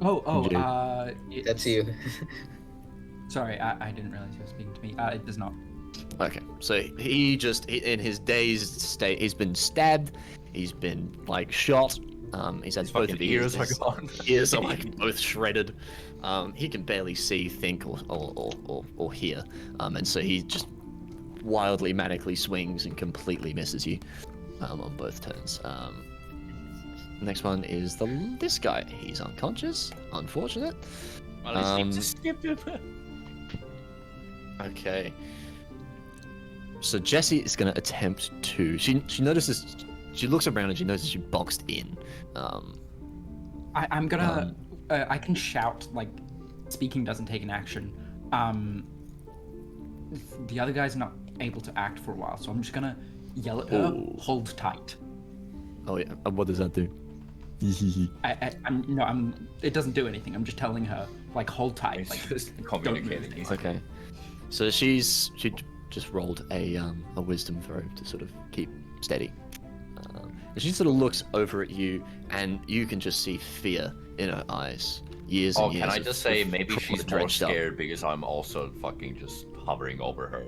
Oh, That's you. Sorry, I didn't realize you were speaking to me. It does not. Okay, so in his dazed state, he's been stabbed, he's been like shot, he's had both of his ears are gone. Ears are like both shredded. He can barely see, think, or hear, and so he just wildly manically swings and completely misses you on both turns. Next one is this guy. He's unconscious. Unfortunate. Well, at least he just skipped it. Okay. So Jessie is going to attempt to. She notices. She looks around and she notices you boxed in. I'm gonna. I can shout, like, speaking doesn't take an action. The other guy's not able to act for a while, so I'm just gonna yell at her. Ooh. Hold tight. Oh yeah. What does that do? It doesn't do anything. I'm just telling her, like, hold tight. It's Like, just don't move. communicating. It's okay. So she just rolled a wisdom throw to sort of keep steady. And she sort of looks over at you, and you can just see fear in her eyes. Years Oh, and years. can I of- just say of maybe trauma she's more drenched up. scared because I'm also fucking just hovering over her.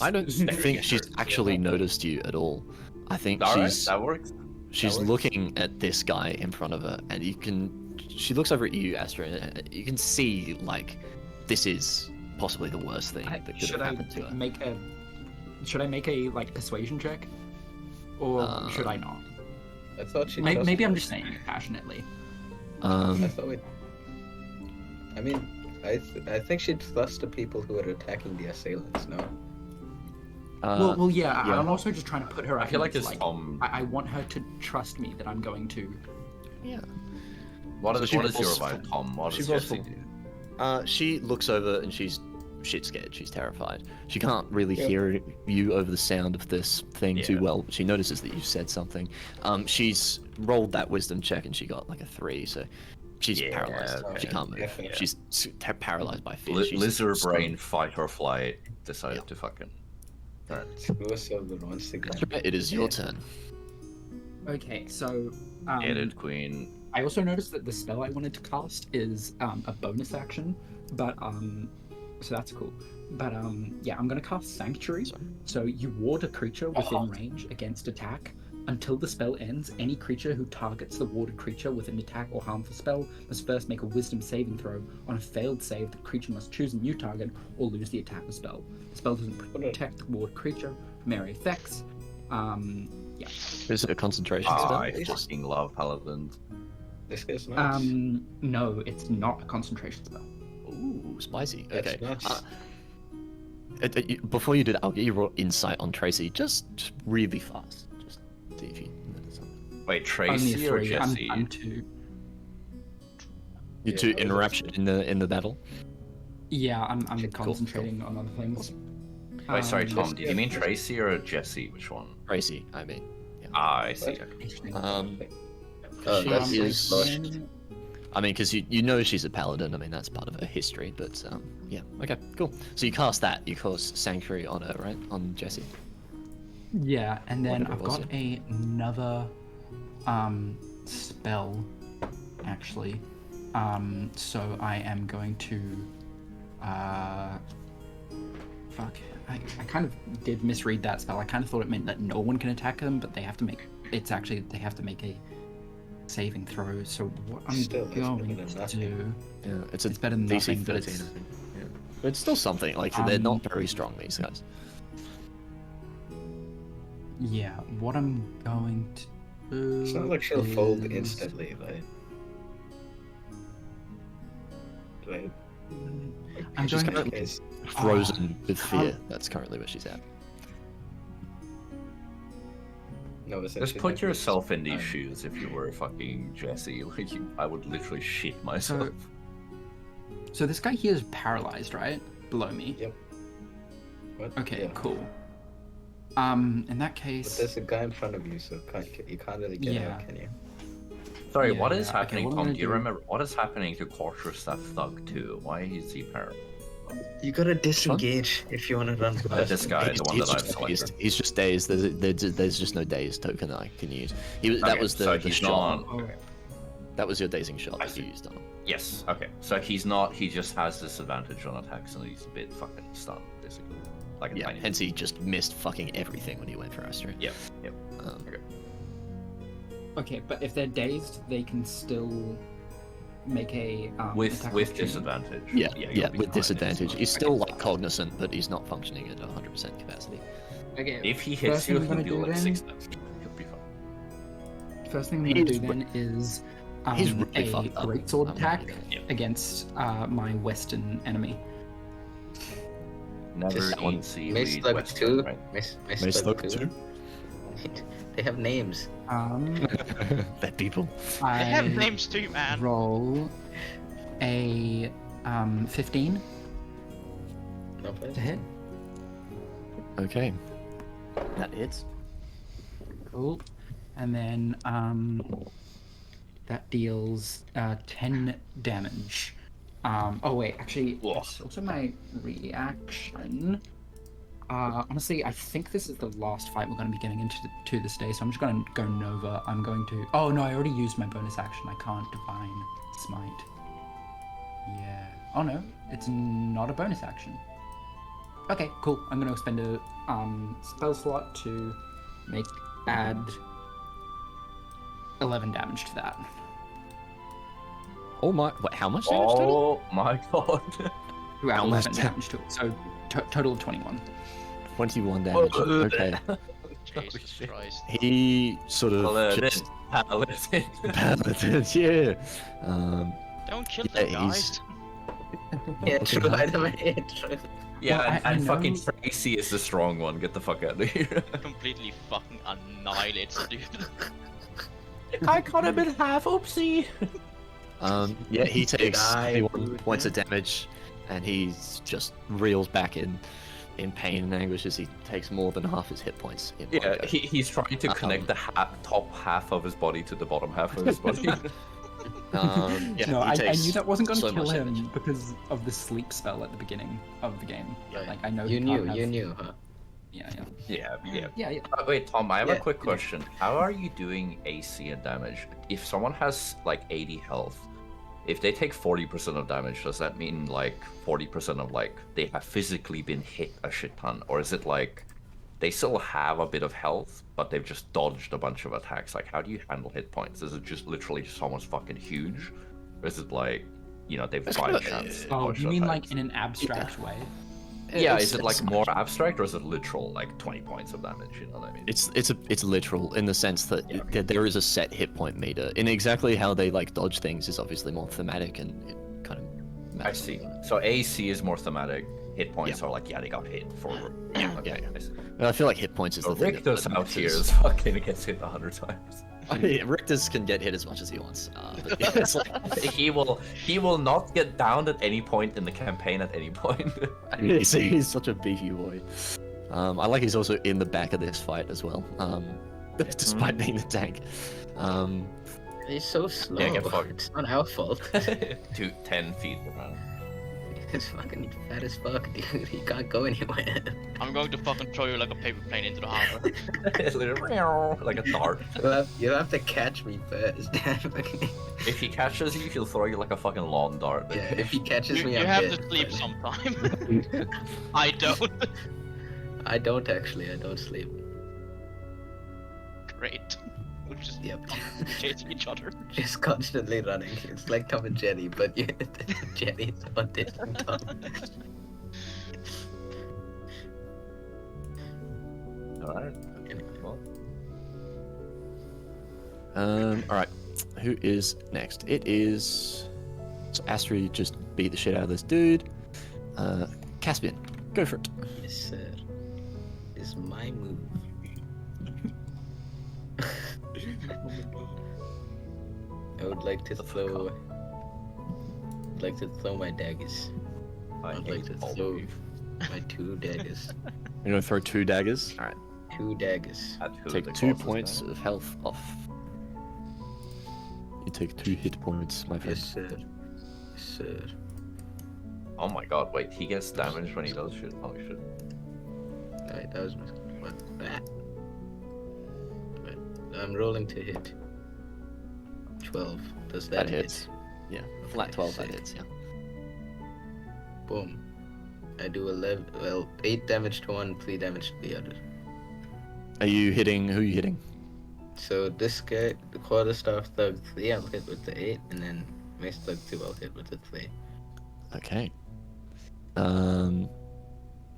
I don't think she's actually noticed you at all. I think Alright, she's that works. she's works. looking at this guy in front of her, and she looks over at you, Astra, and you can see, like, this is possibly the worst thing that could Should have I happened to her. should I make a like persuasion check, or should I not? I thought she. Maybe I'm just saying it passionately. I thought we. I mean, I think she'd trust the people who are attacking the assailants. No. Well, yeah, yeah. I'm also just trying to put her. I feel like against, it's Tom. I want her to trust me that I'm going to. Yeah. What So is she your rolls- vibe, Tom? What she does rolls Jesse for- do? She looks over and she's shit scared. She's terrified. She can't really hear you over the sound of this thing too Yeah. well. She notices that you said something. She's rolled that wisdom check and she got like a 3, so she's Yeah, paralyzed. She okay. can't move. Yeah. She's paralyzed by fear. Li- She's lizard stunned. brain, fight or flight. Decided Yeah. to fucking. Screw us over once again. It is your turn. Okay, so Get it, Queen. I also noticed that the spell I wanted to cast is a bonus action, but so that's cool. But yeah, I'm gonna cast Sanctuary. So you ward a creature within range against attack. Until the spell ends, any creature who targets the warded creature with an attack or harmful spell must first make a Wisdom saving throw. On a failed save, the creature must choose a new target or lose the attack or spell. The spell doesn't protect the warded creature from area effects. Yeah. Is it a concentration spell? I fucking love paladins. This guy's nuts. No, it's not a concentration spell. Ooh, spicy. That's Okay. nuts. Before you do that, I'll get your insight on Tracy just really fast. Just see if you notice something. Wait, Only a Tracy or 3. Jesse? I'm 2. You Yeah, two I was interruption in the battle. Yeah, I'm Cool, concentrating on other things. Wait, sorry, Tom. Jesse, Did you mean Tracy or Jesse? Which one? Tracy, I mean. Ah, I see. What? Okay. Oh, She that's is- lost. I mean, because you know she's a paladin. I mean, that's part of her history. But yeah, okay, cool. So you cast that. You cast Sanctuary on her, right? On Jesse. Yeah, and then Whatever I've it was, got another spell actually. So I am going to fuck. I kind of did misread that spell. I kind of thought it meant that no one can attack them, but they have to make they have to make a saving throw. So what I'm Still, that's better going than to nothing. do. Yeah, it's It's better than DC nothing, but 13, it's- I think. Yeah. But it's still something. Like they're not very strong. These guys. Yeah, what I'm going to do. It's not like she'll fold is- instantly, right? Right. I'm She's going kind to. of frozen with fear. That's currently where she's at. No, Just put yourself in these shoes if you were fucking Jesse. Like, I would literally shit myself. So this guy here is paralyzed, right? Below me. Yep. What? Okay, Yeah. cool. In that But case, there's a guy in front of you, so you can't really get Yeah. out, can you? Sorry, Yeah, what is okay, happening, what I'm Tom? gonna Do you do- remember what is happening to Quarterstaff Thug 2? Why is he paralyzed? You gotta disengage if you wanna run past This him. guy, the one He's that I've just selected. dazed. He's just dazed. There's just no dazed token that I can use. That Okay, was so the he's shot. not. okay. That was your dazing shot I that you see. used on him. Yes. Okay. So he's not. He just has disadvantage on attacks, and he's a bit fucking stunned, basically. Like a Yeah, tiny. hence he just missed fucking everything when he went for Astrid. Yep. Yep. Um, Okay, but if they're dazed, they can still make a With attack with opportunity. disadvantage. yeah, you'll yeah, be with fine. disadvantage. He's still like cognizant, but he's not functioning at 100% capacity. Okay. If he hits first you, thing I'm he'll gonna do do like then- 6 damage. He'll be fine. First thing I'm He gonna do is then is He's really a fucked up. greatsword I'm attack not Yeah. against my western enemy. Never Just eat Mace seaweed. Slug Western, 2? right? Mace Mace Slug Slug 2? They have names. That people. They have I names too, man. roll a 15 Not bad. to hit. Okay. That hits. Cool. And then that deals 10 damage. Oh wait, actually, Whoa. it's also my reaction. Honestly, I think this is the last fight we're going to be getting into to this day, so I'm just going to go Nova. I'm going to. Oh no, I already used my bonus action. I can't Divine Smite. Yeah. Oh no, it's not a bonus action. Okay, cool. I'm going to spend a spell slot to add 11 damage to that. Oh my! Wait, how much damage total? Oh my god. 2 out of Almost 11 damage to it. So total of 21. 21 damage. Okay. Jesus Christ. He sort of just paladin, yeah. Don't kill Yeah, them, guys. Yeah, true. hell? I don't true. Yeah, Well, I and fucking know- Tracy is the strong one. Get the fuck out of here. Completely fucking annihilates the dude. I cut him in half. Oopsie. Yeah, he takes die, 21 dude. points of damage, and he's just reels back in pain and anguish as he takes more than half his hit points. In one Yeah, go. he's trying to connect the top half of his body to the bottom half of his body. Yeah, No, he I takes knew that wasn't going to so kill much him damage. because of the sleep spell at the beginning of the game. Right. Like, I know You he knew, can't have- you knew, huh? Yeah. yeah. Yeah. Wait, Tom, I have a Yeah, quick yeah. question. How are you doing AC and damage? If someone has like 80 health, if they take 40% of damage, does that mean like 40% of like they have physically been hit a shit ton? Or is it like they still have a bit of health, but they've just dodged a bunch of attacks? Like, how do you handle hit points? Is it just literally someone's fucking huge? Or is it like, you know, they've by chance Oh, dodged you mean attacks? like in an abstract way? Yeah, It's- is it like it's- more abstract or is it literal, like 20 points of damage? You know what I mean? It's literal in the sense that there is a set hit point meter. In exactly how they like dodge things is obviously more thematic and it kind of I matters. see. So AC is more thematic. Hit points are like, yeah, they got hit for. Yeah, Okay. yeah. I see. Well, I feel like hit points is So the thing. Rictus that out here matters. is fucking gets hit 100 times. Yeah, Rictus can get hit as much as he wants. But yeah, it's like, he will not get downed at any point in the campaign at any point. he's such a beefy boy. I like he's also in the back of this fight as well. Despite being the tank. He's so slow. Yeah, get fucked. It's not our fault. 10 feet around. He's fucking fat as fuck, dude. He can't go anywhere. I'm going to fucking throw you like a paper plane into the harbor. It's literally like a dart. You'll have to catch me first. If he catches you, he'll throw you like a fucking lawn dart. Yeah, if he catches You, me, you I'm have dead, to sleep but- sometime. I don't. I don't actually. I don't sleep. Great. We'll just Yep. chasing each other. Just constantly running. It's like Tom and Jerry, but Jerry's autistic Tom. Alright. All right. Who is next? It is. So Astri just beat the shit out of this dude. Caspian, go for it. Yes, sir. It's my move. I would like to throw. I'd like to throw my daggers. I'd like to throw my 2 daggers. You're gonna throw 2 daggers. All right. 2 daggers. Take 2 points of health off. You take 2 hit points, my friend. Yes, sir. Yes, sir. Oh my god, wait, he gets damage when he does shit? Oh shit. Alright, that was my. What? That. Right. I'm rolling to hit. 12. Does that, That hits. Yeah, flat Okay, 12. That sick. hits. Yeah. Boom. I do 11. Well, 8 damage to one, 3 damage to the other. Are you hitting? Who are you hitting? So this guy, the quarterstaff thug 3, I'll hit with the 8, and then mace thug 2, I'll hit with the 3. Okay.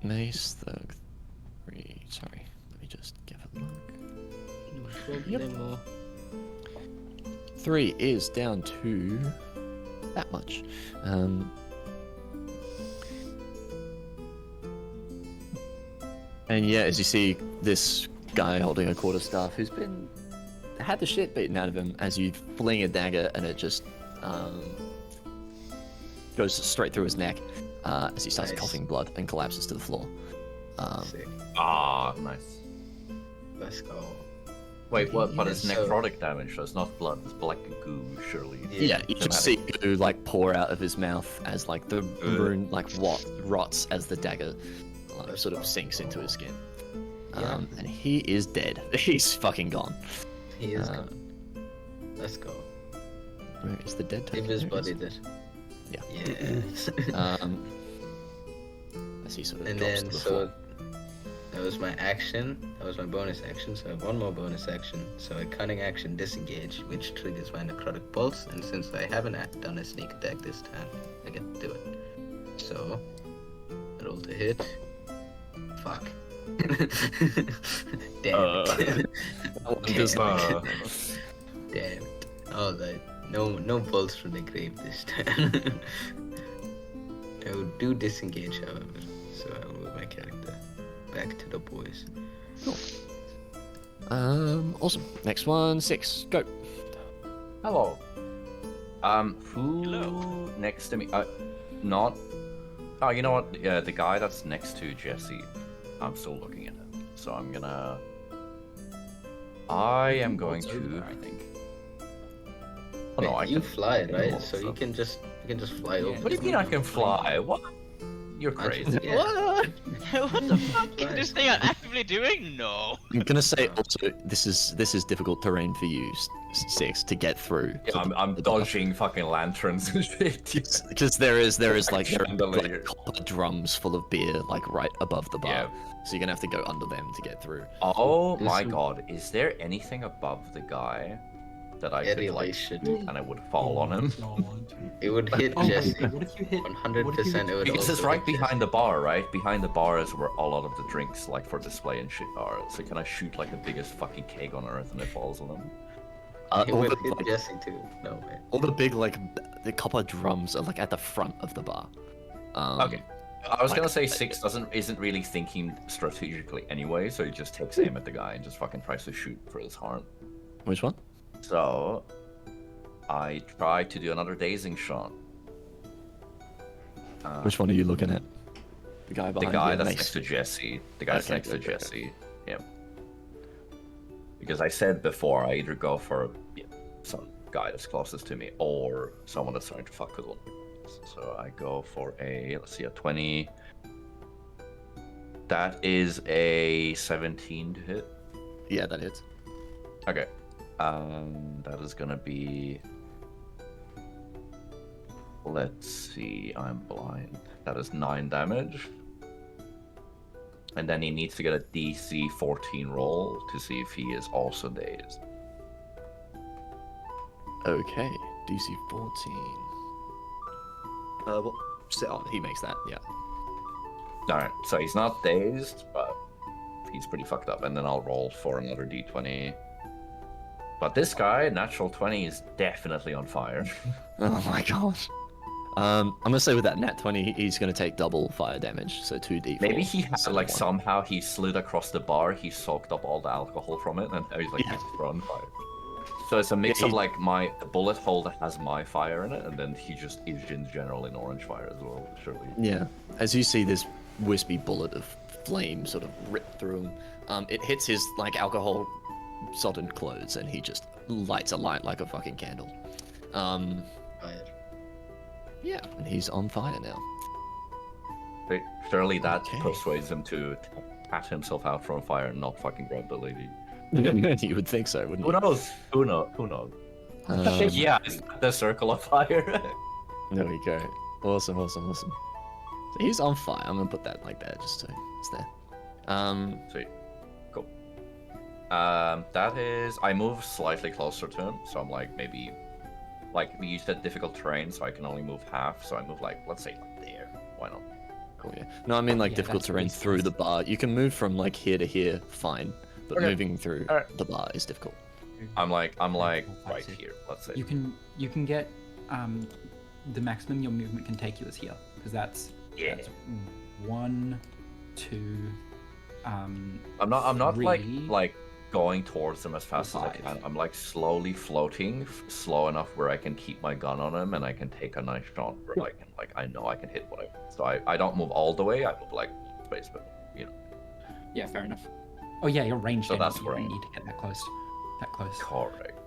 Mace thug 3. Sorry, let me just give a look. No problemo. 3 is down to that much. And yeah, as you see this guy holding a quarterstaff who's had the shit beaten out of him as you fling a dagger and it just goes straight through his neck as he starts Nice. coughing blood and collapses to the floor. Sick. Ah, nice. Let's go. Wait, what? But it's So- necrotic damage, so it's not blood, it's black goo, surely. Yeah, you just see goo like pour out of his mouth as like the rune like rots as the dagger sort of sinks into his skin. Yeah. And he is dead. He's fucking gone. He is Uh, gone. Let's go. Where is the dead token? Give his There it body is. this. Yeah. Yes. As he sort of And drops then, to the so floor. that was my action. That was my bonus action. So I have one more bonus action. So a cunning action disengage, which triggers my necrotic pulse. And since I haven't done a sneak attack this time, I get to do it. So, I rolled a hit. Fuck. Damn it. Damn it. Alright. No balls from the grave this time. I will do disengage, however. So I'll move my character back to the boys. Cool. Awesome. Next one, 6. Go. Hello. Who Hello. next to me? Not. Oh, you know what? Yeah, the guy that's next to Jesse. I'm still looking at him. So I'm gonna. I am going to. I think. Oh, no, Wait, I you can fly, can right? roll So you stuff. can just fly over. What do you mean I can fly? What? You're crazy. Yeah. What the fuck is this thing I'm actively doing? No. I'm gonna say also this is difficult terrain for you, 6, to get through. Yeah, I'm dodging fucking lanterns and shit. Because there is like Chandelier. copper drums full of beer like right above the bar. Yeah. So you're gonna have to go under them to get through. Oh This my is- god, is there anything above the guy that I could like Elevation. and I would fall on him? It would hit Oh, Jesse. wait, what if you hit? 100% it would Because also it's right hit behind the bar, right? Behind the bar is where a lot of the drinks, like for display and shit, are. So can I shoot like the biggest fucking keg on earth and it falls on him? Jesse. It All, would the, hit like, Jesse too. No way. all the big like the copper drums are like at the front of the bar. Okay. I was gonna like- say 6 isn't really thinking strategically anyway, so he just takes aim at the guy and just fucking tries to shoot for his harm. Which one? So I try to do another dazing shot. Which one are you looking at? The guy The behind guy you, that's Mace? next to Jesse. The guy that's Okay, next to okay, okay. Jesse. Yeah. Because I said before, I either go for some guy that's closest to me or someone that's trying to fuck with one. So I go for a, let's see, a 20. That is a 17 to hit. Yeah, that hits. Okay. That is gonna be. Let's see, I'm blind. That is 9 damage. And then he needs to get a DC 14 roll to see if he is also dazed. Okay, DC 14. Well, so he makes that. Yeah. Alright, so he's not dazed, but he's pretty fucked up. And then I'll roll for another D20. But this guy, natural 20, is definitely on fire. Oh my god. I'm gonna say with that nat 20, he's gonna take double fire damage, so 2d4. Maybe he had, instead of like, 1. somehow he slid across the bar, he soaked up all the alcohol from it, and now he's like, Yeah. super on fire. So it's a mix Yeah, of he- like the bullet hole that has my fire in it, and then he just is in general in orange fire as well, surely. Yeah. As you see this wispy bullet of flame sort of rip through him, it hits his like alcohol sodden clothes, and he just lights a light like a fucking candle. Fire. Yeah, and he's on fire now. But surely that Okay. persuades him to pat himself out from fire and not fucking grab the lady. You would think so, wouldn't Who you? knows? Who knows? Who knows? Um, Yeah, it's the circle of fire. There we go. Awesome, awesome, awesome. So he's on fire. I'm gonna put that like there, just so it's there. Sweet. Cool. That is. I move slightly closer to him, so I'm like maybe. Like you said, difficult terrain, so I can only move half. So I move like, let's say, like there. Why not? Cool, yeah. No, I mean like Yeah, difficult that's terrain pretty through fast. the bar. You can move from like here to here, fine, but Okay. moving through Alright. the bar is difficult. I'm like Cool, right fancy. here. Let's say. You can get the maximum your movement can take you is here because that's Yeah. that's 1, 2, I'm not like three, going towards him as fast as I 5. can. I'm like slowly floating, slow enough where I can keep my gun on him and I can take a nice shot where I can I know I can hit what I want. So I don't move all the way. I move like space, but you know. Yeah, fair enough. Oh yeah, you're ranged. So anyway, that's you where don't I- need to get that close. That close. Correct.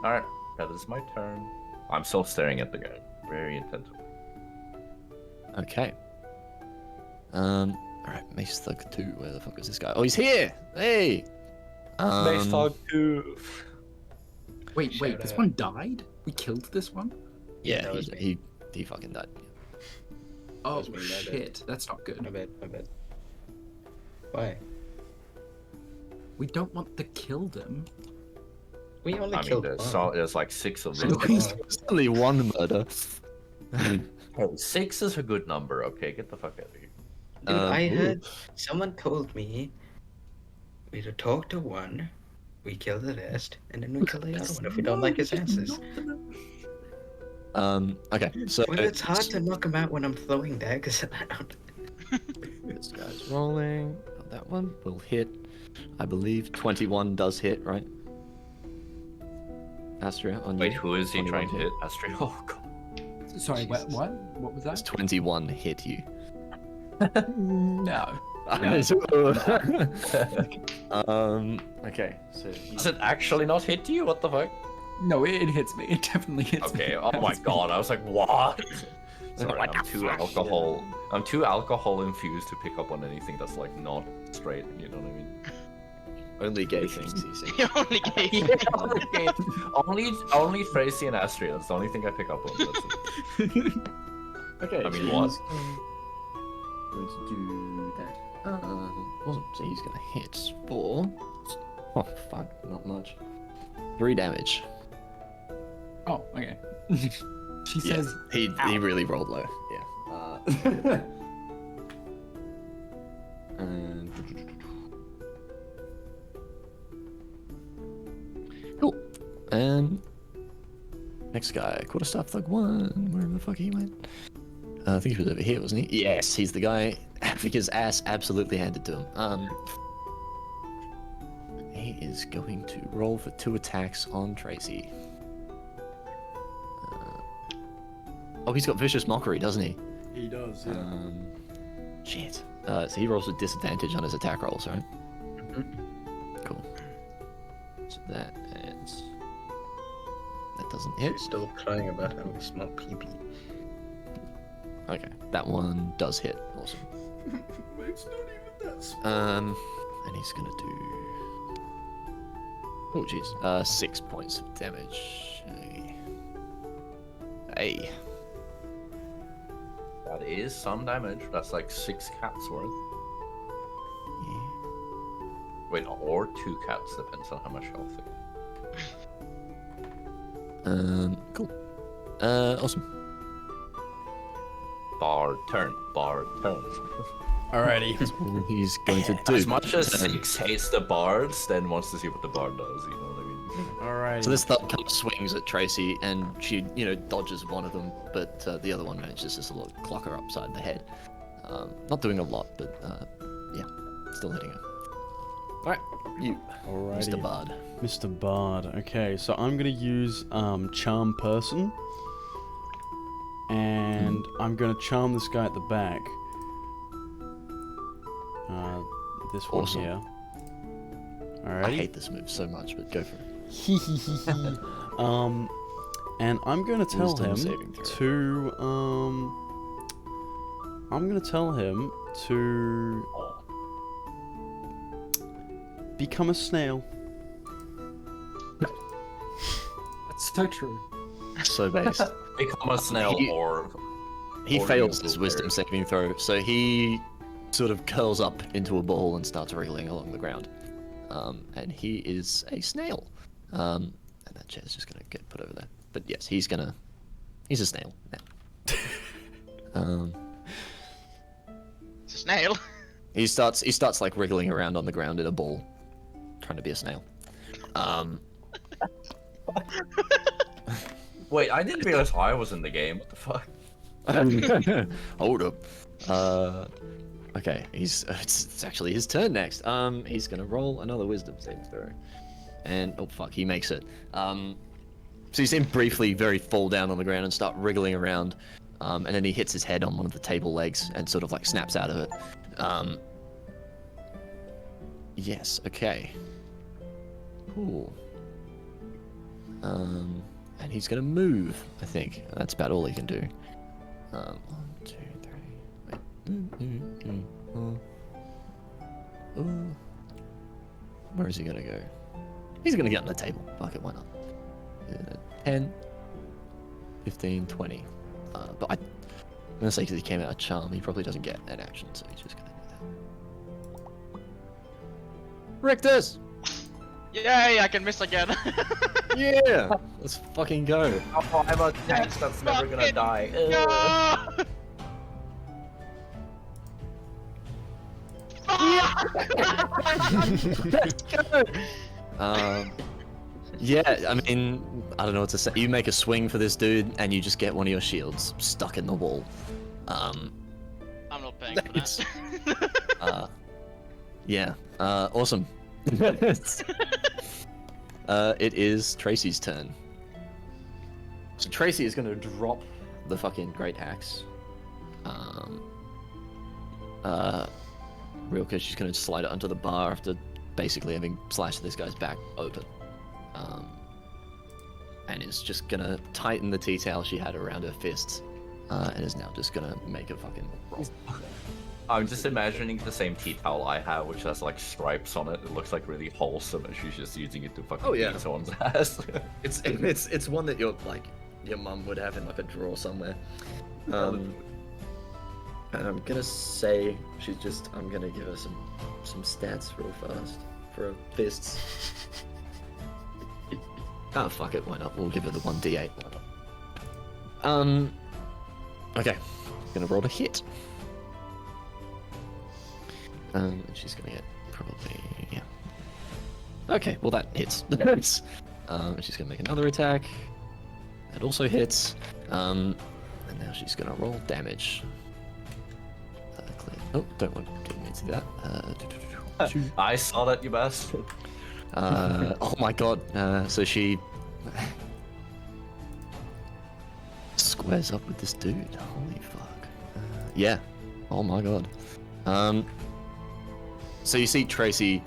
All right, that is my turn. I'm still staring at the guy, very intently. Okay. Alright, Mace Thug 2. Where the fuck is this guy? Oh, he's here! Hey! Two. Wait, Shout this out. one died? We killed this one? Yeah, that was he fucking died. Oh was me, my bad. shit, that's not good. My bad. Why? We don't want to kill them. We only I mean, killed there's, one. so, there's like 6 of them. It's only one murder. Hey, 6 is a good number. Okay, get the fuck out of here. Dude, I ooh. heard someone told me we to talk to one, we kill the rest, and then we kill the other one if we don't like his answers. Okay, so Well, it's hard to knock him out when I'm throwing daggers around. this guy's rolling. That one will hit. I believe 21 does hit, right? Astria, on Wait, you. who is he 21 trying to hit? Astrid? Oh god. Sorry, Jesus. what was Does that? 21 hit you? No. Okay, so Does it actually not hit you? What the fuck? No, it hits me. It definitely hits me. Okay, oh my god, I was like, what? Sorry, What I'm the too fuck? I'm too alcohol infused to pick up on anything that's like not straight, you know what I mean? only gay things you see. You only gave only Tracy and Astrid, that's the only thing I pick up on. That's it. Okay, I mean, what? Going to do that. Awesome. So he's gonna hit for. Oh fuck, not much. 3 damage. Oh, okay. She Yeah, says, he really rolled low. Yeah. And cool. And next guy, Quarterstaff Thug 1, wherever the fuck he went. I think he was over here, wasn't he? Yes, he's the guy. Africa's ass absolutely handed to him. He is going to roll for 2 attacks on Tracy. Oh, he's got Vicious Mockery, doesn't he? He does, Shit. So he rolls with disadvantage on his attack rolls, right? Cool. So that adds. That doesn't hit. He's still crying about having a small pee-pee. Okay, that one does hit. Awesome. It's not even that And he's gonna do. Oh jeez. 6 points of damage. Hey. That is some damage. That's like 6 cats worth. Yeah. Wait, or 2 cats, depends on how much health they have. Cool. Awesome. Bard turn. Alrighty. That's what he's going to do. As much as 6 hates the bards, then wants to see what the bard does, you know what I mean? Alrighty. So this thug kind of swings at Tracy, and she, dodges one of them, but the other one manages to sort of clock her upside the head. Not doing a lot, but yeah, still hitting her. All right, you, Alrighty. Mr. Bard. Mr. Bard. Okay, so I'm gonna use Charm Person, and I'm gonna charm this guy at the back. This one Awesome. here. I Alrighty. hate this move so much, but go for it. And I'm gonna tell Wisdom him saving throw. to I'm gonna tell him to become a snail. that's so true. So based. Become a snail He- or... He or fails you his will wisdom perish. saving throw, so he sort of curls up into a ball and starts wriggling along the ground. And he is a snail. And that chair's just gonna get put over there. But yes, he's a snail now. It's a snail. He starts like wriggling around on the ground in a ball, trying to be a snail. Wait, I didn't realize I was in the game. What the fuck? Hold up. Okay, it's actually his turn next. He's gonna roll another wisdom saving throw, and oh fuck, he makes it. So you see him briefly very fall down on the ground and start wriggling around, and then he hits his head on one of the table legs and sort of like snaps out of it. Yes, cool. And he's gonna move, I think. That's about all he can do. 1, 2, 3. Wait. Where is he gonna go? He's gonna get on the table. Fuck it, why not? 10, 15, 20. But I'm gonna say because he came out of charm, he probably doesn't get an action, so he's just gonna do that. Rictus! Yay! I can miss again. Yeah, let's fucking go. Oh, I'm a tank that's never gonna die. No! Let's go. Yeah, I mean, I don't know what to say. You make a swing for this dude, and you just get one of your shields stuck in the wall. I'm not paying for It's- that. Yeah, awesome. It is Tracy's turn. So Tracy is going to drop the fucking great axe. Real quick, she's going to slide it onto the bar after basically having slashed this guy's back open. And is just going to tighten the tea towel she had around her fists. And is now just going to make a fucking roll. I'm just imagining the same tea towel I have, which has like stripes on it. It looks like really wholesome, and she's just using it to fucking beat someone's ass. It's one that your mum would have in like a drawer somewhere. And I'm gonna say I'm gonna give her some stats real fast for her fists. Oh fuck it, why not? We'll give her the 1d8. Okay, gonna roll a hit. And she's gonna get probably Okay, well that hits. She's gonna make another attack. That also hits. And now she's gonna roll damage. Oh, didn't mean to do that. I saw that, you bastard. Oh my god. So she squares up with this dude. Holy fuck. Yeah. Oh my god. So you see Tracy.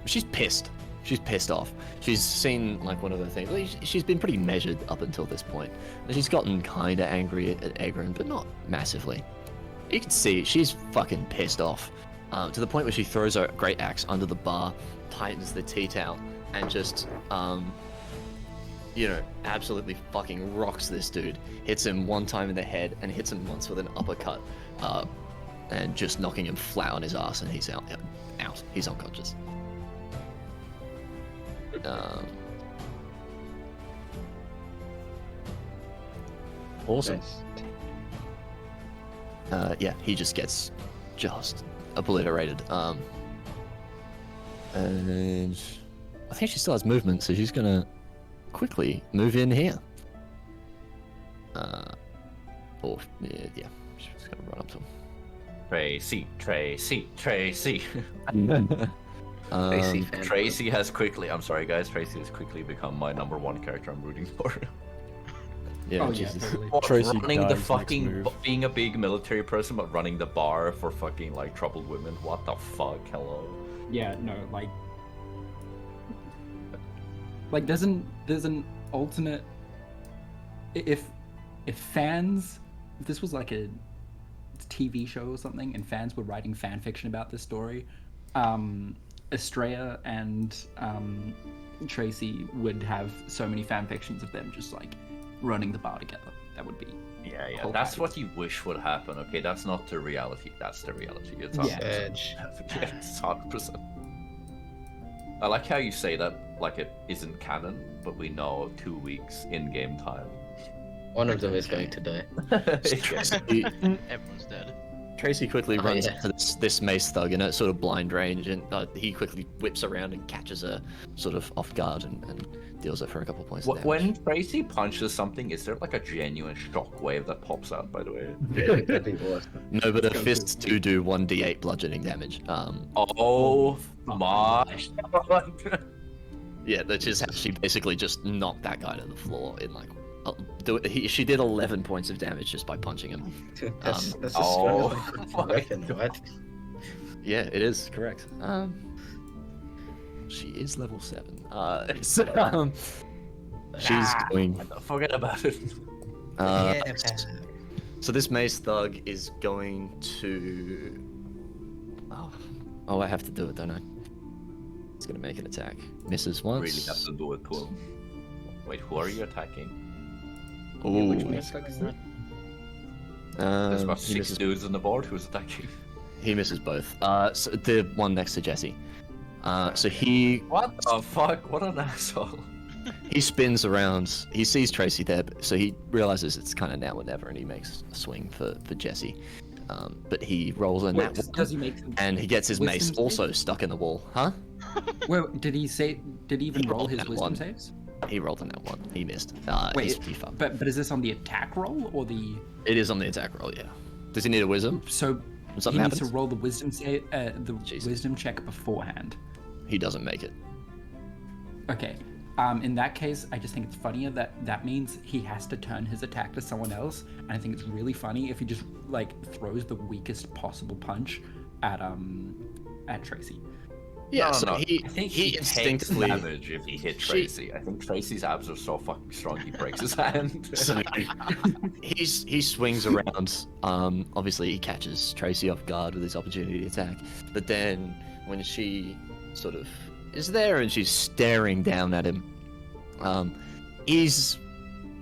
She's pissed. She's pissed off. She's seen like one of the things. She's been pretty measured up until this point. And she's gotten kind of angry at Egrin, but not massively. You can see she's fucking pissed off. To the point where she throws her great axe under the bar, tightens the tea towel, and just, absolutely fucking rocks this dude. Hits him one time in the head and hits him once with an uppercut, and just knocking him flat on his ass, and he's out. He's unconscious. Awesome. Yeah, he just gets obliterated. And I think she still has movement, so she's gonna quickly move in here. Yeah, she's gonna run up to him. Tracy. Tracy fan. Tracy has quickly. I'm sorry, guys. Tracy has quickly become my #1 character I'm rooting for. Yeah, Oh, yeah, Jesus. totally. Tracy running the dies next fucking move. being a big military person, but running the bar for fucking like troubled women. What the fuck? Hello. Yeah, no, like there's an alternate. If this was like a TV show or something, and fans were writing fan fiction about this story, Estrella and Tracy would have so many fan fictions of them just like running the bar together. That would be Yeah. whole That's package. what you wish would happen. Okay, that's not the reality. That's the reality. It's Yeah. 100%. It's 100%. I like how you say that like it isn't canon, but we know 2 weeks in game time. One of them is going to die. Everyone's dead. Tracy quickly Oh, runs yeah. into this mace thug in a sort of blind range, and he quickly whips around and catches her sort of off guard and deals her for a couple points of damage. When Tracy punches something, is there like a genuine shockwave that pops out? By the way. That'd be awesome. No, but her fists do 1d8 bludgeoning damage. Oh my! Yeah, that's just how she basically just knocked that guy to the floor in like. She did 11 points of damage just by punching him. Dude, that's a oh strong my weapon. God. What? Yeah, it is correct. She is level 7. So, she's going. Forget about it. So this mace thug is going to. Oh, I have to do it, don't I? It's gonna make an attack. Misses once. Really have to do it to him. Wait, who are you attacking? Ooh. Which mace thug is that? There's about He 6 misses, dudes on the board. Who's attacking? he misses both. So the one next to Jesse. So he What the fuck? What an asshole. he spins around. He sees Tracy there, so he realizes it's kind of now or never, and he makes a swing for Jesse. But he rolls a nat one, Does he make? and he gets his mace wisdom save? also stuck in the wall. Huh? Well, did he even He roll rolled his that wisdom one. saves? He rolled a nat one. He missed. Wait, he fucked. but is this on the attack roll or the? It is on the attack roll. Yeah. Does he need a wisdom? So When he something needs happens? to roll the wisdom save, the Jesus. wisdom check beforehand. He doesn't make it. Okay. In that case, I just think it's funnier that means he has to turn his attack to someone else, and I think it's really funny if he just like throws the weakest possible punch at Tracy. Yeah. No, so no. he I think he takes instinctively. damage if he hit Tracy. I think Tracy's abs are so fucking strong he breaks his hand. So he swings around. Obviously, he catches Tracy off guard with his opportunity attack. But then, when she sort of is there and she's staring down at him, he's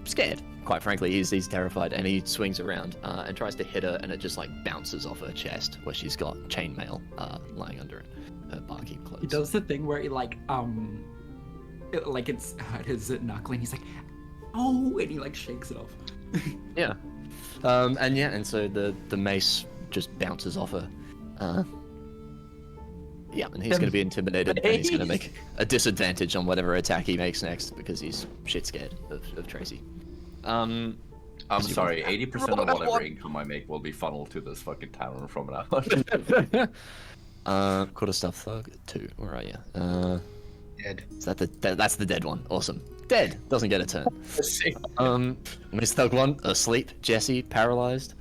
scared. Quite frankly, he's terrified, and he swings around and tries to hit her, and it just like bounces off her chest where she's got chainmail lying under it, her barkeep clothes. He does the thing where he like it's at his knuckle, and he's like, "Oh!" and he like shakes it off. Yeah. And so the mace just bounces off her. Yeah, and he's going to be intimidated, and he's going to make a disadvantage on whatever attack he makes next because he's shit scared of Tracy. I'm sorry, 80% of whatever income I make will be funneled to this fucking tavern from now on. Quarterstaff Thug 2, where are you? Dead. Is that that's the dead one? Awesome. Dead doesn't get a turn. Miss Thug 1 asleep. Jesse paralyzed.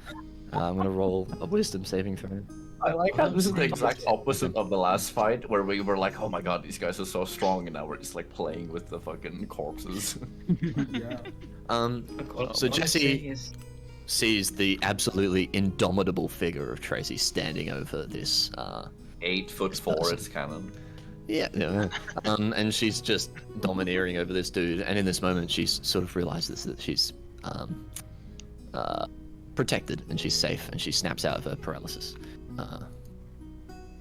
I'm gonna roll a wisdom saving throw. I like how this is the exact opposite of the last fight where we were like, oh my god, these guys are so strong, and now we're just like playing with the fucking corpses. Yeah. So Jesse sees the absolutely indomitable figure of Tracy standing over this 8'4" it's canon. Yeah. And she's just domineering over this dude, and in this moment she's sort of realizes that she's protected and she's safe, and she snaps out of her paralysis.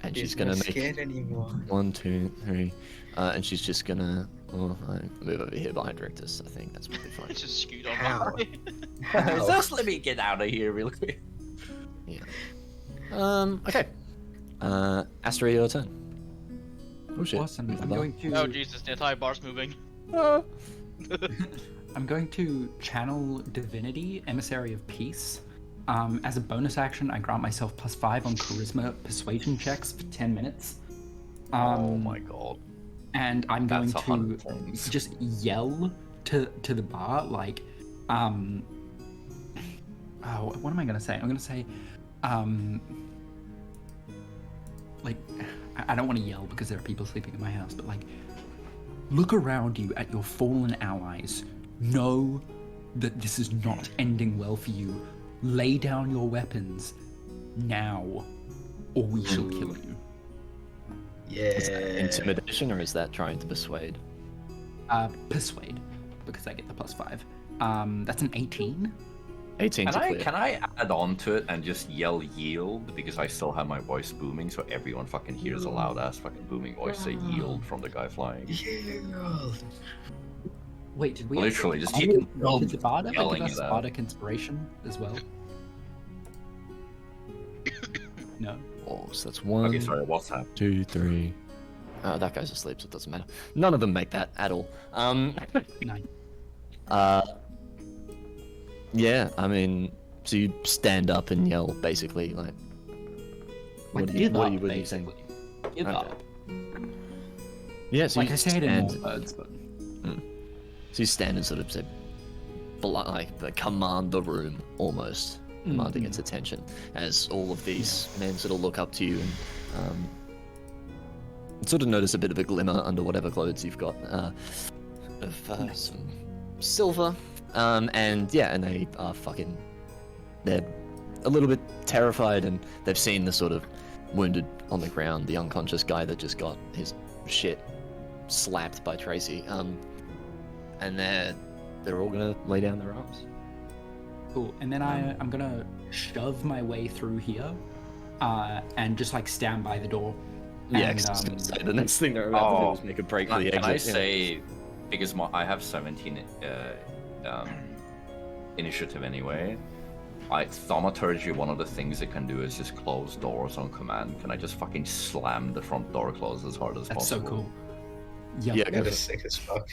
And she's gonna make scared anymore. 1, 2, 3, and she's just gonna move over here behind Rictus. I think that's probably fine. Just scoot on Ow. by. Just let me get out of here real quick. Yeah. Okay. Astra, your turn. Oh shit. Awesome. Move the I'm bar. going to. Oh Jesus, the entire bar's moving. I'm going to channel Divinity, Emissary of Peace. As a bonus action, I grant myself +5 on Charisma Persuasion checks for 10 minutes. Oh my god. And I'm going That's to 100 things. just yell to the bar, like, oh, what am I gonna say? I'm gonna say, like, I don't want to yell because there are people sleeping in my house, but like, look around you at your fallen allies. Know that this is not ending well for you. Lay down your weapons now, or we shall kill you. Is that Yeah. intimidation, or is that trying to persuade? Persuade, because I get the +5. That's an 18. 18 to clear. Can I add on to it and just yell yield, because I still have my voice booming so everyone fucking hears a loud ass fucking booming voice say yield from the guy flying. Yeah. Wait, did we Literally, just did keep the bard ever yelling give us it out. bardic inspiration as well? No. Oh, so that's 1, Okay, sorry, what's happening? 2, 3. That guy's asleep, so it doesn't matter. None of them make that at all. 9. Yeah, I mean, so you stand up and yell, basically, like. What are you saying? Give Okay. up. Yeah, so Like you I say it in stand. more words, but So you stand and sort of say, like command the room, almost commanding its attention, as all of these men sort of look up to you and sort of notice a bit of a glimmer under whatever clothes you've got of some silver, and they are they're a little bit terrified, and they've seen the sort of wounded on the ground, the unconscious guy that just got his shit slapped by Tracy, and they're all gonna lay down their arms. cool. And then I'm gonna shove my way through here, and just like stand by the door, Yeah, And, 'cause I was gonna say, the next thing they're about to do is make a break for the exit. Can I yeah. say, because I have 17 initiative anyway, thaumaturgy, one of the things it can do is just close doors on command. Can I just fucking slam the front door closed as hard as That's so possible? cool. Yep. Yeah, That go is for it. sick as fuck.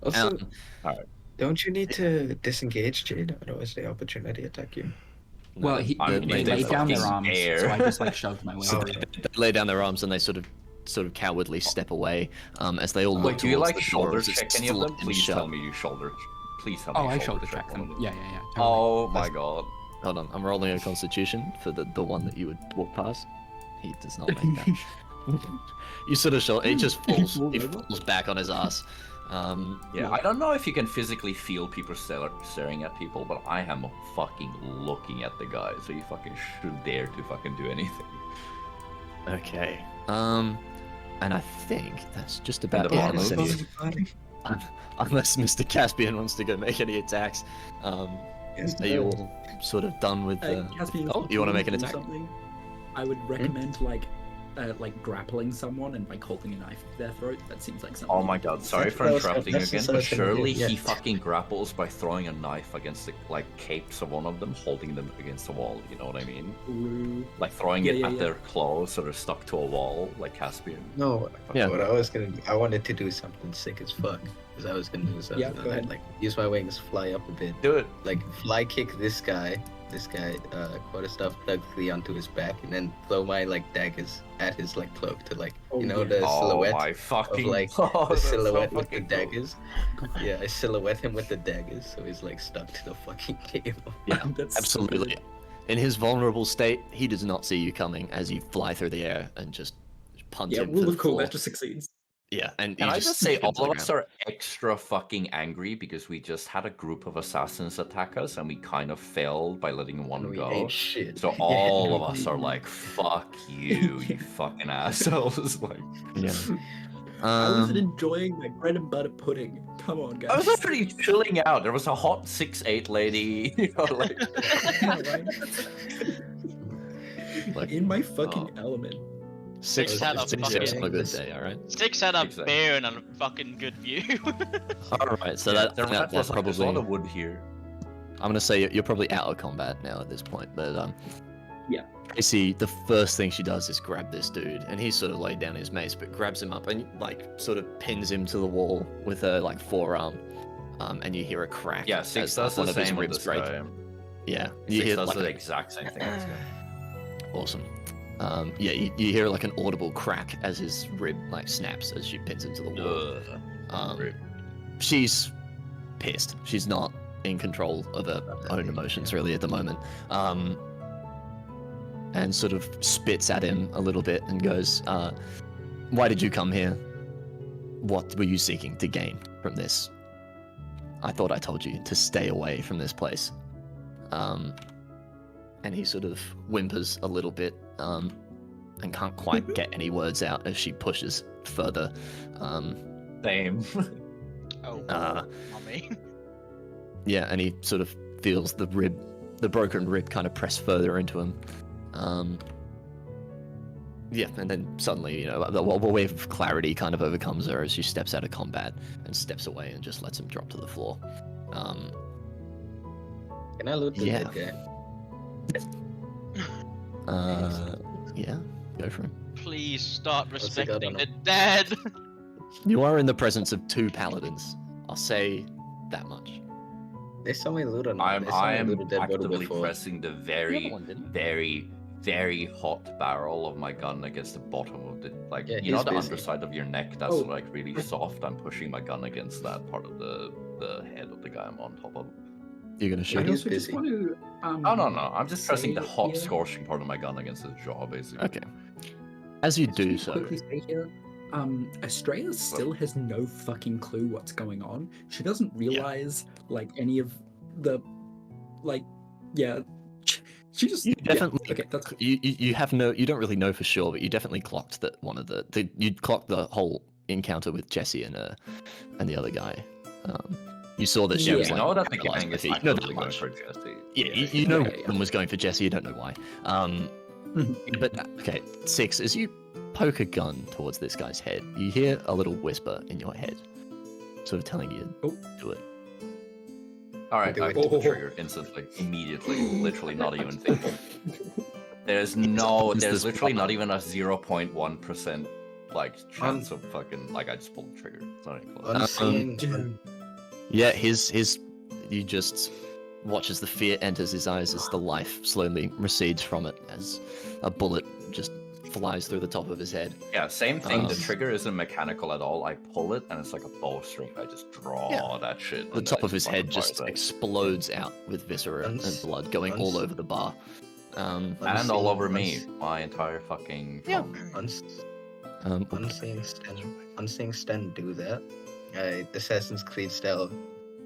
Also, Alright. don't you need to disengage, Jade? Otherwise, the opportunity attack you. No, Well, they- they they laid down their fucking arms, dare. so I just like shoved my way So through. they lay down their arms and they sort of cowardly step away as they all look Wait, do you towards like the shoulder doors. check It's any of them? slammed Please shut. tell me you shoulder. Please tell me Oh, you I shoulder check check one them. of Yeah. Totally. Oh my god. Hold on, I'm rolling a constitution for the one that you would walk past. He does not make that. You sort of show. He just falls. He falls back on his ass. Yeah, I don't know if you can physically feel people staring at people, but I am fucking looking at the guy, so you fucking should dare to fucking do anything. Okay. And I think that's just about And the it. bottom Unless Mr. Caspian wants to go make any attacks. Yes, Are you all sort of done with the? Caspian, Oh, you want to make an do attack? something? I would recommend like grappling someone and like holding a knife to their throat. That seems like something. Oh my god, sorry for That's- interrupting that's again, what I but was gonna do, surely yeah. he fucking grapples by throwing a knife against the capes of one of them, holding them against the wall, you know what I mean? Ooh. Like throwing Yeah, it yeah, at yeah. their clothes so they're stuck to a wall, like Caspian. No, Yeah. what I was gonna do, I wanted to do something sick as fuck. Because I was gonna do something. Yeah, go ahead. Like use my wings, fly up a bit, Do it. like fly kick this guy, quarterstaff directly onto his back, and then throw my like daggers at his like cloak to like Oh, you know yeah. the Oh silhouette my of fucking like god, the that's so silhouette with the fucking cool. daggers. Yeah, I silhouette him with the daggers, so he's like stuck to the fucking table. Yeah, That's so absolutely. good. In his vulnerable state, he does not see you coming as you fly through the air and just punt Yeah, him rule for the of cool. floor. That just succeeds. Yeah, and Can you I just say sink into all the of us ground. are extra fucking angry because we just had a group of assassins attack us and we kind of failed by letting one And we go. ate shit. So all of us are like, fuck you, you fucking assholes. Like, Yeah. I wasn't enjoying my bread and butter pudding. Come on, guys. I was already chilling out. There was a hot 6'8" lady, you know, like. Yeah, right? Like, In my fucking element. Six out of six fucking- is on a good day, all right. 6 had a Exactly. bear and a fucking good view. All right, so Yeah, that, there that, was that like, there's a lot probably. of wood here. I'm gonna say you're probably out of combat now at this point, but Yeah. Tracy, the first thing she does is grab this dude, and he's sort of laid down his mace, but grabs him up and like sort of pins him to the wall with her like forearm, and you hear a crack. Yeah, Six as does one the of his same with ribs this break. guy. Yeah, you Six hear does like the exact same thing. As awesome. Yeah, you hear like an audible crack as his rib like snaps as she pins him to the wall. Rip. She's pissed. She's not in control of her own emotions really at the moment. And sort of spits at him a little bit and goes, "Why did you come here? What were you seeking to gain from this? I thought I told you to stay away from this place." And he sort of whimpers a little bit and can't quite get any words out as she pushes further. Same. Oh, mommy. Yeah, and he sort of feels the broken rib kind of press further into him. Yeah, and then suddenly, a wave of clarity kind of overcomes her as she steps out of combat and steps away and just lets him drop to the floor. Can I loot the Yeah. dead guy? Yeah, go for him. Please start What's he got respecting on the him? dead. You are in the presence of two paladins. I'll say that much. They saw me loot on. I am loot a dead body actively before. pressing the very, very hot barrel of my gun against the bottom of the Yeah, you know he's the busy. underside of your neck that's Oh. like really soft. I'm pushing my gun against that part of the head of the guy I'm on top of. You're gonna I shoot Yeah, him? also just busy. want to. Oh no, I'm just pressing the say hot, here- scorching part of my gun against his jaw, basically. Okay. As you Just do to so, quickly say here, Estrella still has no fucking clue what's going on. She doesn't realize like any of the, like, yeah. She just you yeah, definitely okay. That's cool. you have you don't really know for sure, but you definitely clocked that one of you clocked the whole encounter with Jesse and the other guy. You saw that she Yeah, was You like, know that the paralyzed gang by is fear. You know that actively going much. for Jesse. Yeah, you know yeah, one of them was going for Jesse. You don't know why. But okay, 6. As you poke a gun towards this guy's head, you hear a little whisper in your head, sort of telling you, do it. All right, Do I it. pull the trigger instantly, immediately, literally not even thinking. There's literally not even a 0.1% like chance of fucking like I just pulled the trigger. It's not even close. Unseeing. Yeah, you just watch as the fear enters his eyes as the life slowly recedes from it as a bullet just flies through the top of his head. Yeah, same thing. The Um, trigger isn't mechanical at all. I pull it and it's like a bowstring. I just draw that shit. The and top then of his fucking head just fires it. explodes out with viscera and blood going all over the bar. And all over me, my entire fucking. Yeah. Unseeing Sten do that. Assassin's Creed style,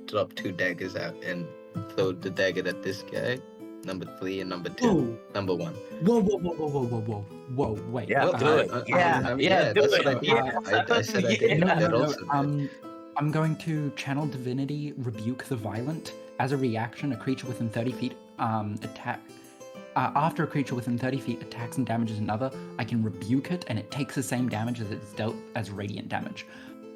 drop 2 daggers out and throw the dagger at this guy. Number 3 and number 2. Whoa. Number 1. Whoa, wait. Yeah, do it. do do it. it. I said I did No, that no, also. I'm going to channel divinity, rebuke the violent. As a reaction, a creature within 30 feet attack. After a creature within 30 feet attacks and damages another, I can rebuke it, and it takes the same damage as it's dealt as radiant damage.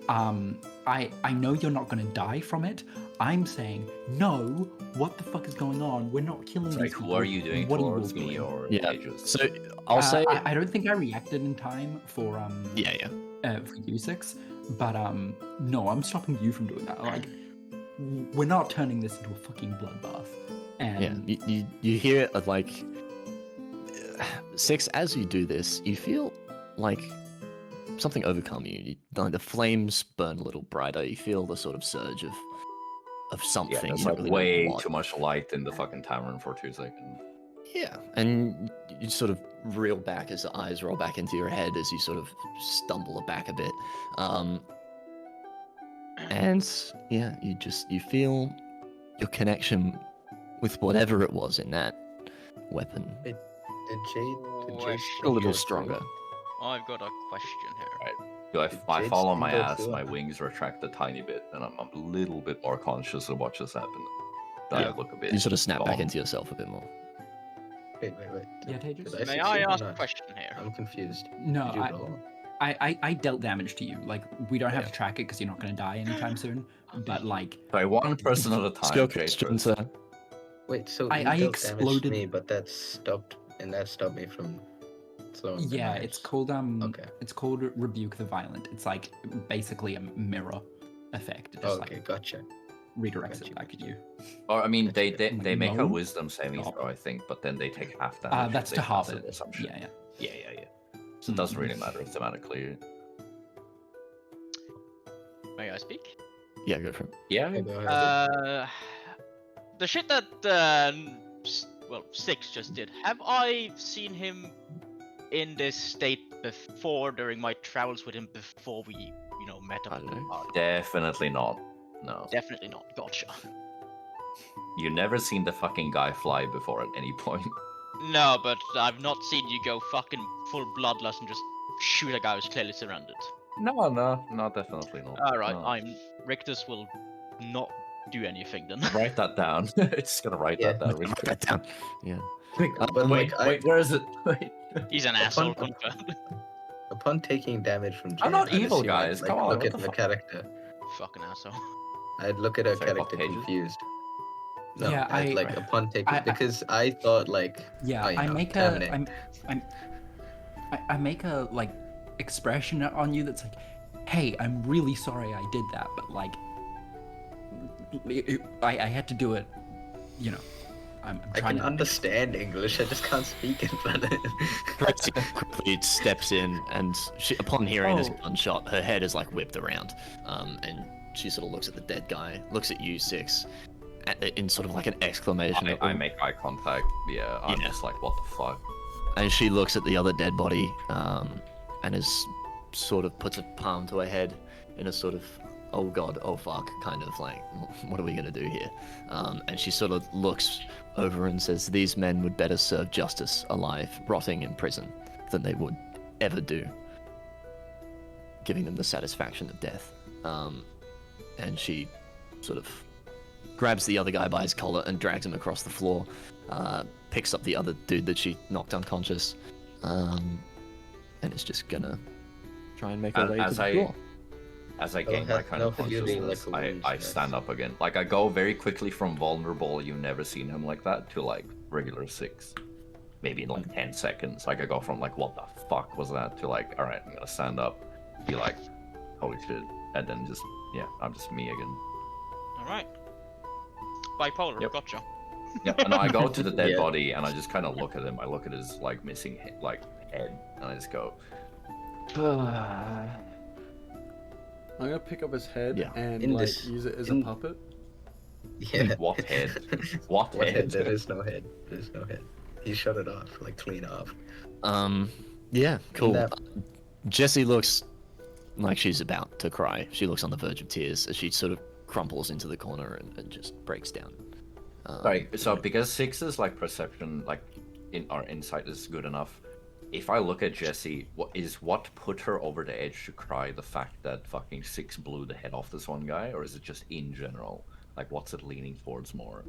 I know you're not going to die from it. I'm saying, no, what the fuck is going on? We're not killing these Like, people. who are you doing What are you towards all me doing? or Yeah. Aegis? So I'll say, I don't think I reacted in time for for you 6, but no, I'm stopping you from doing that. Like, we're not turning this into a fucking bloodbath. And you hear like 6. As you do this, you feel like something overcome you. Like the flames burn a little brighter. You feel the sort of surge of something. Yeah, there's You don't like really know way what. too much light in the fucking tavern for 2 seconds. Yeah, and you sort of reel back as the eyes roll back into your head as you sort of stumble back a bit. And yeah, you feel your connection with whatever it was in that weapon Did Jade a little stronger. I've got a question here. Do I Jade's fall on my still ass, doing my it. wings retract a tiny bit, and I'm a little bit more conscious of what just happened. Then I look a bit. You sort of snap back gone. into yourself a bit more. Wait. Yeah, Tejas? Did May succeed I or ask a not? question here? I'm confused. no, Did you roll? I dealt damage to you. Like, we don't have to track it because you're not going to die anytime soon. But like, By one person at a time. Skill Jade question, first. sir. Wait, so I you dealt damage exploded- to me, but that stopped me from throwing the yeah, knives. it's called Okay. it's called rebuke the violent. It's like basically a mirror effect. It just Okay, like gotcha. redirects Gotcha, it back at you. Or I mean, they Like, make a no? wisdom saving Stop. throw, I think, but then they take half damage. if That's they to pass halve it it. or some shit. Yeah. So it doesn't really matter thematically. May I speak? Yeah, go for it. Yeah. Okay, go ahead. The shit that 6 just did. Have I seen him in this state before during my travels with him before we, met up? I don't know. Definitely not. No. Definitely not. Gotcha. You never seen the fucking guy fly before at any point. No, but I've not seen you go fucking full bloodlust and just shoot a guy who's clearly surrounded. No, definitely not. Alright, No. Rictus will not do anything then. Write that down. Just gonna write Yeah. that down. Really Write quick. that down. Yeah. But Wait, where is it? Wait. He's an asshole, confirmed. upon taking damage from Jade, I'm not I'd evil, assume I'd, guys. like, Come on, look what at the her fuck? character. Fucking asshole. I'd look at her Sorry, what character pages? confused. No, Yeah, I'd, I- like upon taking I- because I thought like Yeah, oh, you I know, make terminate. I make a like expression on you that's like, hey, I'm really sorry I did that, but like, I had to do it. I'm I trying can to. understand English. I just can't speak in front of it. Prexy quickly steps in, and upon hearing this Oh. gunshot, her head is like whipped around, and she sort of looks at the dead guy, looks at you, 6, in sort of like an exclamation. I make eye contact. Yeah, I'm Yeah. just like, what the fuck? And she looks at the other dead body, and is sort of puts a palm to her head in a sort of, oh god, oh fuck, kind of like, what are we gonna do here? And she sort of looks over and says, these men would better serve justice alive, rotting in prison, than they would ever do, giving them the satisfaction of death. And she sort of grabs the other guy by his collar and drags him across the floor, picks up the other dude that she knocked unconscious, and is just gonna try and make her way to the door. As I Oh, gain my has kind no of fury consciousness, like a wound, I yes. stand up again. Like I go very quickly from vulnerable, you've never seen him like that, to like regular 6. Maybe in like 10 seconds. Like I go from like, what the fuck was that, to like, alright, I'm gonna stand up, be like, holy shit. And then just, yeah, I'm just me again. Alright. Bipolar, Yep. gotcha. Yeah, and I go to the dead Yeah. body and I just kind of look at him. I look at his like missing head, and I just go, I'm gonna pick up his head Yeah. and In like this- use it as a in- puppet. Yeah. what head? What What head? head? There is no head. There's no head. He shut it off, like clean off. Yeah, cool. that- Jessie looks like she's about to cry. She looks on the verge of tears as she sort of crumples into the corner and just breaks down. Sorry, so because 6 is like perception, like in our insight is good enough. If I look at Jessie, what put her over the edge to cry the fact that fucking 6 blew the head off this one guy, or is it just in general? Like, what's it leaning towards more?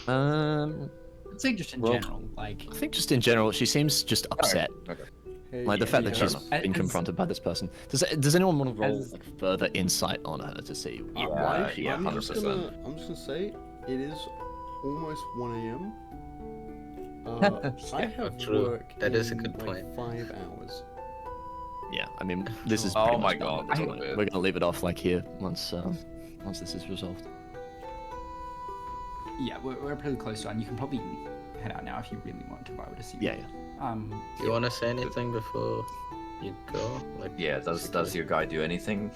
Um, I'd say just in Well, general, like I think just in general, she seems just upset. Okay. Hey, Like the fact that fair she's enough. been As- confronted by this person. Does anyone want to roll As- like, further insight on her to see? Yeah, yeah, I'm just 100%. gonna say it is almost 1 a.m. I have True. work That is a in, good like, point. 5 hours. Yeah, I mean, this is. Oh pretty my much God, done. that's We're what it is. we're gonna leave it off like here once this is resolved. yeah, we're pretty close to, and you can probably head out now if you really want to. I would assume. Yeah, yeah. Do you want to say anything before you go? Like, Yeah, does your guy do anything?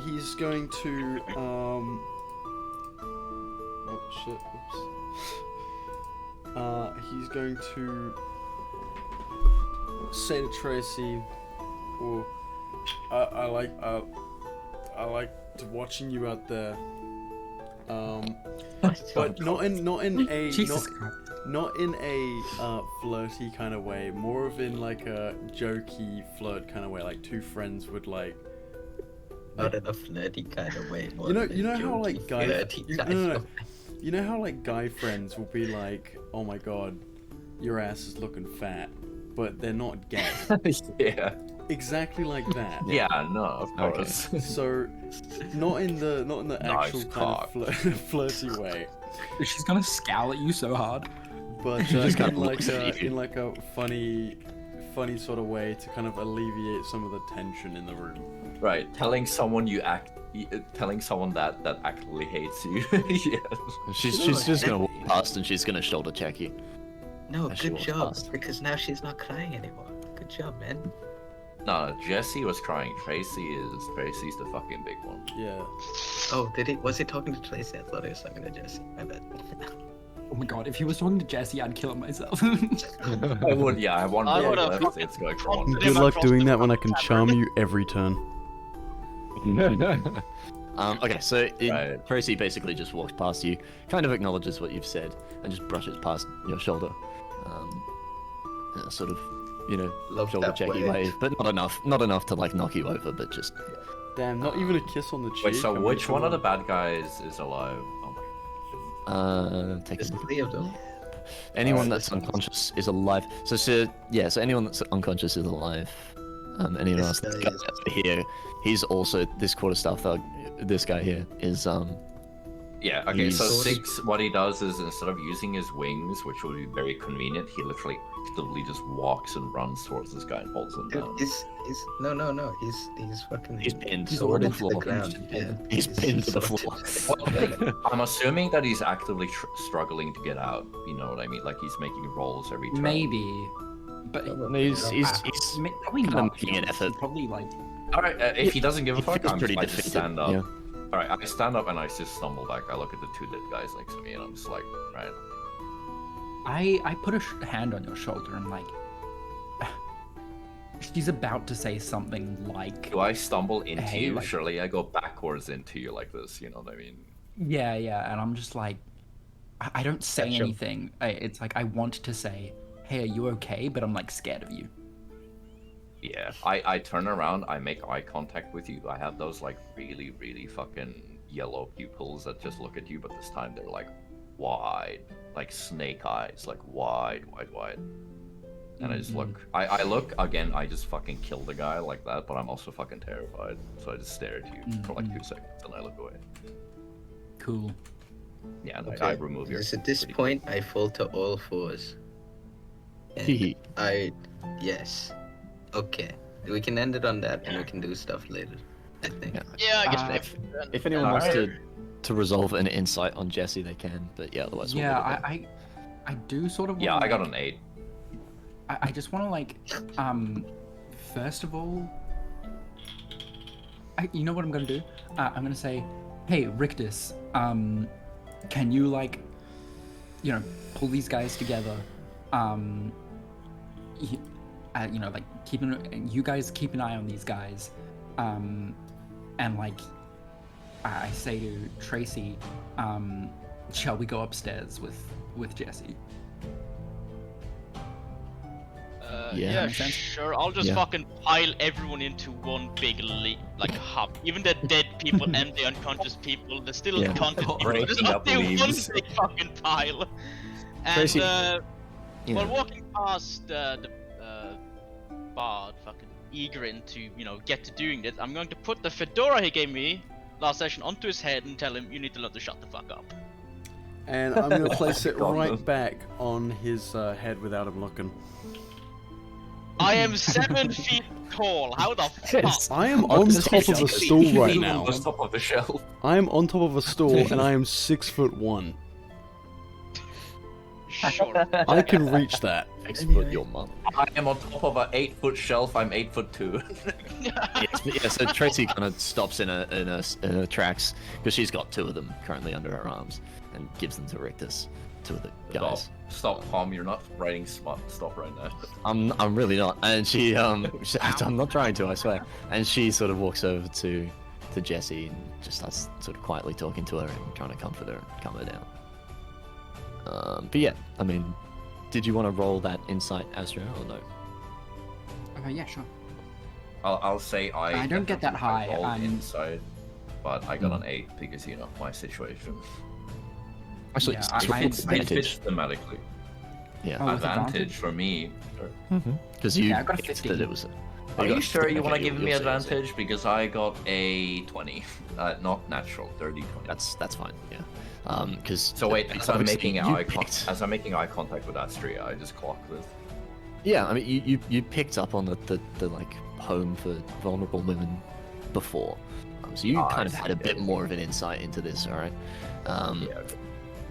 He's going to oh shit, oops. He's going to say to Tracy, "Oh, I liked watching you out there." But not in a Jesus Christ. not in a flirty kind of way, more of in like a jokey flirt kind of way, like two friends would like. not in a flirty kind of way. more You know, than a you know how jokey, like guy, flirty you, kind no, no, of no. You know how like guy friends will be like, "Oh my god, your ass is looking fat," but they're not gay. Yeah. Exactly like that. Yeah, no, of Okay. course. So, not in the Nice actual kind cock. of flirty way, She's gonna scowl at you so hard. but just kind in of like looks at you. in like a funny sort of way to kind of alleviate some of the tension in the room. Right, telling someone that actively hates you. Yeah. She's Sure, just gonna walk definitely. past and she's gonna shoulder check you. No, As she good walks job. past. Because now she's not crying anymore. Good job, man. No, Jesse was crying. Tracy's the fucking big one. Yeah. Oh, was he talking to Tracy? I thought he was talking to Jesse. My bad. Oh my god, if he was talking to Jesse, I'd kill him myself. I would, yeah, I have one I more would've left. fucking It's going for prompted one. him. Good luck across doing the that when I fucking can tavern. charm you every turn. Okay, so Right. Tracy basically just walks past you, kind of acknowledges what you've said, and just brushes past your shoulder. In a sort of, Love shoulder that checky way. way, but not enough to like knock you over, but just Damn, not even a kiss on the cheek. Wait, so I'm which missing one of the bad guys is alive? Oh my take There's a look. 3 of them. Anyone Alright, that's this one's- unconscious is alive. So anyone that's unconscious is alive. Anyone else This that's guy got over here, he's also this quarterstaff thug. This guy here is Yeah, okay, so He's- 6, what he does is instead of using his wings, which would be very convenient, he literally actively just walks and runs towards this guy and holds him Dude, down. he's no. He's fucking. He's pinned sword to the into the floor. ground. Yeah. He's pinned to the sword floor. into the ground. I'm assuming that he's actively struggling to get out, you know what I mean? Like he's making rolls every turn. Maybe, but He's probably kinda not. making an effort. Probably like Alright, if he doesn't give a He fuck, feels I pretty just defeated, stand up. yeah. Alright, I stand up and I just stumble back. I look at the 2 dead guys next to me and I'm just like, right. I put a hand on your shoulder and like she's about to say something like Do I stumble into Hey, you? like- Surely I go backwards into you like this, you know what I mean? yeah, and I'm just like I don't say Gotcha. anything. It's like I want to say, hey, are you okay? But I'm like scared of you. Yeah, I turn around, I make eye contact with you. I have those like really, really fucking yellow pupils that just look at you, but this time they're like wide, like snake eyes, like wide. And I just look. I look again. I just fucking kill the guy like that, but I'm also fucking terrified. So I just stare at you for like 2 seconds, and I look away. Cool. Yeah, and Okay. I remove your. Because at this point, I fall to all fours. And Hee yes. Okay. We can end it on that, and we can do stuff later. I think. Yeah. Yeah, I guess Uh, if, If anyone wants Alright. to resolve an insight on Jesse, they can. But yeah, otherwise we'll Yeah, leave it I do sort of. Yeah, wanna, I got like- an 8. I just want to like, first of all, you know what I'm gonna do? I'm gonna say, hey, Rictus, can you like, pull these guys together? Like you guys keep an eye on these guys, and like, I say to Tracy, shall we go upstairs with Jesse? Yeah. yeah, Make sense? sure. I'll just Yeah. fucking pile everyone into one big hub. Even the dead people and the unconscious people, the still Yeah. conscious people. Breaking Just up do one leaves. big fucking pile. And Tracy, while Yeah. walking past the bard, fucking eager to get to doing this, I'm going to put the fedora he gave me last session onto his head and tell him you need to learn to shut the fuck up. And I'm going to place it God, right no. back on his head without him looking. I am 7 feet tall. How the fuck? I am on top of a stool right now. On top of the shelf. I am on top of a stool and I am 6'1". Sure. I can reach that. Expert your mum. I am on top of an 8-foot shelf. I'm 8'2". Yeah, so Tracy kind of stops in her tracks because she's got 2 of them currently under her arms and gives them to Rictus, 2 of the guys. Stop, Tom. You're not writing stop right now. I'm really not, and I'm not trying to, I swear. And she sort of walks over to Jessie and just starts sort of quietly talking to her and trying to comfort her and calm her down. But yeah, I mean, did you want to roll that insight, Astro, or no? Yeah, sure. I'll say I don't get that high, rolled I'm- inside, but I got an 8 because my situation. Actually, Yeah, it's I- It fits advantage. thematically. Yeah, Oh, with Advantage for me. because you Yeah, I got a picked 15. that it was. Are you sure you okay, want to give you'll me say it's a- advantage? Because I got a 20. Not natural, 30, 20. That's fine. Yeah. Because So wait, as I'm making eye picked. as I'm making eye contact with Astria, I just clocked this. Yeah, I mean, you picked up on the like home for vulnerable women before, so you Ah, kind I of see, had a bit yeah. more of an insight into this, all right? Yeah. Okay.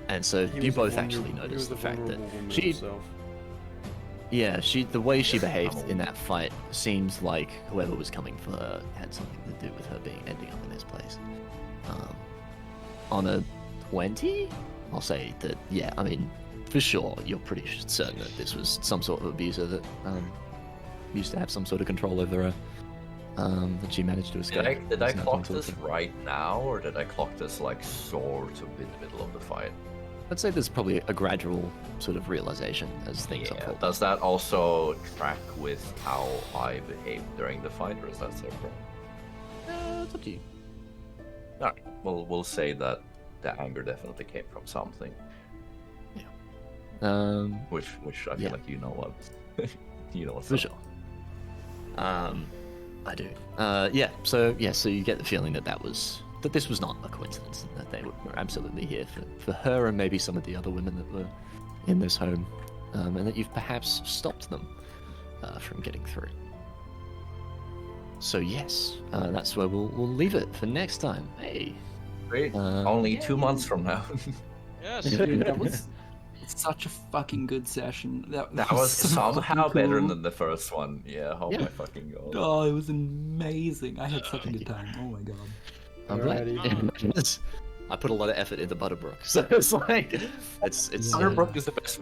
And so He you was a both actually vulnerable- he noticed was the a fact that vulnerable woman she, himself. yeah, the way she behaved in that fight seems like whoever was coming for her had something to do with her ending up in this place. On a 20, I'll say that, yeah, I mean, for sure, you're pretty certain that this was some sort of abuser that used to have some sort of control over her, that she managed to escape. Did I It's not clock until this it's- right now, or did I clock this like sort of in the middle of the fight? I'd say there's probably a gradual sort of realization as things Yeah. unfold. Does that also track with how I behaved during the fight, or is that separate? It's up to you. Alright, we'll say that the anger definitely came from something, which I feel Yeah. like you know what. You know what's For up. sure. I do. So you get the feeling that this was not a coincidence, and that they were absolutely here for her and maybe some of the other women that were in this home, and that you've perhaps stopped them from getting through. So yes, that's where we'll leave it for next time. Hey. Great. Only 2 months from now. Yes. Dude, that was such a fucking good session. That was so somehow fucking better cool. than the first one. Yeah, oh Yeah. my fucking god. Oh, it was amazing. I had such a good time. Oh my god. I'm glad. Alrighty. I put a lot of effort into Butterbrook, so it's like it's Yeah. Butterbrook is the best